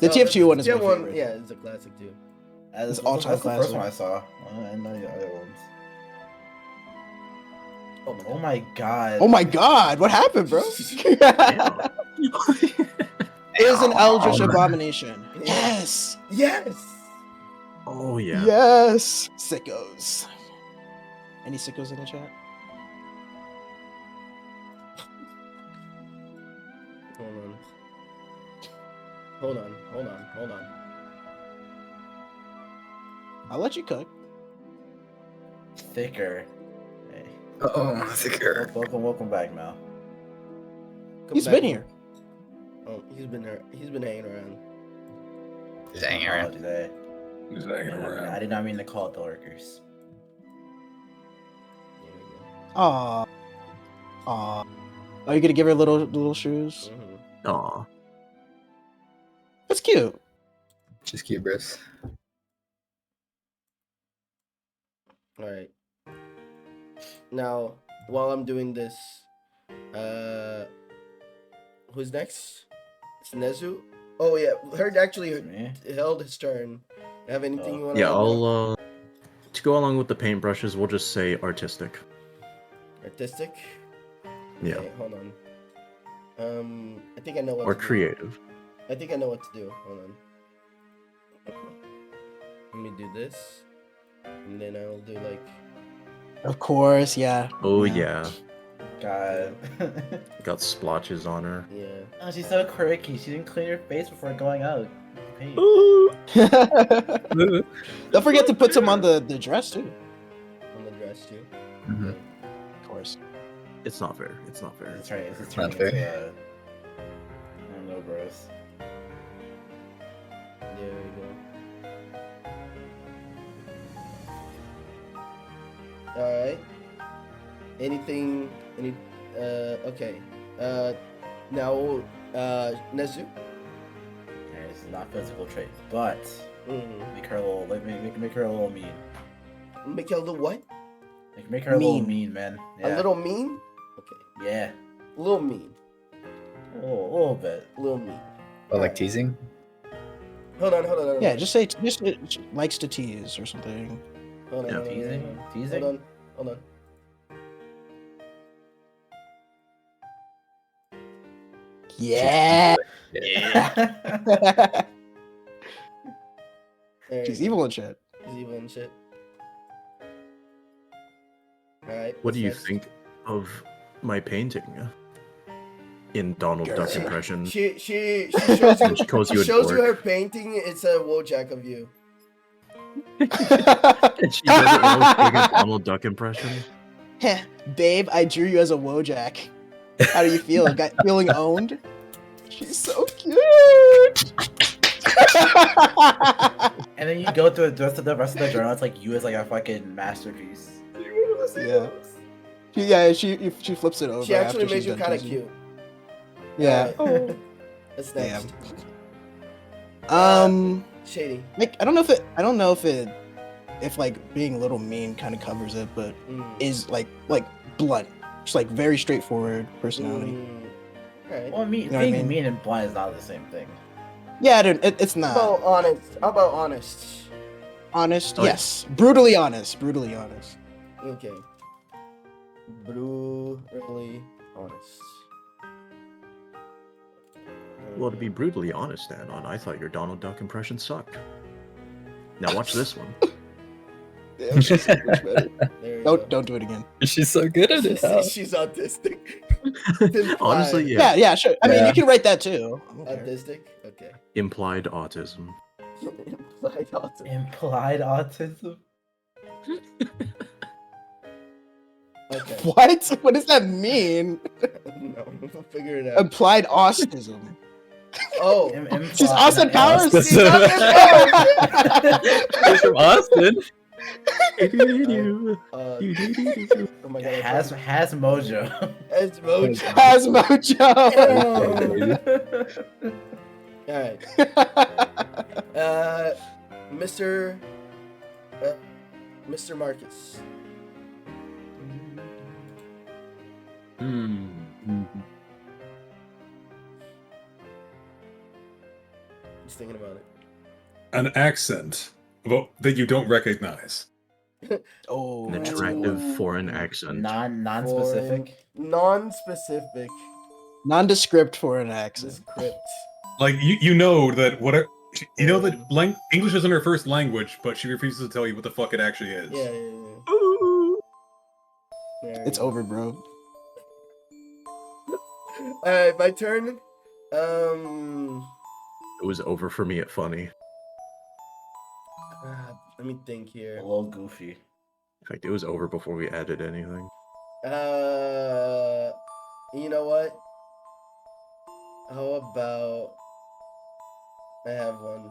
The TF2 one is my TF1, favorite. yeah, it's a classic too. It's all-time That's the first classic. one I saw. I didn't know the other ones. Oh my god. Oh my god, what happened, bro? It is an eldritch abomination. Yes. Yes. Oh yeah. Yes. Sickos. Any sickos in the chat? Hold on. I'll let you cook. Thicker. Hey. oh, thicker. Welcome back, Mal. Come He's back. been here. Oh, he's been there. He's been hanging around. Just hanging around. Today. He's hanging I around. did not mean to call it the lurkers. There we go. Aw. Aw. Are you gonna give her little shoes? Mhm. Aw. That's cute. Just cute, bros. All right. Now, while I'm doing this, who's next? It's Nezu. Oh yeah, Herd actually Me? held his turn. Have anything you want to? Yeah, I'll to go along with the paintbrushes, we'll just say artistic. Artistic. Yeah. Okay, hold on. I think I know what. Or to do. creative. I think I know what to do. Hold on. Let me do this, and then I'll do like. Of course, yeah. Oh yeah. God. Got splotches on her. Yeah. Oh, she's so quirky. She didn't clean her face before going out. Paint. Don't forget to put some on the dress too. On the dress too. Mhm. Of course. It's not fair. It's not fair. It's right. It's Not turning fair. into, I don't know, bros. There we go. Alright. Anything okay. Now Nezu? Okay, this is not physical trait, but Mm-hmm. make her a little, make her a little mean. Make her a little what? Make her a little Mean. mean, man. A Yeah. little mean? Okay. Yeah. A little mean. A little bit. A little mean. Oh, like teasing? Hold on. Yeah, just say just likes to tease or something. Hold on. Yeah. hold on, Teasing? hold on. Teasing? Hold on. Yeah. Yeah. There She's you go. evil and shit. She's evil and shit. Alright. What do you what's next? think of my painting? In Donald Duck Girl. impression. She shows you, She calls you a she shows you dork. her painting. It's a Wojak of you. And she does it while doing a Donald Duck impression. Heh, babe, I drew you as a Wojak. How do you feel? Feeling owned? She's so cute. And then you go through the rest of the journal. It's like you as like a fucking masterpiece. Yeah. She flips it over. She actually after made she's you done kind of teasing. cute. Yeah. Alright. That's Damn. next. Shady. Like I don't know if like being a little mean kind of covers it, but Mm. is like blunt, just like very straightforward personality. Alright. Well, You know what I being mean? mean and blunt is not the same thing. Yeah, it's How not. about honest? How about honest? Honest, Oh, yeah. yes. Brutally honest. Brutally honest. Okay. Brutally honest. Well, to be brutally honest, Anon, I thought your Donald Duck impression sucked. Now watch this one. Damn, she's so much better. There you go. Don't do it again. She's so good at it. How? She's autistic. Honestly, Yeah, yeah, sure. I mean, Yeah. you can write that too. I don't care. Autistic? Okay. Implied autism. Implied autism. Implied autism. Okay. What? What does that mean? No, we'll figure it out. Implied autism. Oh. She's Austin Powers. Austin. She's Austin Powers. She's from Austin. Oh my god. Has mojo. Has mojo. Has mojo. Alright. Mr. Mr. Marcus. He's thinking about it. An accent that you don't recognize. Oh, An that's attractive cool. foreign accent. Non-specific. Non-specific. Nondescript for an accent. Descript. Like you know that you know that English isn't her first language, but she refuses to tell you what the fuck it actually is. Yeah. There It's you go. over, bro. Alright, my turn. It was over for me at funny. Let me think A here. little goofy. In fact, it was over before we added anything. You know what? How about I have one.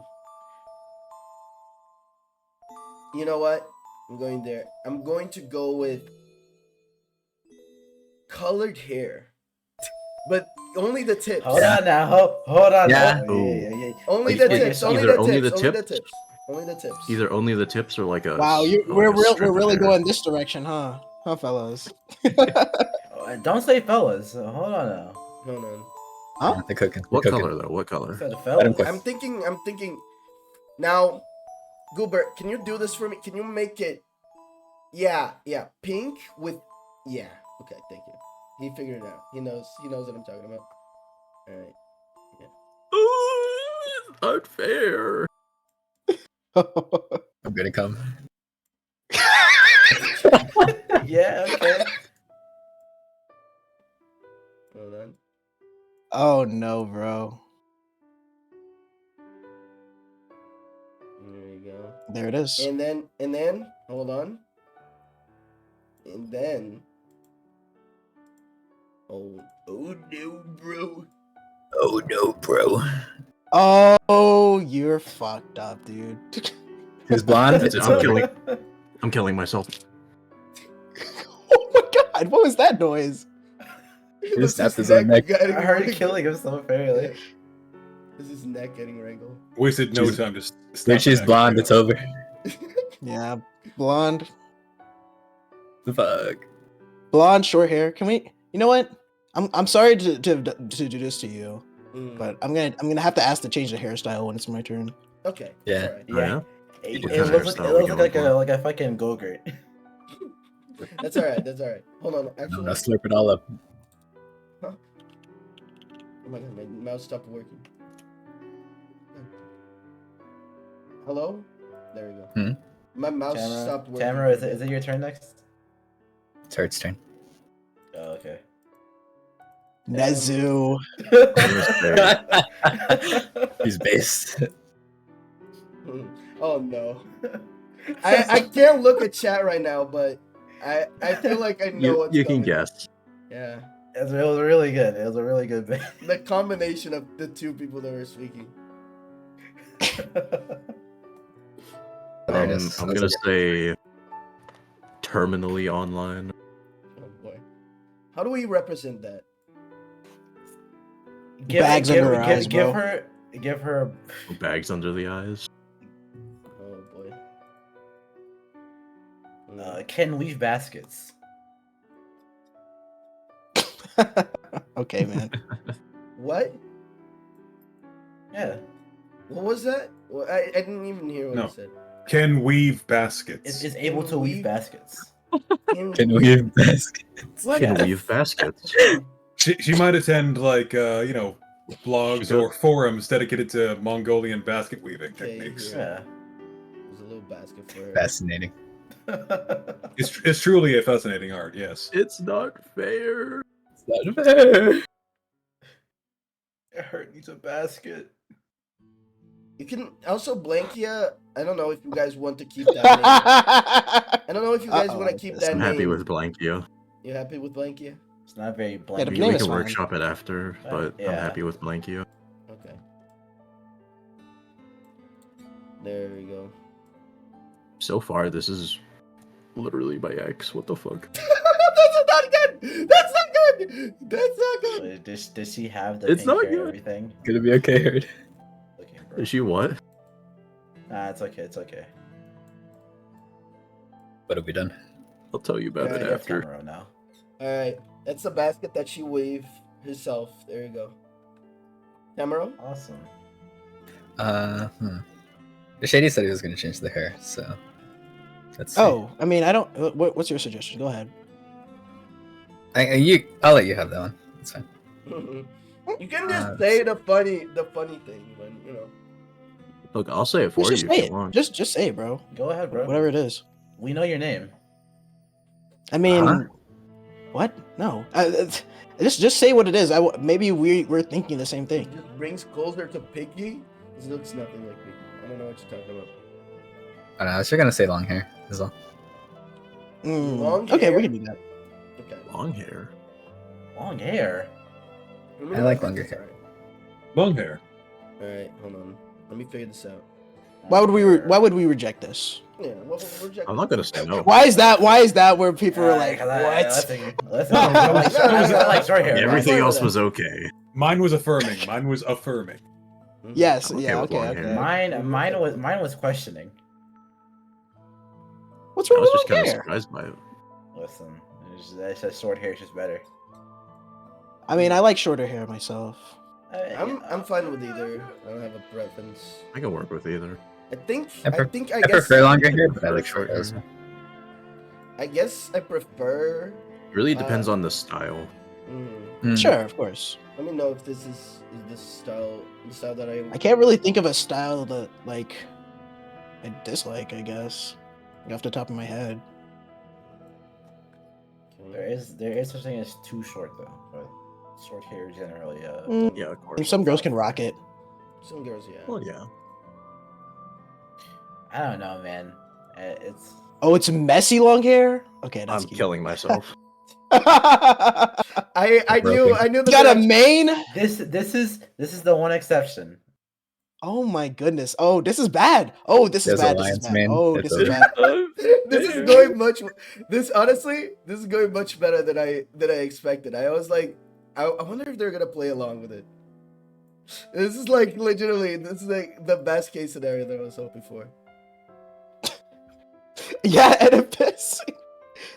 You know what? I'm going there. I'm going to go with colored hair. But only the tips. Hold on now. Hold on. Yeah. Yeah. Only Like, the either- tips. Only either the only tips. the Only the tips? tips. Only the tips. Either only the tips or like a. Wow, like we're a strip we're of really hair. going this direction, huh? Huh, fellas? Don't say fellas. Hold on now. Hold on. Huh? They're cooking. What They're cooking. color though? What color? Said Let him fellas. cook. I'm thinking. Now, Goober, can you do this for me? Can you make it? Yeah, pink with. Yeah. Okay, thank you. He figured it out. He knows what I'm talking about. All right. Ooh, unfair. I'm gonna come. Yeah. Okay. Hold on. Oh no, bro. There you go. There it is. And then, hold on. And then. Oh no, bro. Oh no, bro. Oh, you're fucked up, dude. Who's blonde? That's it, It's I'm over. killing. I'm killing myself. Oh my god, what was that noise? It just snapped his own neck. getting I heard wrinkled. killing himself fairly. Is his neck getting wrinkled? Wasted no She's- time. Just When she's blonde, it's over. Yeah, blonde, Fuck. blonde, short hair. Can we? You know what? I'm sorry to do this to you, Mm, but I'm gonna have to ask to change the hairstyle when it's my turn. okay. Yeah. That's Oh, yeah? It What kind of looks hairstyle are you like going a fucking go-gurt. That's all right. That's all right. Hold on. I'm Actually, gonna slurp it all up. oh my god, my mouse stopped working. Hello? There we go. Hmm? My mouse stopped working. Tamara, is it your turn next? It's Hert's turn. Oh, okay. Nezu. He's based. Oh no. I can't look at chat right now, but I feel like I know what's You can coming. guess. Yeah. It was really good. It was a really good bit. The combination of the two people that were speaking. There it is. I'm gonna say terminally online. Oh boy. How do we represent that? Bags under her eyes, bro. Give her. Bags under the eyes. Oh boy. Can weave baskets. Okay, man. What? Yeah. What was that? Well, I didn't even hear what No. you said. Can weave baskets. Is able to weave weave- baskets. Can we baskets? What Can the weave f- baskets. She might attend like blogs She or forums dedicated to Mongolian basket weaving Okay, techniques. here. Yeah. There's a little basket for her. Fascinating. It's truly a fascinating art. Yes. It's not fair. It's not fair. Hurt needs a basket. You can also Blankia. I don't know if you guys want to keep that name. I don't know if you guys want to keep that I'm name. happy with Blankio. You happy with Blankia? It's not very Yeah, blank. the We, name we is can fine. workshop it after, but I'm Yeah. happy with Blankio. Okay. There we go. So far, this is literally by X. What the fuck? That's not good. That's not good. That's not good. Wait, does she have the It's pink not hair good. and everything? Gonna be okay, Herd. Okay, bro. Is she what? Nah, it's okay. It's okay. What have we done? I'll tell you about Yeah, it yeah, after. Camera now. All right. That's the basket that she waved herself. There you go. Tamaro? Awesome. Shady said he was gonna change the hair, so let's see. Oh, I mean, I don't. What's your suggestion? Go ahead. I'll let you have that one. It's fine. You can just say the funny thing, but you know. Look, I'll say it for Just you say if it. you want. Just say it, bro. Go ahead, bro. Whatever it is. We know your name. I mean, Huh? what? No. Just say what it is. Maybe we're thinking the same thing. It just brings closer to Piggy. This looks nothing like Piggy. I don't know what you're talking about. I don't know. I was just gonna say long hair as well. Long Okay, hair? we can do that. Okay. Long hair. Long hair. Let me I know like if longer this is hair. alright. Long hair. All right, hold on. Let me figure this out. Why would we reject this? Yeah, we'll reject I'm not gonna say no. Why is that where people are like, Listen, what? listen. I like short hair. Everything Right. else was okay. Mine was affirming. Mine was affirming. Yes, I'm okay yeah, with okay, long okay. hair. Mine was questioning. What's I wrong was with just kind of hair? surprised by it. Listen, it's just short hair is just better. I mean, I like shorter hair myself. I'm fine with either. I don't have a preference. I can work with either. I think I I I guess prefer longer hair, but I like short hair as well. I guess I prefer. It really depends on the style. Mm. Sure, of course. Let me know if this is the style that I can't really think of a style that like I dislike. I guess off the top of my head. There is such thing as too short though, but short hair generally. Mm, Yeah, of course. and some girls can rock it. Some girls, yeah. Well, yeah. I don't know, man. It's Oh, it's messy long hair. Okay, that's I'm cute. killing myself. I knew the Got a reaction. mane. this is the one exception. Oh my goodness. Oh, this is bad. Oh, this is There's a bad. This is lion's bad. mane. Oh, It's this is a- bad. This is going much. This honestly, this is going much better than I expected. I was like, I wonder if they're gonna play along with it. This is like legitimately, this is like the best case scenario that I was hoping for. Yeah, Oedipus.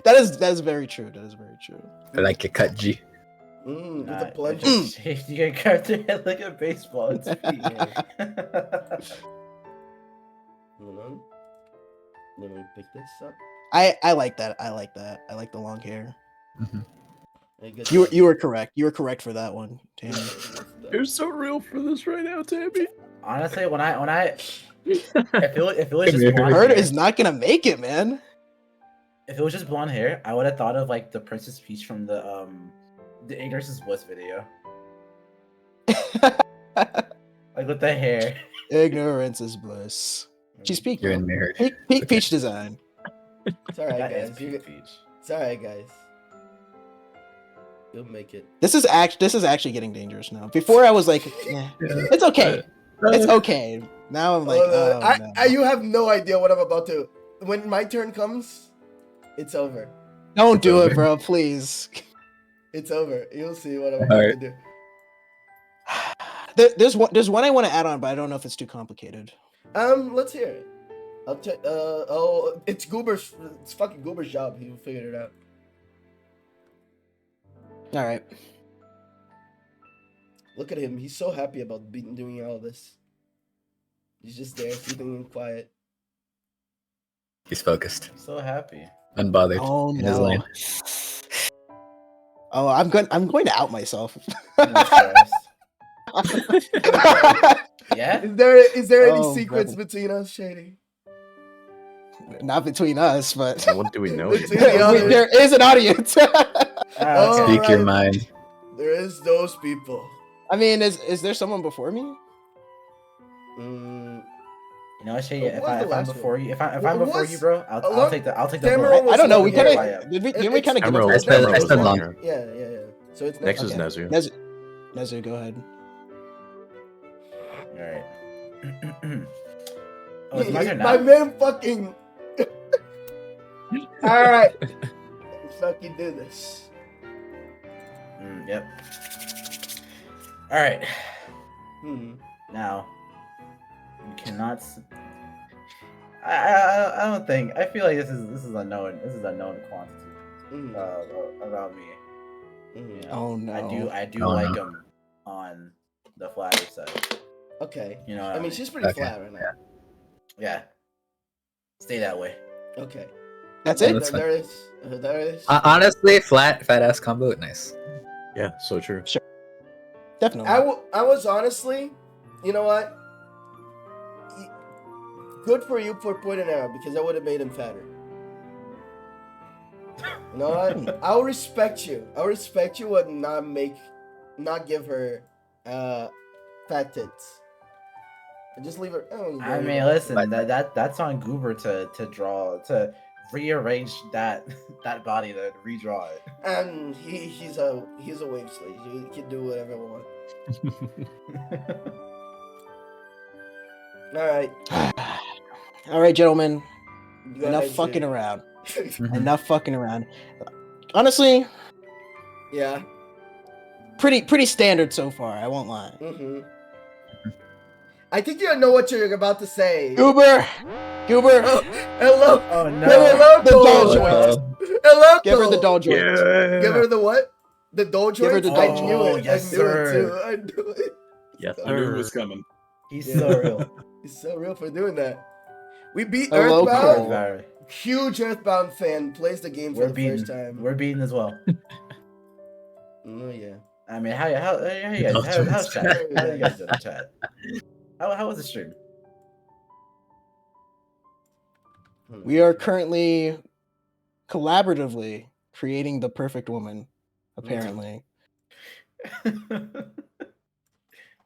That is very true. That is very true. I like your cut, G. With Nah, the plunge. you can cut their head like a baseball. It's feet. Hold on. Let me pick this up. I like that. I like that. I like the long hair. I guess You were correct. You were correct for that one, Tammy. You're so real for this right now, Tammy. Honestly, when I if it was just Come blonde Herd hair, is not gonna make it, man. if it was just blonde hair, I would have thought of like the Princess Peach from the Ignorance is Bliss video, like with the hair. Ignorance is bliss. She's peak. You're bro. in me, Herd. Peak Okay. peach design. It's alright, That is guys. Peach Peach. It's alright, guys. You'll make it. This is actually getting dangerous now. Before I was like, it's okay. It's okay. Now I'm like, oh, no. you have no idea what I'm about to. When my turn comes, it's over. Don't do it, over. bro. Please. It's over. You'll see what I'm about to Alright. do. There's one I want to add on, but I don't know if it's too complicated. Let's hear it. I'll take. Oh, it's Goober's. It's fucking Goober's job. He figured it out. All right. Look at him. He's so happy about doing all this. He's just there, sitting in quiet. He's focused, So happy. unbothered Oh in his no. lane. Oh, I'm going to out myself. No stress. Yeah. Is there any Oh, secrets brother. between us, Shady? Not between us, but What do we know? Between the others. there is an audience. Ah, okay. Speak your Alright. mind. There is those people. I mean, is there someone before me? Mm, You know what, Shay? What If was the I'm last before one? you, if I'm What before was- you, bro, I'll take the Tamara bullet. was I don't know. long We hair. kind of didn't we kind of give Emerald up? was I Emerald said was long. long. Yeah. So it's Next is Okay. Nezu. Nezu, go ahead. All right. Oh, it's my turn My now. man fucking. All right. Let's fucking do this. Yep. All right. Hmm. Now, you cannot. I don't think. I feel like this is unknown. This is unknown quantity Mm. about me. Mm. You know, Oh no. I do Oh, like no. them on the flatter side. Okay. You know what I mean, she's pretty Okay. flat right now. yeah. Stay that way. Okay. That's Yeah, it. that's fine. There is. Honestly, fat ass combo, nice. Yeah, so true. Definitely. I was honestly, you know what? Good for you for putting an arrow because I would have made him fatter. You know what? I'll respect you. I'll respect you and not give her fat tits. Just leave her. I mean, listen, that's on Goober to rearrange that body to redraw it. And he's a wave slave. He can do whatever he wants. All right. All right, gentlemen. Go Enough ahead, fucking Shady. around. Mhm. Enough fucking around. Honestly, Yeah. pretty standard so far. I won't lie. Mm-hmm. I think you know what you're about to say. Goober. Oh, hello. Oh Give no! her the doll Uh, joint. Hello. Give her the doll joint. Give her the what? The doll Give her joint? the I doll knew joint. it. Yes, I knew it sir. too. I knew it. Yes, I knew it was coming. He's Yeah. so real. He's so real for doing that. We beat Hello, Earthbound. Cole. Very. Huge Earthbound fan. Plays the game for We're the beaten. first time. We're beaten as well. Oh yeah. I mean, how you guys? How's chat? How you guys doing, chat? How was the stream? We are currently collaboratively creating the perfect woman. Apparently.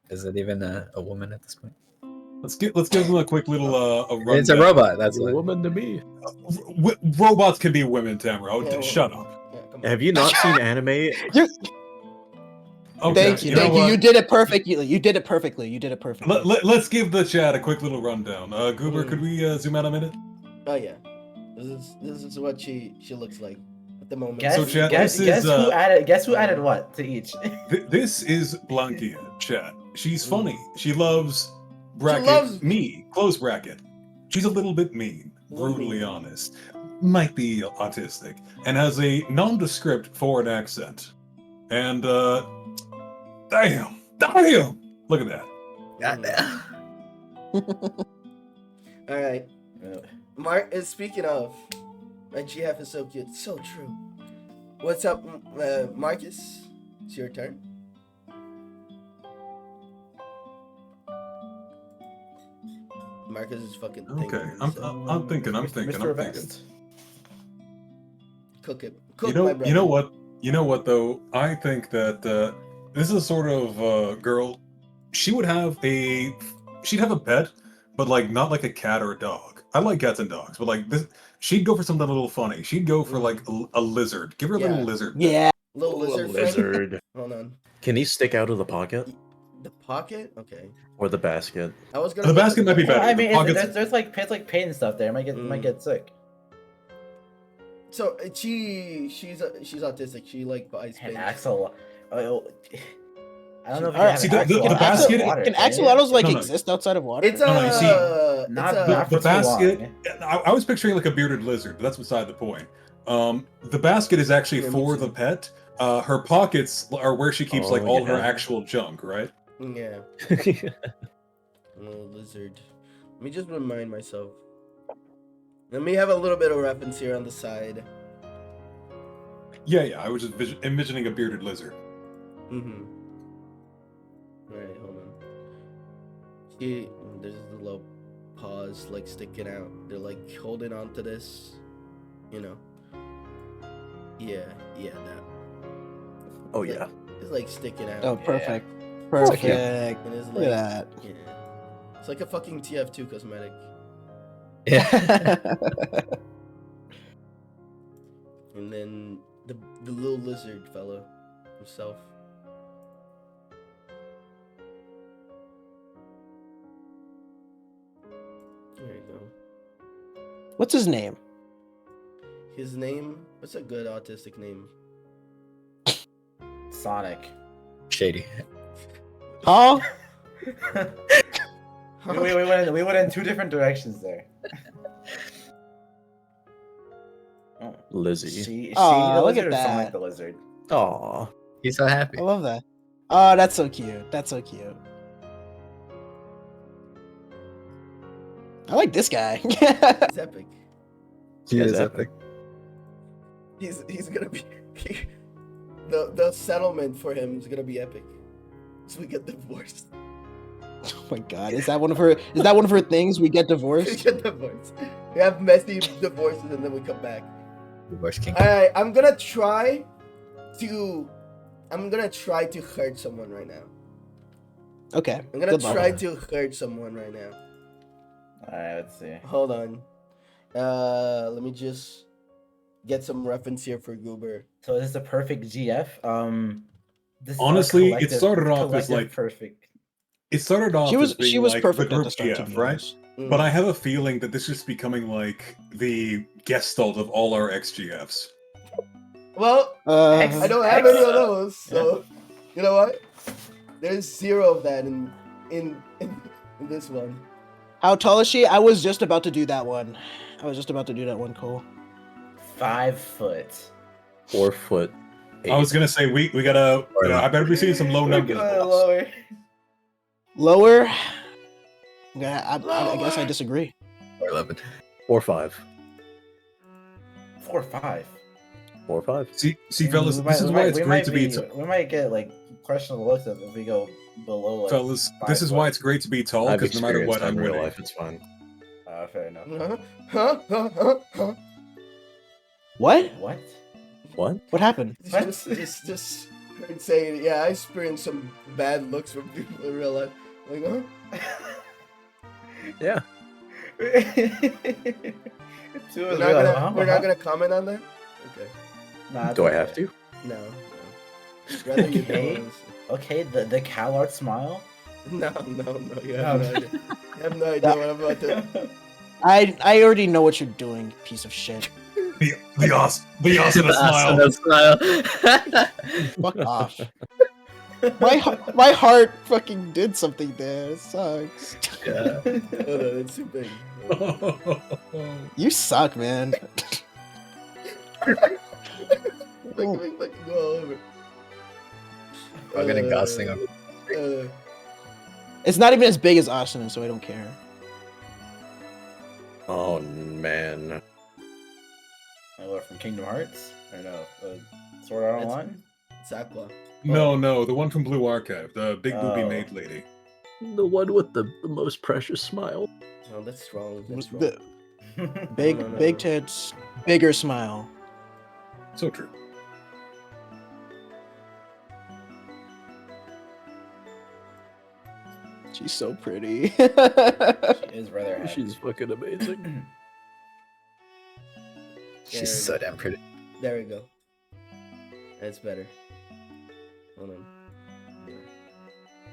Is it even a woman at this point? Let's give them a quick little a rundown. It's a robot. That's what. woman to me. Robots can be women, Tamara. Oh, Yeah, shut up. Yeah, come on. Have you not seen anime? Okay, Thank you. know Thank you. what? You did it perfectly. You did it perfectly. You did it perfectly. Let's give the chat a quick little rundown. Goober, could we zoom out a minute? Oh yeah. This is what she looks like at the moment. Guess, So, chat, guess, this guess is, who added? Guess who added what to each? This is Blankia, chat. She's funny. She loves bracket loves- me, close bracket. She's a little bit mean, brutally mean. honest. Might be autistic, and has a nondescript foreign accent. And damn, look at that. All right. Mark is speaking of. My GF is so cute. So true. What's up, Marcus? It's your turn. Marcus is fucking thinking. Okay, I'm thinking. Mr. Best. Cook it. Cook You know, my brother. you know what though? I think that this is a sort of girl. She'd have a pet, but like not like a cat or a dog. I like cats and dogs, but like this, she'd go for something a little funny. She'd go for like a lizard. Give her a Yeah. little lizard. Yeah. Little lizard friend. Lizard. Hold on. Can he stick out of the pocket The pocket? Okay. or the basket? I was gonna. The go basket for might be pocket. better. I mean, The pockets- there's like pain and stuff there. Might get sick. So she's autistic. She like buys And things. Axel. I don't know if you Alright, have see, an the axolotl basket- in water, Can can you? axolotls like No, no. exist outside of water? It's No, no, you see, Not it's for the too basket. long. I was picturing like a bearded lizard, but that's beside the point. The basket is actually Yeah, me for too. the pet. Her pockets are where she keeps like Oh, all her yeah. actual junk, right? Yeah. Little lizard. Let me just remind myself. Let me have a little bit of reference here on the side. Yeah. I was just envisioning a bearded lizard. Mm-hmm. Alright, hold on. See, there's a little paws like sticking out. They're like holding on to this, you know. Yeah, that. Oh Like, yeah. it's like sticking out. Oh, perfect. Yeah. Perfect. And it's Look like, at yeah. It's like a fucking TF2 cosmetic. Yeah. that. And then the little lizard fellow himself. There you go. What's his name? His name? What's a good autistic name? Sonic. Shady. Huh? We went in two different directions there. Oh. Lizzie. She Aw, the look lizard at or Sonic that. the lizard? Aw. He's so happy. I love that. Oh, that's so cute. That's so cute. I like this guy. It's epic. He That's is epic. epic. He's gonna be the settlement for him is gonna be epic. So we get divorced. Oh my god, is that one of her things? We get We divorced? get divorced. We have messy divorces and then we come back. Divorce king. Alright, I'm gonna try to hurt someone right now. Okay. I'm gonna good luck. try to hurt someone right now. Alright, let's see. Hold on. Let me just get some reference here for Goober. So this is a perfect GF. This is a Honestly, it collective- started off as, collective like- perfect. It started off She was as being she was like perfect the at group the start, to GF, be right? honest. But I have a feeling that this is becoming like the gestalt of all our XGFs. Well, X- I don't have any of those, so you know what? There's 0 of that in this one. How tall is she? I was just about to do that one. Cole. 5 foot. 4 foot. I was gonna say we gotta. I better be seeing some low numbers. boss. Lower? Yeah, I guess I disagree. Or 11. 4 5. 4 5. 4 5. See, fellas, this is why it's great to be. We might get like questionable looks if we go below. Like, Fellas, 5 this is foot. why it's great to be tall, I've because no matter experienced what, I'm in real winning. life. It's fine. Fair enough. Huh? What? What? What? What happened? What? Just heard saying, yeah, I experienced some bad looks from people in real life. Like, huh? Yeah. We're not gonna comment on that. Okay. Nah, Do I it's have okay. to? No. Rather you Okay. don't. Okay, the CalArt smile. No. You have no idea. You have no idea what I'm about to. I already know what you're doing, piece of shit. The Asuna smile. Asuna smile. Fuck off. My heart fucking did something there. It sucks. Yeah. Oh, no, it's too big. You suck, man. Like, go all over. I'm getting Gosling over. It's not even as big as Austin, so I don't care. Oh man. What, from Kingdom Hearts? Or no? Sword Art Online? It's Aqua. No, the one from Blue Archive, the big booby Oh. maid lady. The one with the most precious smile. No, that's wrong. That's wrong. Big No. big tits, bigger smile. So true. She's so pretty. She is rather happy. She's fucking amazing. She's so damn pretty. There we go. That's better. Hold on.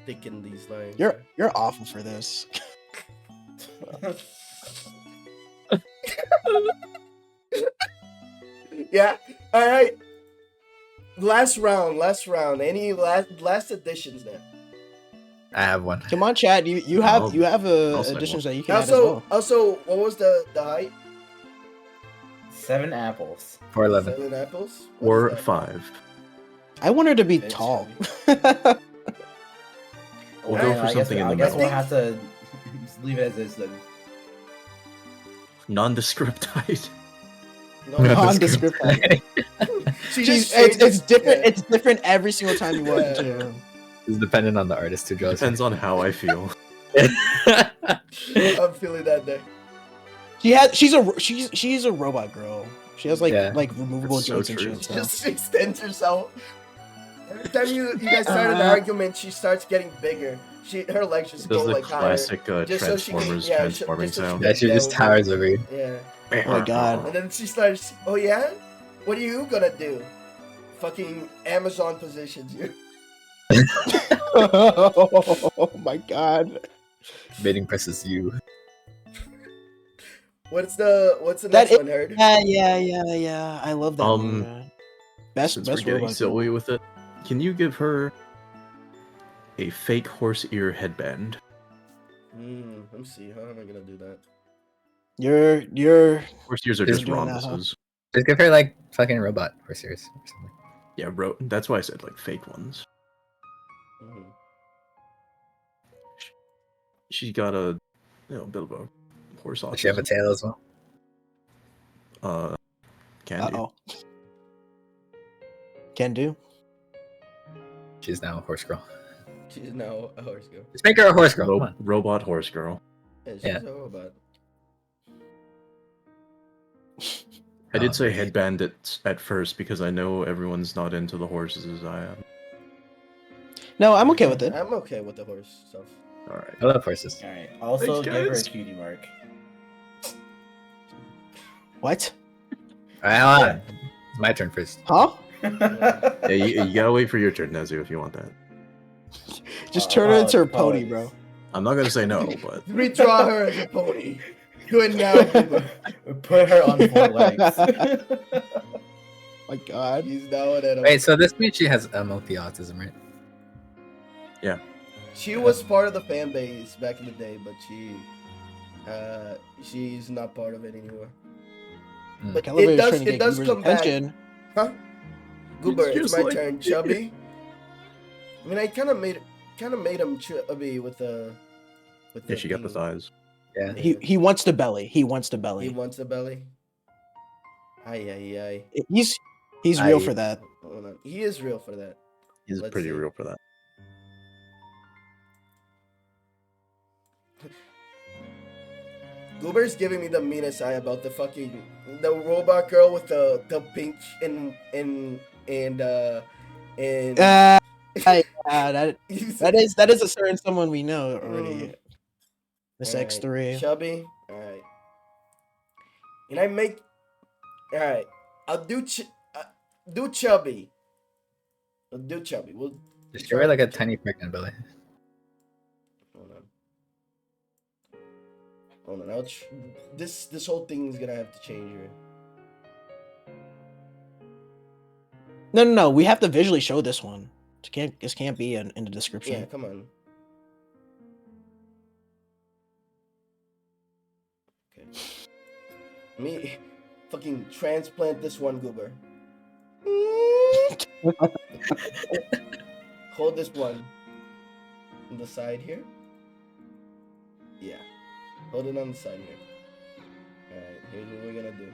Thicken these lines. You're awful for this. Yeah. All right. Last round. Any last additions then? I have one. Come on, Chad. You have I'll say additions one. that you can add as well. Also, what was the height? 7 apples. 4'11. 7 apples. What Or is that? 5. I want her to be It's tall. We'll go for something in the I guess middle. we'll have to just leave it as is then. Nondescriptite. No, Nondescript. she She's, just changes- it's different. yeah. It's different every single time you walk Yeah. into her room. It's dependent on the artist who draws. Depends on how I feel. I'm feeling that day. She's a robot girl. She has like Yeah. removable That's so joints and true. shit. She So. just extends herself. Every time you guys start an argument, she starts getting bigger. Her legs just Does go the like higher. classic Just so she can- Transformers yeah, transforming just so she sound. Yeah, she just towers over you. Yeah. Oh my god. And then she starts, oh yeah? What are you gonna do? Fucking Amazon positions you. Oh my god. Mating presses you. What's the That next is- one, Heard? Yeah. I love that manga. Best Since we're best getting robot silly girl. with it, can you give her a fake horse ear headband? Let me see. How am I gonna do that? You're Horse ears are Just just doing that, huh? rhombuses. Just give her like fucking robot horses or something. Yeah, bro. That's why I said like fake ones. Mhm. She's got a bit of a horse Does she have a autism. tail as well? Can do. uh-oh. Can do. She's now a horse girl. She's now a horse girl. Just make her a horse girl. Come on. Robot horse girl. Yeah, she's Yeah. a robot. I did say great. headband at first because I know everyone's not into the horses as I am. No, I'm okay with it. I'm okay with the horse stuff. Alright. I love horses. All right. Also, Thanks, give her a guys. cutie mark. What? Alright, hold on. It's my turn first. Huh? Yeah, you gotta wait for your turn, Nezu, if you want that. Just turn her into her pony, apologies. bro. I'm not gonna say no, but Redraw her as a pony. Do it now, people. Put her on 4 legs. My god. He's now an animal. Wait, so this means she has multi autism, right? She was part of the fan base back in the day, but she's not part of it anymore. Mm. But Calibrator's it does, trying to it get does Goober's come back. attention. Huh? Goober, It's it's just my like- turn. Chubby. I mean, I kind of made him chubby with the. yeah, she got the thing. thighs. Yeah. He wants the belly. He wants the He belly. wants a belly. Ay. He's real I- for that. Hold on. He is real for that. He's Let's pretty see. real for that. Goober's giving me the meanest eye about the robot girl with the pink and Yeah, that is a certain someone we know already. This Alright, X3. Chubby. Alright. And I make. Alright. I'll do Chubby. I'll do Chubby. We'll. Just give her like a tiny pregnant belly. Hold on. This whole thing is gonna have to change here. No. We have to visually show this one. This can't be in the description. Yeah, come on. Okay. Me fucking transplant this one, Goober. Hold this one on the side here. Yeah. Hold it on the side here. Alright, here's what we're gonna do.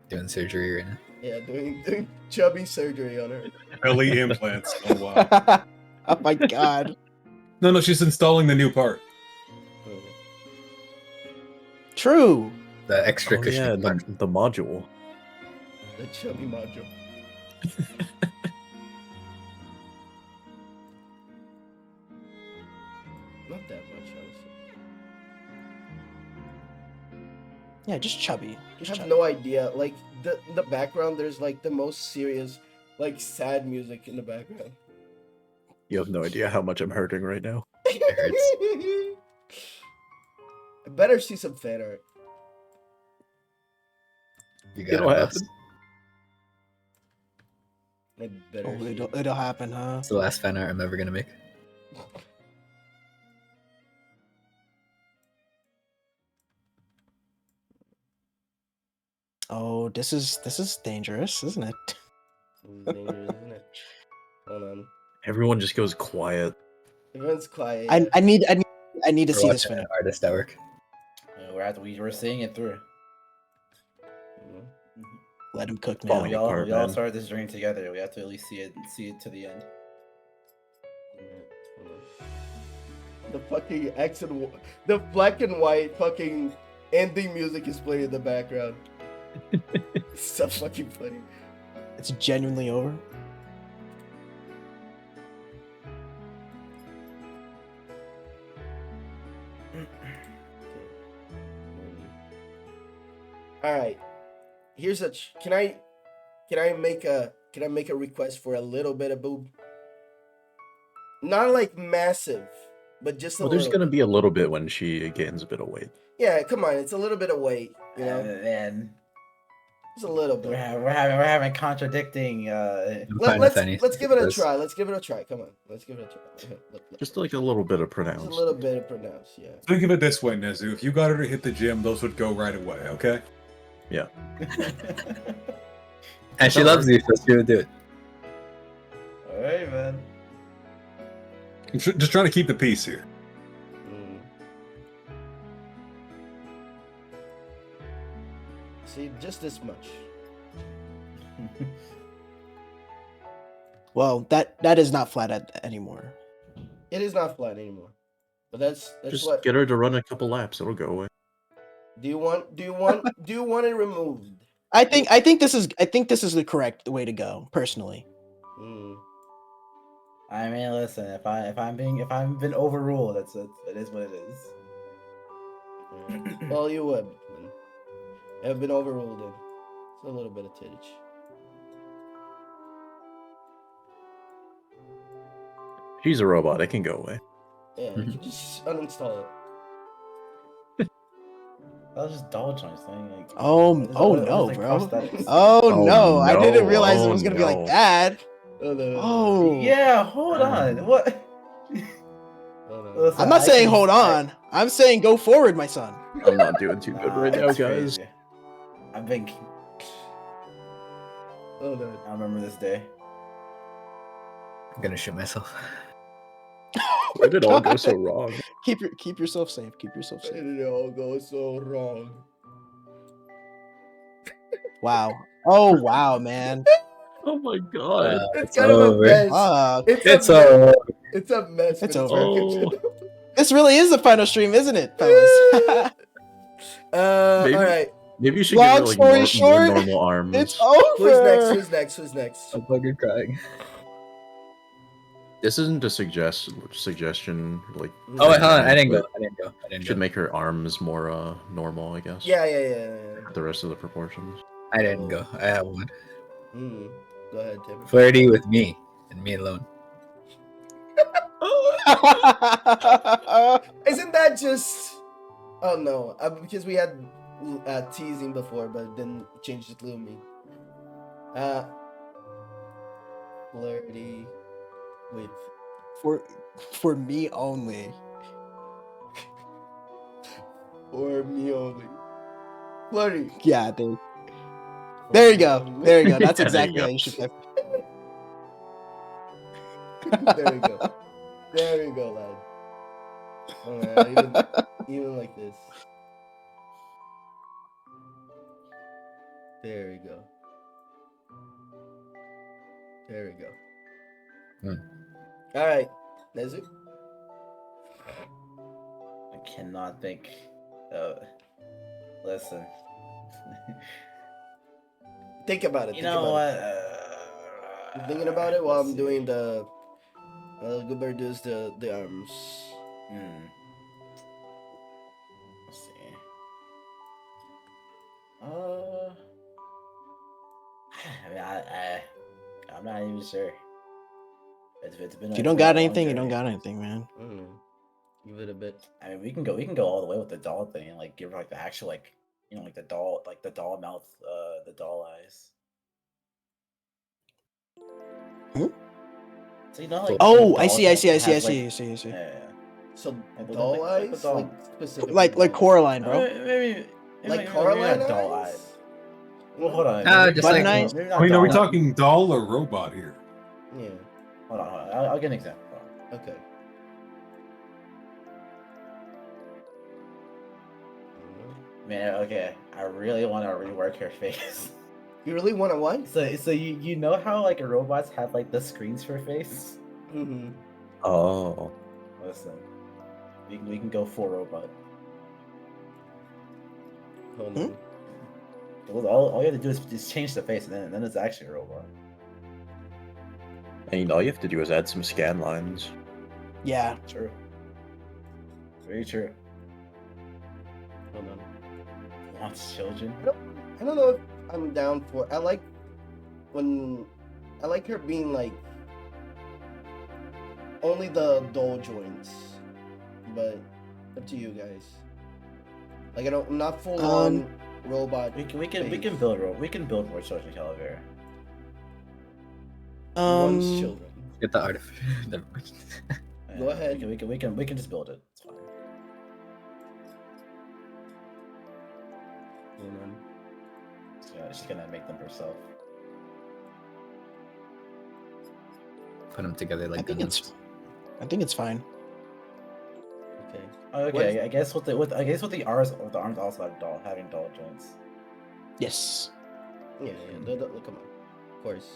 Doing surgery right now. Yeah, doing chubby surgery on her. Belly implants. Oh wow. Oh my god. No, she's installing the new part. True. The extra Oh, cushion. yeah, part. the module. The chubby module. Not that much, honestly. Yeah, just chubby. I Just have chubby. no idea. Like in the background, there's like the most serious, like sad music in the background. You have no idea how much I'm hurting right now. It I better see some fan art. You got It'll it, happen. boss. I better. Oh, see. it'll happen, huh? It's the last fan art I'm ever gonna make. Oh, this is dangerous, isn't it? It's dangerous, isn't it? Hold on. Everyone just goes quiet. Everyone's quiet. I need to see We're this watching fan an art. artist at work. we're seeing it through. Let him cook Falling now. apart, We all man. started this journey together. We have to at least see it to the end. The fucking the black and white fucking ending music is playing in the background. It's so fucking funny. It's genuinely over. All right. Here's a. Can I make a request for a little bit of boob? Not like massive, but just a Well, little. there's gonna be a little bit when she gains a bit of weight. Yeah, come on. It's a little bit of weight, you know. And Just a little bit. we're having contradicting. I'm fine with Let's anything give it a this. try. Let's give it a try. Come on. Let's give it a try. Just like a little bit of Just pronounced. a little bit of pronounce, yeah. Think of it this way, Nezu. If you got her to hit the gym, those would go right away, okay? Yeah. And she loves you, so she would do it. All right, man. I'm just trying to keep the peace here. See, just this much. Well, that is not flat anymore. It is not flat anymore. But that's Just what. get her to run a couple laps. It'll go away. Do you want it removed? I think this is the correct way to go, personally. I mean, listen. If I'm been overruled, it is what it is. Well, you would. Have been overruled. It's a little bit of tittage. She's a robot. It can go away. Yeah, you can just uninstall it. That was just doll joints thing. Like, Oh what is no, like bro. prosthetics? Oh Oh, no, I didn't no. realize it Oh, was gonna be like no. that. Oh, no. Oh Yeah, hold on. What? Oh, no. Listen, I'm not I saying can- hold on. I'm saying go forward, my son. I'm not doing too good right now, it's guys. crazy. I've been. Oh no. I remember this day. I'm gonna shoot myself. Where did it all go so wrong? Keep yourself safe. Keep yourself Why safe. did it all go so wrong? Wow. Oh wow, man. Oh my god. It's kind of a over. mess. Fuck. It's It's a mess. over. It's a mess. It's but over. Oh. This really is the final stream, isn't it, fellas? Maybe- All right. Maybe you should Long give her like story more short, normal arms. It's over. Who's next? I'm fucking crying. This isn't a suggestion. Like, Oh wait, hold on. I But didn't go. should make her arms more normal, I guess. Yeah. The rest of the proportions. I didn't go. I have one. Go ahead, Tim. Flirty with me and me alone. Isn't that just? Oh no, because we had teasing before, but then changed it to me. Flirty with. For me only. For me only. Flirty. Yeah, there you go. There you go. That's Yeah, there exactly you how go. you should play. There we go. There we go, lad. Oh, man, even like this. There we go. There we go. All right, Nezu. I cannot think. Listen. Think about it. You think know about what? it. You thinking about it while I'm doing the. Gilbert does the arms. Let's see. I mean, I'm not even sure. It's been. If you don't got anything, you don't got anything, man. Give it a bit. I mean, we can go all the way with the doll thing and like give her like the actual like like the doll mouth, the doll eyes. Hmm? So like. Oh, the I doll see. has, like- Yeah. Yeah. So Like, doll like the eyes, doll. like specifically. Like Coraline, bro. Maybe Like maybe Coraline not doll eyes? eyes. Well, hold on. Just Button like eyes? Maybe I not mean, are we doll eyes. talking doll or robot here? Yeah. Hold on. I'll get an example. Hold on. Okay. Man, okay. I really want to rework her face. You really want to what? So you know how like robots have like the screens for face? Mm-hmm. Oh. Listen, we can go full robot. Hold Hmm? on. All you have to do is just change the face, and then it's actually a robot. And all you have to do is add some scan lines. Yeah. True. Very true. Hold on. Wants children. I don't know if I'm down for. I like her being like only the dull joints, but up to you guys. Like I'm not full on robot. We can build more children, Calvera. Wants children. Get the artifact. Never mind. Go ahead. We can just build it. It's fine. Hold on. She's gonna make them herself. Put them together like I think guns. it's fine. Okay. Okay, I guess with the arms also having dull joints. Yes. Yeah. Come on. Of course.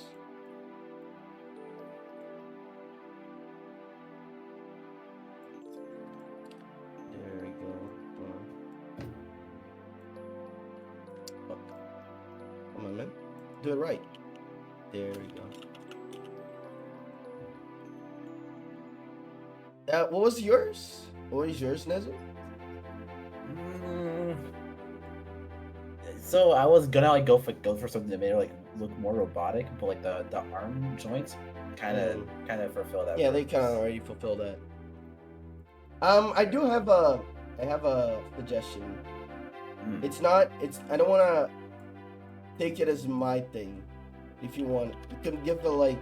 There we go. Fuck. Come on, man. Do it right. There we go. What was yours? What was yours, Nezzer? So I was gonna like go for something that made her like look more robotic, but like the arm joints kind of fulfill that. Yeah, they purpose. kind of already fulfill that. I have a suggestion. It's not. I don't want to take it as my thing. If you want, you can give it like.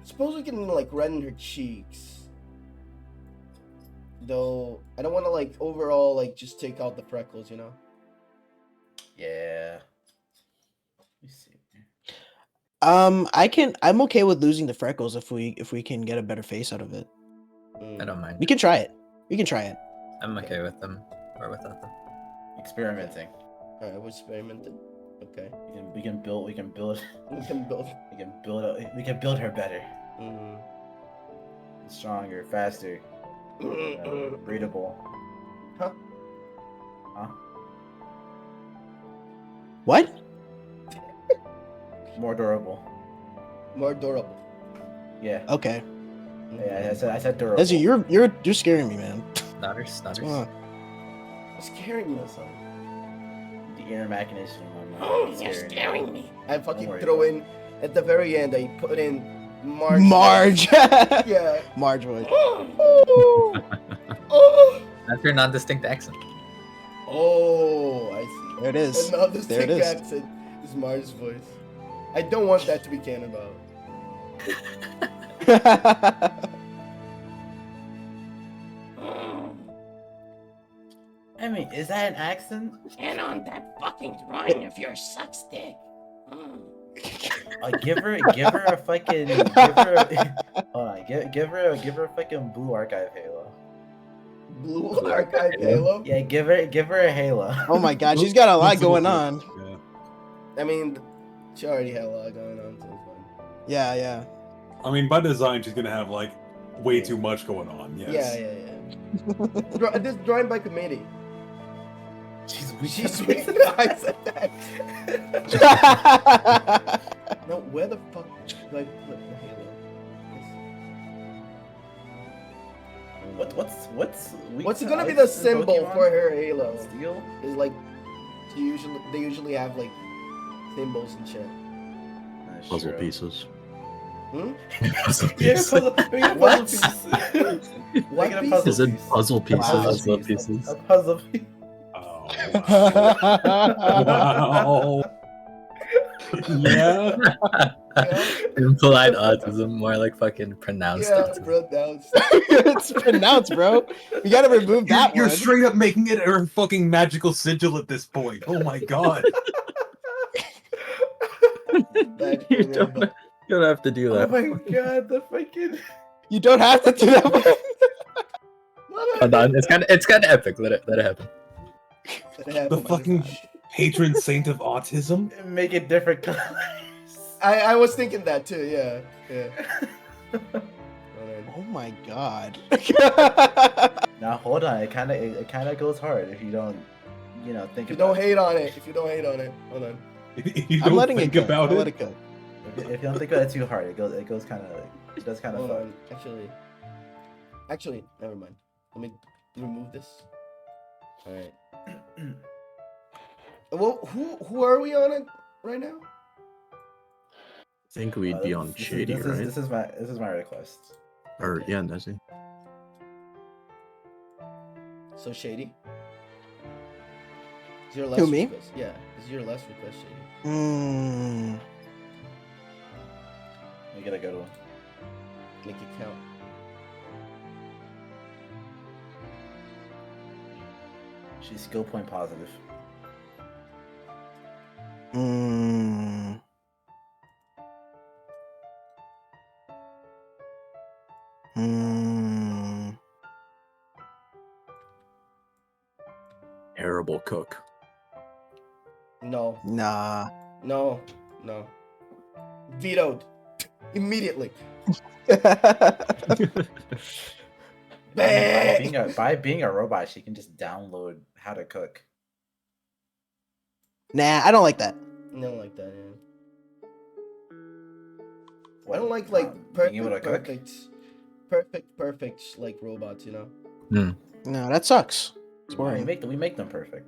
Suppose we can like redden her cheeks. Though I don't want to like overall like just take out the freckles, you know. Yeah. Let me see. I'm okay with losing the freckles if we can get a better face out of it. I don't mind. We can try it. We can try it. I'm okay with them or without them. Experimenting. All right, we're experimenting. Okay. We can build. We can build. We can build her better, Mm. stronger, faster, breedable. Huh? Huh? What? More durable. More durable. Yeah. Okay. Yeah. I said durable. Ezzy, you're scaring me, man. Snotters. What's going on? It's scaring me. The inner machination in my mind. Oh, is you're scaring me. I fucking worry throw about in at the very end. I put in Marge. Marge. Yeah. Marge voice. Oh. That's your non-distinct accent. Oh, I see. There it is. And now this There it thick is. accent is Marge's voice. I don't want that to be canon about. I mean, is that an accent? And on that fucking drawing of your sucks dick. Give her a fucking hold on, give her a fucking blue archive halo. Blue Archive Halo? Yeah, give her a halo. Oh my god, she's got a lot going on. Yeah. I mean, she already had a lot going on, so it's fine. Yeah, yeah. I mean, by design, she's gonna have like way too much going on. Yes. Yeah. This drawing by committee. She's She's I said that. No, where the fuck did I put the halo? What's gonna be the symbol for her halo? Steel? Is like they usually have like symbols and shit. Puzzle pieces. Hmm? Yeah, puzzle What? pieces. What Make it a piece? puzzle Is it piece. puzzle pieces? Puzzle pieces. A puzzle piece. Oh, wow. Wow. Yeah. Implied autism, more like fucking pronounced Yeah, autism. bro, that It's pronounced, bro. We gotta remove that You're one. straight up making it a fucking magical sigil at this point. Oh my god. You don't have to do Oh that. my god, the fucking. You don't have to do that one. Hold on, it's kind of epic. Let it happen. The fucking patron saint of autism. Make it different colors. I was thinking that too. Yeah. Oh my god. Now hold on, it kind of goes hard if you don't, think If you about don't hate on it, hold on. If you I'm don't letting think it go. about I'll it, let it go. If you don't think about it too hard, it does kind of Hold fuck. on. Actually, never mind. Let me remove this. All right. Well, who are we on it right now? I think we'd be on Shady, right? This is my request. Or Okay. yeah, Nessie. So Shady. Is your last Who, me? request? Yeah, is your last request, Shady? You get a good one. Make it count. She's skill point positive. Terrible cook. No. Nah. No. Vetoed. Immediately. By being a robot, she can just download how to cook. Nah, I don't like that. I don't like that, yeah. What, I don't like being able to cook? perfect like robots, you know. No, that sucks. It's We boring. make them perfect.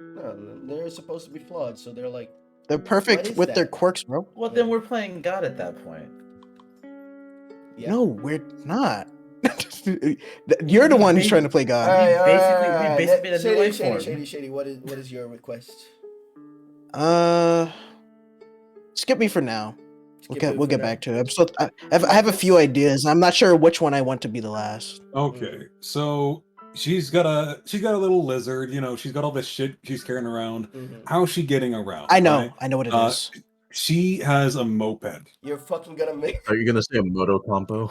No, they're supposed to be flawed, so they're like. They're What perfect is with their that? quirks, bro. Well, then we're playing God at that point. Yeah. No, we're not. You're the one who's trying to play God. Alright, we basically made a new life form. Shady. What is your request? Skip me for now. Skip it We'll for get now. back to it. I have a few ideas. I'm not sure which one I want to be the last. okay. So she's got a little lizard. You know, she's got all this shit she's carrying around. Mhm. How's she getting around? I know. right? I know what it is. She has a moped. You're fucking gonna make. Are you gonna say a moto compo?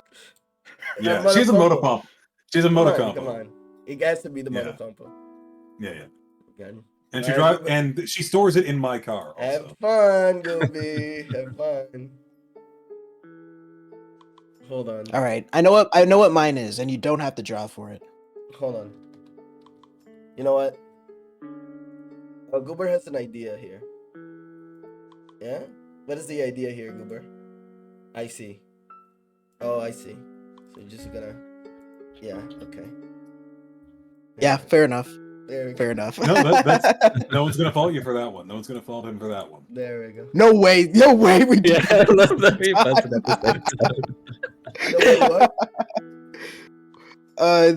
Yeah, moto she's a combo. motocomp. She's a Come motocompo. on. It has to be the Yeah. moto compo. Yeah. Again. And she Alright, and she stores it in my car. Also. Have fun, Goofy. Have fun. Hold on. All right. I know what mine is, and you don't have to draw for it. Hold on. You know what? Oh, Goober has an idea here. Yeah? What is the idea here, Goober? I see. Oh, I see. So you're just gonna. Yeah. Okay. Yeah, fair enough. There we go. Fair enough. No, that's no one's gonna fault you for that one. No one's gonna fault him for that one. There we go. No way. We Yeah, did. let me pass it episode. No, wait, what?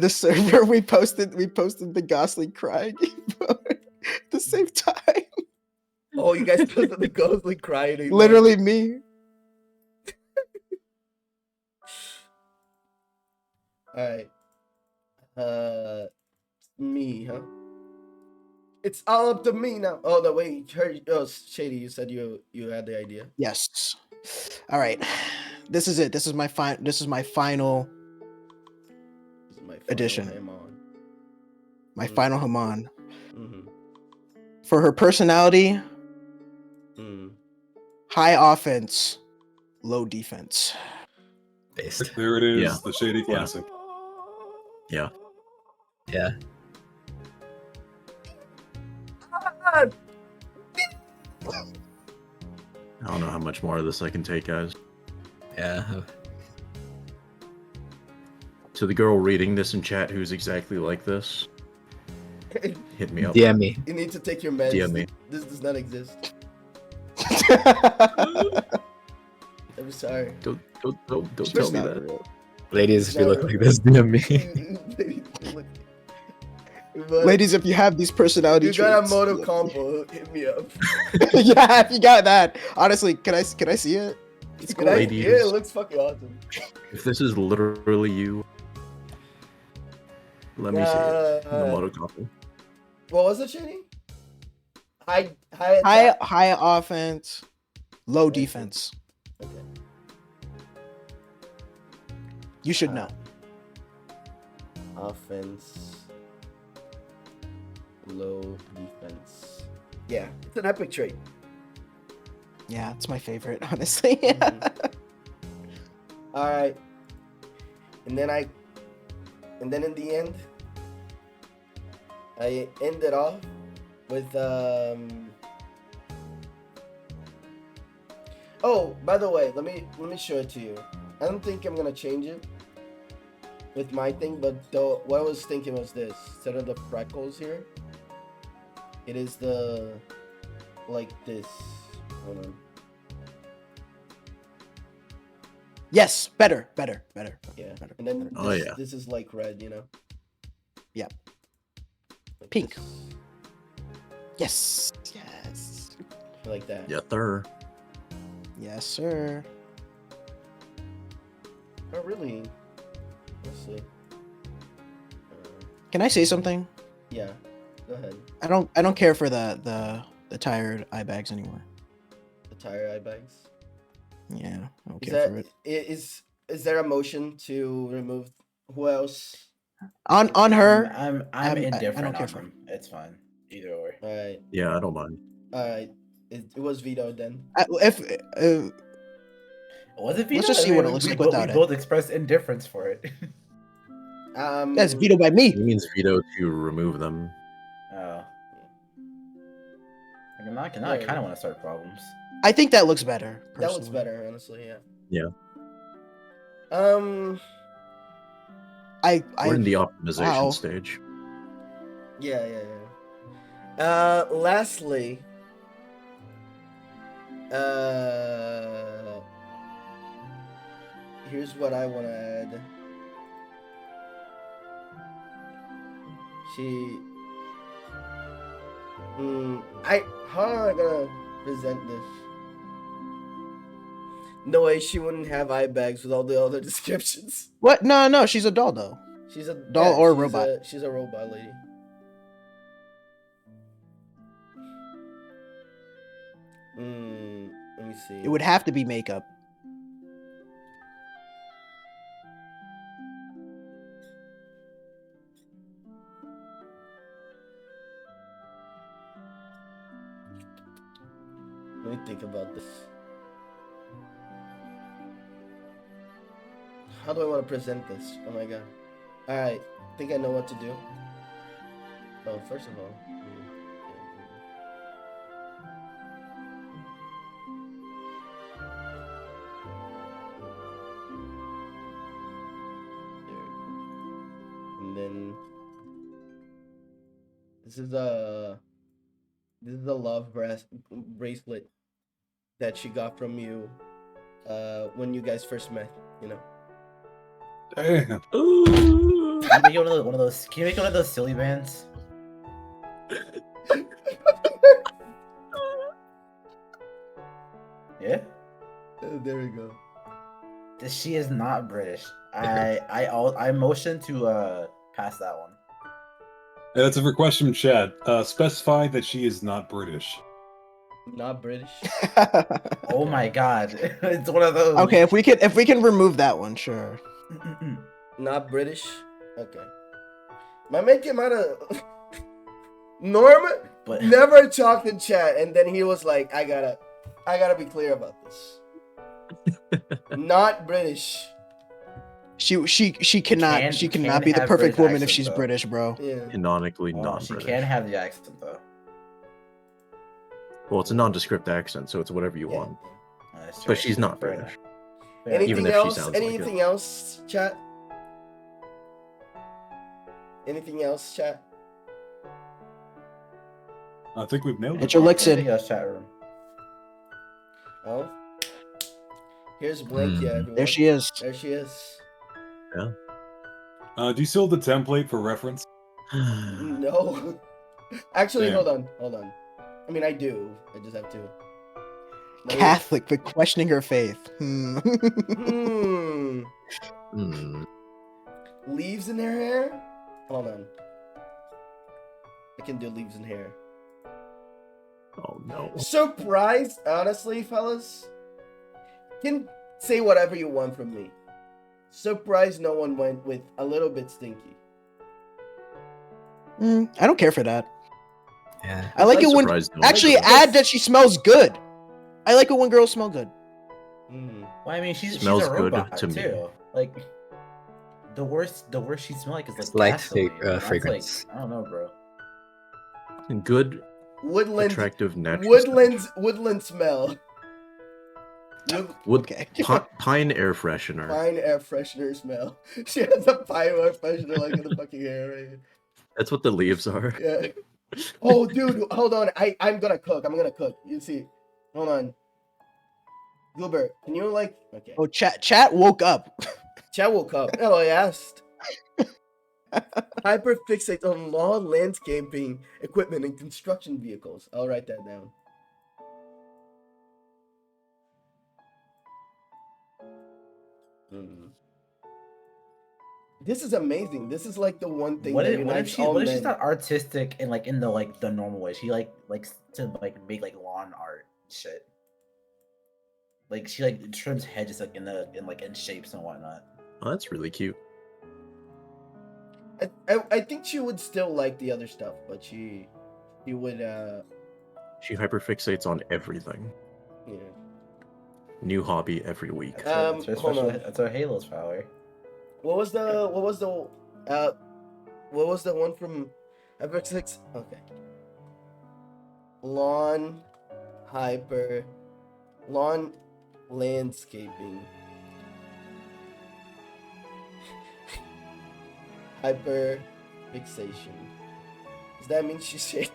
The server we posted the Gosling crying emote at the same time. Oh, you guys posted the ghostly crying. emoji. Literally me. Alright. Me, huh? It's all up to me now. Oh no, wait. Shady, you said you had the idea. Yes. All right. This is it. This is my final This is my final Edition. Hamon. my final Haman. Mm-hmm. For her personality, Mm. high offense, low defense. Based. There it is, Yeah. the Shady Classic. Yeah. Yeah. I don't know how much more of this I can take, guys. Yeah. To the girl reading this in chat who's exactly like this, hit me up. DM me. You need to take your meds. DM me. This does not exist. I'm sorry. Don't tell It's me not that. real. Ladies, if you look No. like this, DM me. But Ladies, if you have these personality you got a traits, moto combo, hit me up. yeah, if you got that. Honestly, can I see it? It's Can cool. I- Ladies. yeah, it looks fucking awesome. If this is literally you, let me see it. In the Uh, moto copy. What was it, Shady? High High offense, low Okay. defense. Okay. You should know. offense, low defense. Yeah, it's an epic trait. Yeah, it's my favorite, honestly. All right, and then in the end, I ended off with Oh, by the way, let me show it to you. I don't think I'm gonna change it with my thing, but though what I was thinking was this: instead of the freckles here, it is the like this. Hold on. Yes, better. Yeah, Better. and then Oh, yeah. this is like red, you know. Yeah. Like Pink. this, Yes. like that. Yeah, sir. Yes, sir. Oh, really? Let's see. Can I say something? Yeah. Go ahead. I don't care for the tired eye bags anymore. The tire eye bags. Yeah, I don't Is care for that it. is there a motion to remove? Who else? On her, I'm I indifferent don't care on for them. It's fine. Either or. All right. Yeah, I don't mind. All right. It was vetoed then. if Was it Let's veto? just see what it looks we like bo- without we it. both expressed indifference for it. that's vetoed by me. He means veto to remove them. Oh. Now I kind of want to start problems. I think that looks better. That looks personally. better, honestly. Yeah. Yeah. I We're in the optimization wow. stage. Yeah. Lastly, here's what I want to add. How am I gonna present this? No way she wouldn't have eye bags with all the other descriptions. What? No, she's a doll though. She's a Doll or robot. She's a robot lady. Let me see. It would have to be makeup. Let me think about this. How do I want to present this? Oh my god. Alright, I think I know what to do. Oh, first of all. And then this is a love bracelet that she got from you when you guys first met, you know. Damn. Can you make one of those? Can you make one of those silly bands? Yeah. There we go. She is not British. I motion to pass that one. That's a request from Chad. Specify that she is not British. Not British. Oh my god, it's one of those. Okay, if we can remove that one, sure. Not British. Okay. My man came out of Norm But never talked in chat, and then he was like, I gotta be clear about this. Not British. She cannot Can be the have perfect British woman if accent, she's though. British, bro. Yeah. Canonically oh, she non-British. can have the accent though. Well, it's a nondescript accent, so it's whatever you Yeah. want. That's true. But she's not Fair British. enough. Fair enough. Anything Even if she else? sounds like it. Anything else, chat? Anything else, chat? I think we've nailed Get it. your licks Anything in. else, chat room? Oh. Here's Blankia, everyone. There she is. There she is. Do you still have the template for reference? No. Actually, Damn. hold on. I mean, I do. I just have to. Catholic, but questioning her faith. Hmm. Hmm. Leaves in her hair? Hold on. I can do leaves in hair. Oh no. Surprised, honestly, fellas. Can say whatever you want from me. Surprised no one went with a little bit stinky. I don't care for that. Yeah. I like I'm it when surprised no one actually does. add that she smells good. I like it when girls smell good. Mm. Well, I mean, she's Smells a good robot to me. too. Like the worst she smells like is like It's light gasoline. And that's, fragrance. Like, I don't know, bro. Good, Woodland, attractive, natural. woodland smell. Wood, Okay. pine air freshener. Pine air freshener smell. She has a pine air freshener like in the fucking hair right here. That's what the leaves are. Yeah. Oh, dude, hold on. I'm gonna cook. You see. Hold on. Gilbert, can you like? Okay. Oh, chat woke up. Chat woke up. Oh, I asked. Hyperfixate on lawn landscaping equipment and construction vehicles. I'll write that down. This is amazing. This is like the one thing What that if unites all she's men. not artistic and like in the normal way? She likes to like make like lawn art shit. Like she like trims hedges like in shapes and whatnot. Oh, that's really cute. I think she would still like the other stuff, but she would She hyperfixates on everything. yeah. New hobby every week. That's her hold special, on. that's her Halo's power. What was the one from FX6? Okay. Lawn landscaping. Hyper fixation. Does that mean she's shaped?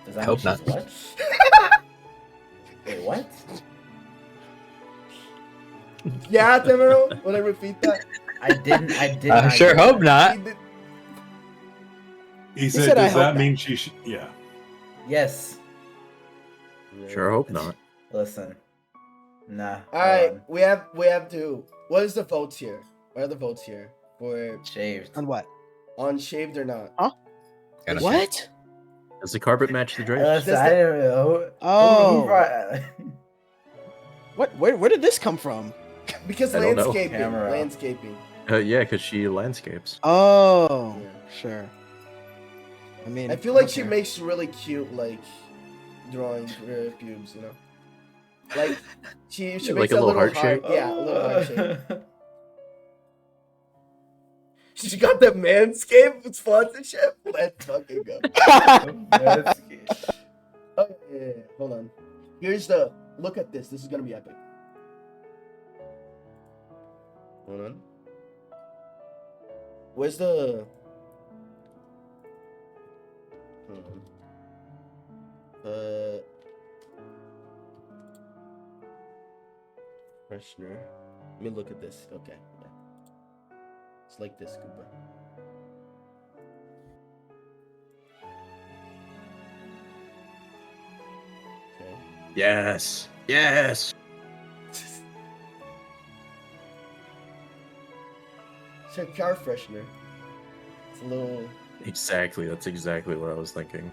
Does that I hope mean not. she's what? Wait, what? Yeah, Temero? Would I repeat that? I didn't. I sure hope not. He did- He said, said, "I does hope that not." mean she should? Yeah. Yes. Sure hope not. Listen. Nah. All right, we have to. What is the votes here? What are the votes here for Shaved. On what? on shaved or not? Gotta say. What? Does the carpet match the drapes? Listen, Does I the- didn't know. Oh. brought- What? Where did this come from? Because I don't know. landscaping. Camera. Landscaping. Yeah, because she landscapes. Oh, Yeah. sure. I mean, I feel like she okay. makes really cute like drawings for her pubes, you know. Like she Yeah, makes like a a little little heart shape? Yeah, a little heart shape. She got the Manscaped sponsorship. Let's fucking go. That's cute. Oh yeah. Hold on. Here's the look at this. This is gonna be epic. Hold on. Where's the? Hold on. Freshener. Let me look at this. Okay. Yeah. It's like this, Cooper. Okay. Yes. Yes. It's a car freshener. It's a little. Exactly. That's exactly what I was thinking.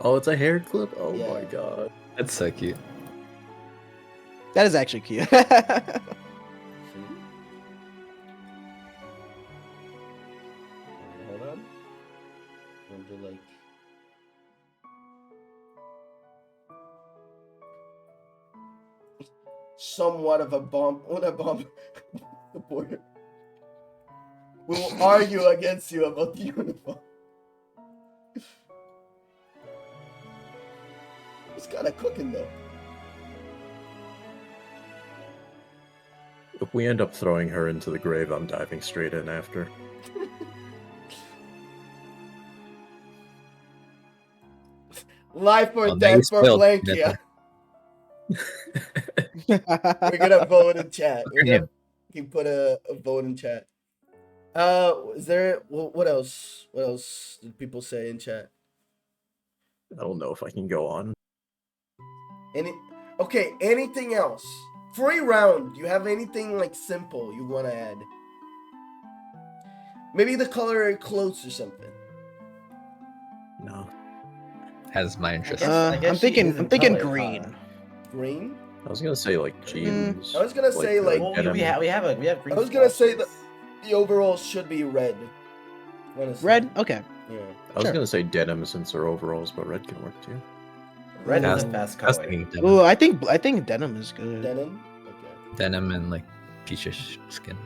Oh, it's a hair clip. Oh Yeah. my god. That's so cute. That is actually cute. See? Hold on. I'm gonna do like. Somewhat of a bump. What a bump. The border. We will argue against you about the uniform. It's kind of cooking though. If we end up throwing her into the grave, I'm diving straight in after. Life or Well, now you death for spoiled Blankia. We're gonna vote in chat. We're him. gonna keep put a vote in chat. Is there what else? What else did people say in chat? I don't know if I can go on. Okay, anything else? Free round. Do you have anything like simple you want to add? Maybe the color of clothes or something. No. Has my interest. I guess I'm she thinking isn't green. color, Green. I was gonna say like jeans. I was gonna say, like, Well, denim. we have green. I was gonna say sponsors. The overalls should be red. Honestly. Red? Okay. Yeah. I was Sure. gonna say denim since they're overalls, but red can work too. Red is Cast- a fast I was color. thinking Ooh, denim, I think denim is good. Denim. Okay. denim and like peachish skin.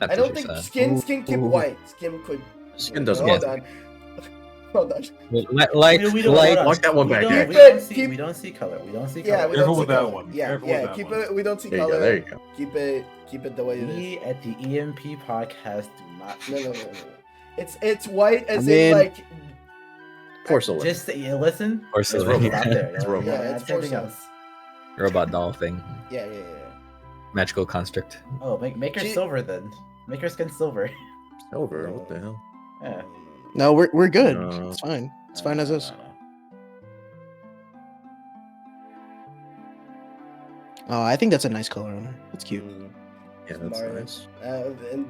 Not I don't peachish, think skin keep Ooh. white. Skin could. Skin doesn't. Hold get on. Hold on. like We don't, like hold on. Lock that one We back don't- in. we don't see- Keep- We don't see color. We don't see Yeah, color. we Careful don't see with that color. one. Yeah, Careful with yeah. that Keep one. it. We don't see There you color. go. There you go. Keep it the way it is. We at the EMP podcast do not. No. It's white as I mean- in like. Porcelain. Just listen. porcelain. robot. Stop there. It's robot. Yeah, Not it's anything porcelain. else. Robot doll thing. Yeah. Magical construct. Oh, make her She- silver then. Make her skin silver. Silver. What the hell? Yeah. No, we're good. No. It's fine. It's fine as is. Oh, I think that's a nice color on her. That's cute. Mm, Yeah, that's Mario. nice. And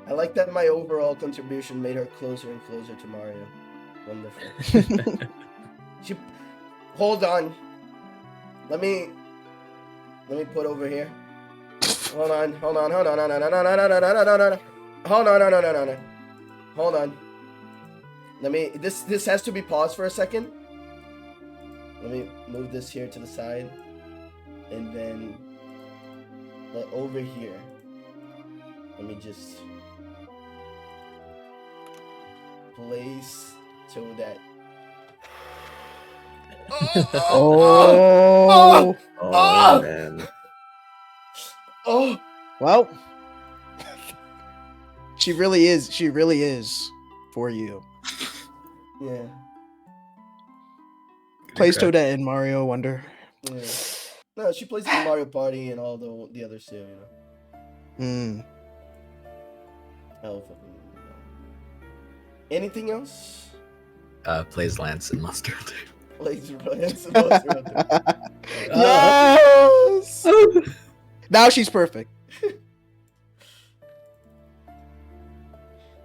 I like that my overall contribution made her closer and closer to Mario. Wonderful. She, hold on. Let me put over here. Hold on. Hold on. Let me. This has to be paused for a second. Let me move this here to the side, and then over here. Let me just place so that. Oh, Oh man. Oh! well. She really is. She really is for you. Yeah. Plays Okay. Toadette in Mario Wonder. Yeah. No, she plays in Mario Party and all the others too, you know. Mm. Oh, fucking. Anything else? Plays Lance in Monster Hunter. Plays Ryan Monster Hunter. Yes. Now she's perfect.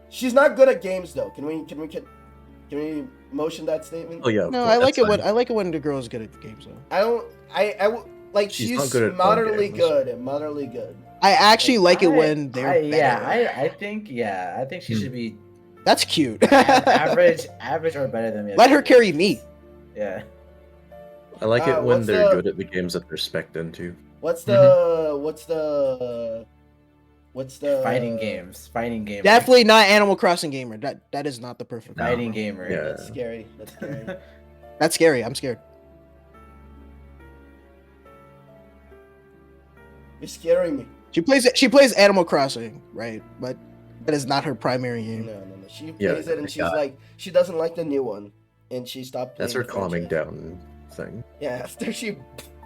She's not good at games though. Can we motion that statement? Oh yeah. of No, course. I like it fine. when the girl is good at games though. I don't. Like She's she's not good at phone moderately games. good. Moderately good. I actually like it when they're better. I think she should be That's cute. average or better than me. Let her carry me. Yeah. I like it when what's they're the- good at the games that they're spec'd into. What's the Fighting games. Definitely not Animal Crossing gamer. That is not the perfect. No. Fighting gamer. Yeah. That's scary. That's scary. That's scary. I'm scared. You're scaring me. She plays Animal Crossing, right? But that is not her primary game. No. She Yeah, plays it and my she's God. like, she doesn't like the new one, and she stopped. That's playing her the calming franchise. down thing. Yeah, after she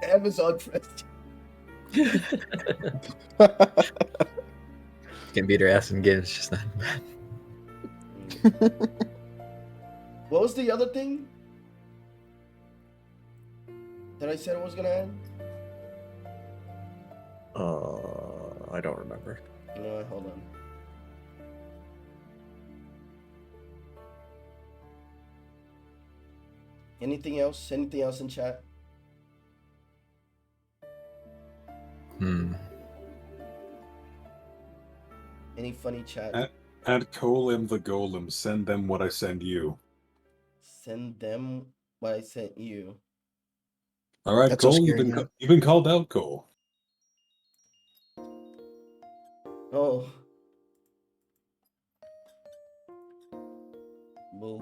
Amazon pressed. Can beat her ass in games, just not bad. What was the other thing that I said I was gonna add? I don't remember. No, hold on. Anything else? Anything else in chat? Any funny chat? Add Colem the Golem. Send them what I send you. Send them what I sent you. All right, That's so Cole. scary, man. You've been called out, Cole. Oh. Will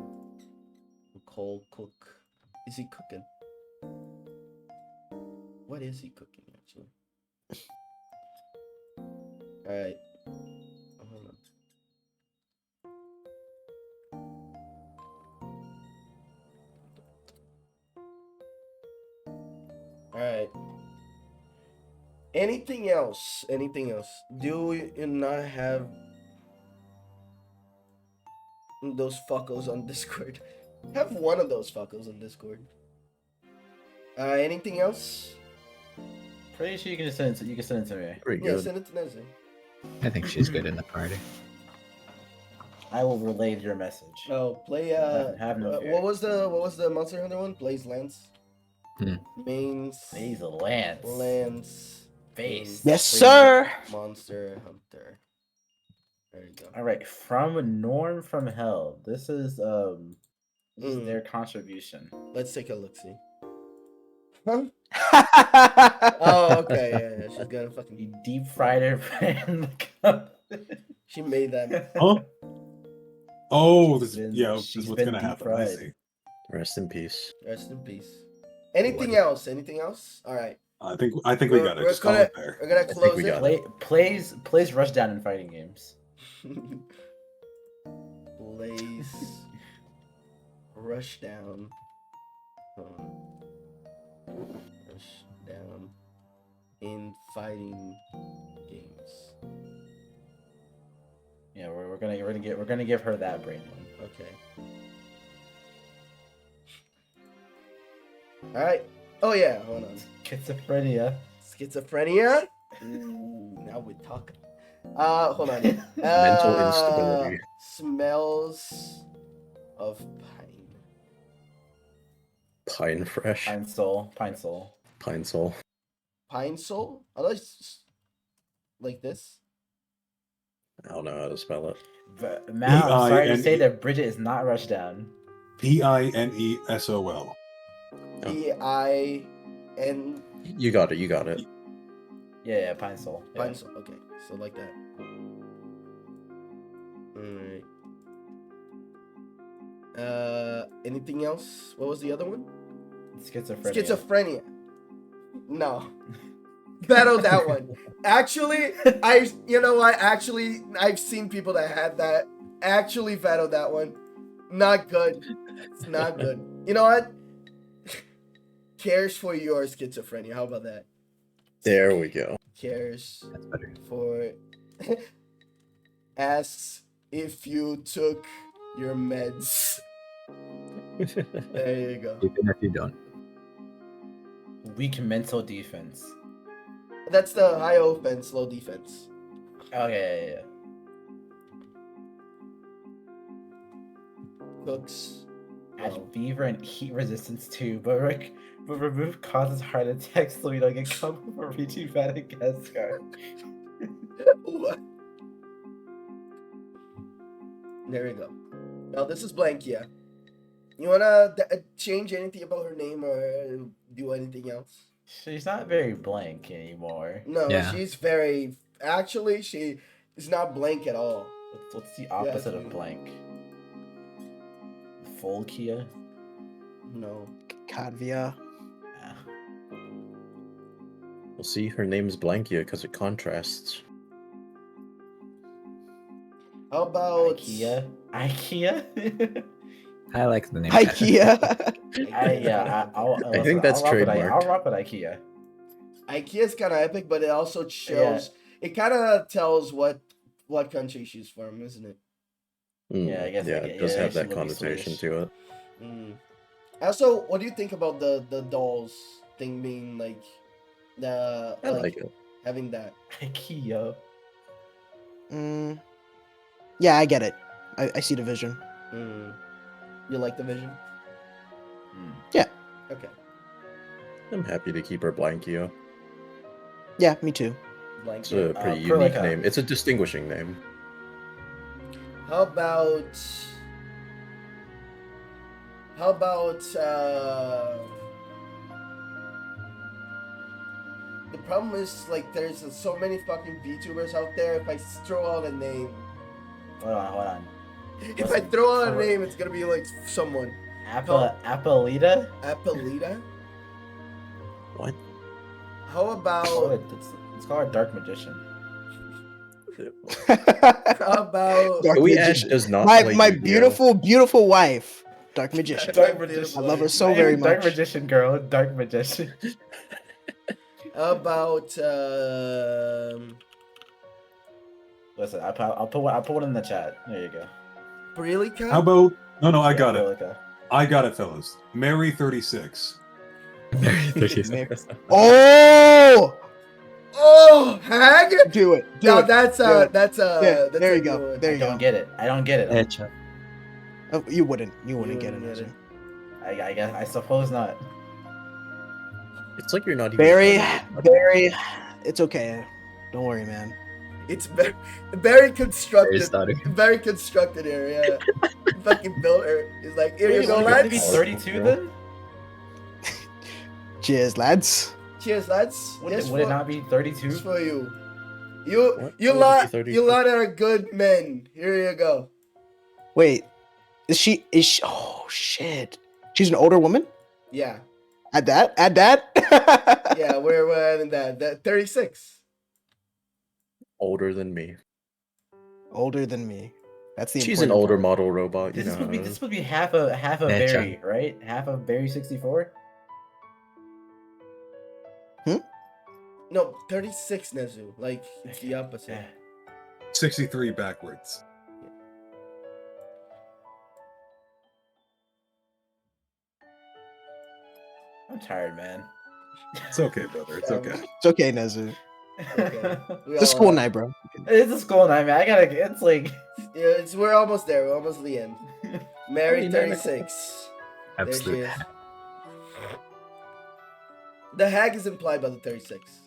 Cole cook? Is he cooking? What is he cooking actually? Alright. Hold on. Alright. Anything else? Anything else? Do you not have those fuckos on Discord? Have one of those fuckos on Discord. Anything else? Pretty sure you can just send it. You can send it to me. Pretty Yeah, good. send it to Nezzy. I think she's good in the party. I will relay your message. Oh, play Have no fear. what was the Monster Hunter one? Blaze Lance. Mains. He's a Lance. Lance. Face. Yes, sir. Monster Hunter. There you go. All right, from Norm from Hell. This is Mm. their contribution. Let's take a look. See. Huh? Oh, okay. Yeah. She's got a You fucking. deep fried her in the cup. She made that. Huh? Oh, She's this, been- yeah, this she's is what's been gonna deep happen. I fried. see. Rest in peace. Rest in peace. Anything What? else? Anything else? All right. I think we got it. We're Just call gonna it there. we're gonna think close we it. got it. plays Rushdown in fighting games. Blaze rush down. Rush down in fighting games. Yeah, we're gonna give her that brain one. Okay. All right. Oh yeah. Hold on. Schizophrenia. Schizophrenia. Ooh, now we're talking. Hold on. Mental instability. Smells of pine. Pine fresh. Pine soul. Pine soul. Pine soul. Pine soul? Are those like this? I don't know how to spell it. But Mal, I'm sorry to say P-I-N-E. that Bridget is not Rushdown. Pinesol. P-I-N. You got it. You got it. Yeah, Pine soul. Yeah. Pine soul. Okay, so like that. Alright. Anything else? What was the other one? Schizophrenia. Schizophrenia. No. Battle that one. Actually, you know what? Actually, I've seen people that had that. Actually, battle that one. Not good. It's not good. You know what? Cares for your schizophrenia. How about that? There we go. Cares That's better. for. Asks if you took your meds. There you go. Even if you don't. Weak mental defense. That's the high offense, low defense. Okay, yeah. Cooks. Add Oh. fever and heat resistance too, but remove causes heart attacks so we don't get caught for reaching Madagascar. What? There we go. Now this is Blankia. You wanna change anything about her name or do anything else? She's not very blank anymore. No, Yeah. she's very. Actually, she is not blank at all. What's the opposite Yeah, of blank? Full Kia? No. Kadvia. Ah. Well, see, her name's Blankia because it contrasts. How about IKEA? I like the name. IKEA. I think that's trademarked. I'll rock with IKEA. IKEA's kind of epic, but it also shows. It kind of tells what country she's from, isn't it? Yeah, I guess Yeah, like, it does yeah, have she that would be connotation Swedish. to it. Mm. Also, what do you think about the dolls thing being like the I like it. having that? IKEA. Mm, yeah, I get it. I see the vision. Mm. You like the vision? Hmm. Okay. I'm happy to keep her Blankia. Yeah, me too. Blank. It's a pretty for unique like a- name. It's a distinguishing name. How about the problem is like there's so many fucking VTubers out there. If I throw out a name, Hold on. if I throw out a name, it's gonna be like someone. Appolita? Appolita. What? How Oh, about it's called a dark magician. how about Dark Louis magician. Ash does not my play my Yu-Gi-Oh. beautiful wife, Dark Magician. Dark I Magician. love her so Hey, very Dark much. magician girl, dark magician. how about Listen, I'll put one in the chat. There you go. Brillica? How about? No, I Yeah, got it. Brillica. I got it, fellas. Mary 36. Oh, Oh, Hag? do it. Do Now it. that's do a it. that's a Yeah, that's there a you go. good one. There I you don't go. get it. I don't get it. Headshot. Oh, you wouldn't get it, wouldn't as get it. I guess I suppose not. It's like you're not even. Very, trying to- very. It's okay. Don't worry, man. It's very constructed. starting. Very constructed area. Fucking built her. It's like, here you Wait, go, would it be lads. 32 then? Cheers, lads. Cheers, lads. Would, Yes, would it for- not be 32? It's for you. What? You Why would it be lot 32? are good men. Here you go. Wait, is she? Oh shit, she's an older woman. Yeah. At that. Yeah, we're having that 36. Older than me. Older than me. That's the. She's an important older part. model robot. You This know. would be how it this is. would be half a Yeah, Barry, right? Half of Barry 64. No, 36, Nezu. Like, it's the opposite. Yeah. 63 backwards. I'm tired, man. It's okay, brother. It's okay. It's okay, Nezu. Okay. We It's a all school are. night, bro. It's a school night, man. I gotta. It's like. Yeah, we're almost there. We're almost at the end. Mary, Only 36. Absolute. There she is. The hag is implied by the 36.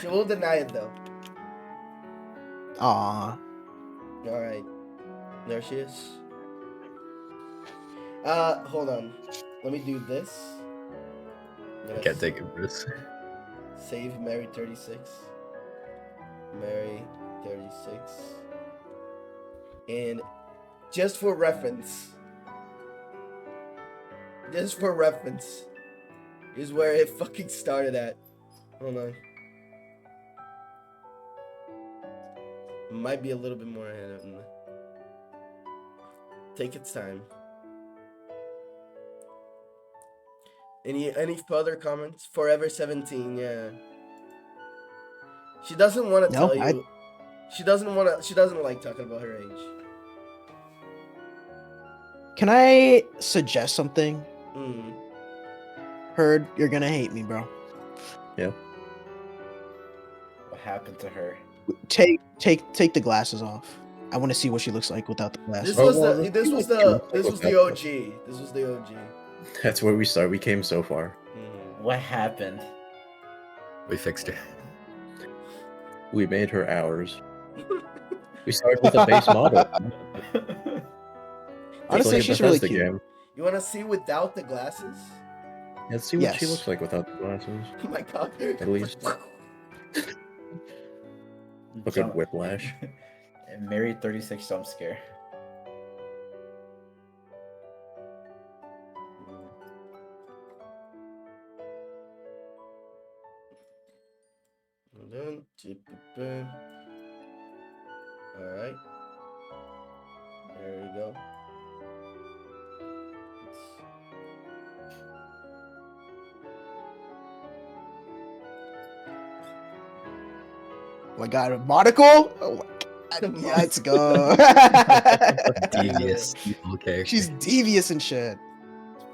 She will deny it, though. Aw. Alright. There she is. Hold on. Let me do this. I'm gonna Can't take it, Bruce. Save Mary 36. Mary 36. And just for reference, is where it fucking started at. Hold on. Might be a little bit more ahead of me. Take its time. Any further comments? Forever 17, yeah. She doesn't want to No, tell you. She doesn't like talking about her age. Can I suggest something? Mm. Heard, you're gonna hate me, bro. What happened to her? Take the glasses off. I want to see what she looks like without the glasses. This was well, the this was the OG. This was the OG. That's where we start. We came so far. Mm. What happened? We fixed her. We made her ours. We started with a base model. Honestly, Like a she's really Bethesda cute. game. You want to see without the glasses? Let's see what she Yes. looks like without the glasses. Oh my god. At least. Look at Whiplash. And Mary 36 jump scare. Alright. There we go. Oh my god, a monocle? Oh my god. Yeah, let's go. Devious evil character. She's devious and shit.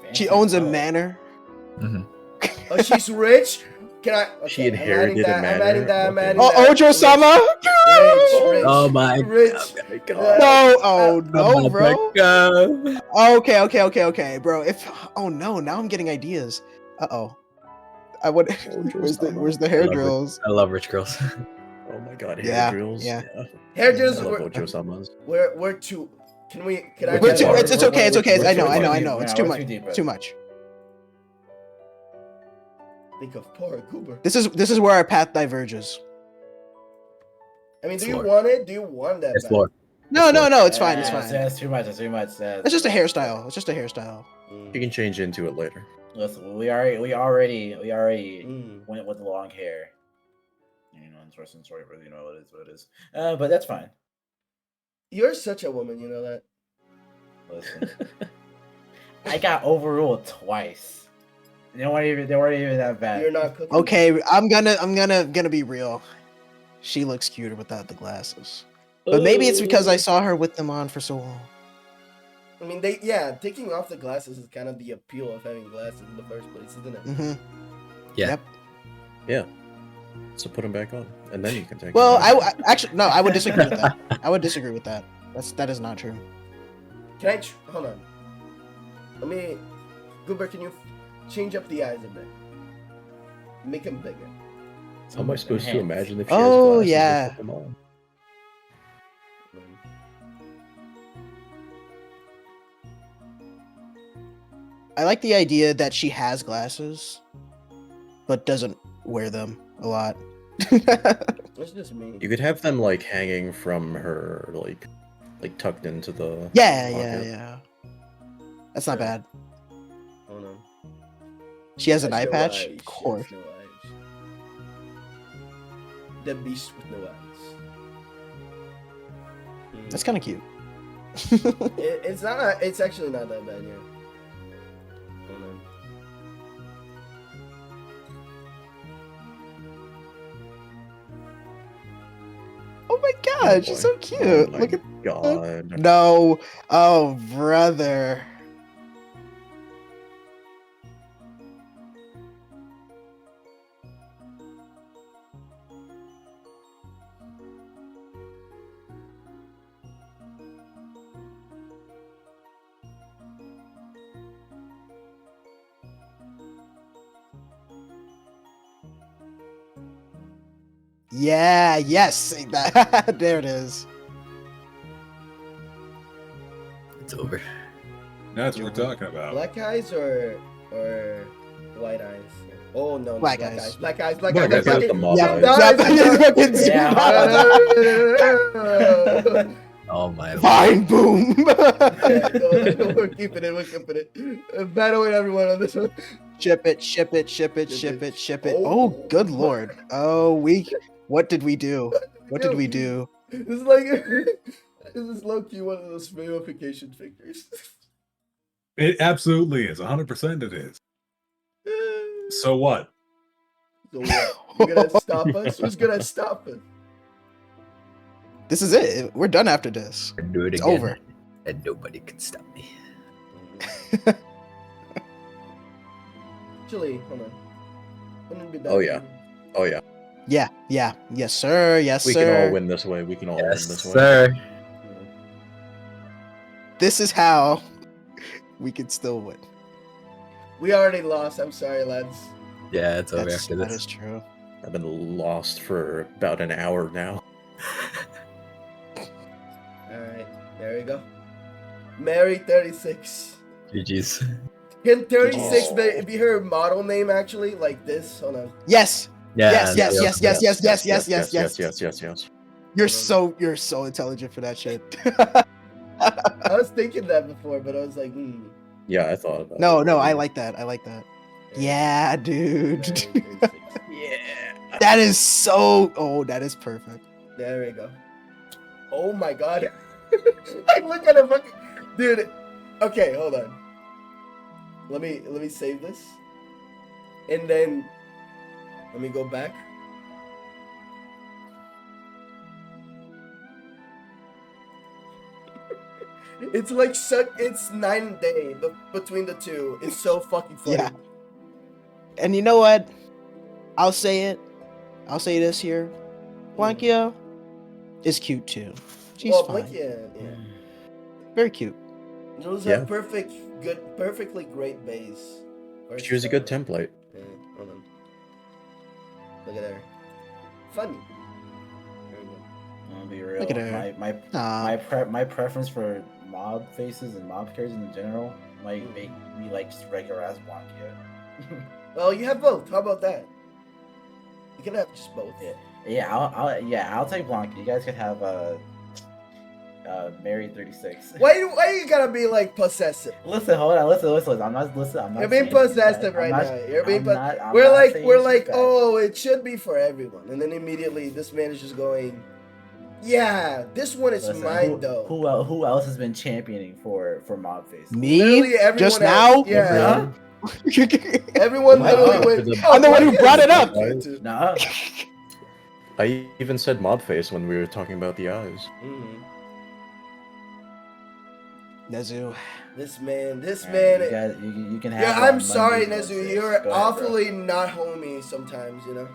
Fancy She owns a flower. manor. Mhm. Oh, she's rich? Can I? Okay, She inherited a I'm manor? adding that. I'm Okay. adding Oh, that. Ojo-sama? Rich. Oh my Rich. god. No, oh no, bro. bro. Okay, bro. Oh no, now I'm getting ideas. Uh-oh. I would. Where's the hair love it. drills? I love rich girls. Oh my god, hair Yeah, drills. yeah. Hair I drills. love Ocho-samas. We're too. Can I? We're We're too- too, it's we're- okay. It's okay. we're I too know. deep. It's Yeah, too we're much. too deep, bro. Too much. Think of poor Goober. This is where our path diverges. I mean, do you Floor. want it? Do you want that? It's back? floor. No, it's fine. It's fine. That's too much. That's too much. It's just a hairstyle. It's just a hairstyle. You can change into it later. Listen, we already Mm. went with the long hair. You know, unsourced story, but you know what it is. But that's fine. You're such a woman. You know that. Listen, I got overruled twice. They weren't even that bad. You're not cooking. Okay, I'm gonna be real. She looks cuter without the glasses. But maybe it's because I saw her with them on for so long. I mean, taking off the glasses is kind of the appeal of having glasses in the first place, isn't it? Hmm. Yeah. Yep. Yeah. So put them back on, and then you can take. Well, them I actually no, I would disagree with that. I would disagree with that. That is not true. Can I? Hold on. Let me. Goober, can you change up the eyes a bit? Make them bigger. How am I supposed to Enhanced. imagine if she Oh, has glasses yeah. with them on? I like the idea that she has glasses, but doesn't wear them a lot. It's just me. You could have them like hanging from her, like tucked into the Yeah. pocket. That's not bad. Hold on. She has an That's eye no patch? eyes. Of She course. has no eyes. The beast with no eyes. That's kind of cute. It's not. It's actually not that bad. Yeah. Hold on. Oh my god, she's so cute. Oh my Look at God. no. Oh brother. Yeah, yes. That, there it is. It's over. That's what we're talking about. Black eyes or white eyes? Oh no, Black black eyes. eyes. Black eyes. Black Black eyes. eyes. With the mob Yep, eyes. yep. Yeah. Oh my Fine, boom. We're keeping it. We're keeping it. Battle with everyone on this one. Ship it, ship it, ship it, ship it, ship it. Oh, good lord. Oh, what did we do? What did we do? This is like this is low key one of those verification figures. It absolutely is. 100% it is. So what? So what? You're gonna stop us? Who's gonna stop us? This is it. We're done after this. I'd do it It's again. over. And nobody can stop me. Actually, hold on. Wouldn't it be Oh, that yeah. easy? Oh yeah. Yeah. Yes, sir. Yes, We sir. can all win this way. We can all win Yes, this way. sir. This is how we can still win. We already lost. I'm sorry, lads. Yeah, it's over after That this. is true. I've been lost for about an hour now. Alright, there we go. Mary 36. GG's. Can 36 Oh. be her model name actually? Like this? Hold on. Yes. Yeah. Yes. Yes. You're so intelligent for that shit. I was thinking that before, but I was like, Yeah, I thought about it. No, I like that. Yeah, dude. Mary 36. Yeah. That is so. Oh, that is perfect. There we go. Oh my god. Like, look at the fucking dude. Okay, hold on. Let me save this. And then let me go back. It's like it's night and day between the two. It's so fucking funny. Yeah. And you know what? I'll say it. I'll say this here. Blankia is cute too. She's Well, fine. Blink, yeah. Very cute. It was Yeah. a perfectly great base. She was a good template. Yeah, hold on. Look at her. Funny. There we go. I'm gonna be real. Look at her. My preference for mob faces and mob characters in general might make me like just regular ass Blankia. Well, you have both. How about that? You can have just both. I'll take Blanca. You guys could have Mary 36. Why you gotta be like possessive? Listen, hold on, listen. I'm not You're being saying possessive that. right I'm not- now. You're being I'm not- I'm we're not like saying we're she's like bad. oh, it should be for everyone, and then immediately this man is just going, yeah, this one is Listen, mine though. Who else has been championing for mob faces? Literally Me? everyone Just else. now? Yeah. Everyone Wow. literally went. I'm the one who brought it up. Nah. I even said mob face when we were talking about the eyes. Mhm. Nezu. This man. You guys, you can have. Yeah, on I'm Mondays sorry, and Nezu. Wednesdays. You're Go ahead, bro. awfully not homey sometimes, you know.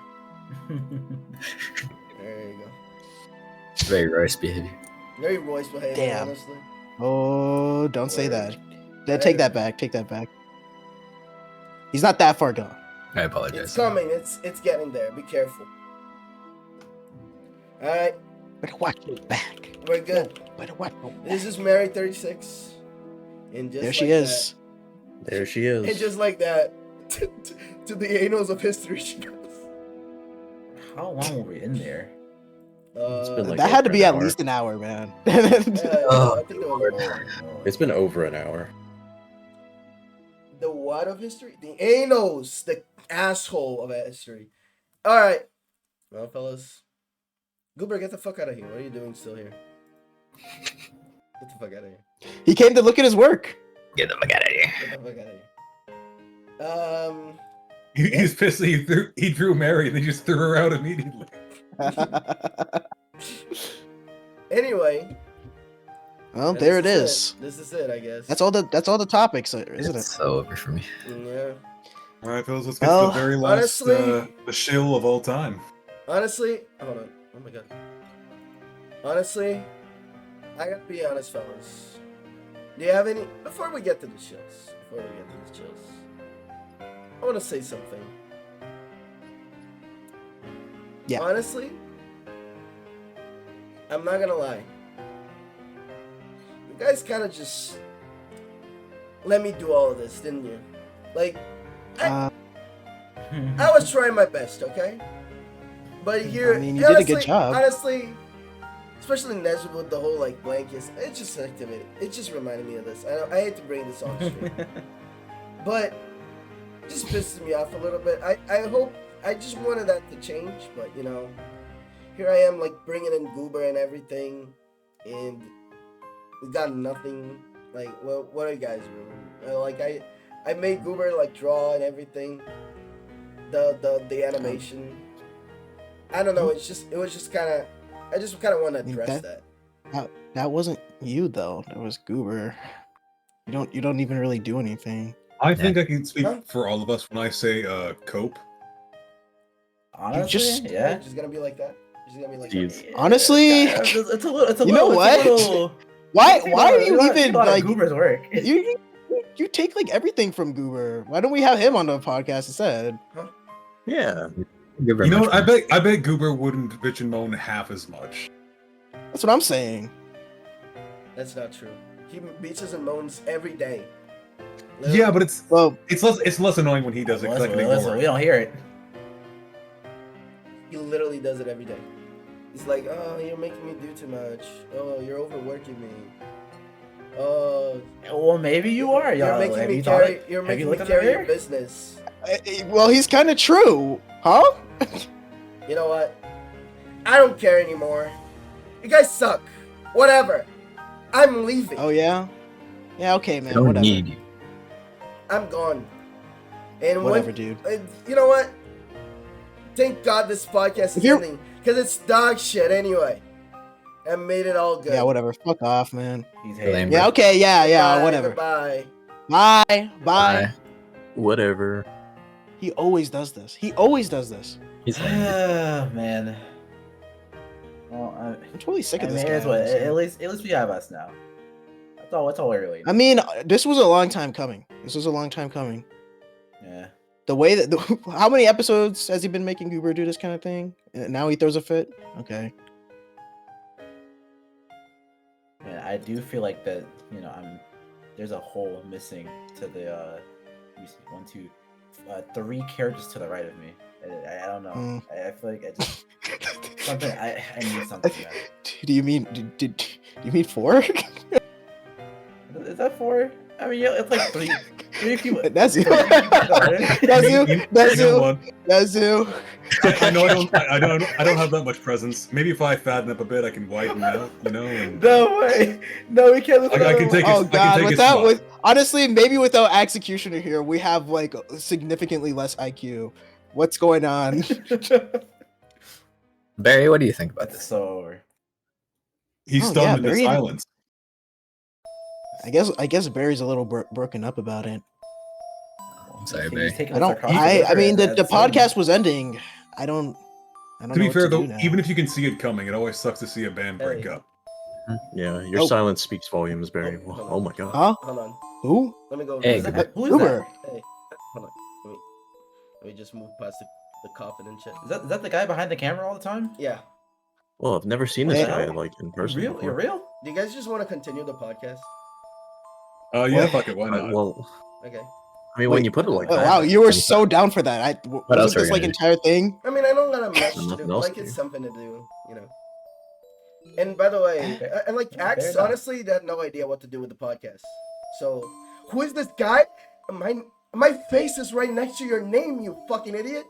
There you go. Very Royce behavior. Very Royce behavior, Damn. honestly. Oh, don't say Word. that. Take that back. Take that back. He's not that far gone. I It's apologize. coming. It's getting there. Be careful. All right, Better watch your back. we're good. Better watch your back. This is Mary 36, and just There like she is. There she that, and is. just like that, to the annals of history she goes. How long were we in there? It's been like That had to over be an at hour. least an hour, man. I think that was It's been over an hour. the what of history? The annals, the asshole of history. All right, well, fellas, Goober, get the fuck out of here. What are you doing still here? Get the fuck out of here. He came to look at his work. Get the fuck out of here. Get the fuck out of here. He's pissed that he drew Mary and they just threw her out immediately. Anyway. Well, yeah, there it this is. This is it, I guess. That's all the topics, isn't it? It's so over for me. Yeah. All right, fellas, let's get Well, to the very last honestly- the shill of all time. Honestly, hold on. Oh my god. Honestly, I gotta be honest, fellas. Do you have any? Before we get to the chills, I want to say something. Yeah. Honestly, I'm not gonna lie. You guys kind of just let me do all of this, didn't you? Like, I was trying my best, okay? But here, I mean, you did a good job. Honestly, especially Nezra with the whole like blankets, it's just an activity. It just reminded me of this. I hate to bring this on stream, but it just pisses me off a little bit. I just wanted that to change, but you know, here I am like bringing in Goober and everything, and we got nothing. Like, well, what are you guys doing? Like I made Goober like draw and everything. The animation. I don't know. It was just kind of. I just kind of want to address that. That wasn't you though. That was Goober. You don't even really do anything. I think I can speak Huh? for all of us when I say cope. Honestly, just- yeah. It's just gonna be like that. It's just gonna be like Jeez. that. Honestly, It's a little. It's a You know little. what? It's a little, why it's a are little- you it's a even lot of like Goober's work? you take like everything from Goober? Why don't we have him on the podcast instead? Yeah. Give her You know much what? more. I bet Goober wouldn't bitch and moan half as much. That's what I'm saying. That's not true. He bitches and moans every day. Yeah, but it's Well, less annoying when he does it because I can ignore Listen, it. we don't hear it. He literally does it every day. He's like, oh, you're making me do too much. Oh, you're overworking me. Oh, Well, maybe you are. you're Y'all. making Have me you thought carry. it? You're Have you making me looked under carry your there? business. well, he's kind of true, huh? You know what? I don't care anymore. You guys suck. Whatever. I'm leaving. Oh yeah, yeah. Okay, I man. don't Whatever. need you. I'm gone. And Whatever, when, dude. You know what? Thank God this podcast If is you're- ending because it's dog shit anyway. I made it all good. Yeah, whatever. Fuck off, man. He's Lame. hating. Yeah. Okay. Yeah. Yeah. Goodbye, Whatever. Goodbye. Bye. Bye. Bye. Whatever. He always does this. He always does this. He's lame. Man. Well, I'm totally sick I of mean, this guy. here's what. honestly. At least we have us now. That's all we really need. I mean, this was a long time coming. This was a long time coming. Yeah. The way that how many episodes has he been making Goober do this kind of thing? And now he throws a fit. Okay. Man, I do feel like that. You know, there's a hole missing to the. Let me see, 1, 2, 3 characters to the right of me. I don't know. Mm. I feel like I just something. I need something. Man. Do you mean do you mean 4? Is that 4? I mean, yeah, it's like 3. 3 people. That's you. That's That's you. That's You know you. what? That's you. I know I don't have that much presence. Maybe if I fatten up a bit, I can widen out. You know. And No way. No, we can't. I can take. Oh I can god, take his without spot. with honestly, maybe without Executioner here, we have like significantly less IQ. What's going on? Barry, what do you think about That's this? so over. He's Oh, stunned yeah, into very- silence. I guess Barry's a little broken up about it. I'm sorry, He's Barry. taking I us don't. across the I river mean, the at some- podcast was ending. I don't To know be what fair, to though, do now. even if you can see it coming, it always sucks to see a band break Hey. up. Yeah, your Oh. silence speaks volumes, Barry. Oh, Oh my god. Huh? Hold on. Who? Let me go. Hey, Let Goober. Who is Goober. that? Hey, hold on. Let me just move past the coffin and shit. Is that the guy behind the camera all the time? Yeah. Well, I've never seen this Hey. guy like in person. Real? before. You're real? Do you guys just want to continue the podcast? Yeah, What? fuck it, why not? Well, Okay. I mean, when Wait, you put it like Oh, that, wow, you were What so down for that. else Wasn't are this we like gonna do? entire thing? I mean, I don't got much to do. Nothing But, else like, to it's do. something to do, you know. And by the way, and like Fair Axe enough. honestly had no idea what to do with the podcast. So, who is this guy? My face is right next to your name, you fucking idiot.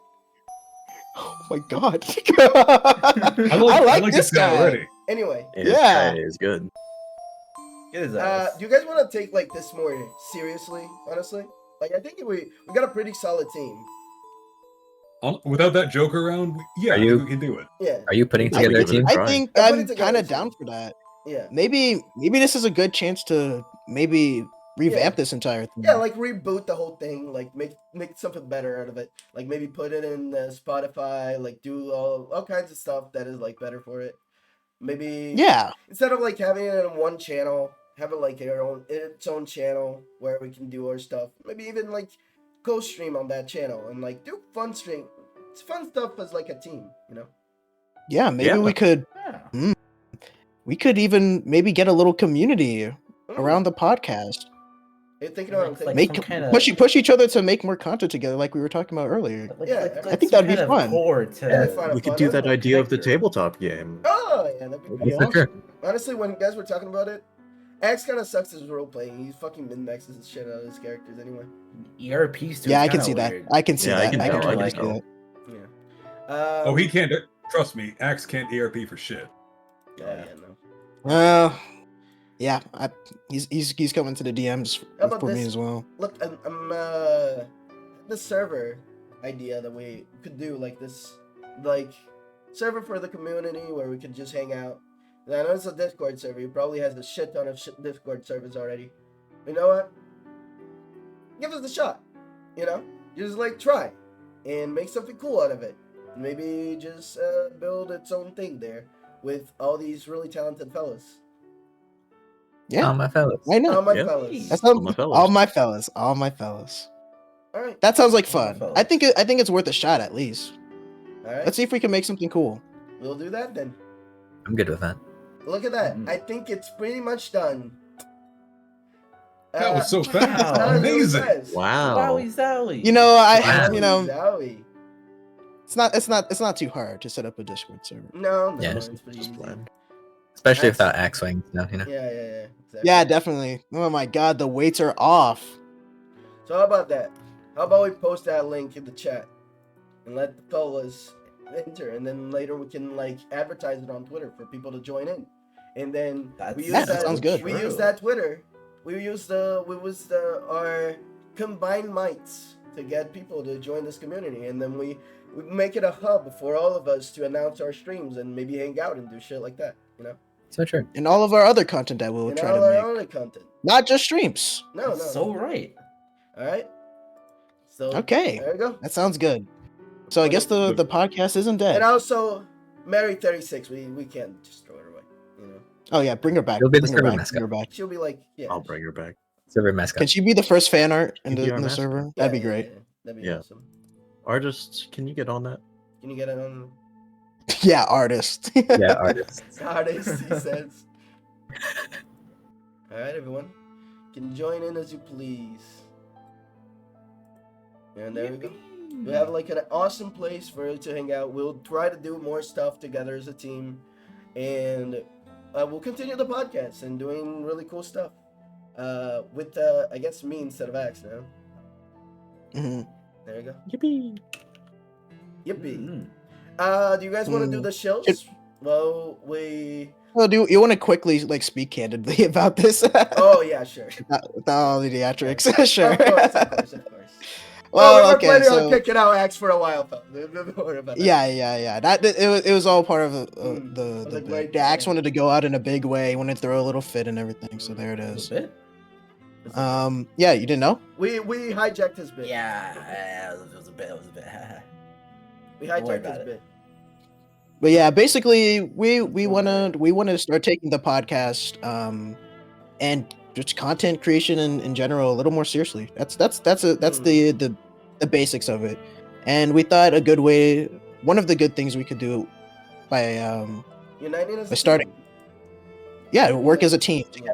Oh my god. I like this guy already. Anyway, yeah, this Yeah. guy is good. Get his ass. do you guys want to take like this more seriously? Honestly, like I think we got a pretty solid team. Without that joke around, yeah, Are I think you- we can do it. Yeah, Are you putting I together a give it a team? try. I think I'm putting I'm together kind a of down team. for that. yeah, Maybe this is a good chance to maybe revamp this entire thing. yeah. Like reboot the whole thing. Like make something better out of it. Like maybe put it in Spotify. Like do all kinds of stuff that is like better for it. Maybe Yeah. instead of like having it on one channel, have it like its own channel where we can do our stuff. Maybe even like go stream on that channel and like do fun stream. It's fun stuff as like a team, you know. Yeah, maybe Yeah. we could Yeah. we could even maybe get a little community Mm. around the podcast. You're thinking about Like, things. Make some kinda- push each other to make more content together like we were talking about earlier. Yeah, I think some that'd be kind of fun. core to Yeah, fun. We could do that Fun. idea of the Connector. tabletop game. Oh yeah, that'd be That'd pretty be awesome. Sure. Honestly, when you guys were talking about it, Axe kind of sucks at role playing. He's fucking min maxes his shit out of his characters anyway. ERPs too. Yeah, I it's can kinda see that. weird. I can see Yeah, I that. can I can tell, I totally can see tell. that. Yeah. Oh, he can't. Trust me, Axe can't ERP for shit. Oh yeah, no. Well, yeah, he's coming to the DMs How about for me this? as well. Look, I'm the server idea that we could do like this, like server for the community where we could just hang out. And I know it's a Discord server. He probably has a shit ton of Discord servers already. You know what? Give us a shot. You know, just like try and make something cool out of it. Maybe just build its own thing there with all these really talented fellas. Yeah, Oh, my fellas. why not? All my Yeah. fellas. That sounds, All my fellas. all my fellas. All my fellas. All right. That sounds like All my fun. fellas. I think it's worth a shot at least. All right. Let's see if we can make something cool. We'll do that then. I'm good with that. Look at that. Mhm. I think it's pretty much done. That was so wow. fast. That was Amazing. Wow. Wowie zowie. You know, Wow. Zowie. it's not too hard to set up a Discord server. No, Yeah. it's pretty Just easy. plan. Especially That's- without axe wings now, you know. Yeah, exactly. Yeah, definitely. Oh my god, the weights are off. So how about that? How about we post that link in the chat and let the fellas enter, and then later we can like advertise it on Twitter for people to join in, and then we use Yeah, that sounds good. We use that Twitter. We use our combined mights to get people to join this community, and then we make it a hub for all of us to announce our streams and maybe hang out and do shit like that. You know, So true. And all of our other content that we'll and try all to our make. other content. Not just streams. No. So right. All right. So Okay. there you go. That sounds good. So I guess the podcast isn't dead. And also, Mary 36, we can't just throw her away. You know, Oh yeah, bring her back. You'll be the Bring her server back. mascot. Bring her back. she'll be like, yeah. I'll bring her back. Server mascot. Can she be the first fan art in Can you be the our mascot? server? Yeah, That'd be yeah, great. yeah. That'd be Yeah. awesome. Artists, can you get on that? Can you get it on Yeah, artist. Yeah, artists. artist? He says. All right, everyone, can join in as you please. And there we go. We have like an awesome place for you to hang out. We'll try to do more stuff together as a team, and we'll continue the podcast and doing really cool stuff. With I guess me instead of Axe now. Mhm. There you go. Yippee! Yippee. Mhm. Do you guys want to do the shills? Well, we. Well, do you want to quickly like speak candidly about this? Oh yeah, sure. Without all the theatrics, sure. Of course, of course, of course. Well, we're okay, planning on so kicking out Axe for a while, though. Don't worry about that. yeah. That it was all part of Mm, the of the bit. great The Axe plan. wanted to go out in a big way. He wanted to throw a little fit and everything. So there it A is. bit? Yeah, you didn't know? We hijacked his bit. Yeah, it was a bit. We Don't worry hijacked about his it. bit. But yeah, basically we wanna start taking the podcast and just content creation in general a little more seriously. That's the basics of it. And we thought one of the good things we could do by Uniting as By a starting- team. Yeah, work as a team. Yeah.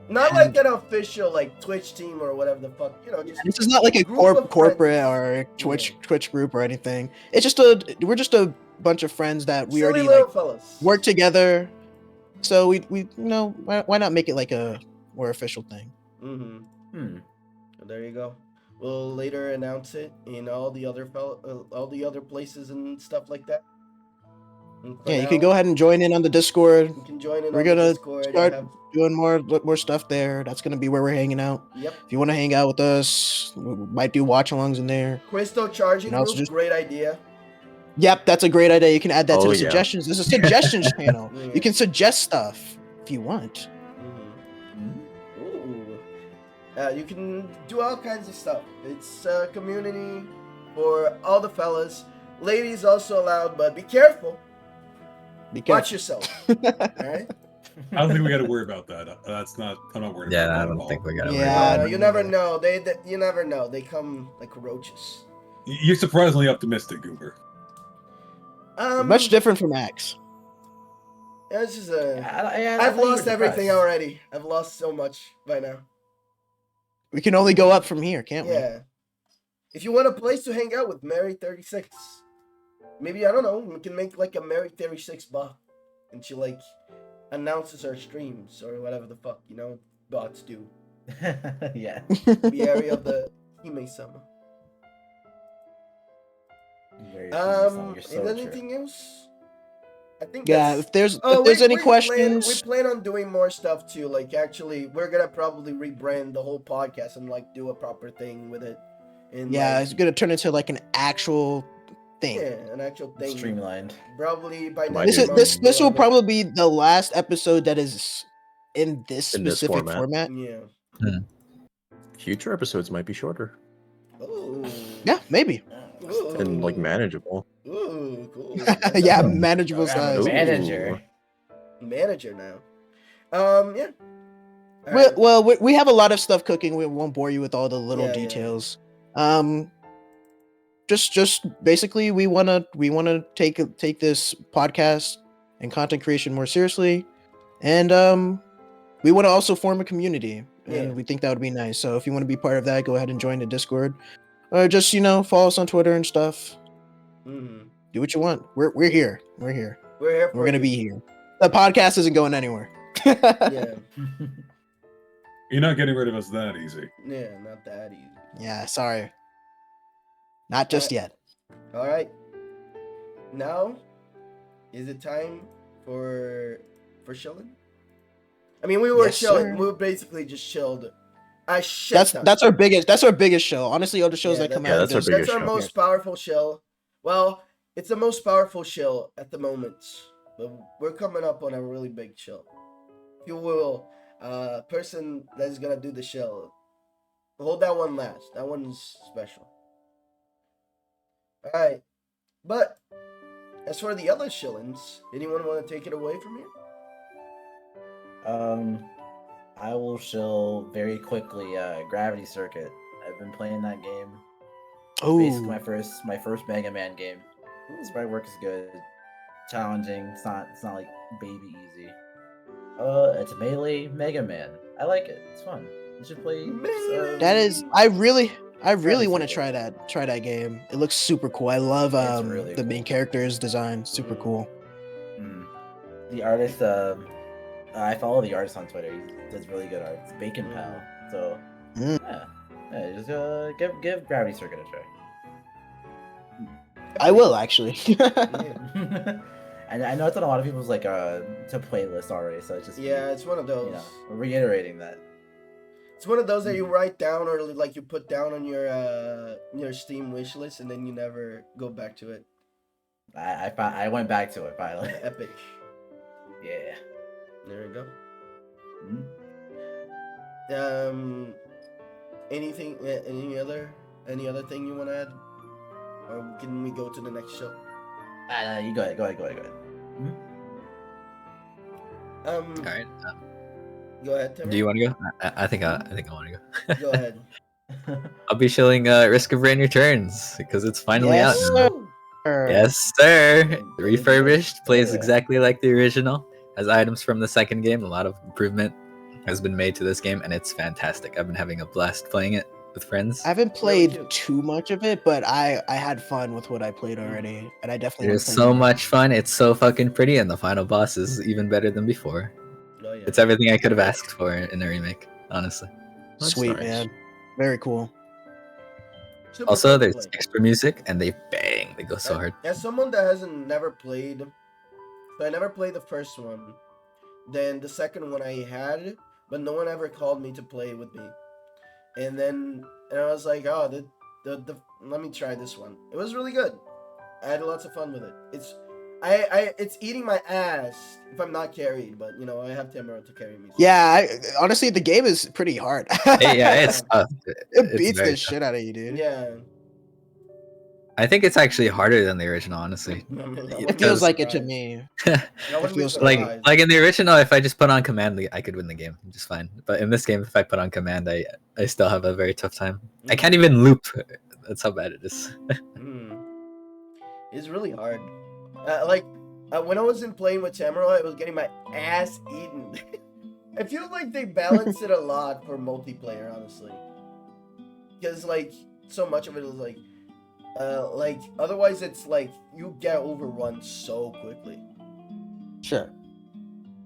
Not like an official like Twitch team or whatever the fuck. You know, just This is not like a Group of corporate friends. or a Twitch Yeah. Twitch group or anything. It's just we're just a bunch of friends that we silly already little like fellas. work together. So we you know why not make it like a more official thing? Mm-hmm. There you go. We'll later announce it in all the other places and stuff like that. And for Yeah, you now, can go ahead and join in on the Discord. You can join in We're on the gonna Discord. start I have, doing more stuff there. That's gonna be where we're hanging out. yep. If you want to hang out with us, we might do watch-alongs in there. Crystal charging You know, it's group, just- great idea. Yep, that's a great idea. You can add that to Oh, the yeah. suggestions. This is a suggestions channel. Yeah. You can suggest stuff if you want. Ooh. You can do all kinds of stuff. It's a community for all the fellas. Ladies also allowed, but be careful. Be Watch careful. yourself. Alright? I don't think we got to worry about that. I'm not worried Yeah, about that I at don't all. think we gotta. Yeah, worry You never know. You never know. They come like roaches. You're surprisingly optimistic, Goober. Much different from Axe. It's just a. I I've thought you lost were everything depressed. already. I've lost so much by now. We can only go up from here, can't we? Yeah. If you want a place to hang out with Mary 36, maybe I don't know. We can make like a Mary 36 bar, and she like announces our streams or whatever the fuck bots do. Yeah. The area of the Hime Sama. Very you're Is so there true. anything else? I think Yeah, that's... if there's Oh, any we questions, plan on doing more stuff too. Like, actually, we're gonna probably rebrand the whole podcast and like do a proper thing with it. And yeah, like, it's gonna turn into like an actual thing. yeah, an actual thing. Streamlined. Probably by Might next do. month, This will we'll have probably be the last episode that is in this In this specific format. format. it. Yeah. Future episodes might be shorter Ooh. Yeah, maybe. Ooh. and like manageable. Ooh, cool. Yeah, That's manageable I'm a size. manager. manager now. Yeah. All Well, right. well, we have a lot of stuff cooking. We won't bore you with all the little Yeah, yeah. details. Just basically, we wanna take this podcast and content creation more seriously, and we want to also form a community, and Yeah. we think that would be nice. So if you want to be part of that, go ahead and join the Discord, or just follow us on Twitter and stuff. Mhm. Do what you want. We're here. We're here. We're here. We're gonna be here. The podcast isn't going anywhere. Yeah. You're not getting rid of us that easy. Yeah. Not that easy. Yeah, sorry. Not just yet. All right. Now, is it time for chilling? I mean, we were Yes, chilling. sir. We were basically just chilled. I shit. That's our biggest show. Honestly, all the shows that come Yeah, out. that's are our just- biggest That's our show. most powerful shill. Well, it's the most powerful shill at the moment, but we're coming up on a really big shill. If you will, person that's gonna do the shill, hold that one last. That one's special. All right, but as for the other shillings, anyone want to take it away from here? I will show very quickly. Gravity Circuit. I've been playing that game. Basically, Oh, my first Mega Man game. Sprite work is good. Challenging. It's not like baby easy. It's Melee Mega Man. I like it. It's fun. You should play. that is. I really Gravity want to Circuit. try that game. It looks super cool. I love It's really the main cool. character's design. Super Mhm. cool. The artist. I follow the artist on Twitter. He does really good art. It's Bacon Pal. So Mm. yeah, just give Gravity Circuit a try. I will actually. And I know it's on a lot of people's like to playlist already, so it's just Yeah, it's one of those. reiterating that. It's one of those that you write down or like you put down on your Steam wish list and then you never go back to it. I went back to it finally. Epic. Yeah. There we go. Mhm. Anything? Any other thing you want to add, or can we go to the next show? You go ahead. All right. Go ahead. Timmy. Do you want to go? I think I want to go. Go ahead. I'll be shilling Risk of Rain Returns because it's finally Yes, out. Now. sir. Yes, sir. The Refurbished plays Yeah. exactly like the original. Has items from the second game. A lot of improvement has been made to this game, and it's fantastic. I've been having a blast playing it with friends. I haven't Really played cute. too much of it, but I had fun with what I played already, and I definitely It want is to play so more. much fun. It's so fucking pretty, and the final boss is even better than before. Oh yeah. It's everything I could have asked for in a remake, honestly. That's Sweet nice. man, very cool. Super Also, fun to there's play. extra music, and they bang, they go so hard. As someone that hasn't never played, so I never played the first one. Then the second one I had, but no one ever called me to play with me. And I was like, oh, let me try this one. It was really good. I had lots of fun with it. It's eating my ass if I'm not carried, but you know I have Tamara to carry me. So. Yeah, honestly, the game is pretty hard. Yeah, it's tough. It It's beats very the tough. shit out of you, dude. Yeah. I think it's actually harder than the original, honestly. It feels like it to me. I wouldn't be feels surprised. like in the original, if I just put on command, I could win the game just fine. But in this game, if I put on command, I still have a very tough time. I can't even loop. That's how bad it is. It's really hard. When I wasn't playing with Tamara, I was getting my ass eaten. I feel like they balanced it a lot for multiplayer, honestly. Because like so much of it is like otherwise it's like you get overrun so quickly. Sure.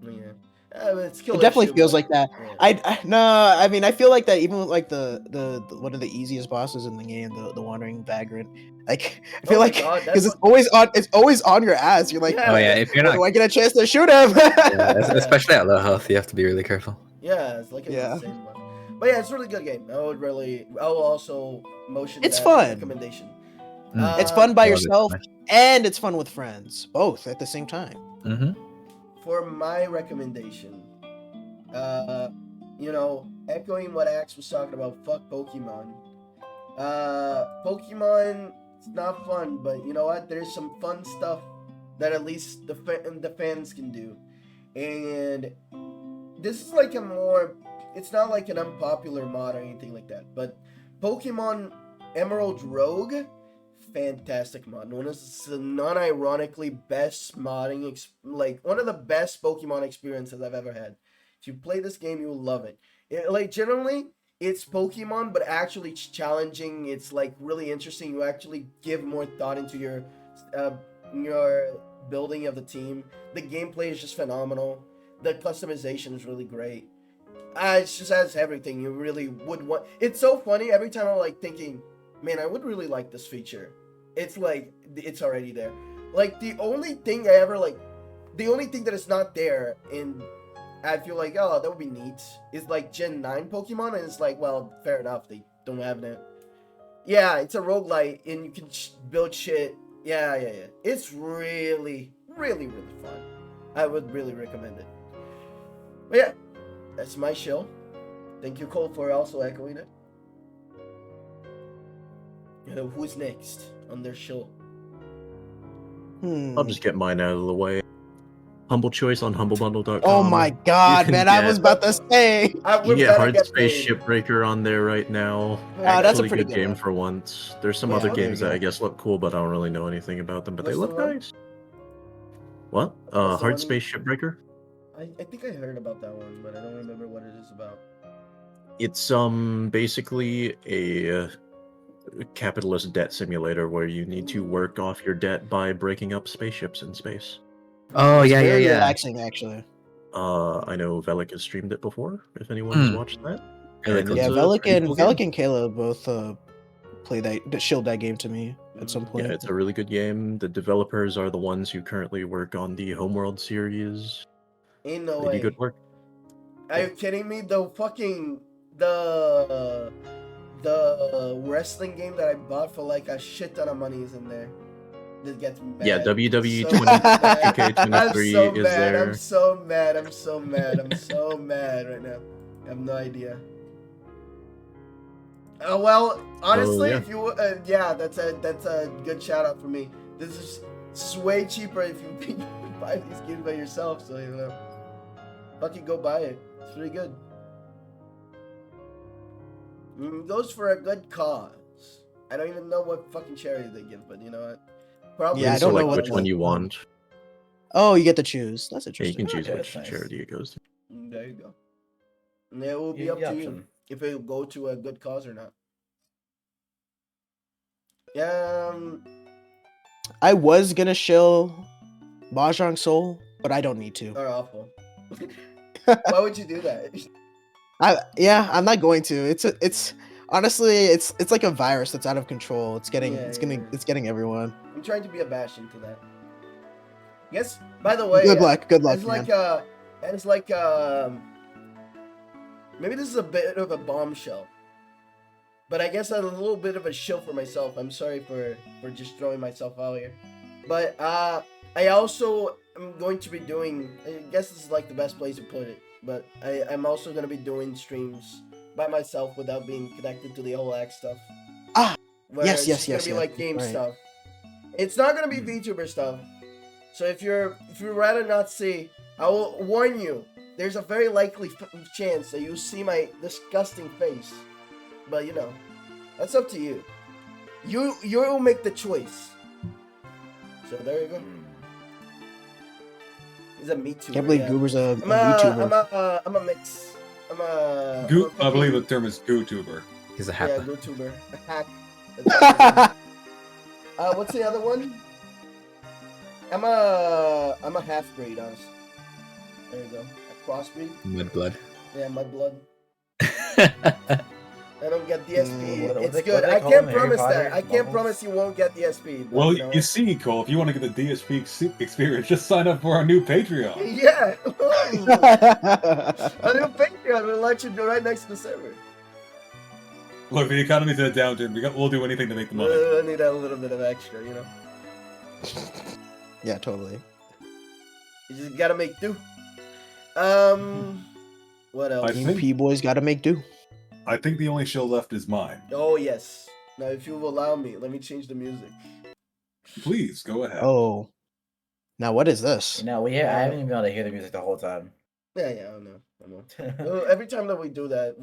Yeah. It's It definitely feels like that. Yeah. I mean I feel like that even with like the one of the easiest bosses in the game, the wandering vagrant. Like I feel Oh my like God, because that's it's always on your ass. You're like, Yeah. Oh yeah, if you're when not, do I get a chance to shoot him? especially at low health, you have to be really careful. Yeah, it's like an Yeah. insane one. But yeah, it's a really good game. I will also motion It's that fun. recommendation. It's fun by I love it so yourself much. and it's fun with friends, both at the same time. For my recommendation, echoing what Axe was talking about, fuck Pokemon. Pokemon, it's not fun, but you know what? There's some fun stuff that at least the fans can do. And this is like it's not like an unpopular mod or anything like that, but Pokemon Emerald Rogue, fantastic mod. One of the non-ironically best modding, one of the best Pokemon experiences I've ever had. If you play this game, you will love it. Generally, it's Pokemon, but actually it's challenging. It's like really interesting. You actually give more thought into your building of the team. The gameplay is just phenomenal. The customization is really great. It just has everything you really would want. It's so funny. Every time I'm like thinking, man, I would really like this feature. It's like, it's already there. Like, the only thing that is not there, and I feel like, oh, that would be neat, is like Gen 9 Pokemon, and it's like, well, fair enough, they don't have that. Yeah, it's a roguelite, and you can build shit. Yeah. It's really, really, really fun. I would really recommend it. But yeah, that's my show. Thank you, Cole, for also echoing it. You know, who's next on their show? I'll just get mine out of the way. Humble choice on humblebundle.com. Oh my god, You man! can I was about to say. You get Hard Space Shipbreaker on there right now. That's a Actually pretty good good game one. for once. There's some Yeah, other there you games that go. I guess look cool, but I don't really know anything about them. But they What's look the one? nice. What? What's the one? Hard Space Shipbreaker. I think I heard about that one, but I don't remember what it is about. It's basically a capitalist debt simulator where you need to work off your debt by breaking up spaceships in space. Oh It's yeah, very yeah. relaxing, actually. I know Velik has streamed it before. If anyone's watched that, Really And cool. Yeah, it's a Velik pretty and cool game. Velik and Kayla both shilled that game to me at some point. Yeah, it's a really good game. The developers are the ones who currently work on the Homeworld series. Ain't no They way. do good work. Are you kidding me? The wrestling game that I bought for like a shit ton of money is in there. That gets me mad. Yeah, WWE So 20, mad. 2K23 I'm so is mad. there. I'm so mad. I'm so mad. I'm so mad right now. I have no idea. Well, honestly, yeah. if you that's a good shout out for me. This is way cheaper if you buy these games by yourself. So fucking go buy it. It's really good. It goes for a good cause. I don't even know what fucking charity they give, but you know what? Probably. Yeah, I So don't know like what which one you want. Oh, you get to choose. That's Yeah, you interesting. can choose Okay, which that's nice. charity it goes to. There you go. And it will be You up have to the you option. if it will go to a good cause or not. Yeah. I was gonna shill Mahjong Soul, but I don't need to. Are awful. Why would you do that? I'm not going to. It's honestly it's like a virus that's out of control. It's getting Yeah. it's getting everyone. I'm trying to be a bash into that. Yes. By the way, Good luck, It's like maybe this is a bit of a bombshell, but I guess I'm a little bit of a shill for myself. I'm sorry for just throwing myself out here, but I also am going to be doing. I guess this is like the best place to put it, but I'm also gonna be doing streams by myself without being connected to the whole X stuff. Ah, Where yes, it's yes, just yes, gonna be yes, like game right. stuff. It's not gonna be VTuber stuff. So if you'd rather not see, I will warn you. There's a very likely chance that you see my disgusting face, but you know, that's up to you. You'll make the choice. So there you go. He's a Me Too. Can't believe yeah. Goober's a I'm VTuber. a mix. I'm a. I believe the term is GooTuber. He's a Yeah, hacker. GoTuber. A hack. That's what's the other one? I'm a half breed, honestly. There you go. A crossbreed. Mudblood. Yeah, mudblood. I don't get DSP. What It's they- good. what they I call can't them, Harry promise that. Potter I can't bubbles? promise you won't get DSP. But, Well, you know. you see, Cole, if you want to get the DSP experience, just sign up for our new Patreon. Yeah. A new Patreon will let you go right next to the server. Look, the economy's in a downturn. We'll do anything to make the money. I need a little bit of extra, you know. Yeah, totally. You just gotta make do. What else? I think- EMP boys gotta make do. I think the only show left is mine. Oh yes. Now, if you will allow me, let me change the music. Please, go ahead. Oh. Now what is this? You know, I haven't even been able to hear the music the whole time. Yeah, I know. Well, every time that we do that,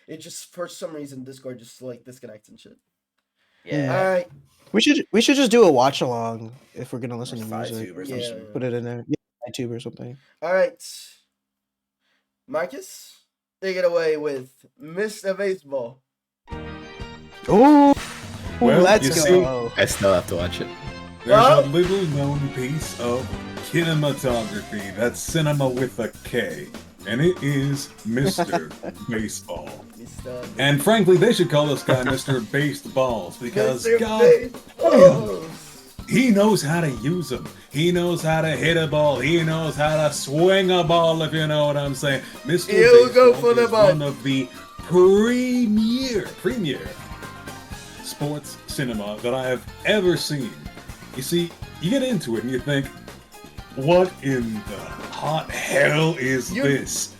it just for some reason Discord just like disconnects and shit. Yeah. All right. We should just do a watch along if we're gonna listen to Side music. tube or Yeah. something. Put it in there. Yeah, YouTube or something. All right. Marcus, take it away with Mr. Baseball. Oh, Well, let's you go. I still have to watch it. There's Well- a little known piece of kinematography. That's cinema with a K. And it is Mr. Baseball. Mr. And frankly, they should call this guy Mr. Baseballs because, Mr. God, Baseball. he knows how to use them. He knows how to hit a ball. He knows how to swing a ball, if you know what I'm saying. Mr. He'll go Baseball for the is ball. one of the premier sports cinema that I have ever seen. You see, you get into it and you think, what in the hot hell is this?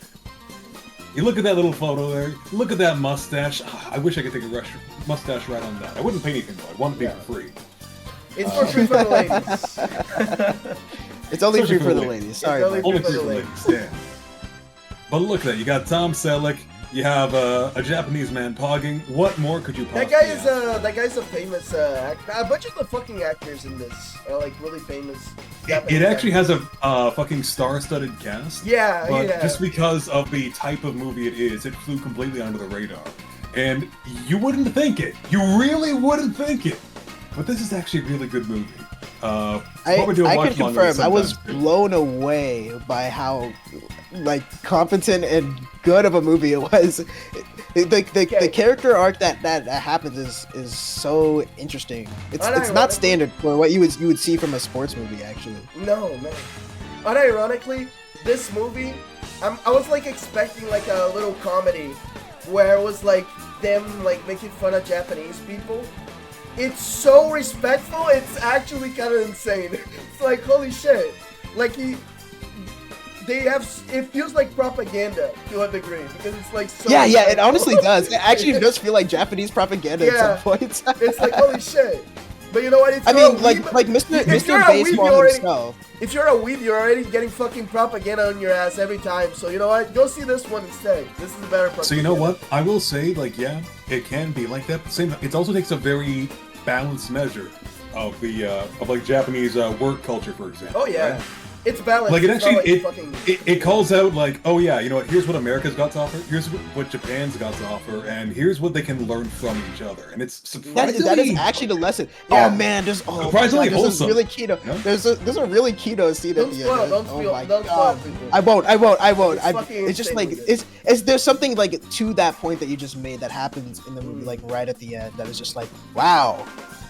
You look at that little photo there. Look at that mustache. I wish I could take a mustache right on that. I wouldn't pay anything though. I'd want it to be for free. It's for free for the ladies. It's only Especially free for for the the ladies. Sorry, only Mike. Only for free the for ladies. ladies. Yeah. But look at that. You got Tom Selleck. You have a Japanese man pogging. What more could you possibly That guy's a famous actor. A bunch of the fucking actors in this are like really famous. It actually has a fucking star-studded cast. Yeah, But yeah. just because of the type of movie it is, it flew completely under the radar. And you wouldn't think it. You really wouldn't think it. But this is actually a really good movie. I can confirm. I was blown away by how like competent and good of a movie it was. The character arc that happens is so interesting. It's not standard for what you would see from a sports movie actually. No, man. Unironically, this movie, I was like expecting like a little comedy where it was like them like making fun of Japanese people. It's so respectful, it's actually kind of insane. It's like, holy shit. Like it feels like propaganda to a degree because it's like so Yeah, it respectful. honestly does. It actually does feel like Japanese propaganda at some points. It's like, holy shit. But you know what? It's I mean, like Mr. Baseball himself. If you're a weeb, you're already getting fucking propaganda on your ass every time. So you know what? Go see this one instead. This is better propaganda. So you know what? I will say, like, yeah, it can be like that. But same, it also takes a very balanced measure. of the of like Japanese work culture, for example. Oh yeah, right? it's balanced. Like it It's not actually like fucking... it calls out like, oh yeah, you know what? Here's what America's got to offer. Here's what Japan's got to offer, and here's what they can learn from each other. And it's surprisingly That is actually the lesson. Yeah. Oh man, there's Surprisingly there's wholesome. a really keto. No? There's a really keto scene Don't at the spoil, end. don't Oh spoil, my don't spoil god. people. I won't. It's fucking It's just insane like with it. it's there's something like to that point that you just made that happens in the movie, like right at the end. That is just like wow.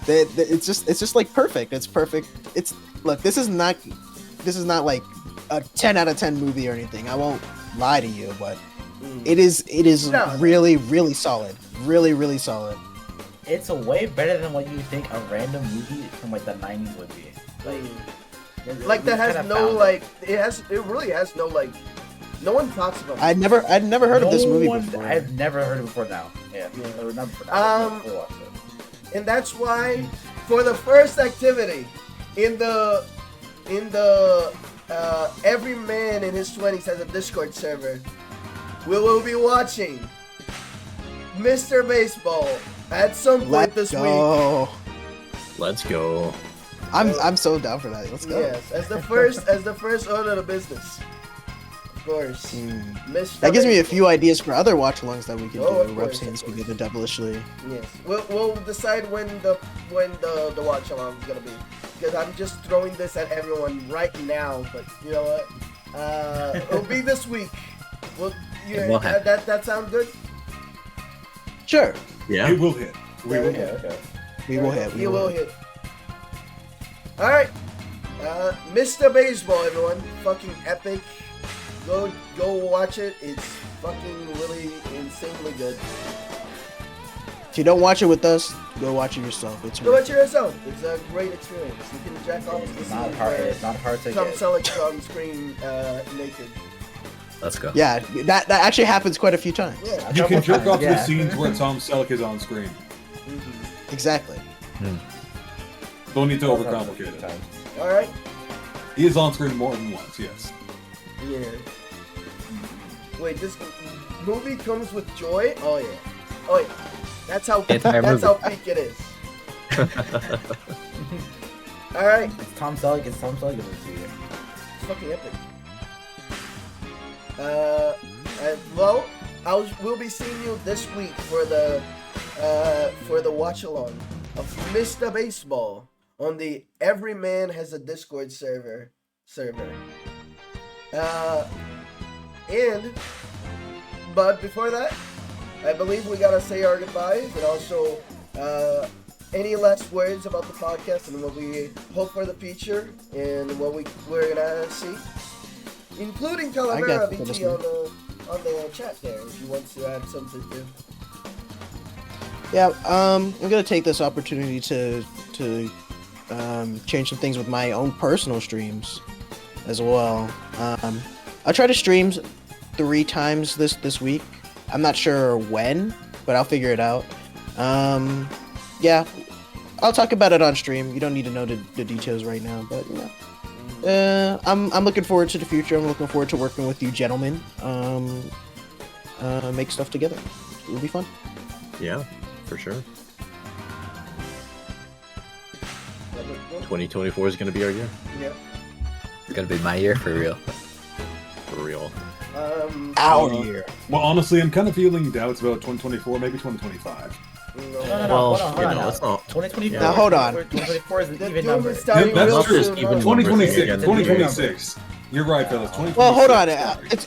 It's just like perfect. It's perfect. It's look. This is not like a 10 out of 10 movie or anything. I won't lie to you, but it is No. really solid. Really solid. It's a way better than what you think a random movie from like the 90s would be. Like that has kinda no found like it really has no like no one talks about it. I'd never heard of this movie one- before. I've never heard of it before now. Yeah. Or not before now. Before I watched it. And that's why for the first activity in the every man in his 20s has a Discord server, we will be watching Mr. Baseball at some point Let's this week. go. Let's go. I'm so down for that. Let's go. Yes, as the first order of business. Of course. Mr. That gives me a Baseball. few ideas for other watch-alongs that we can Oh, of do. course, Web scenes of could be course. the devilishly. Yes, we'll decide when the watch along is gonna be, because I'm just throwing this at everyone right now. But you know what? It'll be this week. Well, It will happen. that sound good? Sure. Yeah. It will hit. We will Okay, hit. Okay. We will hit. He will hit. All right, Mr. Baseball, everyone, fucking epic. Go watch it. It's fucking really insanely good. If you don't watch it with us, go watch it yourself. It's Go watch it yourself. It's a great experience. You can jack off to the It's scene not hard. where It's not hard to Tom get. Selleck's on screen naked. Let's go. yeah, that actually happens quite a few times. Yeah. You can jerk off to the Yeah. scenes where Tom Selleck is on screen. Exactly. Don't need to overcomplicate it. All right. He is on screen more than once, yes. Yeah. Wait, this movie comes with joy? Oh yeah. Oh yeah. That's how Entire that's movie. how peak it is. All right. It's Tom Selleck. It's Tom Selleck. It's It's fucking epic. Well, we'll be seeing you this week for the watch along of Mr. Baseball on the Every Man Has a Discord server. But before that, I believe we gotta say our goodbyes and also any last words about the podcast and what we hope for the future and what we're gonna see, including Calavera for this VT on the chat there if you want to add something to. Yeah, I'm gonna take this opportunity to change some things with my own personal streams as well. I'll try to stream 3 times this week. I'm not sure when, but I'll figure it out. Yeah, I'll talk about it on stream. You don't need to know the details right now, but you know, I'm looking forward to the future. I'm looking forward to working with you gentlemen. Make stuff together. It'll be fun. Yeah, for sure. 2024 is going to be our year. Yeah. It's gonna be my year for real. For real. Our year. Well, honestly, I'm kind of feeling doubts about 2024, maybe 2025. No. Well, hold you on know, now. it's not. 2024. Now, hold on. 2024 is an The even doom number. is starting That's real true. soon, Even huh? 2026. Yeah, 2026. You're right, fellas. 2026. Well, hold on.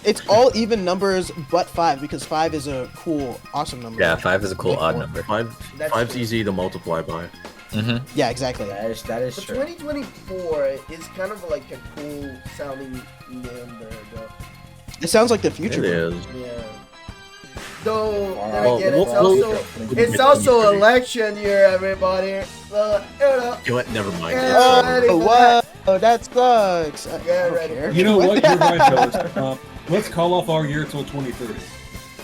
It's all even numbers but 5 because 5 is a cool, awesome number. Yeah, 5 is a cool odd number. That's Five's true. easy to multiply by. Mm-hmm. Yeah, exactly. That is But true. 2024 is kind of like a cool sounding number, though. It sounds like the It future. bro. is. Yeah. Though, then Well, again, we'll- it's also election year, everybody. You know, You know what? Never mind. Yeah. It's over. ready Oh, for wow, that sucks. I Yeah, don't ready. care. You know what? You're right, fellas. Let's call off our year till 2030.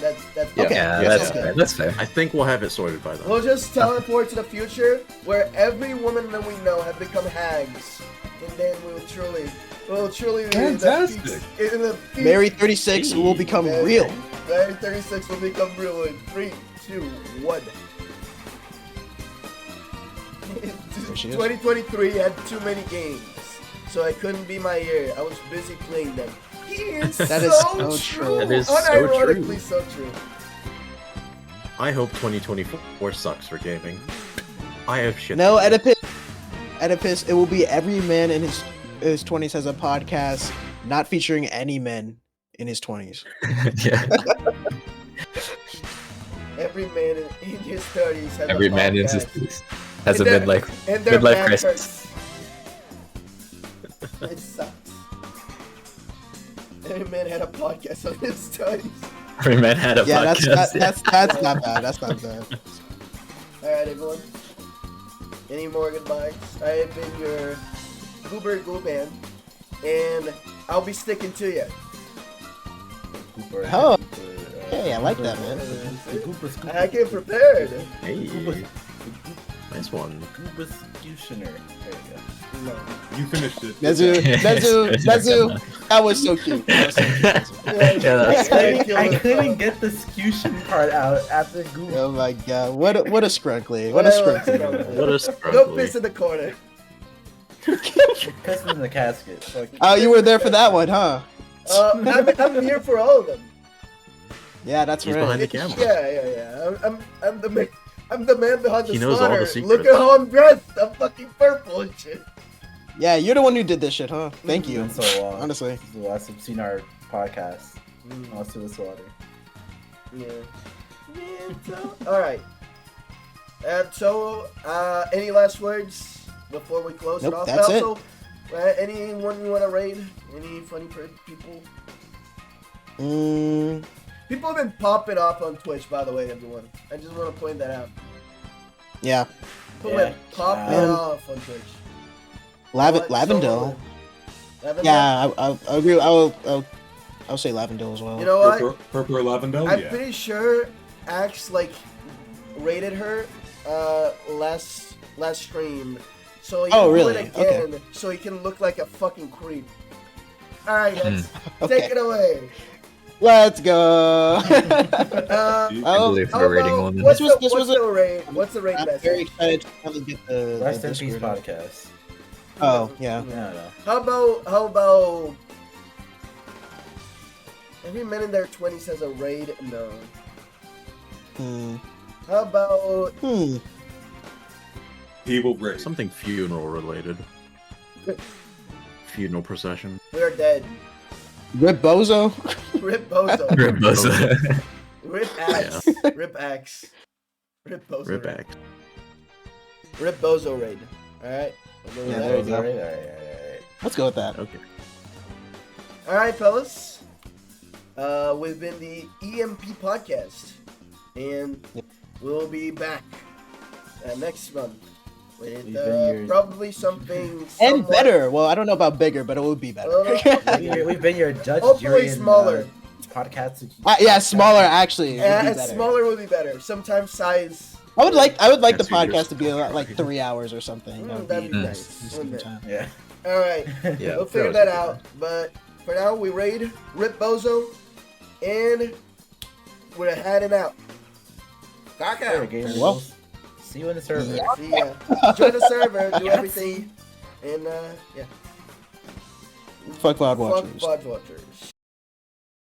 That's Okay. Yeah, Yeah, that's sounds fair. good. That's fair. I think we'll have it sorted by then. We'll just teleport to the future where every woman that we know have become hags, and then we'll truly Fantastic. in the peak, Mary 36 will become real. Mary 36 will become real in 3, 2, 1. she is. 2023 had too many games, so I couldn't be my year. I was busy playing them. He is That so is so true. true. That is so Unironically true. so true. I hope 2024 sucks for gaming. I have shit. No, to do. Oedipus, it will be every man in his 20s has a podcast, not featuring any men in his 20s. Yeah. Every man in his 30s has Every a man in his podcast. 50s has a And their- midlife and their midlife back crisis. hurts. It sucks. Every man had a podcast on his 30s. Every man had a Yeah, podcast. that's not bad. That's not bad. Alright, everyone. Any more goodbyes? I have been your Goober Goo Man, and I'll be sticking to you. Oh, hey, I like that, man. I get prepared. Hey, nice one. Goobacutioner. There you go. No. You finished it. Nezu, that was so cute. That was so cute. Yeah, that's I couldn't get the scution part out after Gooba. Oh my god, what a scrunkly. What a scrunkly. What a Go scrunkly. piss in the corner. Pissed in the casket. Fuck. Oh, you were there for that one, huh? I'm here for all of them. Yeah, that's He's right. behind the camera. Yeah. I'm the man behind the He knows all slaughter. the secrets. Look at how I'm dressed. I'm fucking purple and shit. Yeah, you're the one who did this shit, huh? Thank you. It's been so long. Honestly. Since the last I've seen our podcast. Let's do this water. Yeah. All right. And so, any last words before we close Nope, it off? that's it. Also, anyone you want to raid? Any funny people? People have been popping off on Twitch, by the way, everyone. I just want to point that out. Yeah. People have been popping off on Twitch. Lavendale. Lavendale? Yeah, I agree. I'll say Lavendale as well. You know what? Purple or Lavendale? I'm Yeah. pretty sure Axe rated her last stream, so he Oh, can really? do it again, so he can look like a fucking creep. All right, guys, Okay. take it away. Let's go. I believe How we're rating about- one. This was the raid? What's the raid I'm message? very excited to finally get the Rest in peace Discord. podcast. Oh, yeah. No. How about every man in their 20s has a raid? No. How about He will raid. Something funeral related. Funeral procession. we're dead? Rip Bozo. Rip Bozo. Barbosa. Rip Axe. Rip Axe. Rip Bozo. Rip raid. back. Rip Bozo raid. Alright. Yeah, there you go. Alright. Let's go with that. Okay. Alright, fellas. We've been the EMP podcast. And we'll be back next month with We've been your- probably something And somewhat- better. Well, I don't know about bigger, but it would be better. We've been your judge, Hopefully jury, and smaller. Podcast. Yeah, smaller actually. Would be Yeah, better. smaller would be better. Sometimes size. I would like the That's podcast to be like 3 hours or something. That would That'd be be nice. decent Wouldn't it? time. Yeah. Alright. Yeah. We'll figure that out. But for now, we raid Rip Bozo. And we're heading out. Cock Alright, out. gamers. Well. See you in the server. See ya. Join the server, do everything. And, yeah. Fuck VOD Fuck watchers. VOD watchers.